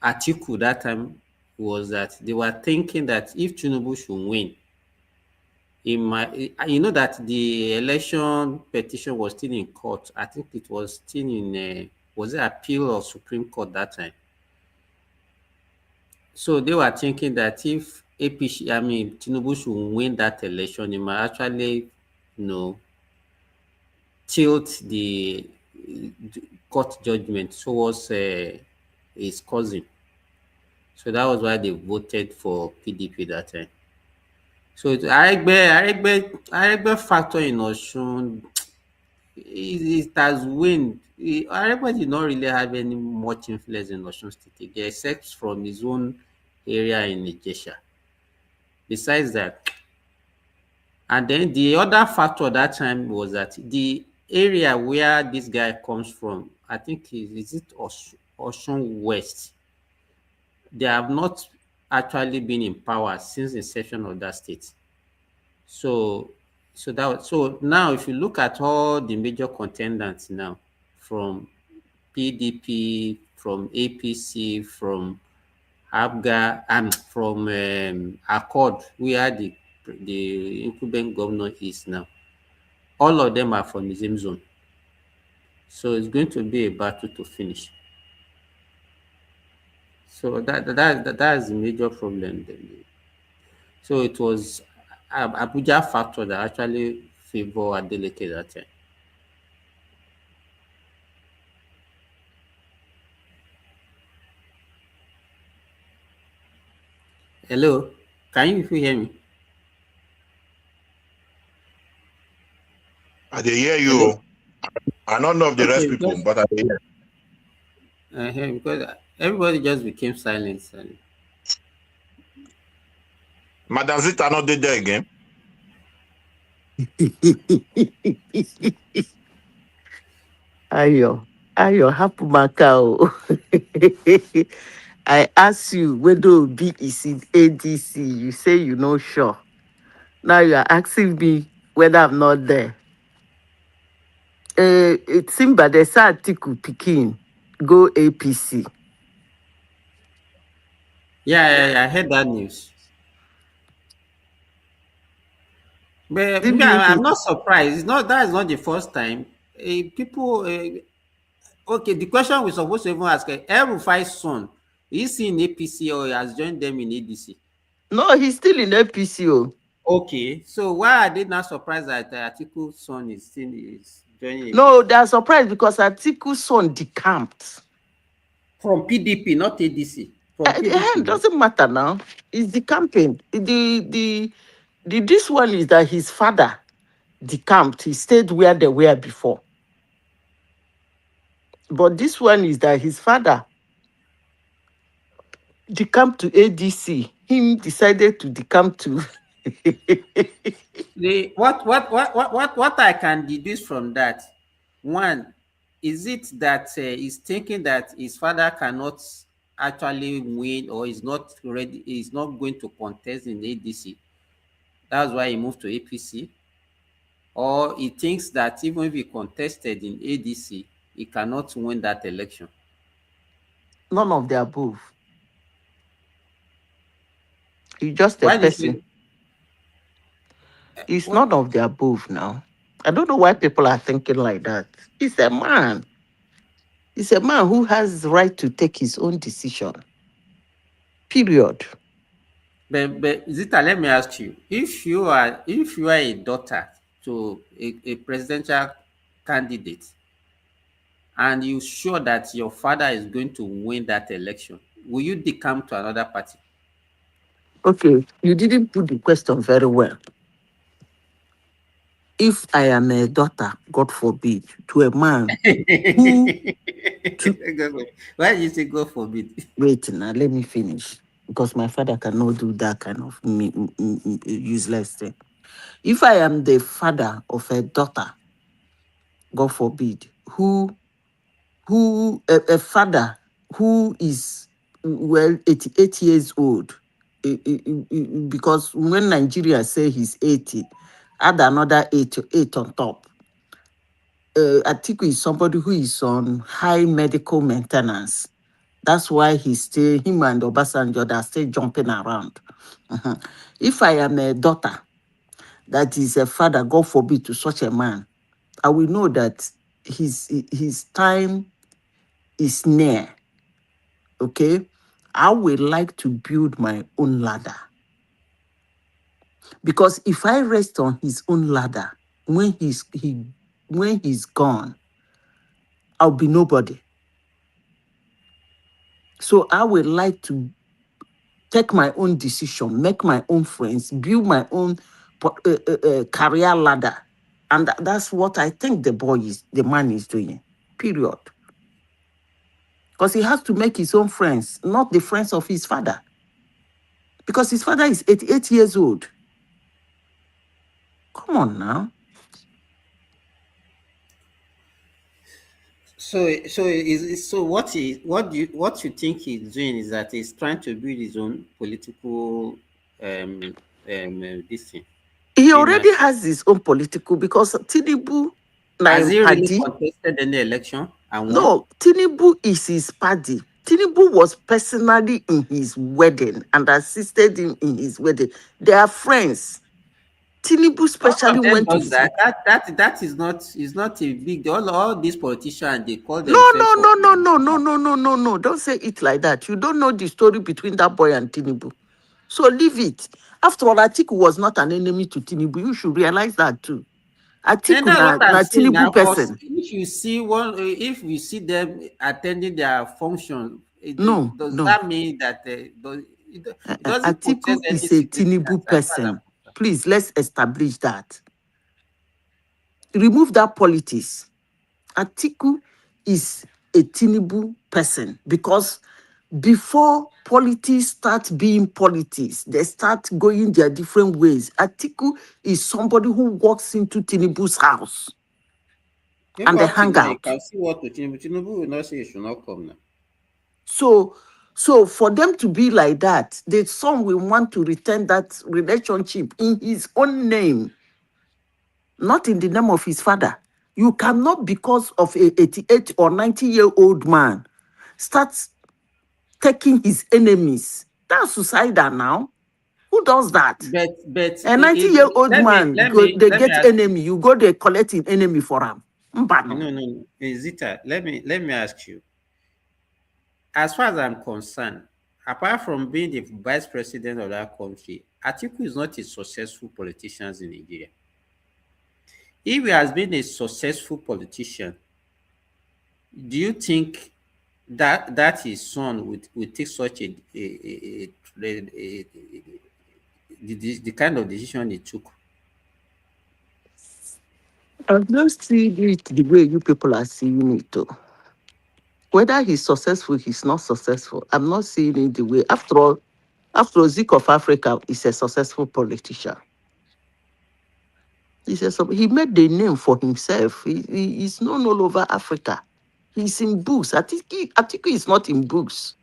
Atiku that time was that they were thinking that if Tinubu should win, it might, you know, that the election petition was still in court. I think it was still in was it appeal or Supreme Court that time. So they were thinking that if Tinubu should win that election, it might actually, tilt the court judgment towards his cousin. So that was why they voted for PDP that time. So Aregbe factor in Osun, it has win. Aregbe did not really have any much influence in Osun State again, except from his own area in Nigeria. Besides that, and then the other factor that time was that the area where this guy comes from, I think is it Osun West, they have not actually been in power since inception of that state. So now if you look at all the major contenders now, from PDP, from APC, from ABGA, and from Accord, where the incumbent governor is now, all of them are from the same zone. So it's going to be a battle to finish. So that is the major problem. So it was Abuja factor that actually favor Adeleke that time. Hello, can you hear me? I dey hear you. Hello? I don't know of the rest people, but I dey hear. Because everybody just became silent. Madam Zita not did there again. Ayo Hapumaka. I ask you whether Obi is in ADC. You say you know sure. Now you are asking me whether I'm not there. It seems by the Atiku Pikin go APC. Yeah, I heard that news. But I'm not surprised. That is not the first time. People. Okay, the question we're supposed to even ask: El-Rufai's son, is he in APC or he has joined them in ADC? No, he's still in APC. Okay, so why are they not surprised that Atiku's son is joining APC? No, they are surprised because Atiku's son decamped from PDP, not ADC. It doesn't matter now. It's decamping. This one is that his father decamped. He stayed where they were before. But this one is that his father decamped to ADC. Him decided to decamp to. What I can deduce from that, one, is it that he's thinking that his father cannot actually win, or is not ready, is not going to contest in ADC? That's why he moved to APC. Or he thinks that even if he contested in ADC, he cannot win that election. None of the above. He's just a person. It's none of the above now. I don't know why people are thinking like that. He's a man. He's a man who has the right to take his own decision. Period. But Zita, let me ask you: if you are a daughter to a presidential candidate, and you're sure that your father is going to win that election, will you decamp to another party? Okay, you didn't put the question very well. If I am a daughter, God forbid, to a man who Why did you say God forbid? wait now, let me finish. Because my father cannot do that kind of useless thing. If I am the father of a daughter, God forbid, a father who is 88 years old, because when Nigeria say he's 80, add another eight on top. Atiku is somebody who is on high medical maintenance. That's why him and Obasanjo are still jumping around. Mhm. If I am a daughter that is a father, God forbid, to such a man, I will know that his time is near. Okay? I would like to build my own ladder. Because if I rest on his own ladder, when he's gone, I'll be nobody. So I would like to take my own decision, make my own friends, build my own career ladder. And that's what I think the man is doing, period. Because he has to make his own friends, not the friends of his father. Because his father is 88 years old. Come on now. So what you think he's doing is that he's trying to build his own political this thing. He already has his own political, because Tinubu has he really contested any election and won? No, Tinubu is his party. Tinubu was personally in his wedding and assisted him in his wedding. They are friends. Tinubu specially went to that is not a big all these politicians, they call no. Don't say it like that. You don't know the story between that boy and Tinubu. So leave it. After all, Atiku was not an enemy to Tinubu. You should realize that too. Atiku na Tinubu person. If you see them attending their function, does No. that mean that it doesn't Atiku is a Tinubu person. Please, let's establish that. Remove that politics. Atiku is a Tinubu person, because before politics start being politics, they start going their different ways. Atiku is somebody who walks into Tinubu's house and they hang out. You can see what Tinubu will not say he should not come now. So for them to be like that, the son will want to return that relationship in his own name, not in the name of his father. You cannot, because of a 88 or 90-year-old man, start taking his enemies. That's suicidal now. Who does that? But a 90-year-old man, they get enemy. You go there collecting enemy for him. No. Zita, let me ask you. As far as I'm concerned, apart from being the vice president of that country, Atiku is not a successful politician in Nigeria. If he has been a successful politician, do you think that his son would take such the kind of decision he took? I don't see it the way you people are seeing it, though. Whether he's successful, he's not successful, I'm not seeing it the way. After all, Zik of Africa is a successful politician. He made the name for himself. He's known all over Africa. He's in books. Atiku is not in books.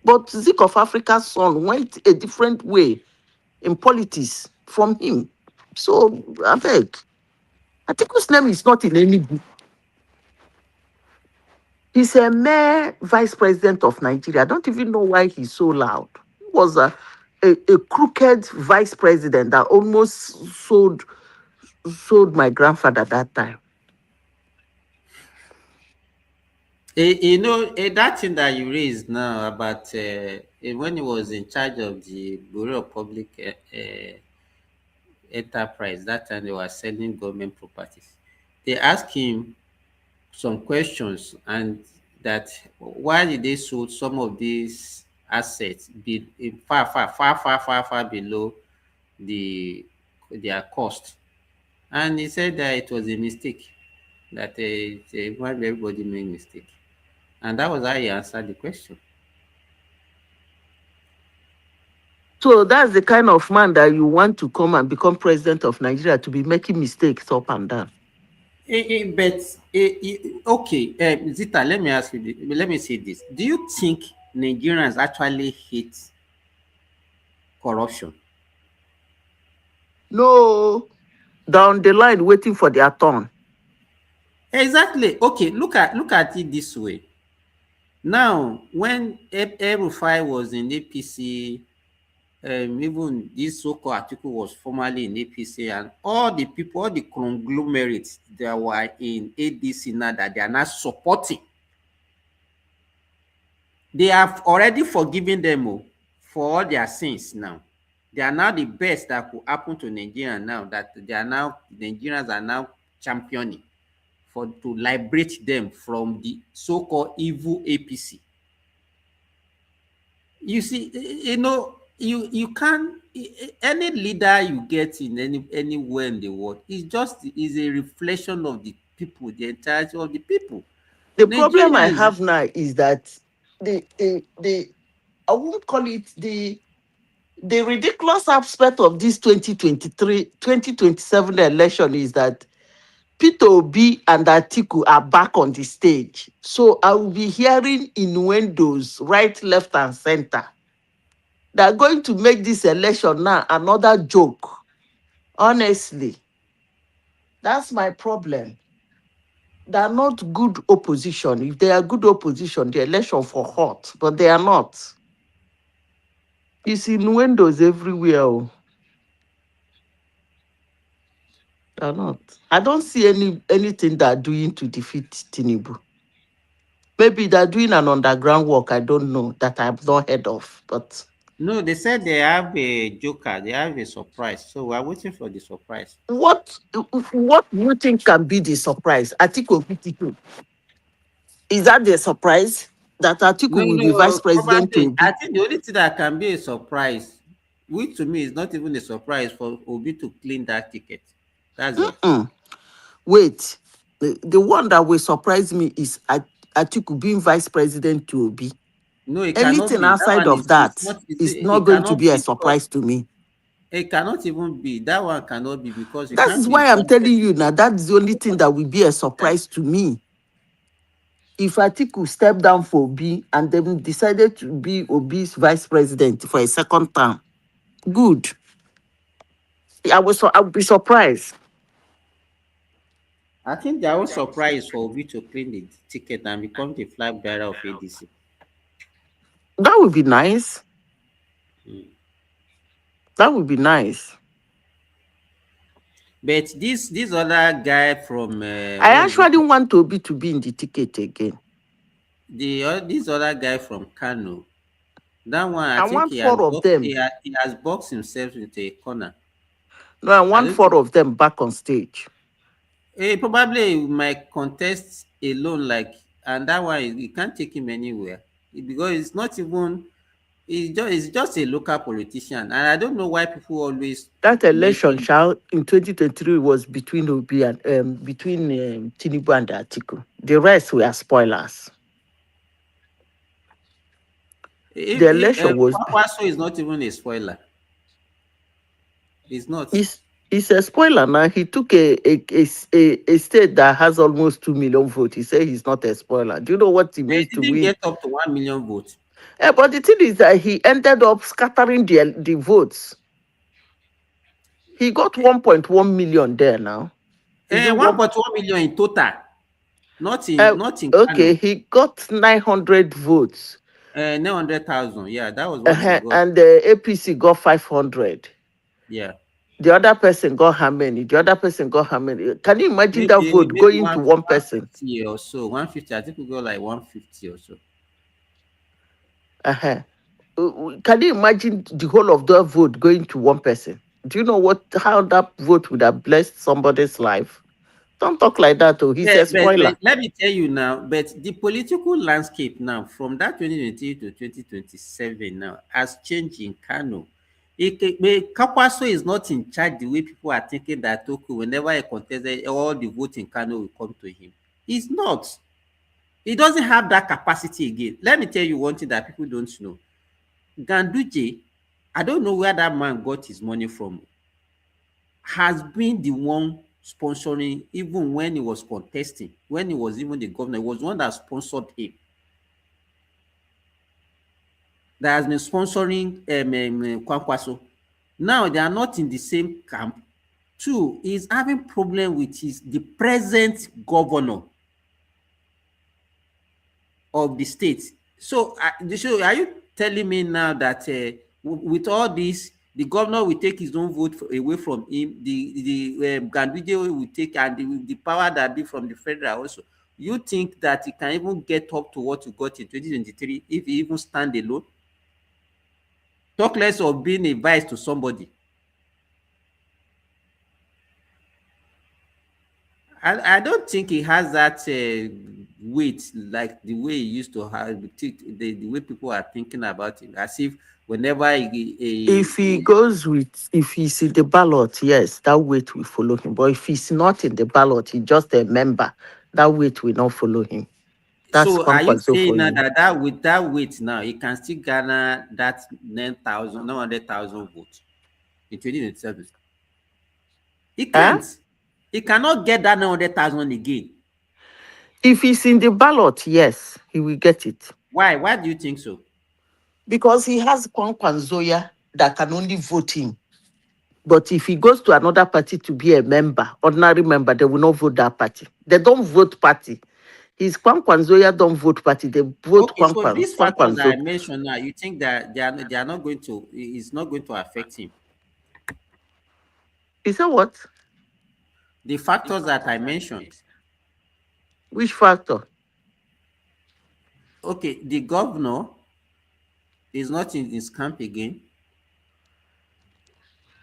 But Zik of Africa's son went a different way in politics from him. So, I beg. Atiku's name is not in any book. He's a mere vice president of Nigeria. I don't even know why he's so loud. He was a crooked vice president that almost sold my grandfather that time. That thing that you raised now about when he was in charge of the Bureau of Public Enterprise, that time they were selling government properties. They asked him some questions, and that why did they sold some of these assets be far below their cost. And he said that it was a mistake, that everybody made mistake. And that was how he answered the question. So that's the kind of man that you want to come and become president of Nigeria, to be making mistakes up and down. Okay, Zita, let me ask you, let me say this. Do you think Nigerians actually hate corruption? No, down the line waiting for their turn. Exactly. Okay, look at it this way. Now, when El-Rufai was in APC, even this so-called article was formerly in APC, and all the people, all the conglomerates that were in ADC now that they are not supporting, they have already forgiven them for all their sins now. They are now the best that could happen to Nigeria now, that they are now, Nigerians are now championing to liberate them from the so-called evil APC. You see, you can't, any leader you get in anywhere in the world is a reflection of the people, the entirety of the people. The problem I have now is that the I won't call it the ridiculous aspect of this 2027 election is that Peter Obi and Atiku are back on the stage. So I will be hearing innuendos right, left, and center. They're going to make this election now another joke. Honestly, that's my problem. They're not good opposition. If they are good opposition, the election for hot, but they are not. It's innuendos everywhere. They're not. I don't see anything they're doing to defeat Tinubu. Maybe they're doing an underground work, I don't know, that I've not heard of. But no, they said they have a joker, they have a surprise. So we're waiting for the surprise. What do you think can be the surprise? Atiku Atiku. Is that the surprise? That Atiku will be vice president to Obi? I think the only thing that can be a surprise, which to me is not even a surprise, for Obi to clean that ticket. That's it. Wait, the one that will surprise me is Atiku being vice president to Obi. No, it anything cannot be. outside of that is not going to be a surprise to me. It cannot even be. That one cannot be, because that is why I'm telling you now. That's the only thing that will be a surprise to me. If Atiku stepped down for Obi and then decided to be Obi's vice president for a second term, good. I would be surprised. I think their own surprise for Obi to clean the ticket and become the flag bearer of ADC. That would be nice. That would be nice. But this other guy from I actually want Obi to be in the ticket again. This other guy from Kano, that one I think want four of them. He has boxed himself into a corner. No, I want four of them back on stage. He probably might contest alone, and that one you can't take him anywhere, because it's not even. It's just a local politician, and I don't know why people always. That election in 2023 was between Obi and between Tinubu and Atiku. The rest were spoilers. The election was. Kwaso is not even a spoiler. It's not. It's a spoiler now. He took a state that has almost 2 million votes. He said he's not a spoiler. Do you know what he means to win? He didn't get up to 1 million votes. But the thing is that he ended up scattering the votes. He got 1.1 million there now. 1.1 million in total. Not in okay, Kano. He got 900 votes. 900,000. Yeah, that was what he got. And the APC got 500. Yeah. The other person got how many? Can you imagine that vote going to one person? 150 or so. 150. I think we got like 150 or so. Can you imagine the whole of that vote going to one person? Do you know how that vote would have blessed somebody's life? Don't talk like that, he's a spoiler. But let me tell you now, but the political landscape now, from that 2020 to 2027 now, has changed in Kano. Kakwaso is not in charge the way people are thinking that, okay, whenever he contested, all the vote in Kano will come to him. He's not. He doesn't have that capacity again. Let me tell you one thing that people don't know. Ganduje, I don't know where that man got his money from, has been the one sponsoring, even when he was contesting, when he was even the governor, he was the one that sponsored him. That has been sponsoring Kwankwaso. Now they are not in the same camp. Two, he's having problem with the present governor of the state. So are you telling me now that with all this, the governor will take his own vote away from him, the Ganduje will take, and the power that be from the federal also? You think that he can even get up to what you got in 2023 if he even stand alone? Talk less of being a vice to somebody. I don't think he has that weight like the way he used to have, the way people are thinking about him, as if whenever If he's in the ballot, yes, that weight will follow him. But if he's not in the ballot, he's just a member, that weight will not follow him. That's so are you Kwankwaso saying for now you. that with that weight now, he can still garner that 900,000 votes in 2027? He can't. He cannot get that 900,000 again. If he's in the ballot, yes, he will get it. Why? Why do you think so? Because he has Kwankwanzoya that can only vote him. But if he goes to another party to be a member, ordinary member, they will not vote that party. They don't vote party. His Kwankwanzoya don't vote party. They vote Okay, so these factors that I Kwankwanzo. mentioned now, you think that they are not going to, it's not going to affect him? Is that what? The factors that I mentioned. Which factor? Okay, the governor is not in his camp again.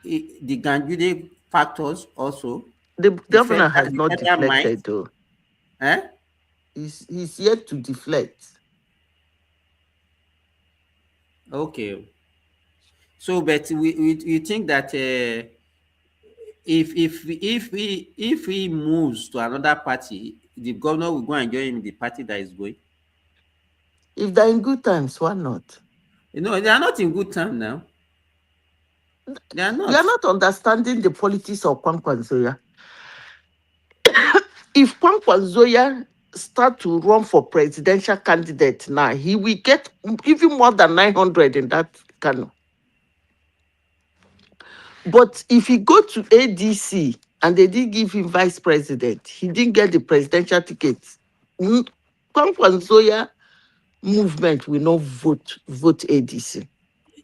The Ganjude factors also. The governor has The not federal might. deflected though. Eh? He's yet to deflect. Okay. So, but we think that if he moves to another party, the governor will go and join him in the party that is going. If they're in good times, why not? You know, they are not in good time now. They are not. You are not understanding the politics of Kwankwanzoya. If Kwankwanzoya start to run for presidential candidate now, he will get even more than 900 in that Kano. But if he go to ADC and they didn't give him vice president, he didn't get the presidential ticket. Kwankwanzoya movement will not vote ADC.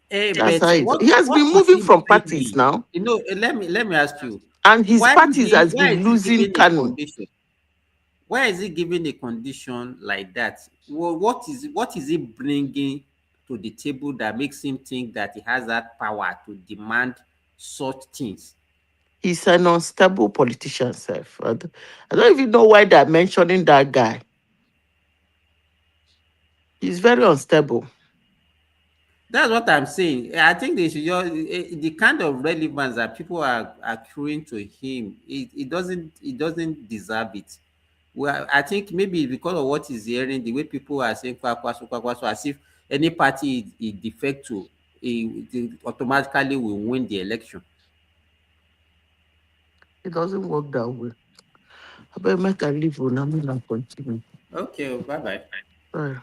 That's But how he has been what is moving he from parties bringing? now. You know, let me ask you. And his parties has Why been is he losing giving a Kano. condition? Why is he giving a condition like that? Well, what is he bringing to the table that makes him think that he has that power to demand such things? He's an unstable politician, self. I don't even know why they're mentioning that guy. He's very unstable. That's what I'm saying. I think they should just, the kind of relevance that people are accruing to him, it doesn't deserve it. Well, I think maybe because of what he's hearing, the way people are saying kwakwaso, kwakwaso, as if any party he defect to, it automatically will win the election. It doesn't work that way. I better make a leave on. I'm going to continue. Okay, bye-bye. Bye.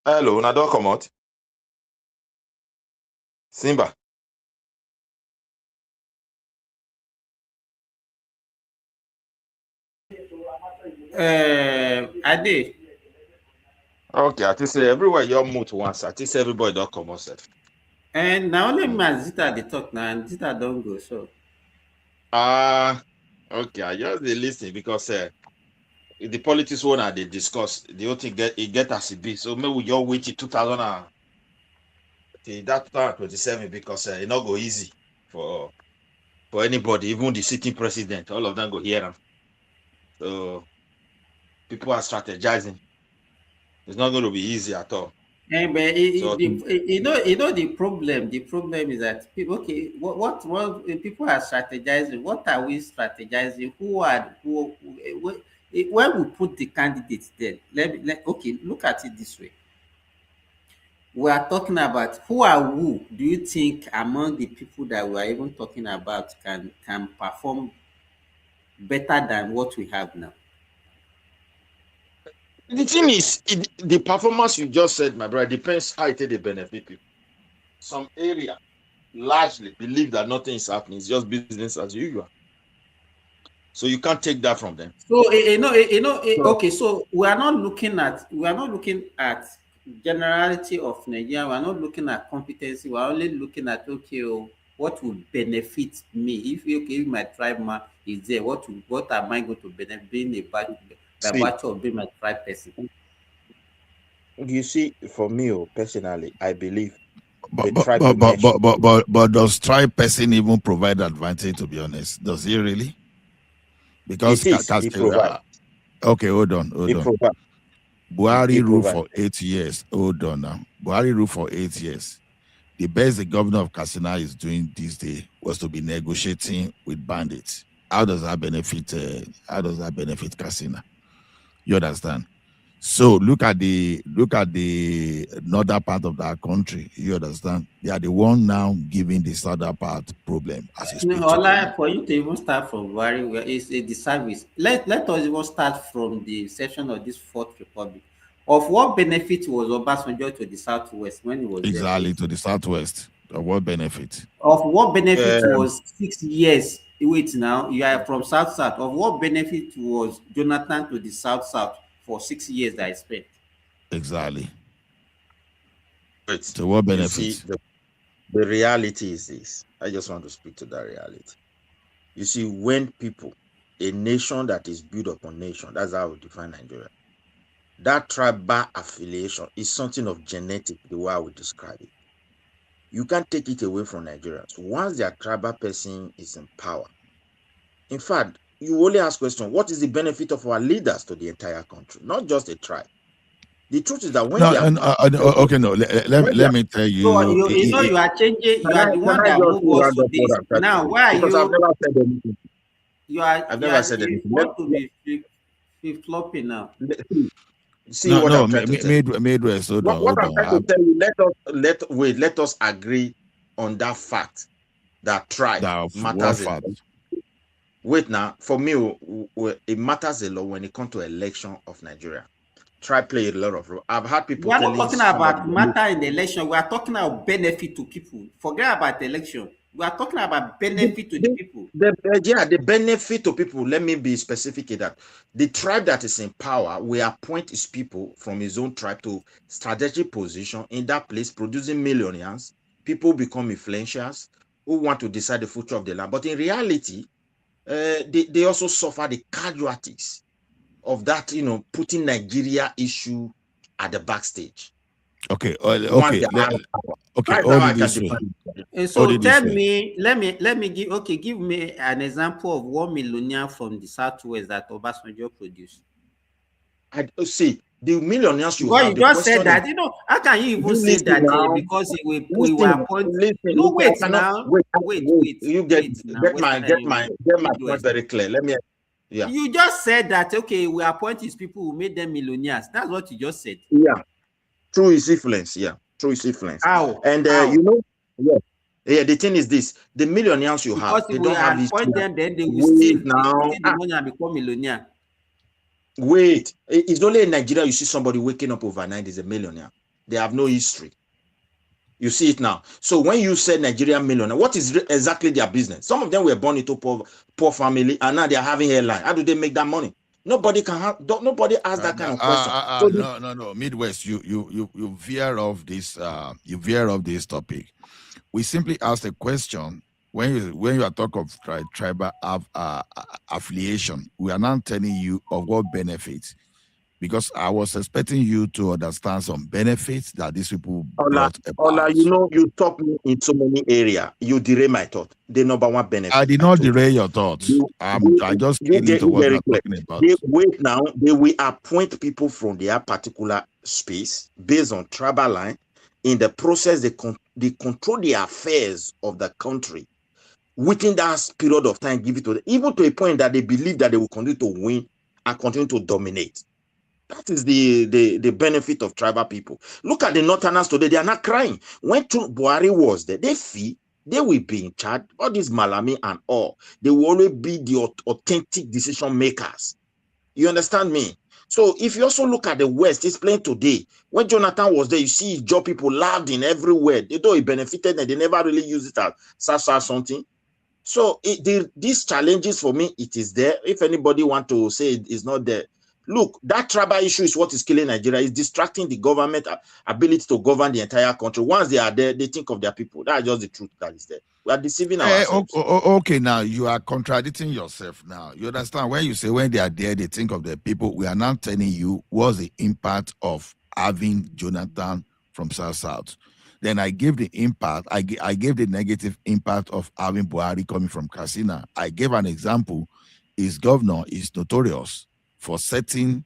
Hello, na don comot. Simba. Ade. Okay, I think say everywhere you move once. I think say everybody don comot sef. And now only me and Zita dey talk now, and Zita don't go. So Okay, I just dey listen because the politics one I dey discuss, the whole thing get as it be. So maybe we just wait till 2027 because it not go easy for anybody, even the sitting president. All of them go hear them. So people are strategizing. It's not going to be easy at all. but you know the problem. The problem is that people, okay, what people are strategizing. What are we strategizing? When we put the candidates there, okay, look at it this way. We are talking about who do you think among the people that we are even talking about can perform better than what we have now? The thing is, the performance you just said, my brother, depends how it they benefit people. Some area largely believe that nothing is happening; it's just business as usual. So you can't take that from them. So okay. So we are not looking at generality of Nigeria. We are not looking at competency. We are only looking at what will benefit me if my tribe man is there. What am I going to benefit being by virtue of being my tribe person? You see, for me personally, I believe. But does tribe person even provide advantage? To be honest, does he really? Because he provides. Okay, hold on. Buhari ruled for 8 years. Hold on now. Buhari ruled for 8 years. The best the governor of Katsina is doing this day was to be negotiating with bandits. How does that benefit Katsina? You understand? So look at the northern part of that country. You understand? They are the one now giving the southern part problem as a For you to even start from Buhari, it's the service. Let us even start from the session of this Fourth Republic. Of what benefit was Obasanjo to the southwest when he was exactly there? To the southwest? Of what benefit? Of what benefit was 6 years? Wait, now you are from south. Of what benefit was Jonathan to the south for 6 years that I spent? Exactly. Wait, to what benefit? You see, the reality is this. I just want to speak to that reality. You see, when people, a nation that is built upon nation, that's how we define Nigeria. That tribal affiliation is something of genetic, the way I would describe it. You can't take it away from Nigerians. Once their tribal person is in power, in fact, you only ask question, what is the benefit of our leaders to the entire country, not just a tribe? The truth is that when they are let me tell you. So you are changing. You are the one that move us to this. Now, why are you? Because I've never said anything. I've never said anything. Want to be flopping now? See what I'm trying to tell you. What I'm trying to tell you, let us agree on that fact that tribe matters a lot. Wait now, for me, it matters a lot when it comes to election of Nigeria. Tribe play a lot of role. I've had people. We are not talking about matter in the election. We are talking about benefit to people. Forget about the election. We are talking about benefit to the people. The benefit to people. Let me be specific in that. The tribe that is in power will appoint his people from his own tribe to strategic position in that place, producing millionaires. People become influencers who want to decide the future of the land. But in reality, they also suffer the casualties of that, putting Nigeria issue at the backstage. Okay. So tell me, let me give me an example of 1 millionaire from the southwest that Obasanjo produced. I see the millionaires you have. You just said that. How can you even say that because we were appointed? Wait. You get my point very clear. Let me. Yeah. You just said that we appoint his people who made them millionaires. That's what you just said. Yeah. Through his influence. Yeah. Through his influence. How? And the thing is this: the millionaires you have, they don't have appoint them, then they will steal the money and become millionaire. Wait, it's only in Nigeria you see somebody waking up overnight is a millionaire. They have no history. You see it now. So when you say Nigerian millionaire, what is exactly their business? Some of them were born into poor family, and now they are having airline. How do they make that money? Nobody can have. Nobody asks that kind of question. So no. Midwest, you veer off this. You veer off this topic. We simply asked a question. When you are talking of tribal affiliation, we are now telling you of what benefits. Because I was expecting you to understand some benefits that these people brought about. Ola, you know, you talk in so many areas. You derail my thought. The number one benefit. I did not derail your thoughts. I just get into what you're talking about. They wait now. They will appoint people from their particular space based on tribal line. In the process, they control the affairs of the country. Within that period of time, give it to them, even to a point that they believe that they will continue to win and continue to dominate. That is the benefit of tribal people. Look at the Northerners today. They are not crying. When Buhari was there, they will be in charge. All these Malami and all, they will always be the authentic decision makers. You understand me? So if you also look at the West, it's plain today. When Jonathan was there, you see job people lauding everywhere. Though he benefited, and they never really use it as something. So these challenges for me, it is there. If anybody want to say it is not there, look, that tribal issue is what is killing Nigeria. It's distracting the government ability to govern the entire country. Once they are there, they think of their people. That's just the truth that is there. We are deceiving ourselves. Okay, now you are contradicting yourself now. You understand? When you say when they are there, they think of their people. We are now telling you what's the impact of having Jonathan from South. Then I gave the impact. I gave the negative impact of having Buhari coming from Katsina. I gave an example. His governor is notorious for setting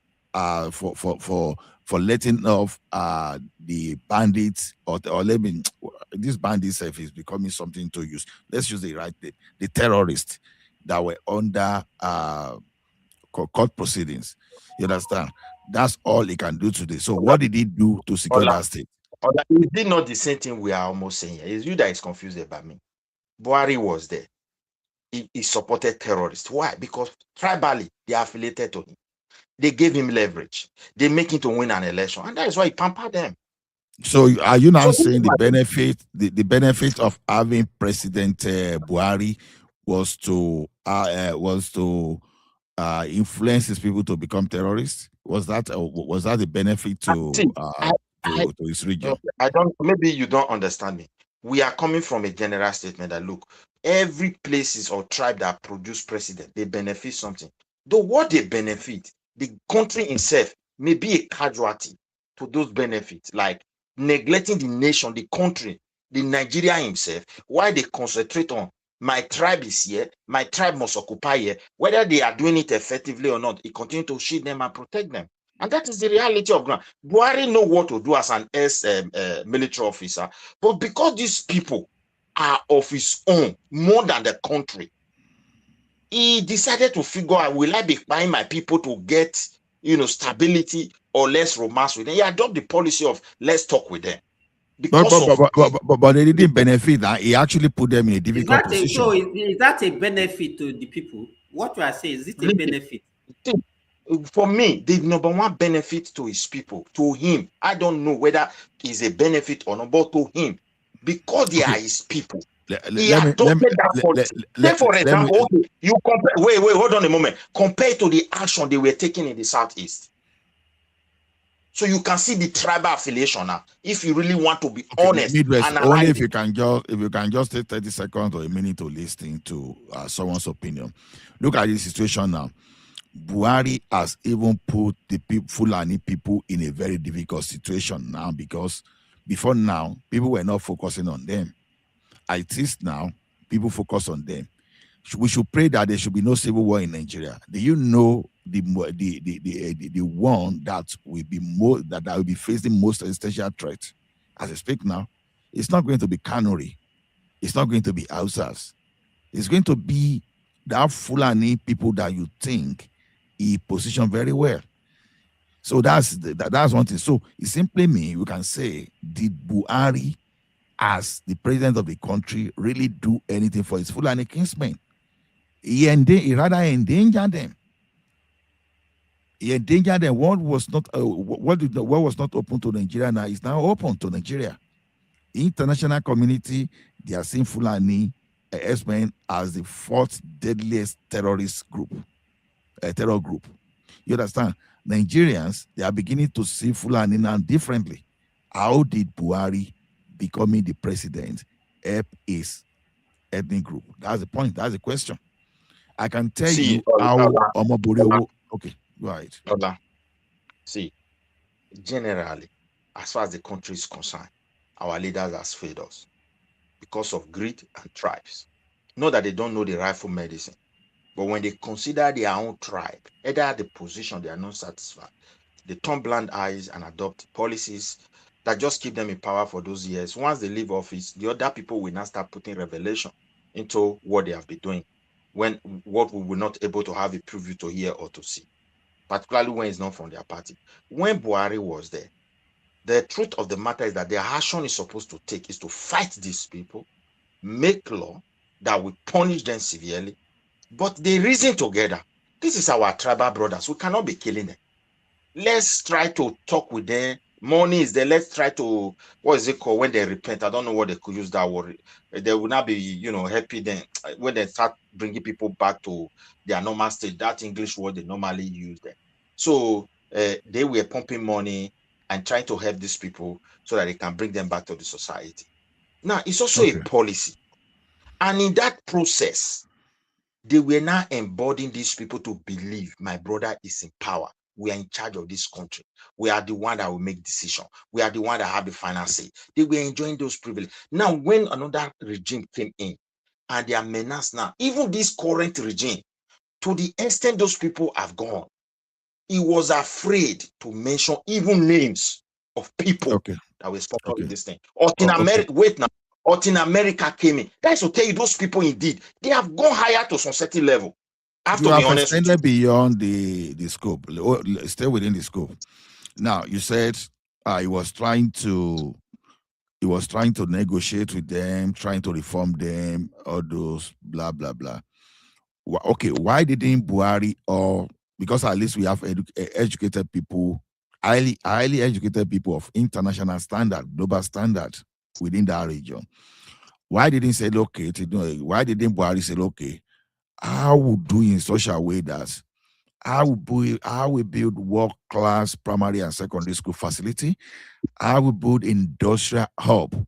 for letting off the bandits or letting this bandit self is becoming something to use. Let's use the terrorists that were under court proceedings. You understand? That's all he can do today. So what did he do to secure that state? Is it not the same thing we are almost saying here? It's you that is confused about me. Buhari was there. He supported terrorists. Why? Because tribally they are affiliated to him. They gave him leverage. They make him to win an election, and that is why he pampered them. So are you now saying the benefit of having President Buhari was to influence his people to become terrorists? Was that the benefit to his region? Maybe you don't understand me. We are coming from a general statement that look, every places or tribe that produce president, they benefit something. Though what they benefit, the country itself may be a casualty to those benefits, like neglecting the nation, the country, the Nigeria himself, while they concentrate on my tribe is here, my tribe must occupy here. Whether they are doing it effectively or not, he continue to shield them and protect them. And that is the reality of ground. Buhari know what to do as an military officer, but because these people are of his own more than the country, he decided to figure out, will I be buying my people to get, stability or less romance with them? He adopt the policy of let's talk with them. But they didn't benefit. That he actually put them in a difficult position. So is that a benefit to the people? What you are saying, is it a benefit? For me, the number one benefit to his people, to him, I don't know whether it's a benefit or not, but to him, because they are his people. He adopted that policy. For example, you compare. Wait, hold on a moment. Compared to the action they were taking in the Southeast. So you can see the tribal affiliation now. If you really want to be honest, Midwest, only if you can just take 30 seconds or a minute to listen to someone's opinion. Look at this situation now. Buhari has even put the Fulani people in a very difficult situation now, because before now people were not focusing on them. At least now people focus on them. We should pray that there should be no civil war in Nigeria. Do you know the one that will be more that will be facing most existential threat as I speak now? It's not going to be Kanuri. It's not going to be Hausas. It's going to be that Fulani people that you think he positioned very well. So that's one thing. So it simply means we can say, did Buhari, as the president of the country, really do anything for his Fulani kinsmen? He rather endangered them. He endangered them. What was not what was not open to Nigeria now is now open to Nigeria. International community, they are seeing Fulani X-Men as the fourth deadliest terrorist group, terror group. You understand? Nigerians, they are beginning to see Fulani now differently. How did Buhari becoming the president help his ethnic group? That's the point. That's the question. I can tell you how Omobori. Okay, go ahead. See, generally, as far as the country is concerned, our leaders have failed us because of greed and tribes. Not that they don't know the rightful medicine, but when they consider their own tribe, either the position they are not satisfied, they turn blind eyes and adopt policies that just keep them in power for those years. Once they leave office, the other people will now start putting revelation into what they have been doing, when what we were not able to have a preview to hear or to see, particularly when it's not from their party. When Buhari was there, the truth of the matter is that the action is supposed to take is to fight these people, make law that will punish them severely, but they reason together. This is our tribal brothers. We cannot be killing them. Let's try to talk with them. Money is there. Let's try to, what is it called when they repent? I don't know what they could use that word. They will not be, happy then when they start bringing people back to their normal state. That English word they normally use there. So they were pumping money and trying to help these people so that they can bring them back to the society. Now, it's also a policy. And in that process, they were now embodying these people to believe my brother is in power. We are in charge of this country. We are the one that will make decisions. We are the one that have the final say. They were enjoying those privileges. Now, when another regime came in and they are menaced now, even this current regime, to the extent those people have gone, he was afraid to mention even names of people that were sponsoring this thing. Latin America came in. That's to tell you those people indeed, they have gone higher to some certain level. I have You to be have honest with you. extended beyond the scope. Stay within the scope. Now, you said he was trying to negotiate with them, trying to reform them, all those blah blah blah. Okay, why didn't Buhari, or because at least we have educated people, highly educated people of international standard, global standard within that region? Why didn't say okay? Why didn't Buhari say okay? I will do in such a way that I will build world-class primary and secondary school facility. I will build industrial hub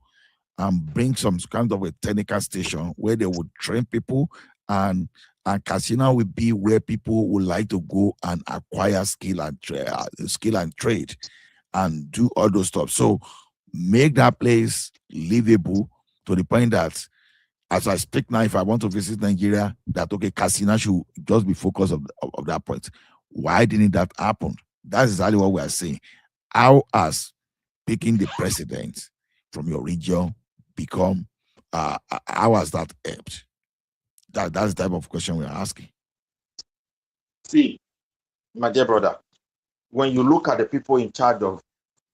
and bring some kind of a technical station where they would train people, and casino will be where people would like to go and acquire skill and trade and do all those stuff. So make that place livable to the point that as I speak now, if I want to visit Nigeria, that okay, casino should just be focused of that point. Why didn't that happen? That's exactly what we are saying. How has picking the president from your region become? How has that helped? That's the type of question we're asking. See, my dear brother, when you look at the people in charge of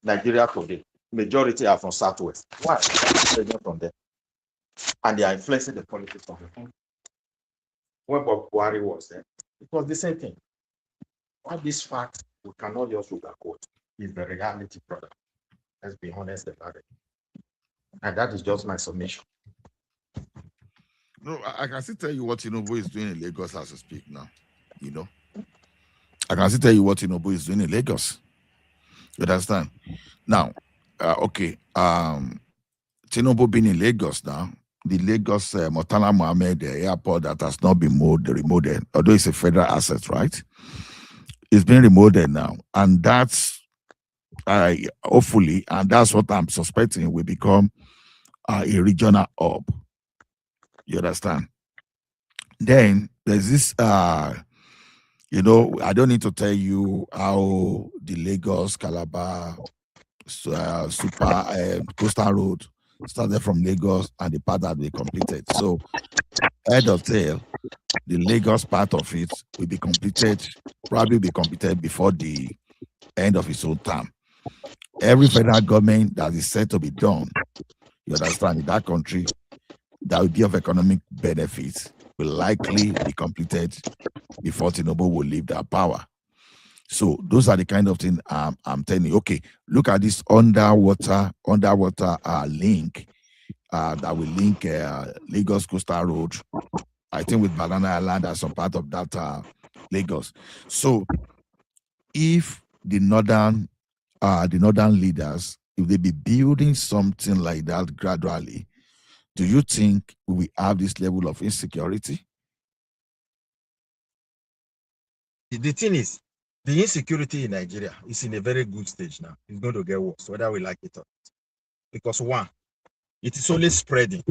Nigeria today, majority are from Southwest. Why? They're from there. And they are influencing the politics of the country. When Bob Buhari was there, it was the same thing. All these facts we cannot just sugarcoat. Is the reality, brother. Let's be honest about it. And that is just my submission. No, I can still tell you what Tinubu is doing in Lagos as we speak now. I can still tell you what Tinubu is doing in Lagos. You understand? Now, Tinubu being in Lagos now, the Lagos Murtala Mohammed airport that has not been remodeled, although it's a federal asset, right? It's been remodeled now, and that's hopefully, and that's what I'm suspecting, will become a regional hub. You understand? Then there's this, I don't need to tell you how the Lagos Calabar super coastal road started from Lagos and the part that we completed. So, head of tail, the Lagos part of it will be completed, probably be completed before the end of its own term. Every federal government that is said to be done, you understand, in that country, that will be of economic benefits, will likely be completed before Tinubu will leave that power. So those are the kind of things I'm telling you. Okay, look at this underwater link that will link Lagos Coastal Road, I think, with Banana Island as some part of that Lagos. So if the northern leaders, if they be building something like that gradually, do you think we have this level of insecurity? The thing is, the insecurity in Nigeria is in a very good stage now. It's going to get worse, whether we like it or not. Because one, it is only spreading.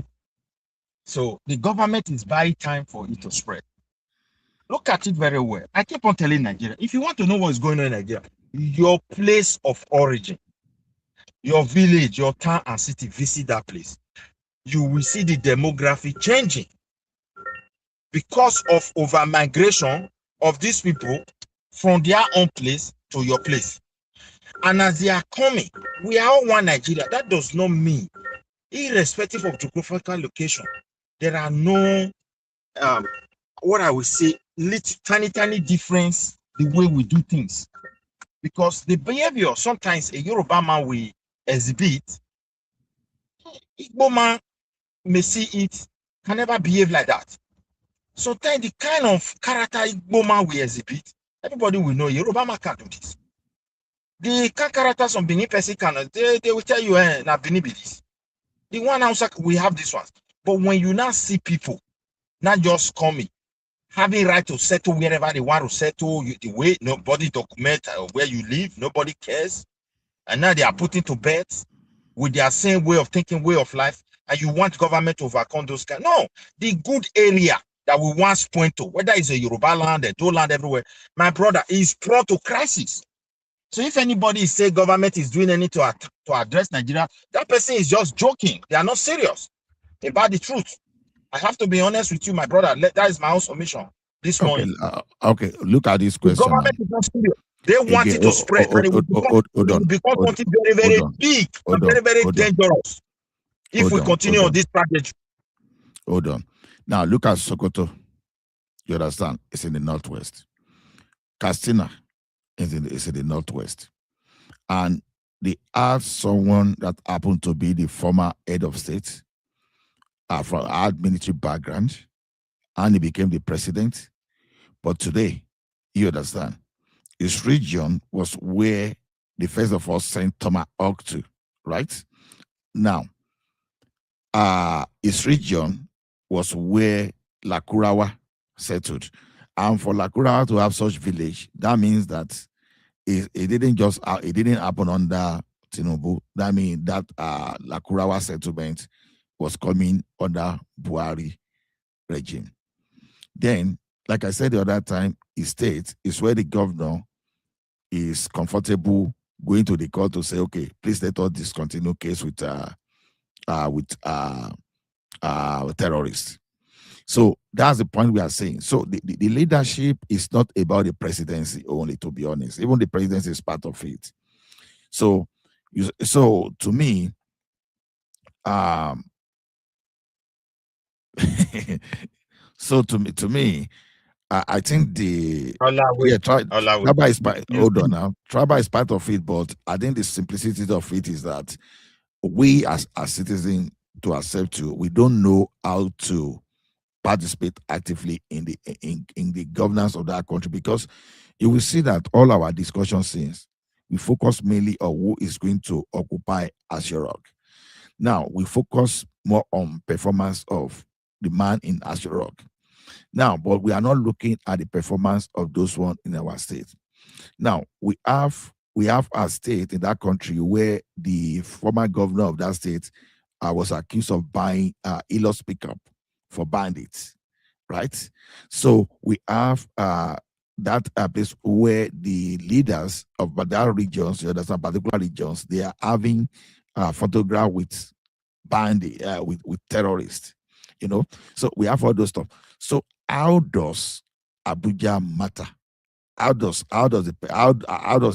So the government is buying time for it to spread. Look at it very well. I keep on telling Nigeria, if you want to know what's going on in Nigeria, your place of origin, your village, your town and city, visit that place. You will see the demography changing because of over migration of these people from their own place to your place. And as they are coming, we are all one Nigeria. That does not mean, irrespective of geographical location, there are no, what I would say, little tiny difference the way we do things. Because the behavior sometimes a Yoruba man will exhibit, Igbo man may see it, can never behave like that. So then the kind of character Igbo man will exhibit, everybody will know Yoruba man can't do this. The characters on Benin person cannot, they will tell you, now Benin be this. The one outside, we have this one. But when you now see people not just coming, having right to settle wherever they want to settle, the way nobody document where you live, nobody cares. And now they are putting to bed with their same way of thinking, way of life, and you want government to overcome those kind. No, the good area that we once point to, whether it's a Yoruba land, a Do land everywhere, my brother, is prone to crisis. So if anybody say government is doing anything to address Nigeria, that person is just joking. They are not serious about the truth. I have to be honest with you, my brother. That is my own submission this morning. Okay, look at this question. The government is not serious. They want it to spread, and it will become something very big and very dangerous if we continue on this strategy. Hold on. Now look at Sokoto. You understand? It's in the northwest. Katsina is in the northwest, and they have someone that happened to be the former head of state from our military background, and he became the president. But today, you understand, his region was where the first of all sent Tomahawk to, right? Now, his region was where Lakurawa settled. And for Lakurawa to have such village, that means that it didn't happen under Tinubu. That means that Lakurawa settlement was coming under Buhari regime. Then, like I said the other time, his state is where the governor is comfortable going to the court to say, okay, please let us discontinue case with terrorists. So that's the point we are saying. So the leadership is not about the presidency only, to be honest. Even the presidency is part of it. So to me, so to me, I think Tribal is part. Hold on now. Tribal is part of it, but I think the simplicity of it is that we as citizens to accept you, we don't know how to participate actively in the governance of that country, because you will see that all our discussion since we focus mainly on who is going to occupy Aso Rock. Now we focus more on performance of the man in Aso Rock. Now, but we are not looking at the performance of those one in our state. Now we have a state in that country where the former governor of that state was accused of buying Elos pickup for bandits, right? So we have that place where the leaders of that regions, some particular regions, they are having photograph with bandit, with terrorists, So we have all those stuff. So how does Abuja matter? How does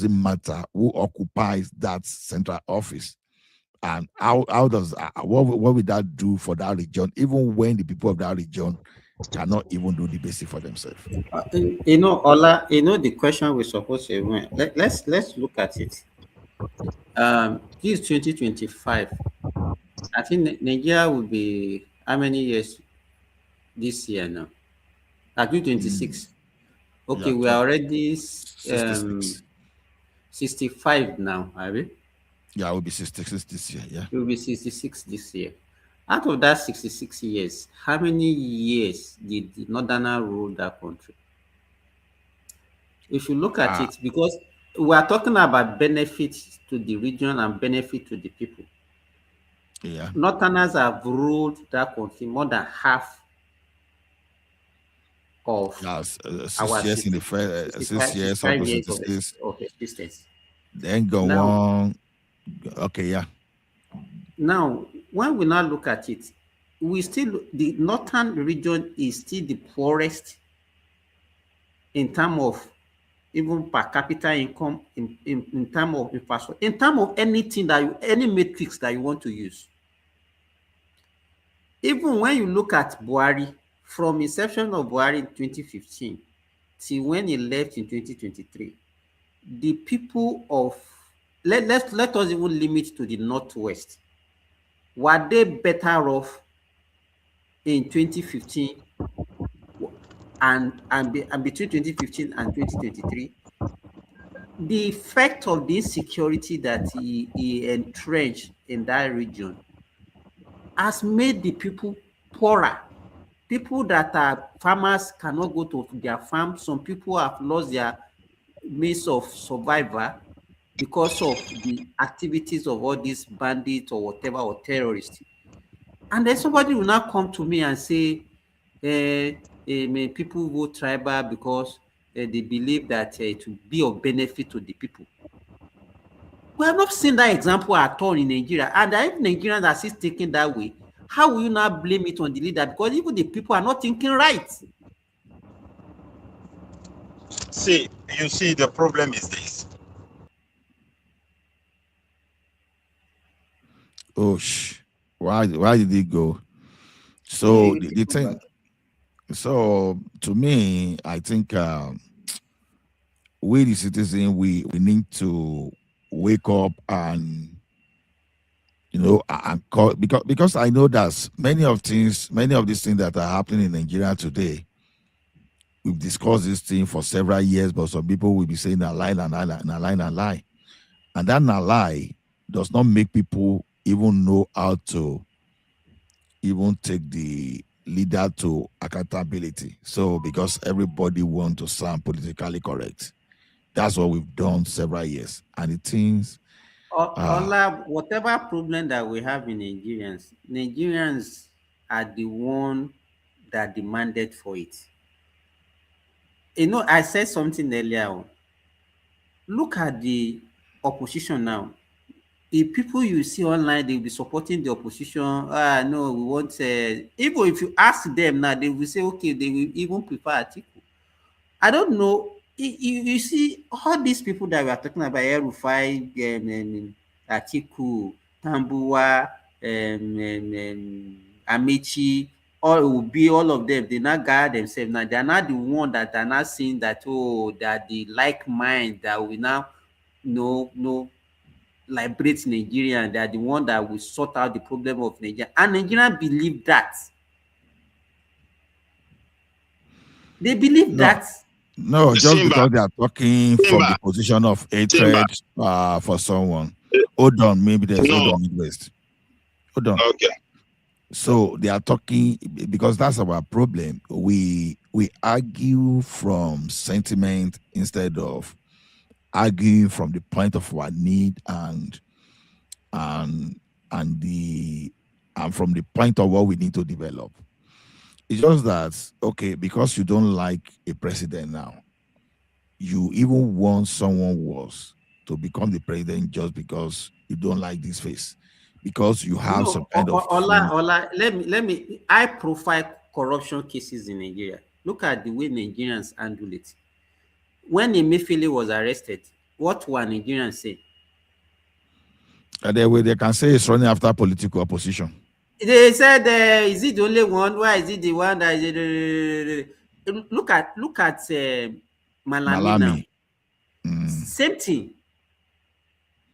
it matter who occupies that central office? And how does what will that do for that region, even when the people of that region cannot even do the basic for themselves. Ola, the question we're supposed to even let's look at it. This is 2025. I think Nigeria will be how many years this year now? 2026. Okay, Yeah, we are already 66. 65 now, are we? Yeah, it will be 66 this year. Yeah, It will be 66 this year. Out of that 66 years, how many years did the Northerner rule that country? If you look at it, because we are talking about benefits to the region and benefit to the people. Yeah. Northerners have ruled that country more than half of our 6 years in the first 6 years up to 66 of existence. Then go Now, on. Okay, yeah. Now, when we now look at it, the northern region is still the poorest in terms of even per capita income, in terms of infrastructure, in terms of anything any metrics that you want to use. Even when you look at Buhari, from inception of Buhari in 2015 till when he left in 2023, the people of let us even limit to the northwest. Were they better off in 2015 and between 2015 and 2023? The effect of the insecurity that he entrenched in that region has made the people poorer. People that are farmers cannot go to their farm. Some people have lost their means of survival because of the activities of all these bandits or whatever, or terrorists. And then somebody will now come to me and say, people go tribal because they believe that it will be of benefit to the people. We have not seen that example at all in Nigeria. And if Nigerians are still taking that way, how will you now blame it on the leader? Because even the people are not thinking right. See, you see, the problem is this. Oh, why did he go? So the thing. So to me, I think we the citizen, we need to wake up and and call, because I know that many of these things that are happening in Nigeria today, we've discussed this thing for several years, but some people will be saying a lie and a lie and a lie and a lie, and that a lie does not make people even know how to even take the leader to accountability. So because everybody wants to sound politically correct, that's what we've done several years, and it seems whatever problem that we have in Nigerians are the one that demanded for it. I said something earlier on. Look at the opposition now. The people you see online, they'll be supporting the opposition. No, we want even if you ask them now, they will say, okay, they will even prefer Atiku. I don't know. You see, all these people that we are talking about, Rufai, Atiku, Tambuwa, Amici, all of them, they now guard themselves. Now they're not the one that are not saying that, that the like mind that we now liberate Nigeria, and they are the one that will sort out the problem of Nigeria. And Nigerians believe that. They believe that. No, just because they are talking from the position of hatred for someone. Hold on, maybe there's hold on Midwest. Hold on. Okay. So they are talking because that's our problem. We argue from sentiment instead of arguing from the point of our need and from the point of what we need to develop. It's just that, okay, because you don't like a president now, you even want someone worse to become the president just because you don't like this face, because you have some kind of let me high profile corruption cases in Nigeria. Look at the way Nigerians handle it. When Emefiele was arrested, what were Nigerians saying? They can say it's running after political opposition. They said, is it the only one? Why is it the one that is? Look at Malami now. Malami. Same thing.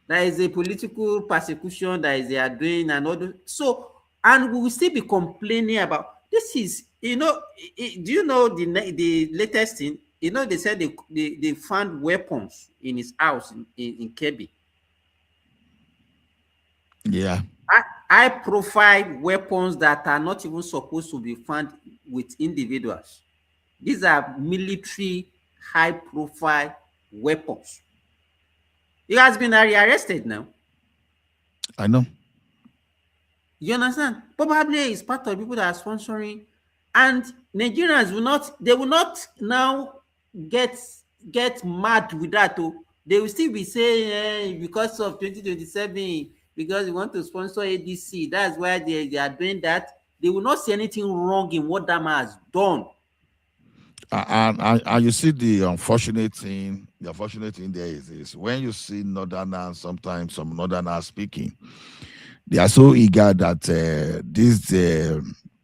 There is a political persecution that they are doing and all. So, and we will still be complaining about this. Is do you know the latest thing? They said they found weapons in his house in Kebbi. Yeah. High profile weapons that are not even supposed to be found with individuals. These are military high profile weapons. He has been arrested now. I know. You understand? Probably it's part of people that are sponsoring, and Nigerians will not now get mad with that. They will still be saying, because of 2027, because we want to sponsor ADC, that's why they are doing that. They will not see anything wrong in what that man has done. And you see the unfortunate thing there is when you see Northerners, sometimes some Northerners speaking, they are so eager that this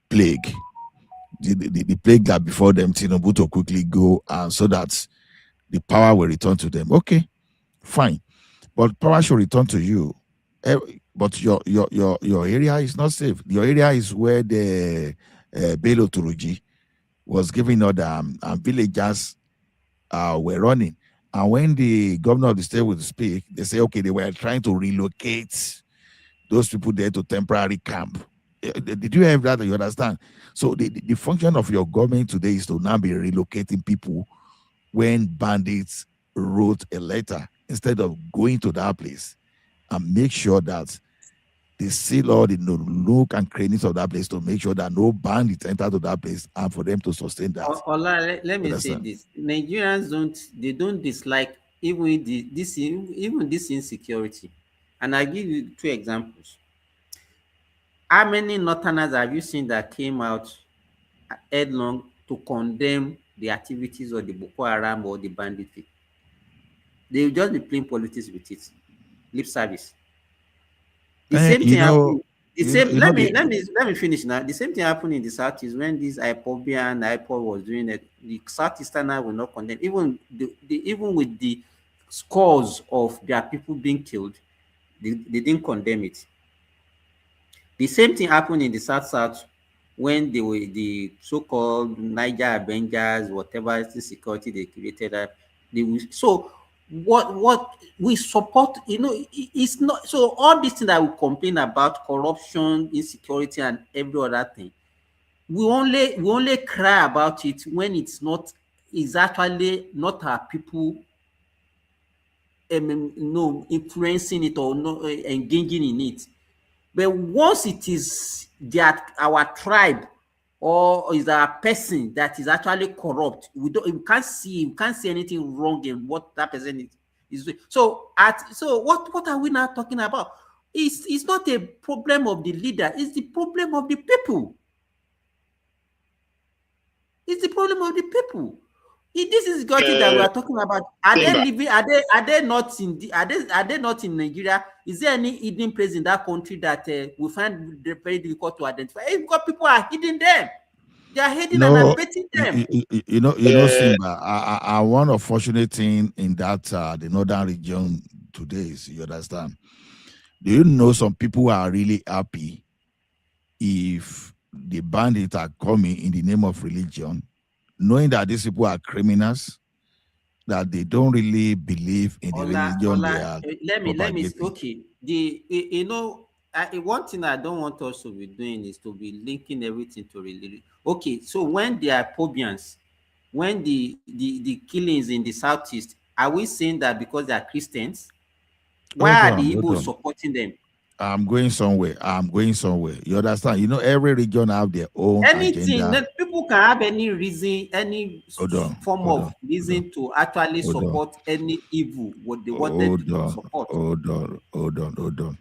plague, the plague that before them, Tinubu to quickly go, and so that the power will return to them. Okay, fine, but power should return to you. But your area is not safe. Your area is where the Bello Turuji was giving order, and villagers were running. And when the governor of the state would speak, they say, okay, they were trying to relocate those people there to temporary camp. Did you have that? You understand? So the function of your government today is to now be relocating people when bandits wrote a letter, instead of going to that place and make sure that they seal all the nook and crannies of that place to make sure that no bandits enter to that place, and for them to sustain that. Ola, let me say this: Nigerians don't dislike even this insecurity, and I give you 2 examples. How many Northerners have you seen that came out headlong to condemn the activities of the Boko Haram or the banditry? They will just be playing politics with it, lip service. The same thing happened. Let me finish now. The same thing happened in the Southeast when this IPOB and IPOB was doing it. The Southeasterners will not condemn, even even with the scores of their people being killed, they didn't condemn it. The same thing happened in the South when they were the so-called Niger Avengers, whatever insecurity they created. So what we support, it's not so all these things that we complain about, corruption, insecurity, and every other thing, we only cry about it when it's actually not our people influencing it or not engaging in it. But once it is that our tribe or is our person that is actually corrupt, we can't see anything wrong in what that person is doing. So what are we now talking about? It's not a problem of the leader, it's the problem of the people. It's the problem of the people. This is security that we are talking about. Are they living? Are they not in Nigeria? Is there any hidden place in that country that we find very difficult to identify? Because people are hidden them. They are hidden and abetting them. Simba, one unfortunate thing in that the northern region today is, you understand? Do you know some people are really happy if the bandits are coming in the name of religion, knowing that these people are criminals, that they don't really believe in the religion they are propagating. One thing I don't want us to be doing is to be linking everything to religion. Okay, so when they are Pobians, when the killings in the Southeast, are we saying that because they are Christians? Why are the Igbos supporting them? I'm going somewhere. You understand? Every region have their own agenda. People can have any reason, any form of reason to actually support any evil, what they want them to support. Hold on.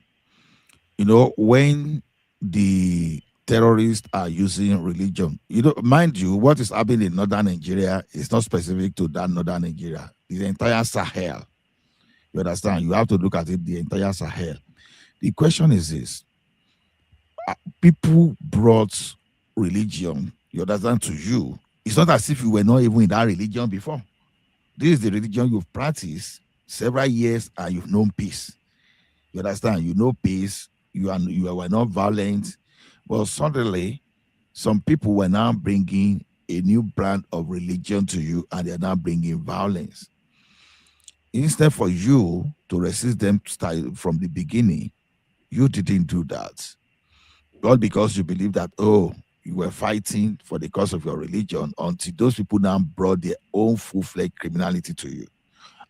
When the terrorists are using religion, mind you, what is happening in northern Nigeria is not specific to that northern Nigeria. The entire Sahel. You understand? You have to look at it, the entire Sahel. The question is this: people brought religion, you understand, to you. It's not as if you were not even in that religion before. This is the religion you've practiced several years and you've known peace. You understand? You know peace. You were not violent. But suddenly, some people were now bringing a new brand of religion to you, and they're now bringing violence. Instead for you to resist them from the beginning, you didn't do that. Not because you believe that, oh, you were fighting for the cause of your religion, until those people now brought their own full-fledged criminality to you.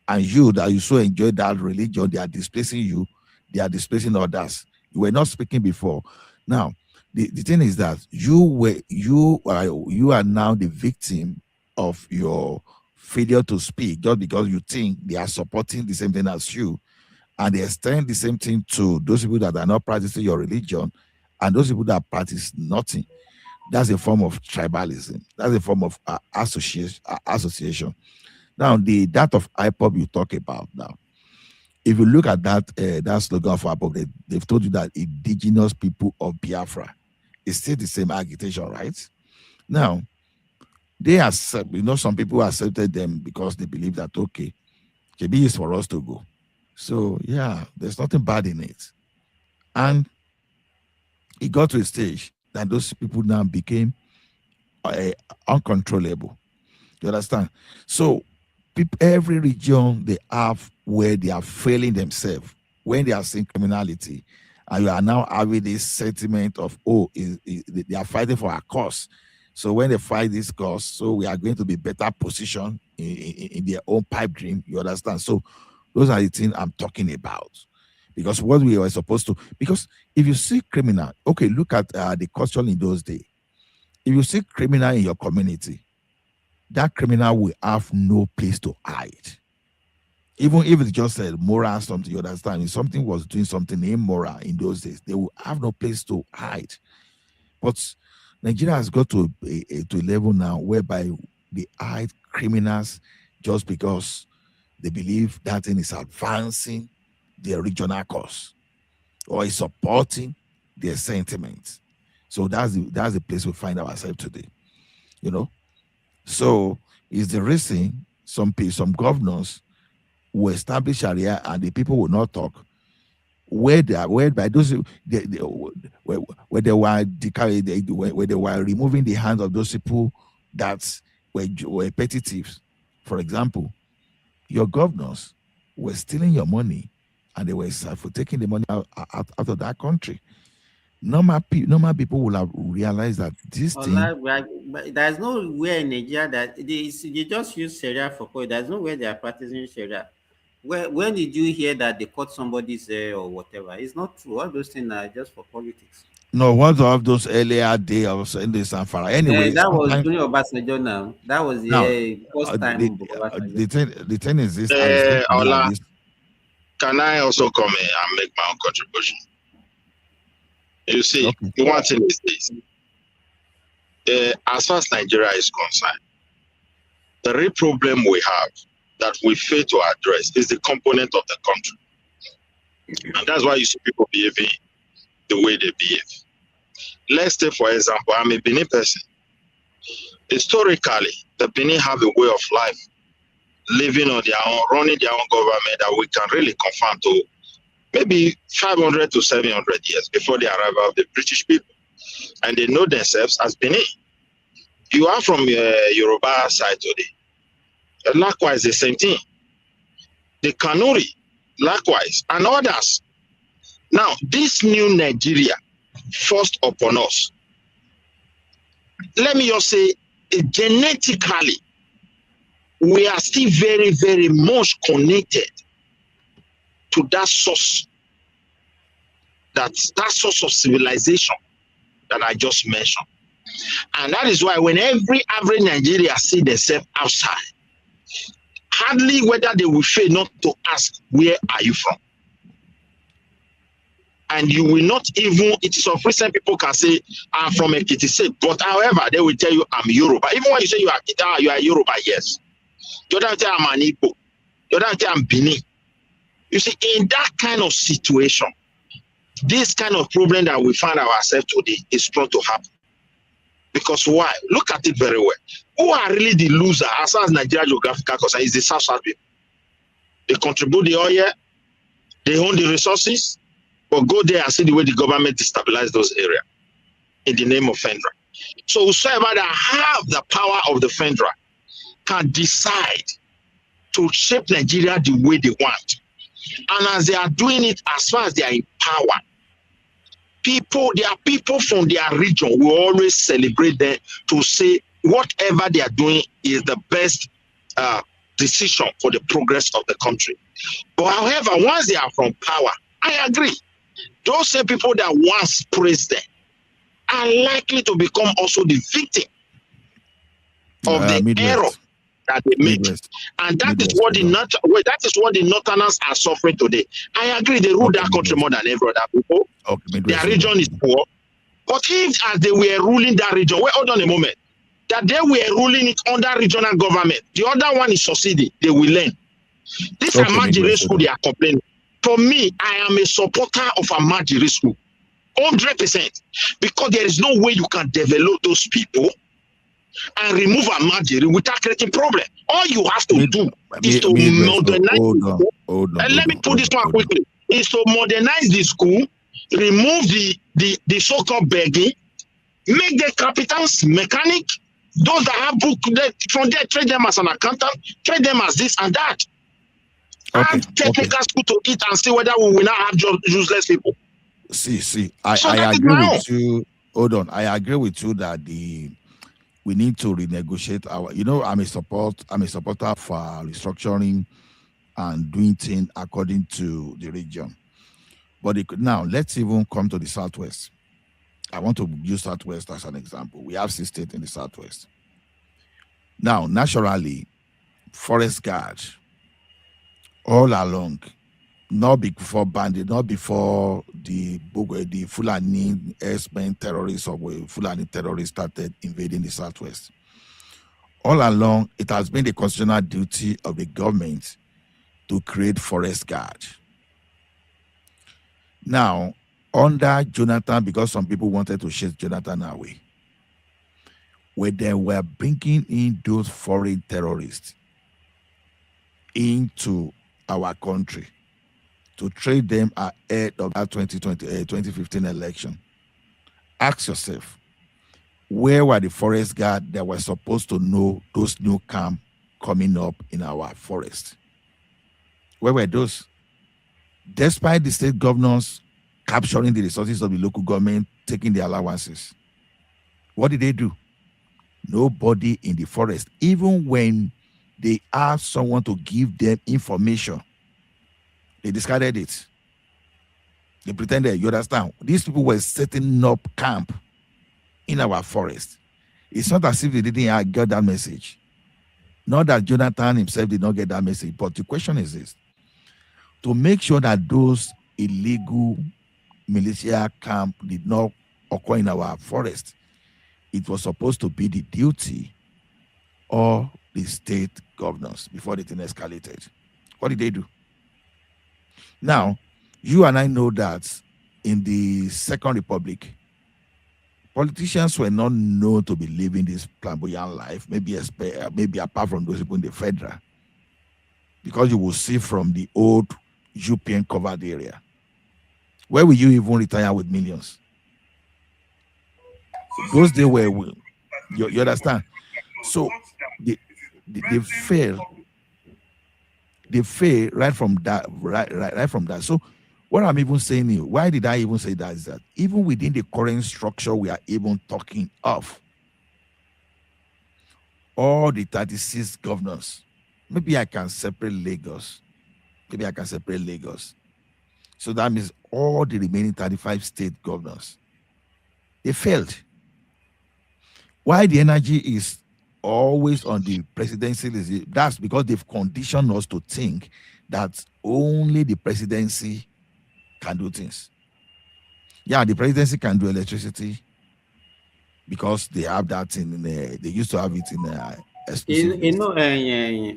And you, that you so enjoy that religion, they are displacing you, they are displacing others. You were not speaking before. Now, the thing is that you are now the victim of your failure to speak, just because you think they are supporting the same thing as you, and they extend the same thing to those people that are not practicing your religion, and those people that practice nothing. That's a form of tribalism. That's a form of association. Now, that of IPOB you talk about now, if you look at that slogan for IPOB, they've told you that indigenous people of Biafra. It's still the same agitation, right? Now, they accept, some people accepted them because they believe that, okay, KB is for us to go. So, yeah, there's nothing bad in it. And it got to a stage that those people now became uncontrollable. You understand? So, every region they have where they are failing themselves, when they are seeing criminality, and you are now having this sentiment of, oh, they are fighting for our cause. So when they fight this cause, so we are going to be better positioned in their own pipe dream. You understand? So those are the things I'm talking about. Because what we were supposed to, because if you see criminal, okay, look at the culture in those days. If you see criminal in your community, that criminal will have no place to hide. Even if it's just a moral something, you understand, if something was doing something immoral in those days, they will have no place to hide. But Nigeria has got to a level now whereby they hide criminals just because they believe that thing is advancing their regional cause or is supporting their sentiments. So that's the place we find ourselves today. So is the reason some governors will establish Sharia and the people will not talk. Where they were removing the hands of those people that were petty thieves. For example, your governors were stealing your money and they were taking the money out of that country. Normal people will have realized that this thing. There's nowhere in Nigeria that they just use Sharia for court. There's nowhere they are practicing Sharia. When did you hear that they caught somebody's or whatever? It's not true. All those things are just for politics. No, one of those earlier days of in the Sanfara. Anyway, that was during Obasanjo now. That was the first time. The thing is this. Ola, can I also come in and make my own contribution? You see, okay. One thing is this. As far as Nigeria is concerned, the real problem we have that we fail to address is the component of the country. And that's why you see people behaving the way they behave. Let's take, for example, I'm a Benin person. Historically, the Benin have a way of life, living on their own, running their own government that we can really confirm to maybe 500 to 700 years before the arrival of the British people. And they know themselves as Benin. You are from Yoruba side today. Likewise, the same thing. The Kanuri, likewise, and others. Now, this new Nigeria forced upon us. Let me just say, genetically, we are still very, very much connected to that source of civilization that I just mentioned. And that is why when every average Nigerian see themselves outside, hardly whether they will fail not to ask, where are you from? And you will not even, it's of recent people can say, I'm from Ekiti State, but however, they will tell you, I'm Yoruba. Even when you say you are Yoruba, yes. You don't tell I'm an Igbo. You don't tell I'm Benin. You see, in that kind of situation, this kind of problem that we find ourselves today is prone to happen. Because why? Look at it very well. Who are really the loser as far as Nigeria geographical concern is the South people. They contribute the oil, they own the resources, but go there and see the way the government destabilize those areas in the name of FENDRA. So whosoever that have the power of the FENDRA can decide to shape Nigeria the way they want. And as they are doing it, as far as they are in power, there are people from their region will always celebrate them to say whatever they are doing is the best decision for the progress of the country. But however, once they are from power, I agree. Those same people that once praised them are likely to become also the victim of the error that they made. And that is what the Northerners are suffering today. I agree, they rule that country more than every other people. Their region is poor. But if as they were ruling that region, wait, hold on a moment, that they were ruling it under regional government, the other one is succeeding, they will learn. This Amajiri school they are complaining. For me, I am a supporter of Amajiri school, 100%, because there is no way you can develop those people and remove Amajiri without creating problem. All you have to do is to modernize. Let me put this one quickly: is to modernize the school, remove the so-called begging, make the captains mechanic. Those that have book from there, trade them as an accountant, trade them as this and that. And technical school to eat and see whether we will not have useless people. I agree with you. Hold on, I agree with you that we need to renegotiate our. I'm a supporter for restructuring and doing things according to the region. But now let's even come to the Southwest. I want to use Southwest as an example. We have 6 states in the Southwest. Now, naturally, forest guards all along, not before bandit, not before the Fulani herdsmen terrorists or Fulani terrorists started invading the Southwest. All along, it has been the constitutional duty of the government to create forest guards. Now, under Jonathan, because some people wanted to chase Jonathan away, where they were bringing in those foreign terrorists into our country to trade them ahead of that 2015 election. Ask yourself, where were the forest guards that were supposed to know those new camps coming up in our forest? Where were those? Despite the state governors capturing the resources of the local government, taking the allowances, what did they do? Nobody in the forest, even when they asked someone to give them information, they discarded it. They pretended, you understand? These people were setting up camp in our forest. It's not as if they didn't get that message. Not that Jonathan himself did not get that message, but the question is this: to make sure that those illegal militia camp did not occur in our forest, it was supposed to be the duty of the state governors before the thing escalated. What did they do? Now, you and I know that in the Second Republic, politicians were not known to be living this flamboyant life, maybe apart from those people in the federal, because you will see from the old European covered area. Where will you even retire with millions? Those days were, you understand? So they fail. They fail right from that. Right from that. So what I'm even saying here, why did I even say that, is that even within the current structure we are even talking of, all the 36 governors, maybe I can separate Lagos. So that means all the remaining 35 state governors, they failed. Why the energy is always on the presidency, that's because they've conditioned us to think that only the presidency can do things. Yeah, the presidency can do electricity because they have that they used to have it in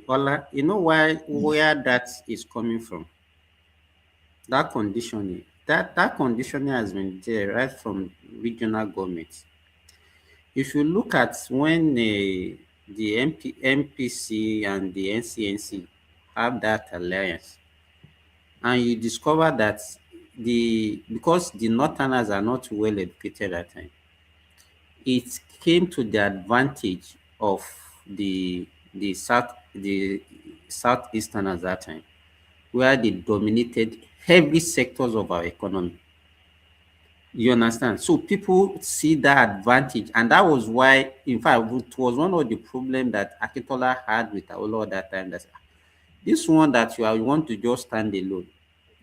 Ola, you know where that is coming from? That conditioning that conditioning has been there right from regional governments. If you look at when the MPC and the NCNC have that alliance, and you discover that because the northerners are not well educated at that time, it came to the advantage of the southeastern at that time, where they dominated heavy sectors of our economy. You understand? So people see that advantage, and that was why, in fact, it was one of the problems that Akintola had with Awolowo at that time. That this one that you want to just stand alone.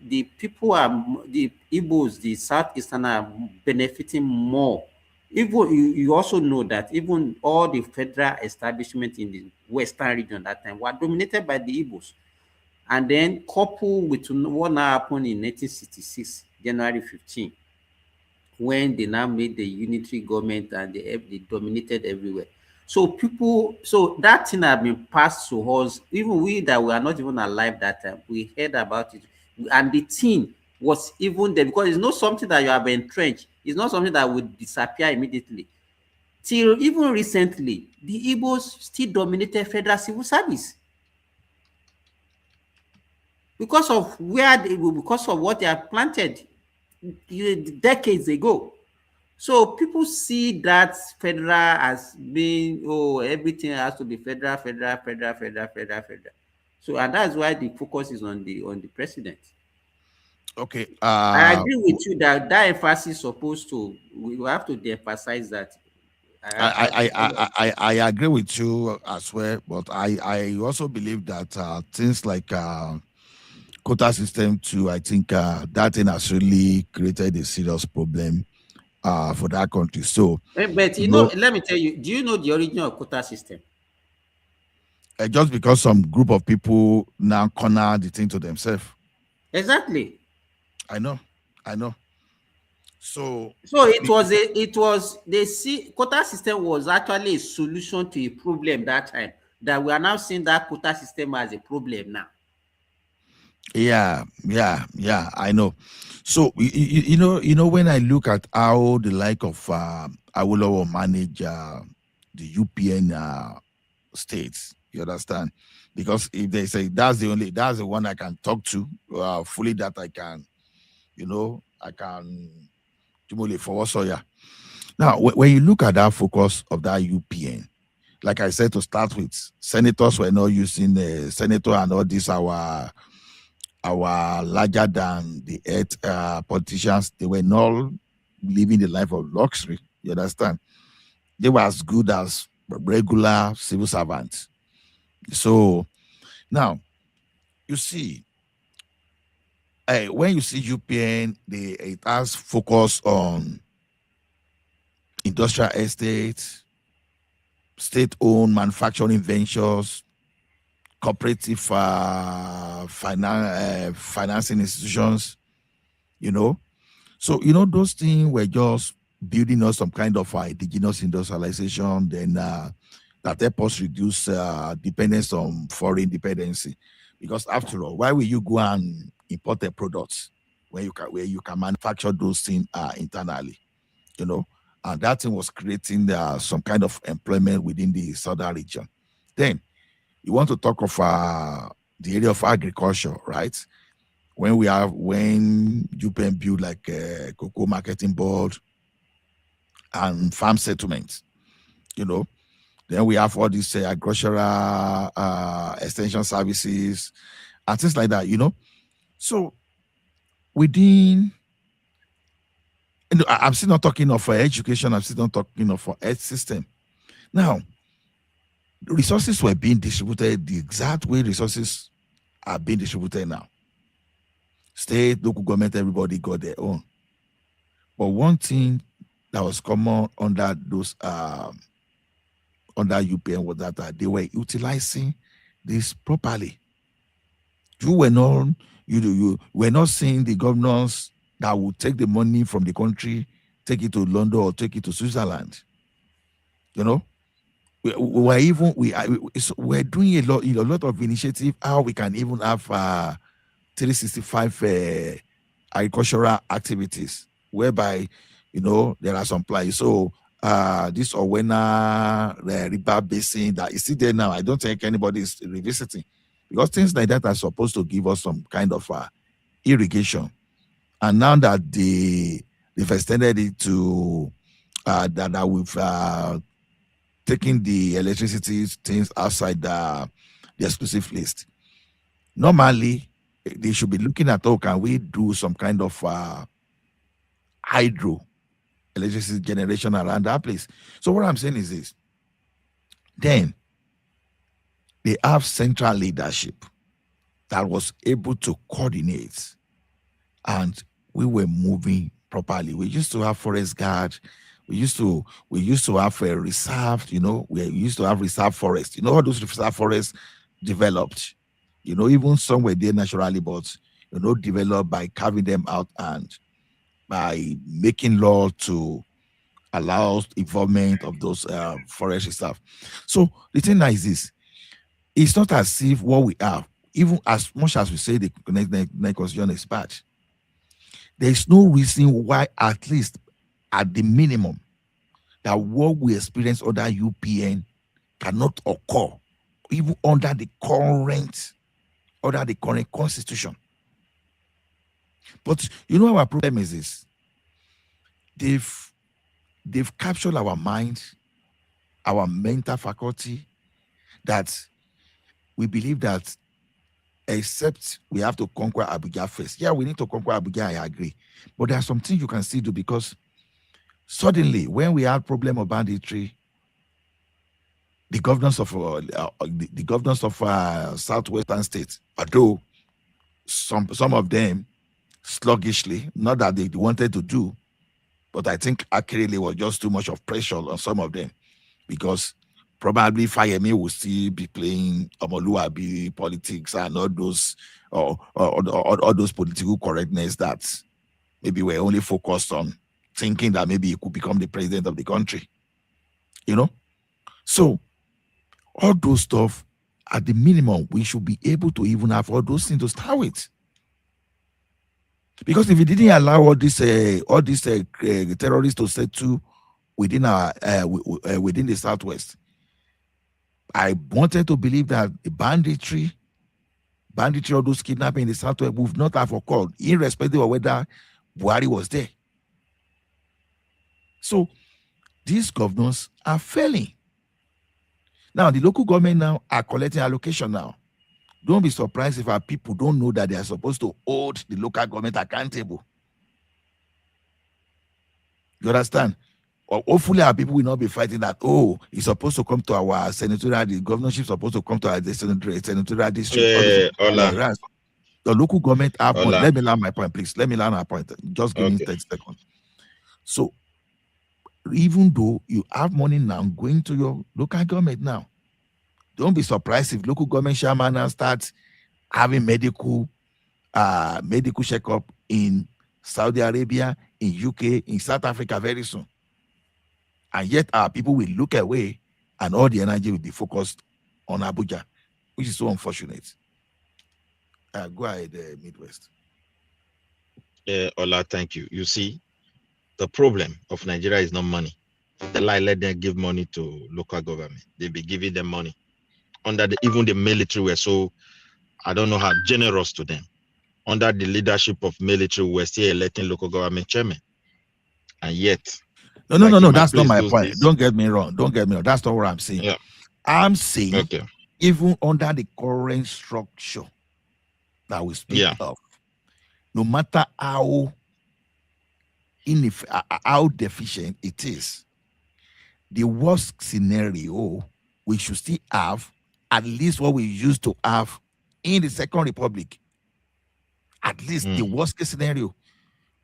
The people the Igbos, the Southeastern are benefiting more. Even you also know that even all the federal establishment in the Western region that time were dominated by the Igbos. And then coupled with what now happened in 1966, January 15, when they now made the unitary government and they dominated everywhere. So so that thing had been passed to us, even we that were not even alive that time, we heard about it. And the thing was even there because it's not something that you have entrenched. It's not something that would disappear immediately. Till even recently, the Igbos still dominated federal civil service. Because of because of what they have planted decades ago. So people see that federal as being, everything has to be federal. So, and that's why the focus is on the president. Okay. I agree with you that emphasis is supposed to, we have to de-emphasize that. I agree with you as well, but I also believe that things like quota system too, I think that thing has really created a serious problem for that country. So, but you know, let me tell you, do you know the origin of quota system? Just because some group of people now corner the thing to themselves. Exactly. I know. So quota system was actually a solution to a problem that time, that we are now seeing that quota system as a problem now. Yeah, I know. So you know when I look at how the like of Awolowo manage the UPN states, you understand? Because if they say that's the one I can talk to fully, that I can, I can for so yeah. Now when you look at that focus of that UPN, like I said to start with, senators were not using the senator and all this our larger than the earth politicians. They were not living the life of luxury. You understand? They were as good as regular civil servants. So now you see, when you see UPN, it has focus on industrial estates, state-owned manufacturing ventures, cooperative financing institutions, So, those things were just building us some kind of indigenous industrialization, then that help us reduce dependence on foreign dependency. Because after all, why will you go and import a product where you can manufacture those things internally, And that thing was creating some kind of employment within the southern region. Then you want to talk of the area of agriculture, right? When UPN build like a cocoa marketing board and farm settlements, then we have all these agricultural extension services and things like that, So within, I'm still not talking of education, I'm still not talking of health system. Now, resources were being distributed the exact way resources are being distributed now. State, local government, everybody got their own. But one thing that was common under those under UPN was that they were utilizing this properly. You were not seeing the governors that would take the money from the country, take it to London or take it to Switzerland. We're doing a lot of initiative how we can even have 365 agricultural activities, whereby, you know, there are some places. So this Owena river basin that is still there now, I don't think anybody is revisiting, because things like that are supposed to give us some kind of irrigation. And now that they've extended it to that we've taken the electricity things outside the exclusive list. Normally, they should be looking at, oh, can we do some kind of hydro electricity generation around that place? So what I'm saying is this. Then they have central leadership that was able to coordinate, and we were moving properly. We used to have forest guard. We used to have a reserve, you know, we used to have reserve forest. You know, all those reserve forests developed, you know, even some were there naturally, but, you know, developed by carving them out and by making law to allow involvement of those forest reserve. So the thing now is this: it's not as if what we have, even as much as we say the constitution is bad, there is no reason why, at least at the minimum, that what we experience under UPN cannot occur even under the current constitution. But you know, our problem is this: they've captured our mind, our mental faculty, that we believe that except we have to conquer Abuja first. Yeah, we need to conquer Abuja, I agree. But there are some things you can still do, because suddenly, when we had problem of banditry, the governors of southwestern states, although some of them sluggishly, not that they wanted to do, but I think accurately was just too much of pressure on some of them, because probably Fayemi will still be playing Omoluabi politics and all those all those political correctness that maybe we're only focused on thinking that maybe he could become the president of the country, you know. So all those stuff, at the minimum, we should be able to even have all those things to start with. Because if we didn't allow all these terrorists to settle within our within the southwest, I wanted to believe that the banditry, all those kidnapping in the southwest would not have occurred, irrespective of whether Buhari was there. So these governors are failing. Now the local government now are collecting allocation now. Don't be surprised if our people don't know that they are supposed to hold the local government accountable. You understand? Or hopefully our people will not be fighting that, oh, it's supposed to come to our senatorial, the governorship is supposed to come to our senatorial district. The local government have money. Let me learn my point, please. Let me learn my point. Just give me 30 seconds. So even though you have money now going to your local government now, don't be surprised if local government chairman now starts having medical checkup in Saudi Arabia, in UK, in South Africa very soon. And yet our people will look away and all the energy will be focused on Abuja, which is so unfortunate. Go ahead, Midwest. Ola, thank you. You see, the problem of Nigeria is not money. They let them give money to local government. They be giving them money. Under even the military were so, I don't know how generous to them. Under the leadership of military, we're still electing local government chairman. And yet, no, that's not my point. Don't get me wrong. That's not what I'm saying. Yeah. I'm saying, even under the current structure that we speak of, no matter how deficient it is, the worst scenario, we should still have at least what we used to have in the Second Republic. At least the worst case scenario.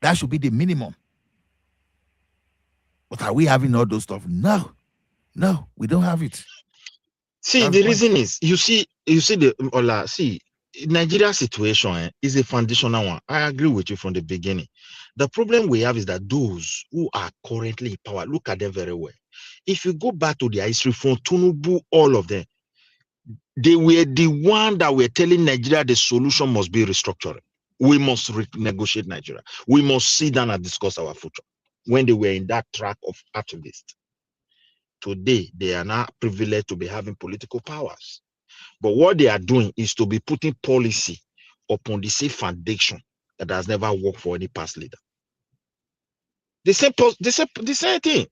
That should be the minimum. But are we having all those stuff? No, we don't have it. See, the reason is, you see Nigeria situation is a foundational one. I agree with you from the beginning. The problem we have is that those who are currently in power, look at them very well. If you go back to their history from Tinubu, all of them, they were the one that were telling Nigeria the solution must be restructuring. We must renegotiate Nigeria. We must sit down and discuss our future. When they were in that track of activists, today they are now privileged to be having political powers. But what they are doing is to be putting policy upon the same foundation that has never worked for any past leader. The same thing.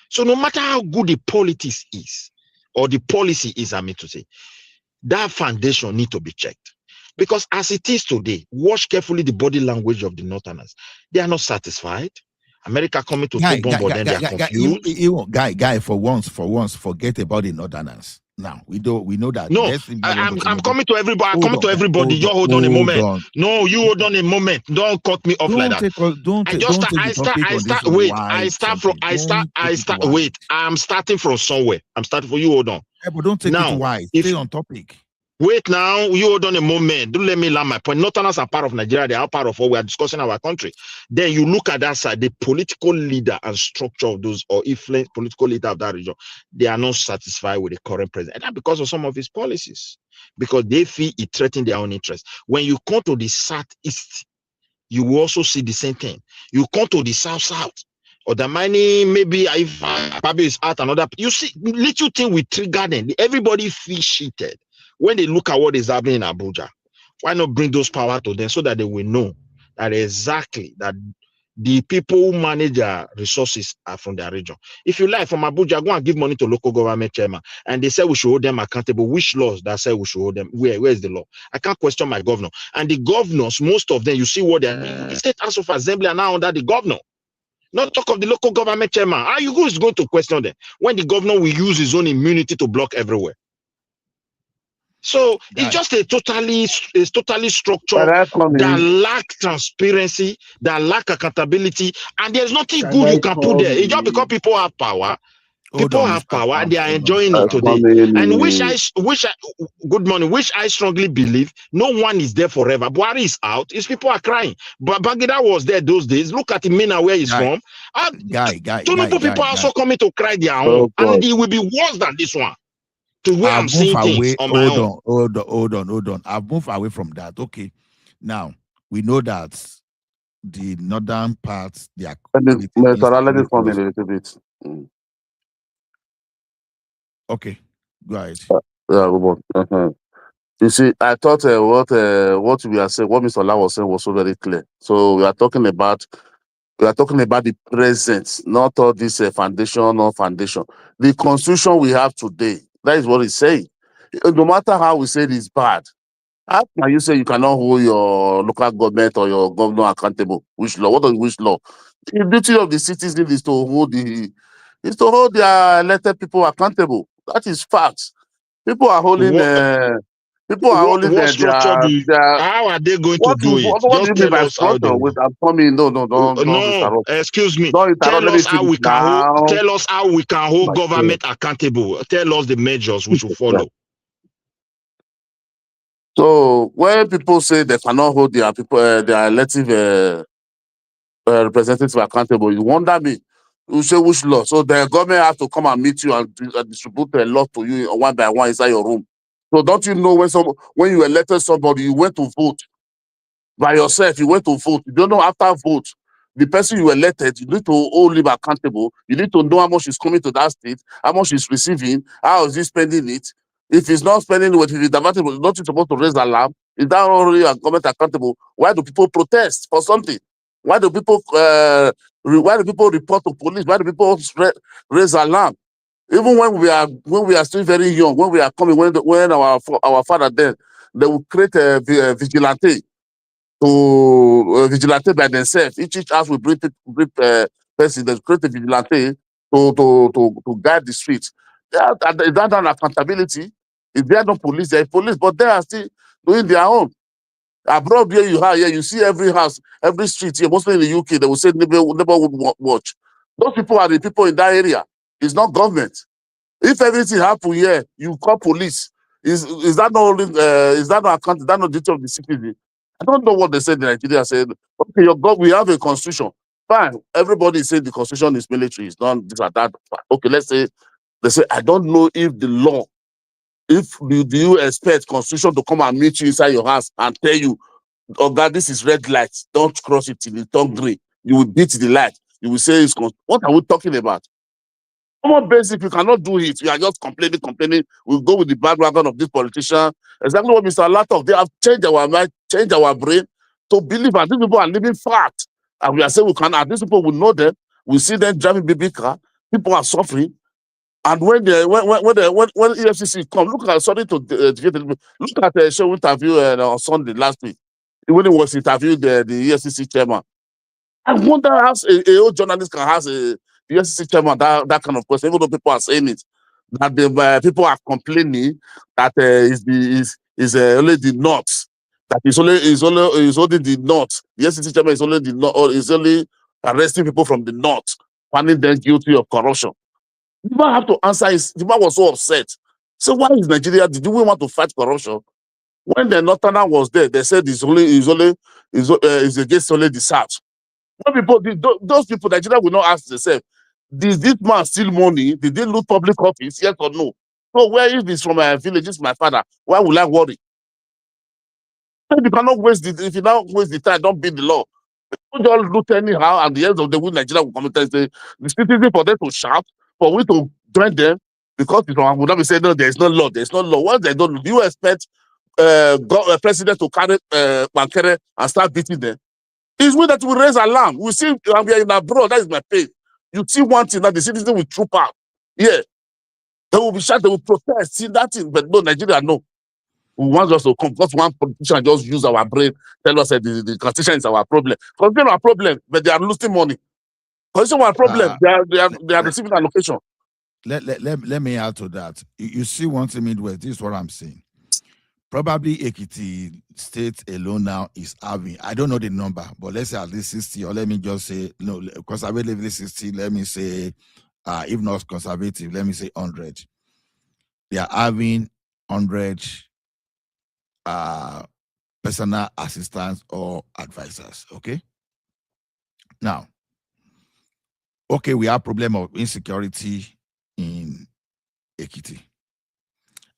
So no matter how good the politics is, or the policy is, I mean to say, that foundation need to be checked. Because as it is today, watch carefully the body language of the Northerners. They are not satisfied. America coming to two bomb, but then they are confused. Guy, for once, forget about the Northerners. Now we know that. No, I'm coming to everybody. I'm coming to everybody. You hold on a moment. No, you hold on a moment. Don't cut me off like that. Wait, I'm starting from somewhere. I'm starting for you. Hold on. Yeah, but don't take it wide. Stay on topic. Wait now, you hold on a moment. Don't let me land my point. Northerners are part of Nigeria. They are part of what we are discussing our country. Then you look at that side, the political leader and structure of those, or influence political leader of that region, they are not satisfied with the current president. And that's because of some of his policies. Because they feel it threatens their own interests. When you come to the southeast, you will also see the same thing. You come to the south, or the mining, maybe if Pabi is out another, you see, little thing with trigger them. Everybody feels cheated. When they look at what is happening in Abuja, why not bring those power to them so that they will know that exactly that the people who manage their resources are from their region. If you like, from Abuja, go and give money to local government chairman, and they say we should hold them accountable. Which laws that say we should hold them? Where is the law? I can't question my governor. And the governors, most of them, you see what they're the State House of Assembly are now under the governor. Not talk of the local government chairman. How you going to question them when the governor will use his own immunity to block everywhere? So it's just a totally structure that lack transparency, that lack accountability, and there's nothing good you can put there. It's just because people have power. People have power and they are enjoying it today. And which I strongly believe no one is there forever. Buhari is out. His people are crying. But Bagida was there those days. Look at him now where he's from. Tinubu people are also coming to cry their own. And it will be worse than this one. To where I'm seeing things on my own. Hold on. I've moved away from that. Okay. Now, we know that the northern parts, they are... Let it come in a little bit. Okay, go ahead. You see, I thought what we are saying, what Mr. Ola was saying was so very clear. So we are talking about the present, not all this foundation or foundation. The constitution we have today, that is what it's saying. No matter how we say it is bad, how can you say you cannot hold your local government or your governor accountable? Which law? What is which law? The duty of the citizen is to hold their elected people accountable. That is facts. People are holding. What structure how are they going to do it? Just tell us how they will. I'm coming. No. Excuse me. Tell us how we can hold government accountable. Tell us the measures we should follow. So when people say they cannot hold their people, their elective representatives accountable, you wonder me. You say which law? So the government has to come and meet you and distribute a law to you one by one inside your room. So don't you know when you elected somebody, you went to vote by yourself, you went to vote. You don't know after vote, the person you elected, you need to hold him accountable. You need to know how much is coming to that state, how much is receiving, how is he spending it. If he's not spending it, if he's diverting, he's not supposed to raise alarm. Is that already a government accountable? Why do people protest for something? Why do people report to police? Why do people raise alarm? Even when we are still very young, when we are coming, when our father then they will create a vigilante by themselves. Each house will bring person. They create a vigilante to guide the streets. Is that an accountability? If they are not police, they are police, but they are still doing their own. Abroad here you see every house, every street here, mostly in the UK, they will say neighborhood watch. Those people are the people in that area. It's not government. If everything happen here, you call police. Is that not account? Is that not duty of the citizen? I don't know what they said in Nigeria. Said, okay, we have a constitution. Fine. Everybody is saying the constitution is military. It's not this or that. Okay, let's say they say I don't know if the law. If do you expect constitution to come and meet you inside your house and tell you oh God, this is red light. Don't cross it till it turn green. You will beat the light. You will say it's what are we talking about? Common basic, you cannot do it. You are just complaining. We'll go with the bandwagon of this politician. Exactly what Mr. Latok, they have changed our mind, changed our brain to believe that these people are living fat. And we are saying we cannot. These people will know them. We see them driving baby car. People are suffering. And when EFCC come, look at look at the show interview on Sunday last week. When he was interviewing the EFCC chairman. I wonder how a old journalist can ask the EFCC chairman that kind of question, even though people are saying it, that the people are complaining that is only the North, that is only the North. The EFCC chairman is only the North, or is only arresting people from the North, finding them guilty of corruption. The man have to answer. The man was so upset. So why is Nigeria? Did we want to fight corruption? When the Northerner was there, they said it's against only the South. When people, those people, Nigeria will not ask themselves, did this man steal money? Did they loot public office? Yes or no? So where is this from my village? This is my father. Why will I worry? If you cannot waste if you don't waste the time, don't beat the law. Don't just loot anyhow, and the end of the week, Nigeria will come and say the citizen for them to shout, for we to join them, because it will not be saying no, there's no law, there's no law. What they don't do you expect president to carry Bankere and start beating them? It's we that will raise alarm. We see we are in abroad. That is my pain. You see one thing that the citizen will troop out. Yeah, they will be shot. They will protest. See that thing, but no, Nigeria no. We want us to come because one politician just use our brain, tell us that the constitution is our problem. Constitution our problem, but they are losing money. Constitution our problem. They are receiving allocation. Let me add to that. You see one thing midway. This is what I'm saying. Probably Ekiti State alone now is having, I don't know the number, but let's say at least 60, or let me just say, no, conservatively 60, let me say, if not conservative, let me say 100. They are having 100 personal assistants or advisors, okay? Now, okay, we have problem of insecurity in Ekiti.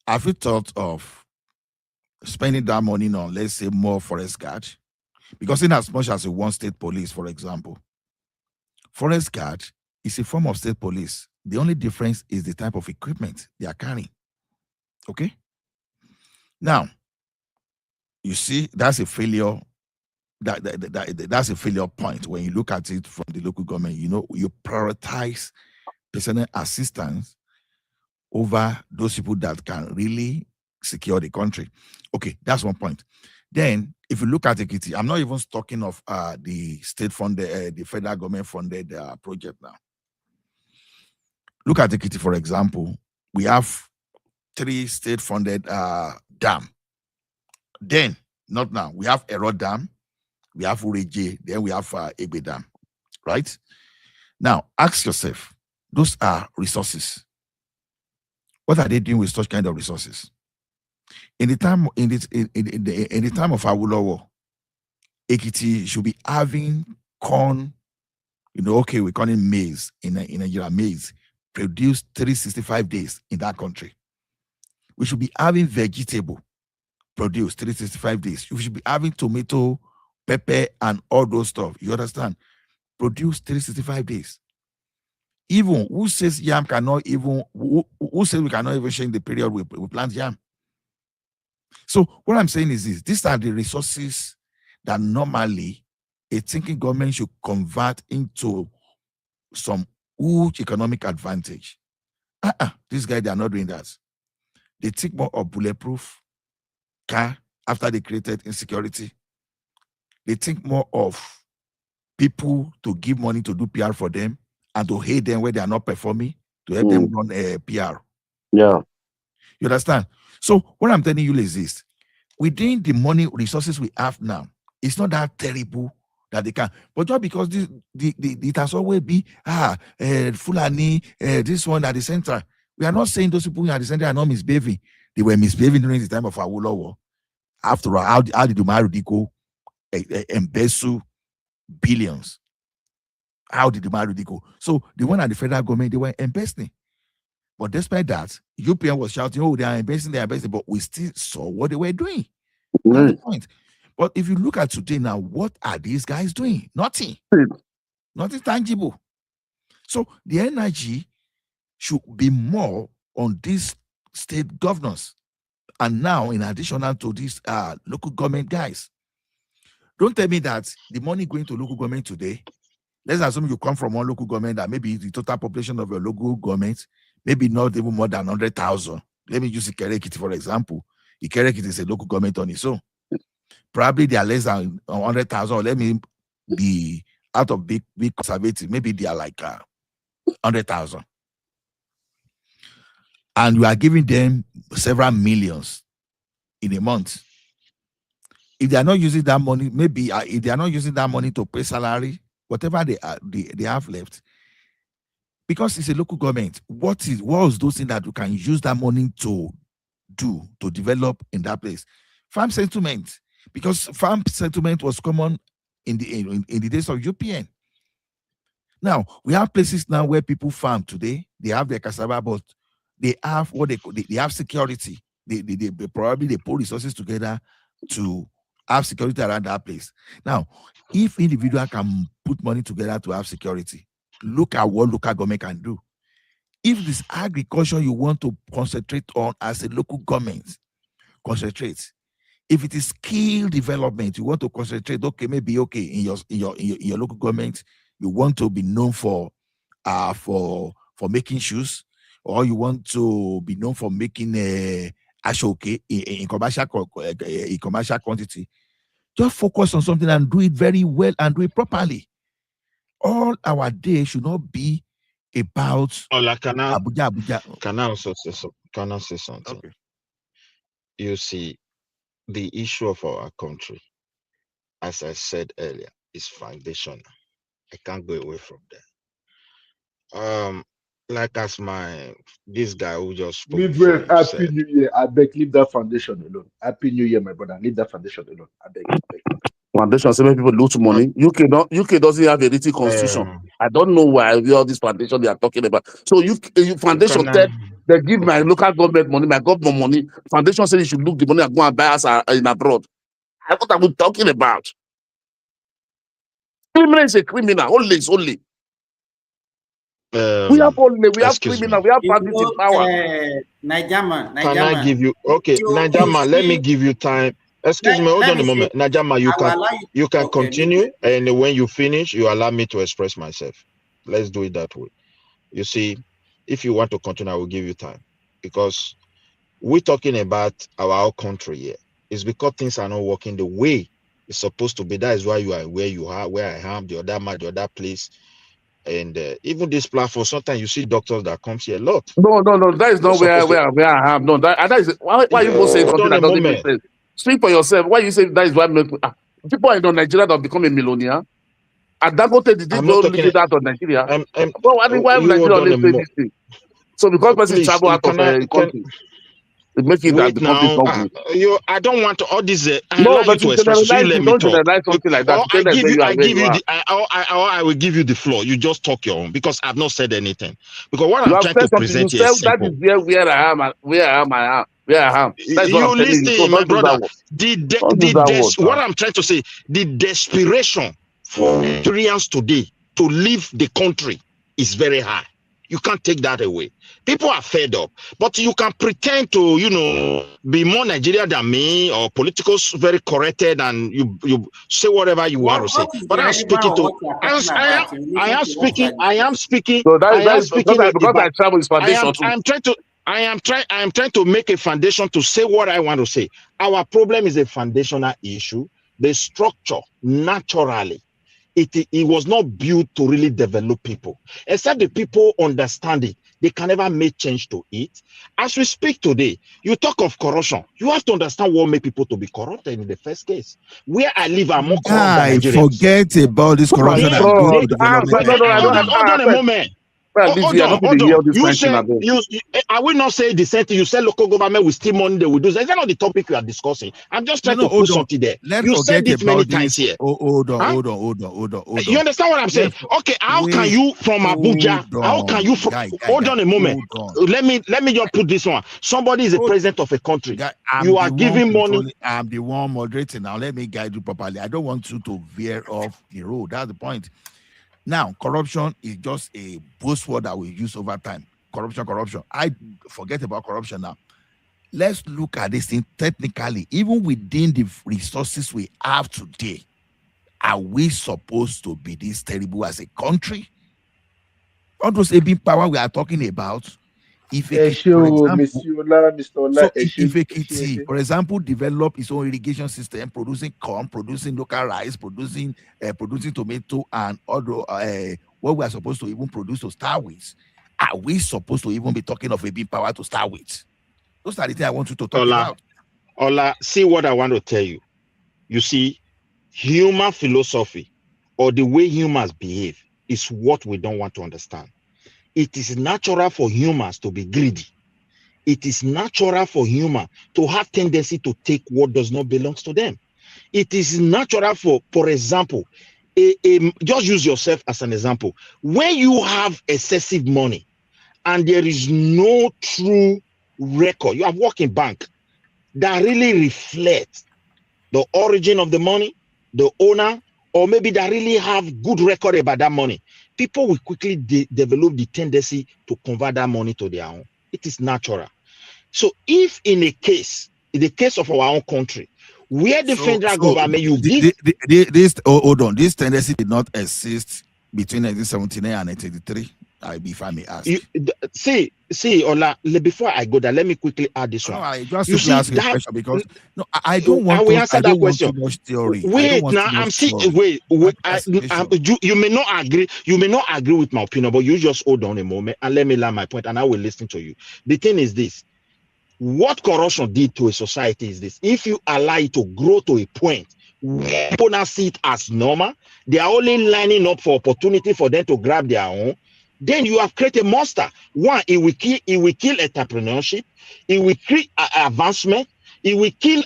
Have you thought of spending that money on, let's say, more forest guard? Because in as much as a one state police, for example, forest guard is a form of state police. The only difference is the type of equipment they are carrying. Okay? Now, you see, that's a failure. That's a failure point when you look at it from the local government. You know, you prioritize personal assistance over those people that can really secure the country. Okay, that's one point. Then, if you look at Ekiti, I'm not even talking of the state funded, the federal government funded project now. Look at Ekiti, for example. We have 3 state funded dam. Then, not now, we have Ero Dam, we have Ureje, then we have Egbe Dam, right? Now, ask yourself, those are resources. What are they doing with such kind of resources? In the time in the time of Awolowo, Ekiti should be having corn, you know, okay, we're calling maize in Nigeria, maize produced 365 days in that country. We should be having vegetable produced 365 days. We should be having tomato, pepper, and all those stuff. You understand? Produced 365 days. Even who says yam cannot even, who says we cannot even change the period we plant yam? So what I'm saying is this: these are the resources that normally a thinking government should convert into some huge economic advantage. These guys, they are not doing that. They think more of bulletproof car after they created insecurity. They think more of people to give money to do PR for them and to hate them when they are not performing, to help them run a PR. Yeah. You understand? So what I'm telling you is this: within the money resources we have now, it's not that terrible that they can. But just because it has always been Fulani, this one at the center. We are not saying those people at the center are not misbehaving. They were misbehaving during the time of Awolowo. After all, how did Umar Diko embezzle billions? How did Umar Diko? So the one at the federal government, they were embezzling. But despite that, UPN was shouting, oh, they are embezzling, but we still saw what they were doing. That's the point. But if you look at today now, what are these guys doing? Nothing. Nothing tangible. So the energy should be more on these state governors. And now, in addition to these local government guys, don't tell me that the money going to local government today, let's assume you come from one local government that maybe the total population of your local government, maybe not even more than 100,000. Let me use Ikerekiti, for example. Ikerekiti is a local government on its own. Probably they are less than 100,000, or let me be out of big conservative. Maybe they are like 100,000. And you are giving them several millions in a month. If they are not using that money, maybe if they are not using that money to pay salary, whatever they have left, because it's a local government, what was those things that you can use that money to do to develop in that place? Farm settlement, because farm settlement was common in the days of UPN. Now we have places now where people farm today. They have their cassava, but they have what they have security. They probably put resources together to have security around that place. Now, if individual can put money together to have security, look at what local government can do. If this agriculture you want to concentrate on as a local government, concentrate. If it is skill development, you want to concentrate. Okay, maybe in your local government, you want to be known for making shoes, or you want to be known for making ashoke in commercial quantity. Just focus on something and do it very well and do it properly. All our day should not be about Abuja. Can I also say something? Okay. You see, the issue of our country, as I said earlier, is foundational. I can't go away from that. Like as this guy who just spoke. Midway, Happy New Year. I beg, leave that foundation alone. Happy New Year, my brother. Leave that foundation alone. I beg. Foundation, so many people lose money. UK doesn't have a written constitution. I don't know why all this foundation they are talking about. So foundation said they give my local government money, my government money. Foundation said you should look the money and go and buy us in abroad. What are we talking about? Criminal is a criminal. Only. We have criminal. We have bandits in power. Nigerman. Can I give you Nigerman? Let me give you time. Excuse me, hold on a moment. Najama, you can continue, and when you finish, you allow me to express myself. Let's do it that way. You see, if you want to continue, I will give you time, because we're talking about our country here. It's because things are not working the way it's supposed to be. That is why you are where you are, where I am, the other place. And even this platform, sometimes you see doctors that comes here a lot. No. That is not where I am. No, that is why you go say something that doesn't make sense. Speak for yourself. Why you say that is why people in Nigeria that become a millionaire? And Dangote did go live out of Nigeria. Why Nigeria only say this thing? So because person travel out of the country, it makes it that the country is not good. I don't want to all this. No, but you don't generalize something like that. I will give you the floor. You just talk your own, because I've not said anything. Because what I'm trying to present here is simple. That is where I am. That's what I'm listen, so my brother. What I'm trying to say, the desperation for Nigerians today to leave the country is very high. You can't take that away. People are fed up, but you can pretend to, be more Nigerian than me, or politically very corrected, and you say whatever you want to say. But I'm speaking to. I am speaking. So because I travel is foundation too. I am trying to make a foundation to say what I want to say. Our problem is a foundational issue. The structure, naturally, it was not built to really develop people. Except the people understand it, they can never make change to it. As we speak today, you talk of corruption. You have to understand what makes people to be corrupted in the first case. Where I live, I'm more corrupt than Nigerians. Forget about this corruption. Hold on a moment. Well, this Hold year, on, not hold the year on. of this You kind of thing say again. I will not say the same thing. You said local government will steal money, they will do. Is that not the topic we are discussing? I'm just trying to put Hold on. something there. Let's You said forget it many about times this. here. Hold on, Huh? hold You on. understand what I'm saying? Okay, how can Wait, you from Abuja? How can you guy, hold on a moment? hold on. Let me just put this one. Somebody is the president of a country. Guy, You are giving money. I'm the one moderating. Now let me guide you properly. I don't want you to veer off the road. That's the point. Now, corruption is just a buzzword that we use over time. Corruption. I forget about corruption now. Let's look at this thing technically. Even within the resources we have today, are we supposed to be this terrible as a country? All those big power we are talking about, if for Ekiti, for example, develop its own irrigation system, producing corn, producing local rice, producing tomato, and other what we are supposed to even produce to start with, are we supposed to even be talking of a big power to start with? Those are the things I want you to talk about. Ola, see what I want to tell you. You see, human philosophy or the way humans behave is what we don't want to understand. It is natural for humans to be greedy. It is natural for humans to have tendency to take what does not belong to them. It is natural for example, just use yourself as an example. When you have excessive money and there is no true record, you have working bank that really reflects the origin of the money, the owner, or maybe that really have good record about that money, people will quickly develop the tendency to convert that money to their own. It is natural. So if in the case of our own country, where the federal government hold on, this tendency did not exist between 1979 and 1983. If I may ask. See, Ola, before I go there, let me quickly add this one. I just simply ask you a question because I don't want I will answer that question. Too much theory. Wait, now I'm seeing. Wait. You may not agree. You may not agree with my opinion, but you just hold on a moment and let me land my point, and I will listen to you. The thing is this: what corruption did to a society is this: if you allow it to grow to a point where people now see it as normal, they are only lining up for opportunity for them to grab their own. Then you have created a monster. One, it will kill entrepreneurship. It will kill advancement. It will kill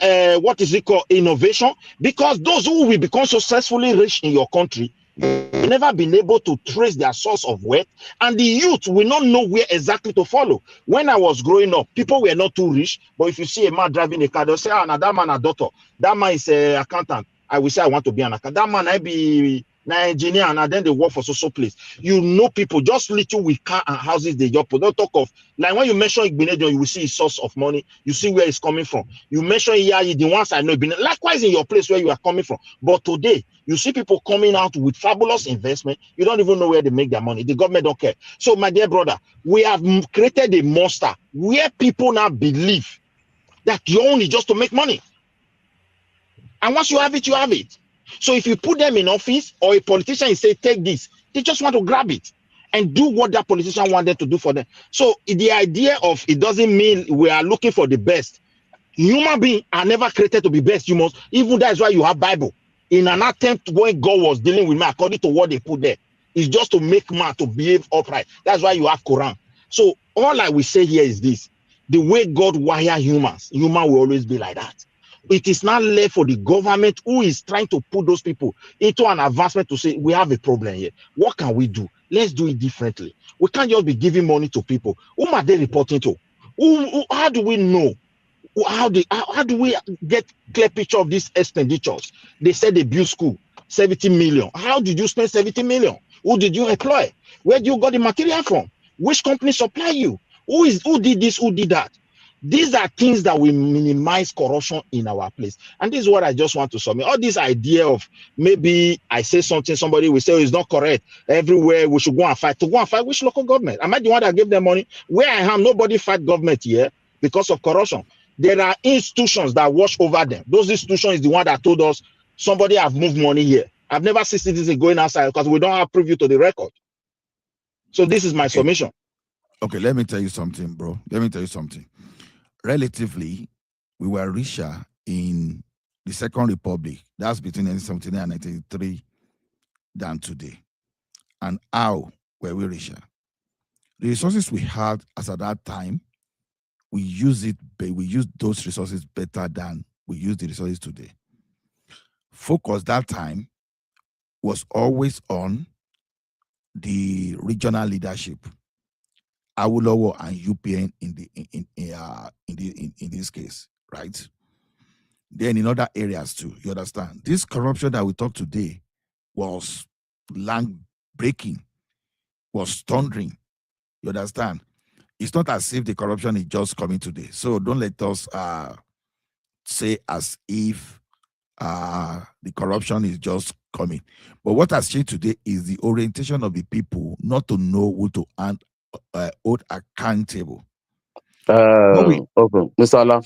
innovation. Because those who will become successfully rich in your country will never been able to trace their source of wealth, and the youth will not know where exactly to follow. When I was growing up, people were not too rich, but if you see a man driving a car, they'll say, now that man a doctor, that man is an accountant. I will say I want to be an accountant. That man I be an engineer, and then they work for social place. You know, people just little with car and houses they job. Don't talk of like when you mention Igbenedion, you will see his source of money. You see where it's coming from. You mention Iyayi, the ones I know. Likewise in your place where you are coming from. But today you see people coming out with fabulous investment. You don't even know where they make their money. The government don't care. So my dear brother, we have created a monster where people now believe that your own is just to make money. And once you have it, you have it. So if you put them in office or a politician say, take this, they just want to grab it and do what that politician wanted to do for them. So the idea of it doesn't mean we are looking for the best. Human beings are never created to be best. You must, even that's why you have Bible. In an attempt when God was dealing with man, according to what they put there, it's just to make man to behave upright. That's why you have Quran. So all I will say here is this: the way God wire humans, human will always be like that. It is not left for the government who is trying to put those people into an advancement to say, we have a problem here. What can we do? Let's do it differently. We can't just be giving money to people. Whom are they reporting to? How do we know? How do we get clear picture of these expenditures? They said they built school, 70 million. How did you spend 70 million? Who did you employ? Where do you got the material from? Which company supply you? Who did this? Who did that? These are things that will minimize corruption in our place. And this is what I just want to submit. All this idea of maybe I say something, somebody will say, oh, it's not correct. Everywhere we should go and fight. To go and fight, which local government? Am I the one that gave them money? Where I am, nobody fight government here because of corruption. There are institutions that watch over them. Those institutions is the one that told us somebody have moved money here. I've never seen citizens going outside because we don't have preview to the record. So this is my submission. Okay, let me tell you something, bro. Let me tell you something. Relatively, we were richer in the Second Republic, that's between 1979 and 1983, than today. And how were we richer? The resources we had as at that time, we use those resources better than we use the resources today. Focus that time was always on the regional leadership, Awolowo and UPN in this case, right? Then in other areas too, you understand? This corruption that we talk today was land breaking, was thundering. You understand? It's not as if the corruption is just coming today. So don't let us say as if the corruption is just coming. But what has changed today is the orientation of the people not to know who to hold accountable. Okay, Mr. Allah.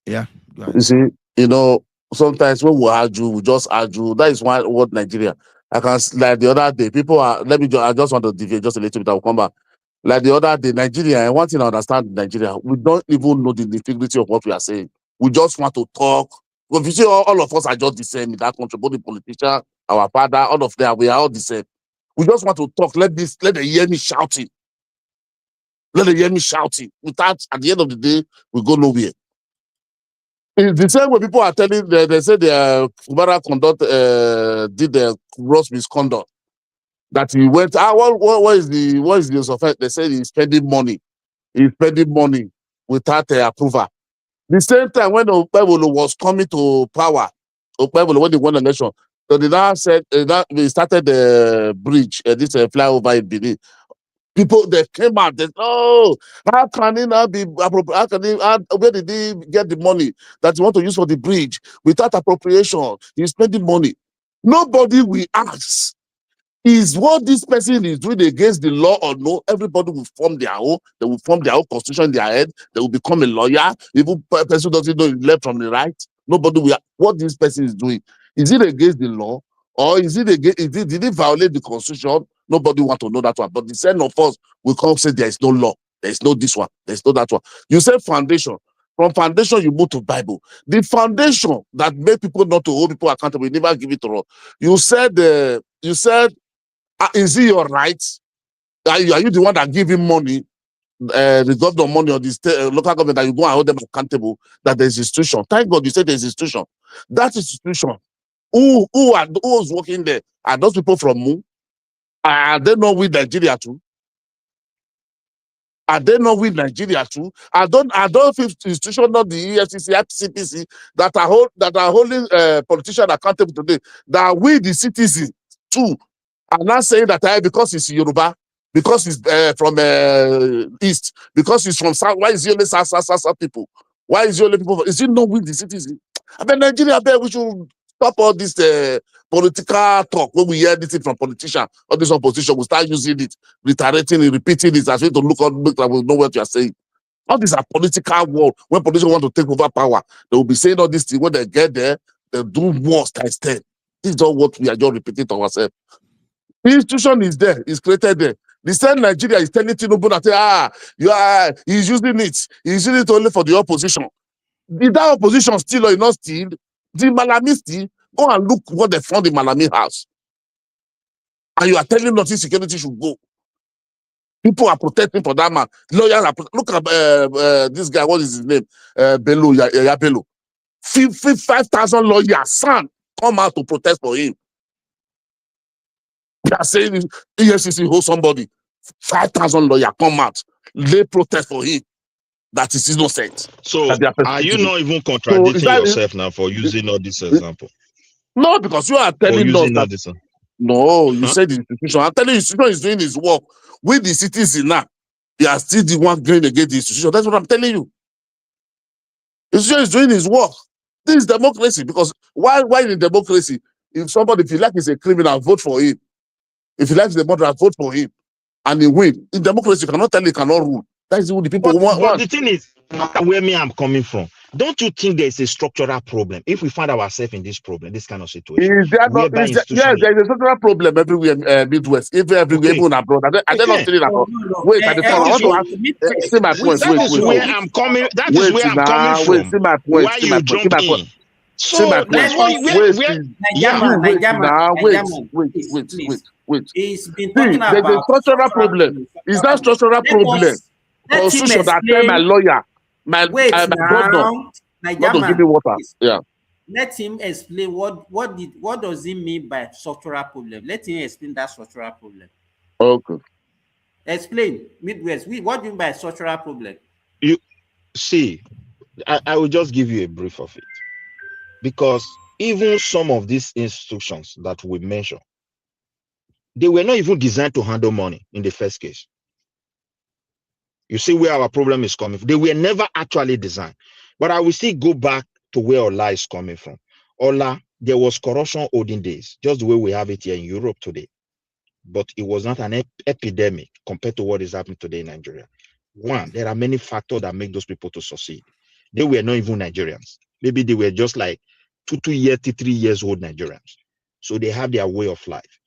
Yeah. You see, you know, sometimes when we argue, we just argue. That is why what Nigeria. I can like the other day, people are. I just want to deviate just a little bit. I'll come back. Like the other day, Nigeria. And one thing I understand in Nigeria, we don't even know the nitty-gritty of what we are saying. We just want to talk. Because you see, all of us are just the same in that country. Both the politician, our father, all of them, we are all the same. We just want to talk. Let them hear me shouting. Let them hear me shouting. Without, at the end of the day, we go nowhere. It's the same way people are telling, they say the Fubara did the gross misconduct. That he went, what is the offense? They say he's spending money. He's spending money without approval. The same time when Okpebholo was coming to power, Okpebholo, when they won the election, so they now said that we started the bridge, this flyover in Benin. People, they came out, they said, oh, how can he not be appropriate? Where did he get the money that he want to use for the bridge without appropriation? He's spending money. Nobody will ask, is what this person is doing against the law or no? Everybody will form their own. They will form their own constitution in their head. They will become a lawyer. Even a person doesn't know the left from the right. Nobody will ask what this person is doing. Is it against the law? Or did it violate the constitution? Nobody want to know that one. But the same of us will come say there is no law. There is no this one. There is no that one. You say foundation. From foundation, you move to Bible. The foundation that make people not to hold people accountable, you never give it to us. You said, is it your right? Are you the one that give him money, the government money or the state, local government, that you go and hold them accountable? That there's institution. Thank God you said there's institution. That institution. Who's working there? Are those people from Mu? Are they not with Nigeria too? Are they not with Nigeria too? Are those institutions not the EFCC, CPC that are holding politicians accountable today? That we the citizens too are not saying that because it's Yoruba, because it's from East, because it's from South. Why is it only South people? Why is it only people? Is it not with the citizens? I mean, Nigeria, we should stop all this political talk when we hear anything from politicians. All this opposition, we start using it, reiterating it, repeating it as we to look like we know what you are saying. All these are political war. When politicians want to take over power, they will be saying all these things. When they get there, they do worse times 10. This is all what we are just repeating to ourselves. The institution is there, it's created there. The same Nigeria is telling Tinubu that he's using it. He's using it only for the opposition. Is that opposition still or not still? The Malami still? Go and look what they found in Malami house. And you are telling us security should go. People are protecting for that man. Lawyers are look at this guy, what is his name? Bello, Bello. 5,000 lawyers, son, come out to protest for him. They are saying EFCC hold somebody. 5,000 lawyers come out. They protest for him. That is innocent. So are you not even contradicting yourself now for using all this example? No, because you are telling us that. No, you said the institution. I'm telling you, the institution is doing his work. With the citizens now, they are still the one going against the institution. That's what I'm telling you. The institution is doing his work. This is democracy. Because why in democracy, if you like is a criminal, vote for him. If you like the murderer, vote for him. And he win. In democracy, you cannot tell he cannot rule. That is what the people want. But the thing is, where I'm coming from, don't you think there's a structural problem if we find ourselves in this kind of situation? Yes, there is a structural problem everywhere, Midwest, everywhere, even abroad. I don't know. Wait, I want to ask. See my point. That is where I'm coming. That is where I'm coming from. See my point. Why you jump in? So that's why Wait. He's been See, talking there's a about structural problem. Is that structural problem? Let him Constitution that tell my explain. lawyer, my Wait governor, now, not to give me water. Yeah. Let him explain what does he mean by structural problem. Let him explain that structural problem. Okay. Explain, Midwest. What do you mean by structural problem? You see, I will just give you a brief of it. Because even some of these institutions that we mention, they were not even designed to handle money in the first case. You see where our problem is coming from. They were never actually designed. But I will still go back to where Ola is coming from. Ola, there was corruption olden days, just the way we have it here in Europe today. But it was not an epidemic compared to what is happening today in Nigeria. One, there are many factors that make those people to succeed. They were not even Nigerians. Maybe they were just like 2 years, 3 years old Nigerians. So they have their way of life.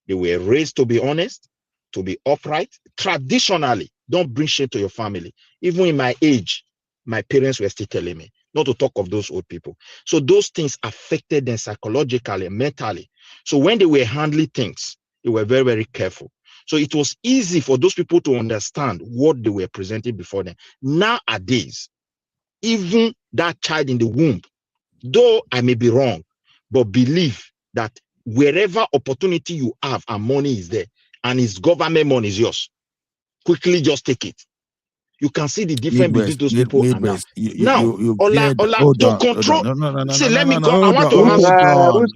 They were raised to be honest, to be upright. Traditionally, don't bring shame to your family. Even in my age, my parents were still telling me not to talk of those old people. So those things affected them psychologically, mentally. So when they were handling things, they were very, very careful. So it was easy for those people to understand what they were presenting before them. Nowadays, even that child in the womb, though I may be wrong, but believe that wherever opportunity you have and money is there, and it's government money is yours, quickly just take it. You can see the difference between those people and now. To control. See, let me go. I want to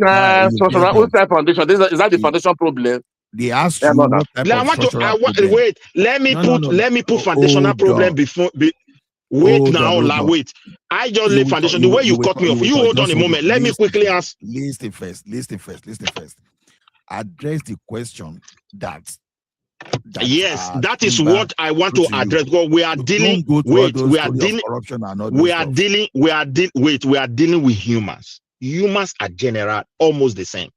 ask. Which foundation? Is that the foundation problem? They ask you what type of structural problem. Wait. Let me put foundational problem before. Wait now, wait. I just lay foundation. The way you cut me off. You hold on a moment. Let me quickly ask. Listen first. Address the question that yes, that is what I want to address. Because we are dealing. Wait, we are dealing. We are dealing with humans. Humans are general, almost the same.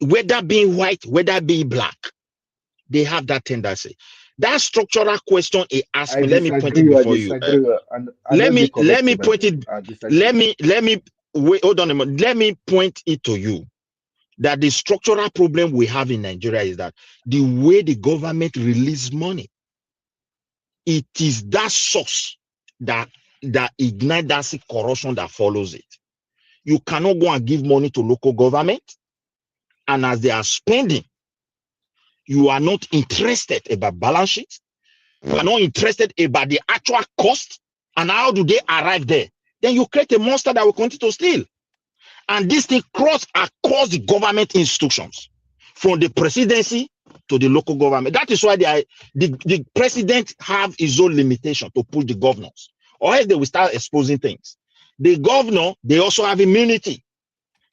Whether being white, whether being black, they have that tendency. That structural question he asked me. Let me point it before you. Let me point it. Let me wait. Hold on a moment. Let me point it to you. That the structural problem we have in Nigeria is that the way the government release money, it is that source that ignite that corruption that follows it. You cannot go and give money to local government, and as they are spending, you are not interested about balance sheet. You are not interested about the actual cost and how do they arrive there. Then you create a monster that will continue to steal. And this thing cross across the government institutions, from the presidency to the local government. That is why the president have his own limitation to push the governors, or else they will start exposing things. The governor, they also have immunity.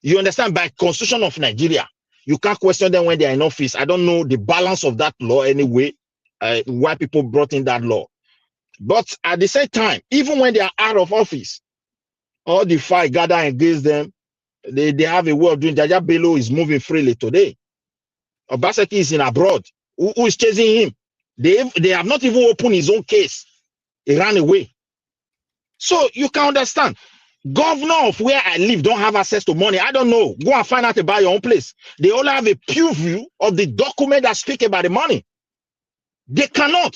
You understand, by Constitution of Nigeria, you can't question them when they are in office. I don't know the balance of that law anyway, why people brought in that law. But at the same time, even when they are out of office, all the fight gather against them. They have a way of doing. Jaja Bello is moving freely today. Obaseki is in abroad. Who is chasing him? They have not even opened his own case. He ran away. So you can understand. Governor of where I live don't have access to money. I don't know. Go and find out about your own place. They only have a pure view of the document that speak about the money. They cannot.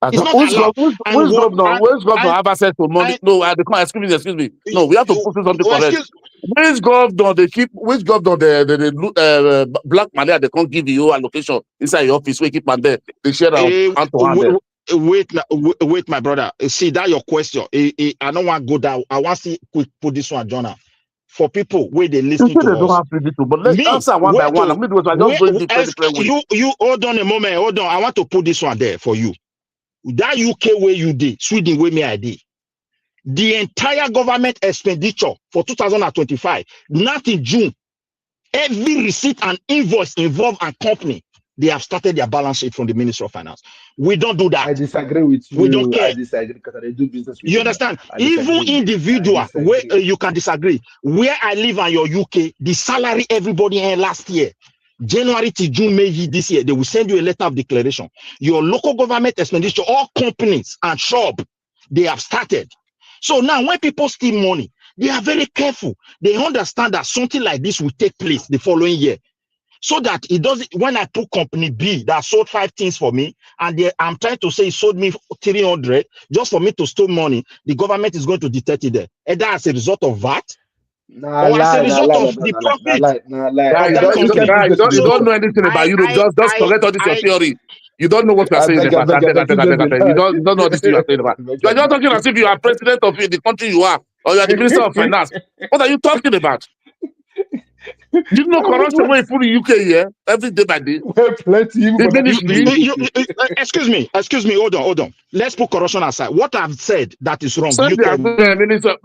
It's not allowed. Which governor have access to money? No, excuse me. No, we have to put something correct. Which governor the black money they can't give you allocation inside your office? We keep on there. They share hand to hand. Wait, my brother. See that your question. I don't want to go down. I want to put this one, Jonah. For people where they listen to us. Don't have to, but let's answer one by one. You hold on a moment. Hold on. I want to put this one there for you. That UK where you did, Sweden where me I did. The entire government expenditure for 2025, not in June, every receipt and invoice involved and company, they have started their balance sheet from the Ministry of Finance. We don't do that. I disagree with you. We don't care. I disagree because I do business with you. Understand? Even individual, where you can disagree. Where I live in your UK, the salary everybody had last year, January to June, May this year, they will send you a letter of declaration. Your local government expenditure, all companies and shop, they have started. So now when people steal money, they are very careful. They understand that something like this will take place the following year. so that it doesn't, when I put company B that sold 5 things for me, and I'm trying to say it sold me 300 just for me to steal money, the government is going to detect it there. Either as a result of VAT Nah, or as a lie, nah, result lie, my of the brother, lie, nah, profit lie, nah, lie. Guy, of you that don't, you don't, company. guy, you So don't know anything about Europe. Just forget all this your theory. You don't know what you are I saying beg, I about. I beg, I beg, I beg, beg, you I just beg, I beg. You relax. don't know this thing you are saying about. Beg, You I are just beg. talking as if you are president of the country you are, or you are the minister of finance. What are you talking about? You know corruption when you put in UK here every day by day. Well, plenty, even for The that ministry. excuse me, hold on. Let's put corruption aside. What I've said that is wrong, Send you their tell me. minister.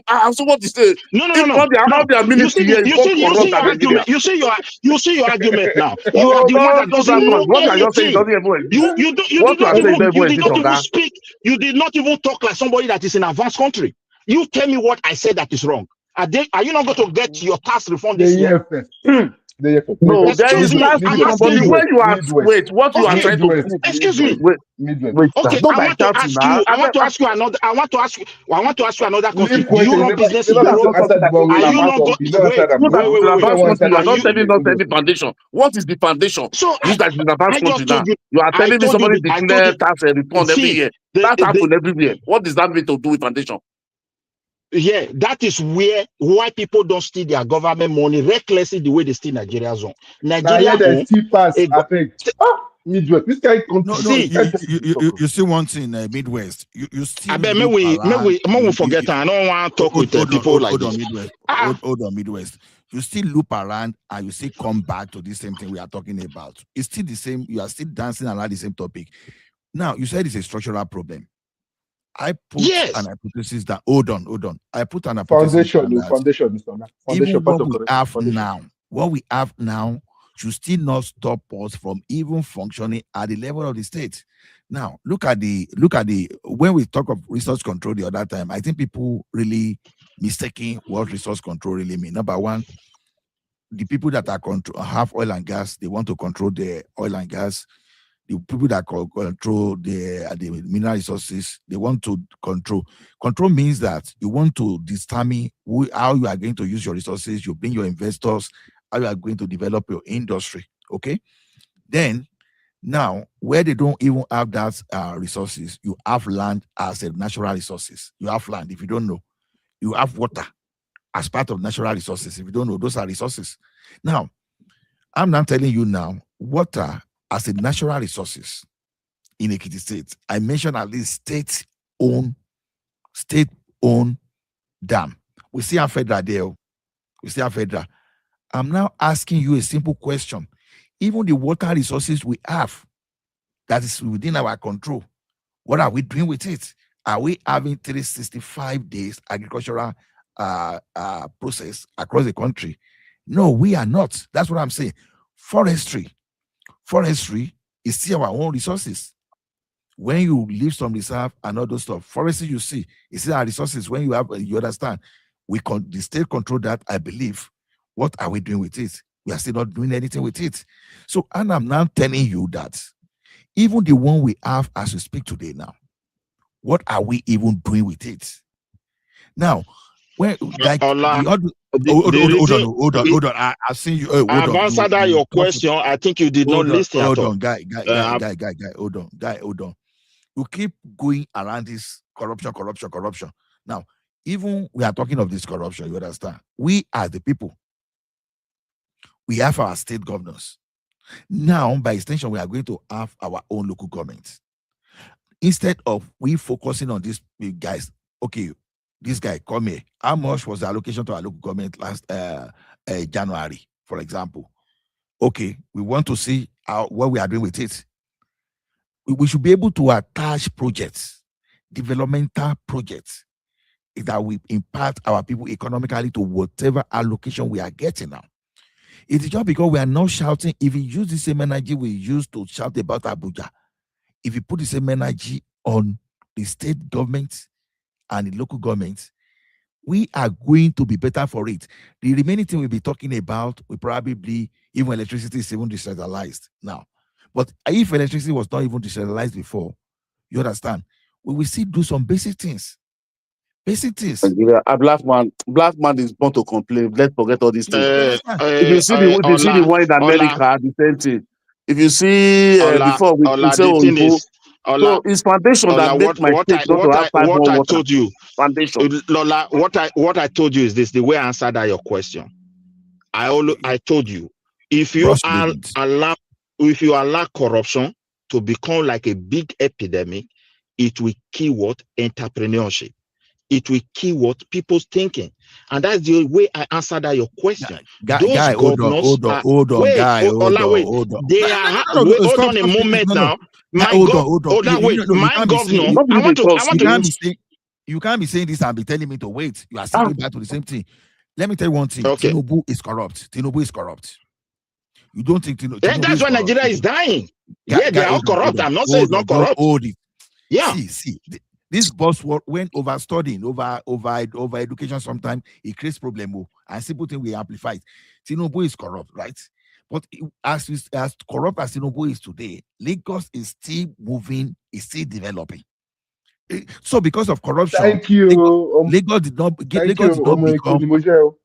I also want to say, No. if all their You ministry see, here is you more see, you see corrupt your than Nigeria. argument. You see your argument now. You are Oh, the one that don't do doesn't that know one. What are you saying anything. doesn't even exist. You What did you not are saying doesn't even exist, Oga. speak. You did not even talk like somebody that is in an advanced country. You tell me what I said that is wrong. Are you not going to get your tax refund this year? No, there Excuse is me, tax I'm reform, but asking the you. way you are, wait, what you are Okay, trying to prove. excuse me. Wait, Okay, don't I by want to shouting ask now. you. I want to ask you another question. Leave Do you question. run business in You never Europe? answer the one Are way. you not go? You never answer Wait, them. You that is an advanced country, you are not telling us any foundation. What is the foundation? So You that is an advanced I country just now. told you. You are I telling me told you. somebody I told declare you. tax and refund every See, year. That happen everywhere. What does that mean to do with foundation? Yeah, that is why people don't steal their government money recklessly the way they steal Nigeria's own. Now, yeah, Nigeria the still pass. I think. Midwest. This guy No, country. you see one thing, Midwest. You still I bet look around. may we forget. I don't want to talk with people like Hold this. on, Midwest. Hold on, Midwest. You still loop around and you still come back to this same thing we are talking about. It's still the same. You are still dancing around the same topic. Now, you said it's a structural problem. I put an hypothesis that hold on. I put an hypothesis Foundation, Mr. Foundation, even part what of we correction. have Foundation. now should still not stop us from even functioning at the level of the state. Now, look at the when we talk of resource control the other time, I think people really mistaking what resource control really mean. Number one, the people that are have oil and gas, they want to control the oil and gas. The people that control the mineral resources, they want to control. Control means that you want to determine how you are going to use your resources, you bring your investors, how you are going to develop your industry, okay? Then, now, where they don't even have that resources, you have land as a natural resources. You have land, if you don't know. You have water as part of natural resources. If you don't know, those are resources. Now, I'm not telling you now, water as a natural resources in Ekiti State. I mentioned at least state-owned dam. We see our federal there. We see our federal. I'm now asking you a simple question. Even the water resources we have, that is within our control, what are we doing with it? Are we having 365 days agricultural process across the country? No, we are not. That's what I'm saying. Forestry is still our own resources. When you leave some reserve and all those stuff, forestry you see, it's still our resources. When you have, you understand, the state control that, I believe. What are we doing with it? We are still not doing anything with it. So, and I'm now telling you that even the one we have as we speak today now, what are we even doing with it? Now, when like hold on. I've seen you. I've answered that your question. I think you did not listen at all. Hold on, guy. Hold on. You keep going around this corruption. Now, even we are talking of this corruption, you understand? We as the people, we have our state governors. Now, by extension, we are going to have our own local government. Instead of we focusing on these big guys, okay, this guy come here. How much was the allocation to our local government last January, for example? Okay, we want to see what we are doing with it. We should be able to attach projects, developmental projects, that will impact our people economically to whatever allocation we are getting now. It is just because we are not shouting. If you use the same energy we used to shout about Abuja, if you put the same energy on the state government and the local government, we are going to be better for it. The remaining thing we'll be talking about will probably be even electricity is even decentralized now. But if electricity was not even decentralized before, you understand, we will still do some basic things. Basic things. Nigeria, a black man is born to complain. Let's forget all these things. If you see the one in America, the same thing. If you see before we say the thing Oyibo, is, so it's foundation that make my state not to have 5 more I water. told you, Foundation. Lola, what I told you is this: the way I answered that your question. I told you, if you allow corruption to become like a big epidemic, it will kill what? Entrepreneurship. It will kill what? People's thinking. And that's the way I answered that your question. Guy, hold on. Hold on. Hold on. They are hold on a moment now. Hold on. My governor. You can't be saying this and be telling me to wait. You are still going back to the same thing. Let me tell you one thing. Okay. Tinubu is corrupt. You don't think Tinubu? Then that's why Nigeria is dying. Yeah, they are all corrupt. I'm not saying it's not corrupt. Yeah. See. This boss went over studying, over education. Sometimes it creates problem, and simple thing we amplify it. Tinubu is corrupt, right? But as corrupt as Tinubu is today, Lagos is still moving, is still developing. So because of corruption, Lagos did not become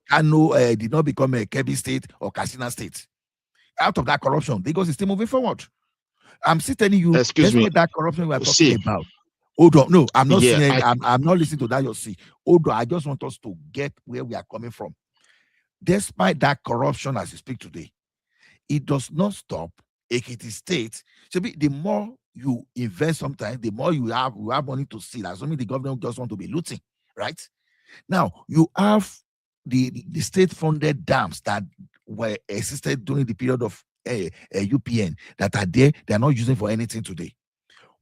Kano, did not become a Kebbi state or Katsina state. Out of that corruption, Lagos is still moving forward. I'm still telling you, excuse me, that corruption we are talking about. Hold on, no, I'm not saying I'm not listening to that. You'll see. Hold on, I just want us to get where we are coming from. Despite that corruption, as you speak today, it does not stop Ekiti State. So the more you invest, sometimes the more you have money to see. Assuming the government just want to be looting, right? Now you have the state-funded dams that were existed during the period of UPN that are there. They are not using for anything today.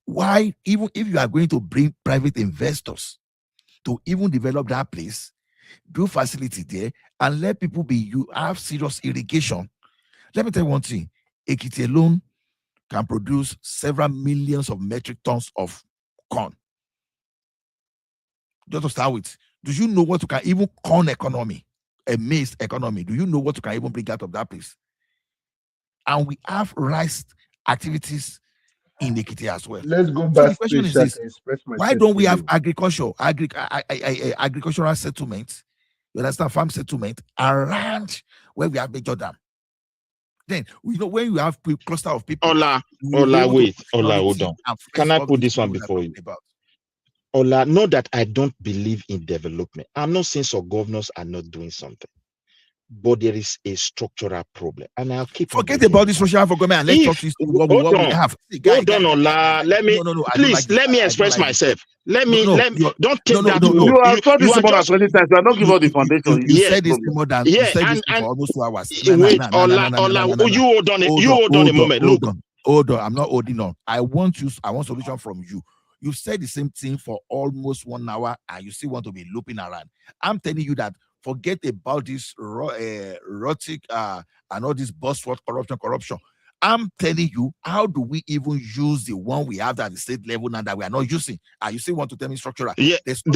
Why, even if you are going to bring private investors to even develop that place, do facility there and let people you have serious irrigation. Let me tell you one thing. Ekiti alone can produce several millions of metric tons of corn. Just to start with, do you know what you can even corn economy, a maize economy? Do you know what you can even bring out of that place? And we have rice activities in Ekiti as well. Let's go back. So the question is this: why don't we have agricultural settlements? You understand, farm settlement around where we have major dam? Then when you have a cluster of people. Hold on. Can I put this one before you? Know that I don't believe in development. I'm not saying some governors are not doing something, but there is a structural problem, and I'll keep. Forget about this social government and let's talk to what we have. Hold on, let me please let me express myself. Don't take that. You have told this more than 20 times. You are not giving all the foundation. You said this more than you said this for almost 2 hours. Wait, you hold on. You hold on a moment. Look. Hold on. I'm not holding on. I want solution from you. You said the same thing for almost 1 hour, and you still want to be looping around. I'm telling you that. Forget about this erotic and all this buzzword corruption. I'm telling you, how do we even use the one we have at the state level now that we are not using? You still want to tell me structural? Yeah, Listen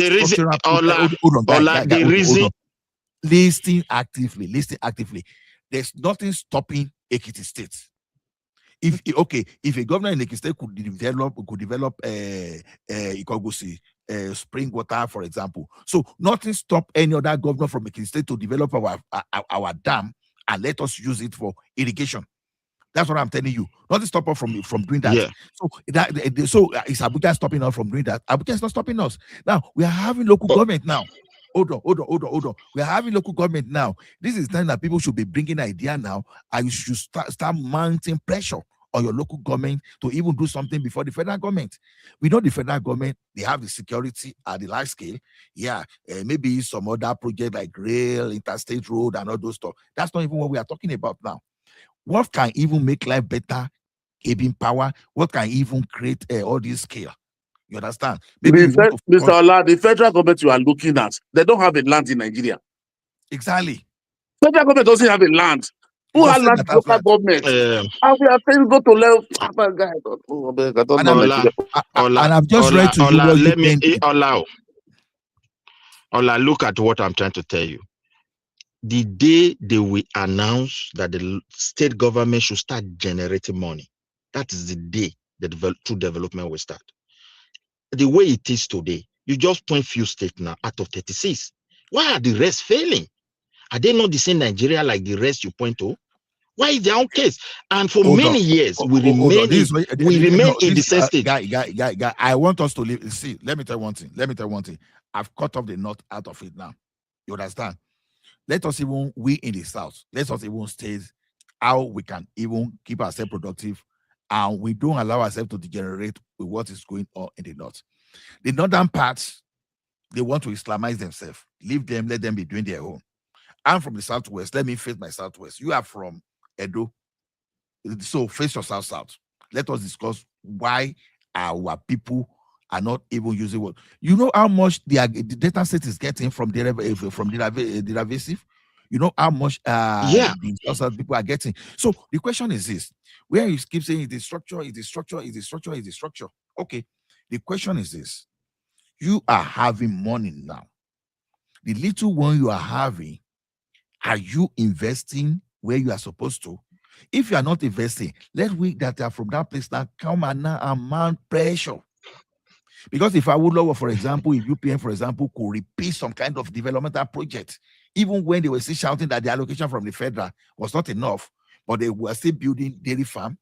actively. There's nothing stopping Ekiti State. If a governor in Ekiti State could develop spring water, for example. So nothing stop any other governor from Ekiti State to develop our dam and let us use it for irrigation. That's what I'm telling you. Nothing stop us from doing that. Yeah. So is Abuja stopping us from doing that? Abuja is not stopping us. Now we are having local government now. Hold on. We are having local government now. This is the time that people should be bringing idea now, and you should start mounting pressure on your local government to even do something before the federal government. We know the federal government, they have the security at the large scale. Yeah, maybe some other project like rail, interstate road, and all those stuff. That's not even what we are talking about now. What can even make life better, giving power? What can even create all this scale? You understand? Mr. Ola, the federal government you are looking at, they don't have a land in Nigeria. Exactly. Federal government doesn't have a land. Who has land? Local government. And we are saying go to level. And I've just read to you what let me allow. Look at what I'm trying to tell you. The day they will announce that the state government should start generating money, that is the day the true development will start. The way it is today, You just point few states now out of 36. Why are the rest failing? Are they not the same Nigeria like the rest you point to? Why is their own case? And for many years, we remain in the same state. Guy, I want us to live. See, let me tell you one thing. I've cut off the knot out of it now. You understand? Let us even, we in the South, let us even state how we can even keep ourselves productive and we don't allow ourselves to degenerate with what is going on in the North. The northern parts, they want to Islamize themselves. Leave them, let them be doing their own. I'm from the Southwest. Let me face my Southwest. You are from Edo. So face your South. Let us discuss why our people are not even using what. You know how much the data set is getting from the derivatives? You know how much the people are getting. So the question is this: where you keep saying is the structure. Okay. The question is this: you are having money now. The little one you are having, are you investing where you are supposed to? If you are not investing, let we that are from that place now come and now mount pressure. Because if I would love, for example, if UPN, for example, could repeat some kind of developmental project, even when they were still shouting that the allocation from the federal was not enough, but they were still building dairy farm.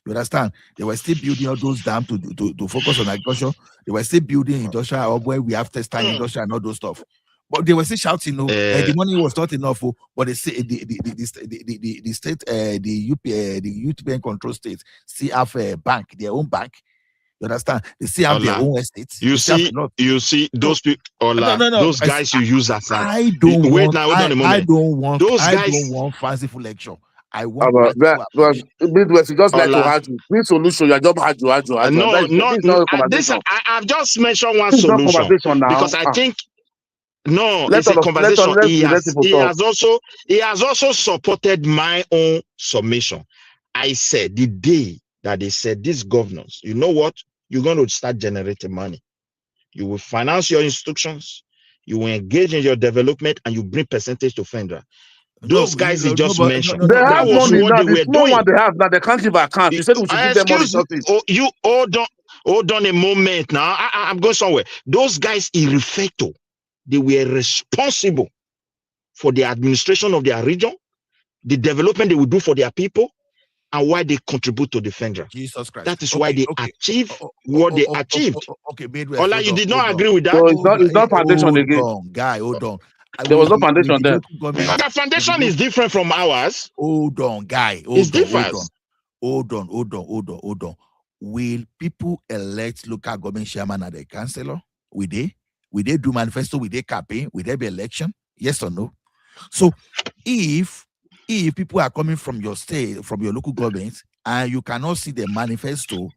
You understand? They were still building all those dams to focus on agriculture. They were still building industrial where we have textile industry and all those stuff. But they were still shouting, no, the money was not enough. But they say the state, the UPN control states still have a bank, their own bank. You understand? They still have their own estates. You see those people, those guys you use as I don't want fanciful lecture. I want Midwest, you just like to argue. This solution, you just argue. I've just mentioned one solution because I think it's a conversation. He has also supported my own submission. I said the day that they said these governors, you know what? You're going to start generating money. You will finance your instructions. You will engage in your development, and you bring percentage to federal. Those guys you just mentioned. They have money now. The small one they have now, they can't give account. You said we should give them money. You hold on a moment now. I'm going somewhere. Those guys he referred to, they were responsible for the administration of their region, the development they will do for their people, and why they contribute to the federal. Jesus Christ. That is why they achieve what they achieved. Ola, you did not agree with that? So it's not foundation again. Hold on. There was no foundation there. The foundation is different from ours. Hold on, guy. It's different. Hold on. Will people elect local government chairman and the councillor? Will they do manifesto? Will they campaign? Will there be election? Yes or no? So if people are coming from your state, from your local government, and you cannot see the manifesto,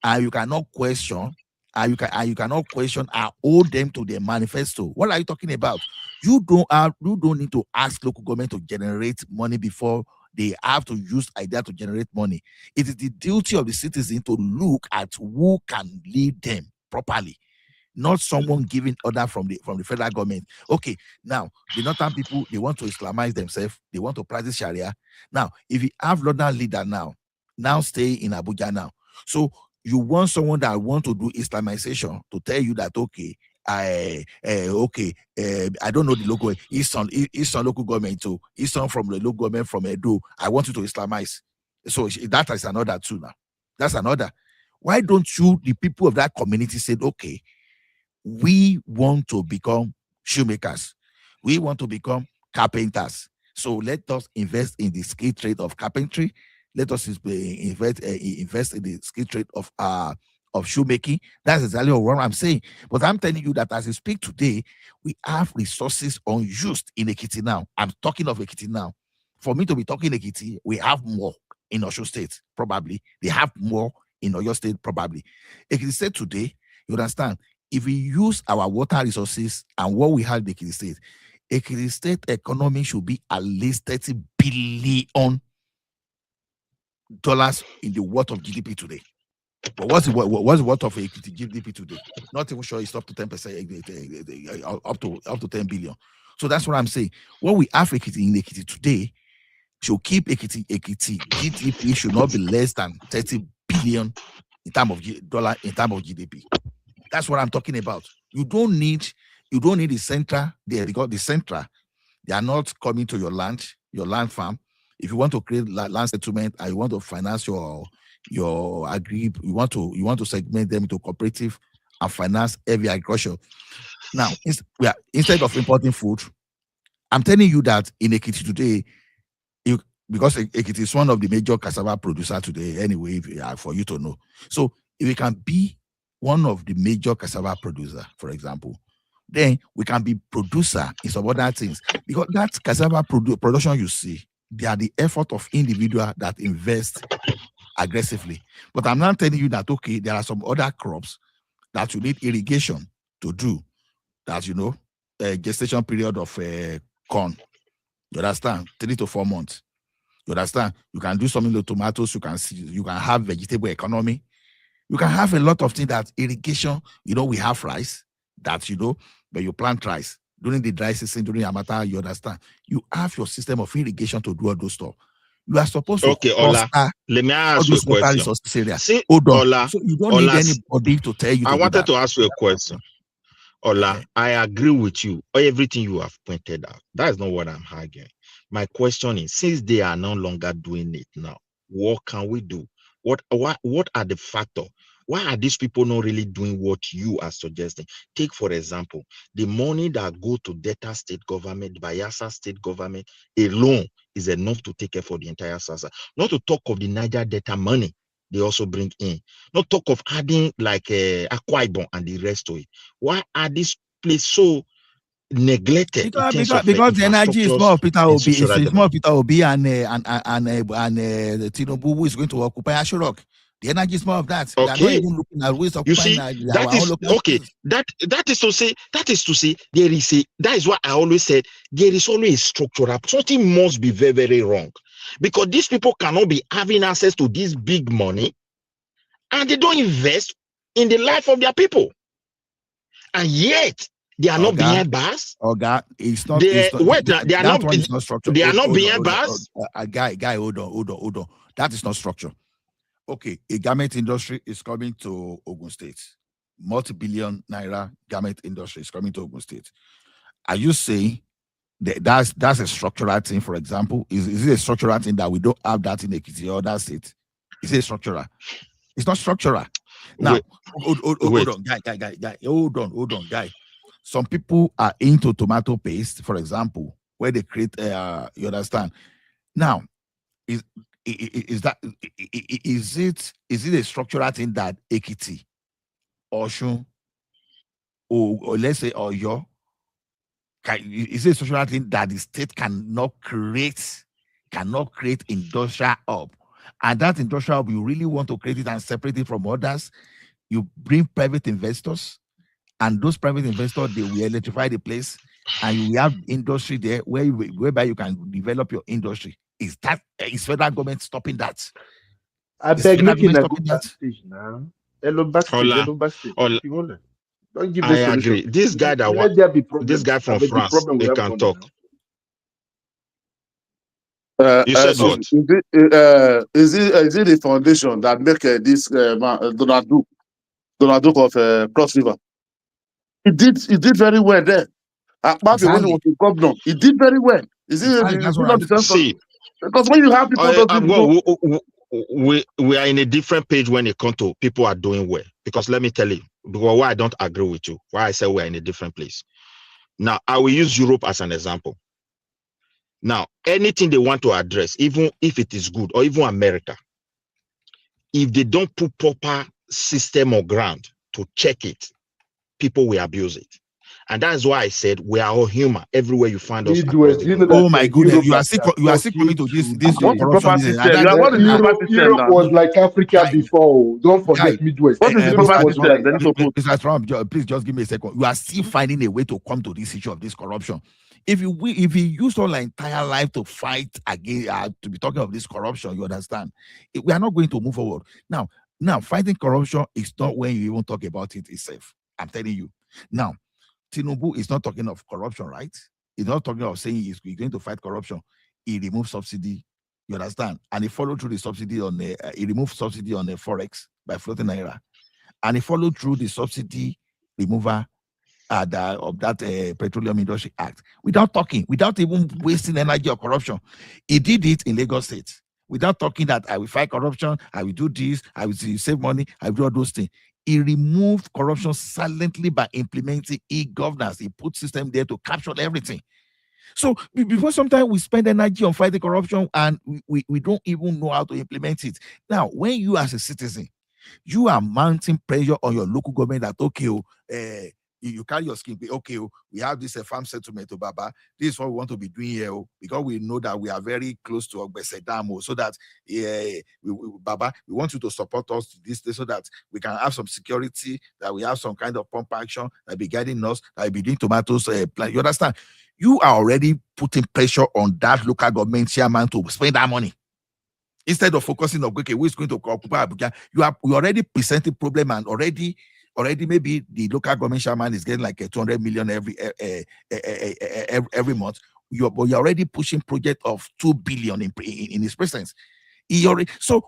and you cannot question, and you cannot question and hold them to the manifesto, what are you talking about? You don't need to ask local government to generate money before they have to use idea to generate money. It is the duty of the citizen to look at who can lead them properly, not someone giving order from the federal government. Okay, now the northern people, they want to Islamize themselves, they want to practice Sharia. Now, if you have northern leader now stay in Abuja now, so you want someone that want to do Islamization to tell you that I don't know the local Eastern local government too. Eastern from the local government from Edo. I want you to Islamize. So that is another too now. That's another. Why don't you, the people of that community, said, okay, we want to become shoemakers. We want to become carpenters. So let us invest in the skill trade of carpentry. Let us invest in the skill trade of shoemaking. That's exactly what I'm saying. But I'm telling you that as we speak today, we have resources unused in Ekiti now. I'm talking of Ekiti now. For me to be talking Ekiti, we have more in Osun State, probably. They have more in Oyo State, probably. Ekiti State today, you understand, if we use our water resources and what we have in Ekiti State economy should be at least $30 billion in the worth of GDP today. But what's the worth of Ekiti GDP today? Not even sure it's up to 10%, up to 10 billion. So that's what I'm saying. What we have in Ekiti today should keep Ekiti GDP should not be less than 30 billion in terms of dollar in terms of GDP. That's what I'm talking about. You don't need the center there, because the center, they are not coming to your land farm. If you want to create land settlement and you want to finance your agri, you want to segment them into cooperative and finance heavy agriculture. Now, instead of importing food, I'm telling you that in Ekiti today, because Ekiti is one of the major cassava producers today, anyway, for you to know. So if we can be one of the major cassava producer, for example, then we can be producer in some other things. Because that cassava production you see, they are the effort of individual that invest aggressively. But I'm not telling you that, okay, there are some other crops that you need irrigation to do, that, a gestation period of corn. You understand? 3 to 4 months. You understand? You can do something with tomatoes. You can have vegetable economy. You can have a lot of things that irrigation. We have rice that, but you plant rice during the dry season, during Amata, you understand? You have your system of irrigation to do all those stuff. You are supposed to Ola, let me ask you a question. See, hold on. Ola, so you don't need anybody to tell you. I wanted to ask you a question. Ola, I agree with you. Everything you have pointed out. That is not what I'm arguing. My question is, since they are no longer doing it now, what can we do? What are the factors? Why are these people not really doing what you are suggesting? Take, for example, the money that go to Delta state government, Bayelsa state government alone is enough to take care for the entire SASA. Not to talk of the Niger Delta money they also bring in. Not talk of adding like Akwa Ibom and the rest to it. Why are these places so neglected? Because the energy is more of Peter Obi. It's more of Peter Obi and Tinubu who is going to occupy Aso Rock. The energy is more of that. Okay. They are not even looking at ways of occupying that is okay. That is to say that is what I always said. There is always a structural. Something must be very, very wrong, because these people cannot be having access to this big money and they don't invest in the life of their people, and yet they are not being bars. It's not. They are not structured. They are not being bars. Guy, hold on. That is not structure. Okay, a garment industry is coming to Ogun State. Multi-billion naira garment industry is coming to Ogun State. Are you saying that's a structural thing? For example, is it a structural thing that we don't have that in Ekiti or that state? Is it structural? It's not structural. Now, hold on, guy. Hold on, guy. Some people are into tomato paste, for example, where they create. You understand? Now, is it a structural thing that Ekiti, Osun, or let's say Oyo, is it a structural thing that the state cannot create industrial hub? And that industrial hub, you really want to create it and separate it from others? You bring private investors, and those private investors, they will electrify the place, and you have industry there whereby you can develop your industry. Is federal government stopping that? I beg making a good stage now. Don't give I agree. This guy from France, they can talk. You said what? Is it the foundation that make this Donald Duke of Cross River? He did very well there. When he was the governor, he did very well. Is it not the sense? Because when you have people, we are in a different page when it comes to people are doing well. Because let me tell you, because why I don't agree with you, why I say we are in a different place. Now, I will use Europe as an example. Now, anything they want to address, even if it is good, or even America, if they don't put proper system or ground to check it, people will abuse it. And that's why I said we are all human. Everywhere you find us. Oh my goodness! You are still coming to this corruption. Europe was like Africa before. Don't forget Midwest. What is the proper system? Mr. Trump, please just give me a second. You are still finding a way to come to this issue of this corruption. If you use all our entire life to fight again, to be talking of this corruption, you understand? We are not going to move forward. Now, fighting corruption is not when you even talk about it itself. I'm telling you. Now, Tinubu is not talking of corruption, right? He's not talking of saying he's going to fight corruption. He removed subsidy, you understand? And he followed through the subsidy on he removed subsidy on the forex by floating naira, and he followed through the subsidy removal of that Petroleum Industry Act without talking, without even wasting energy or corruption. He did it in Lagos State without talking that I will fight corruption, I will do this, I will save money, I will do all those things. He removed corruption silently by implementing e-governance. He put system there to capture everything. So before sometimes we spend energy on fighting corruption and we don't even know how to implement it. Now, when you as a citizen, you are mounting pressure on your local government that, okay, you carry your skin, okay, we have this farm settlement, Baba. This is what we want to be doing here, because we know that we are very close to Ogbese Dam, so that, Baba, we want you to support us to this so that we can have some security, that we have some kind of pump action that be guiding us, that will be doing tomatoes plant. You understand? You are already putting pressure on that local government chairman to spend that money. Instead of focusing on, okay, who is going to occupy Abuja, you already presenting problem, and already maybe the local government chairman is getting like 200 million every month. You're already pushing project of 2 billion in his presence.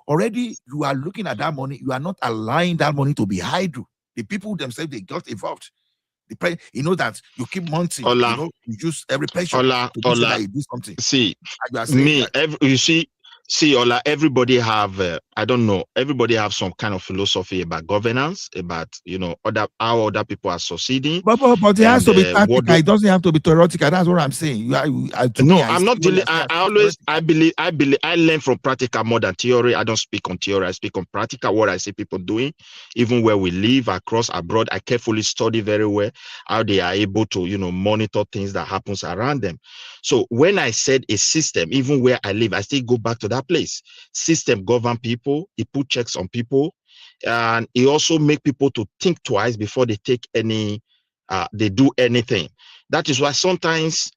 Already you are looking at that money. You are not allowing that money to be idle. The people themselves, they got involved. You know that you keep mounting. You use every pressure to make sure that you do something. See, Ola, everybody have, I don't know, everybody have some kind of philosophy about governance, about, how other people are succeeding. But it has to be practical. It doesn't have to be theoretical. That's what I'm saying. I'm not dealing. I believe I learn from practical more than theory. I don't speak on theory. I speak on practical, what I see people doing, even where we live across abroad. I carefully study very well how they are able to, monitor things that happens around them. So when I said a system, even where I live, I still go back to that place. System govern people. It put checks on people, and it also make people to think twice before they take they do anything. That is why sometimes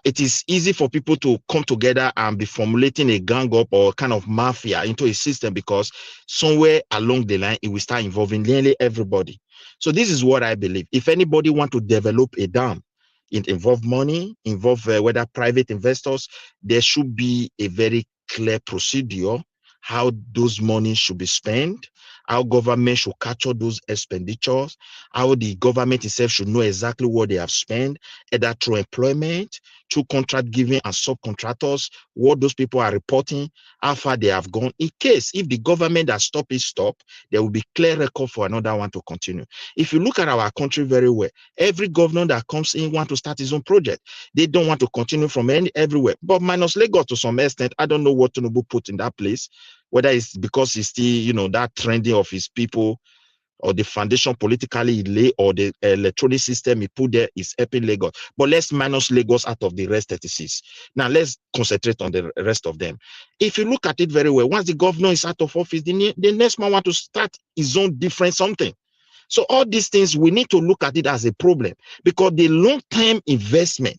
it is easy for people to come together and be formulating a gang up or kind of mafia into a system, because somewhere along the line it will start involving nearly everybody. So this is what I believe. If anybody want to develop a dam, it involve money, whether private investors, there should be a very clear procedure how those money should be spent, how government should capture those expenditures, how the government itself should know exactly what they have spent, either through employment, through contract giving and subcontractors, what those people are reporting, how far they have gone. In case if the government has stopped, there will be clear record for another one to continue. If you look at our country very well, every governor that comes in wants to start his own project. They don't want to continue from everywhere. But minus Lagos to some extent, I don't know what Tinubu put in that place, whether it's because he's still, that trending of his people, or the foundation politically he lay, or the electronic system he put there is helping Lagos. But let's minus Lagos out of the rest 36. Now let's concentrate on the rest of them. If you look at it very well, once the governor is out of office, the next man want to start his own different something. So all these things, we need to look at it as a problem, because the long-term investment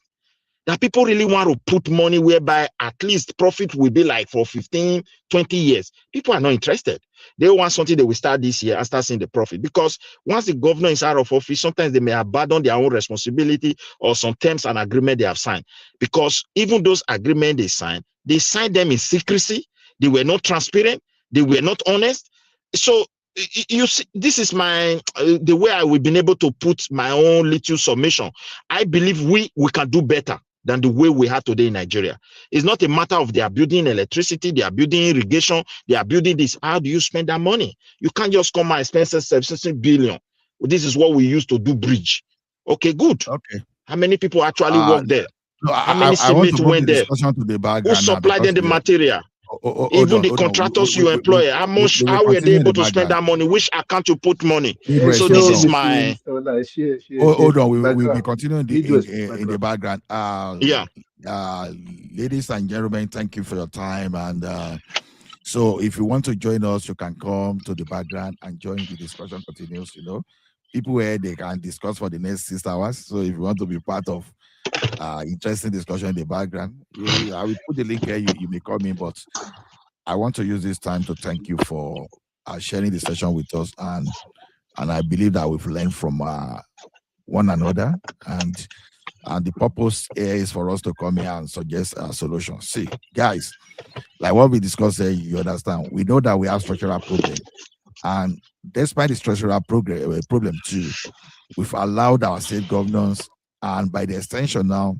that people really want to put money whereby at least profit will be like for 15, 20 years. People are not interested. They want something they will start this year and start seeing the profit. Because once the governor is out of office, sometimes they may abandon their own responsibility or some terms and agreement they have signed. Because even those agreements they signed them in secrecy. They were not transparent. They were not honest. So you see, this is the way I will be able to put my own little submission. I believe we can do better than the way we have today in Nigeria. It's not a matter of they are building electricity, they are building irrigation, they are building this. How do you spend that money? You can't just come and spend 16 billion. This is what we used to do bridge. Okay, good. Okay. How many people actually work there? No, How many cement went there? Who supplied them the material? Even the contractors you employ, how were they able to spend that money? Which account you put money? So this is my... Hold on, we will continue in the background. Ladies and gentlemen, thank you for your time. And so if you want to join us, you can come to the background and join the discussion continues. People where they can discuss for the next 6 hours. So if you want to be part of interesting discussion in the background, I will put the link here. You may come in, but I want to use this time to thank you for sharing the session with us, and I believe that we've learned from one another, and the purpose here is for us to come here and suggest solutions. See, guys, like what we discussed here, you understand, we know that we have structural problems. And despite the structural problem too, we've allowed our state governors, and by the extension now,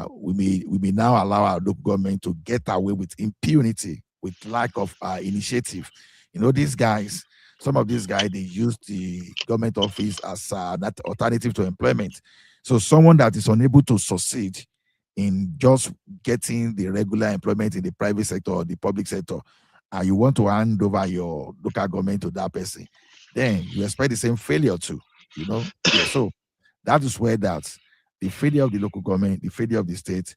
we may now allow our local government to get away with impunity, with lack of initiative. You know, these guys, some of these guys, they use the government office as an alternative to employment. So someone that is unable to succeed in just getting the regular employment in the private sector or the public sector, you want to hand over your local government to that person, then you expect the same failure too, you know? Yeah, so that is where the failure of the local government, the failure of the state,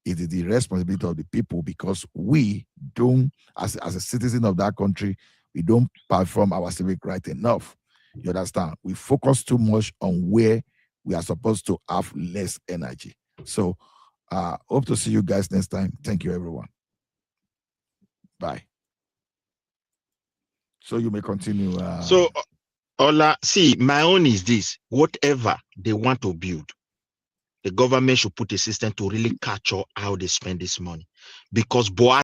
is the responsibility of the people, because we don't, as a citizen of that country, we don't perform our civic right enough. You understand? We focus too much on where we are supposed to have less energy. So hope to see you guys next time. Thank you, everyone. Bye. So you may continue. So, Ola, see, my own is this: whatever they want to build, the government should put a system to really capture how they spend this money, because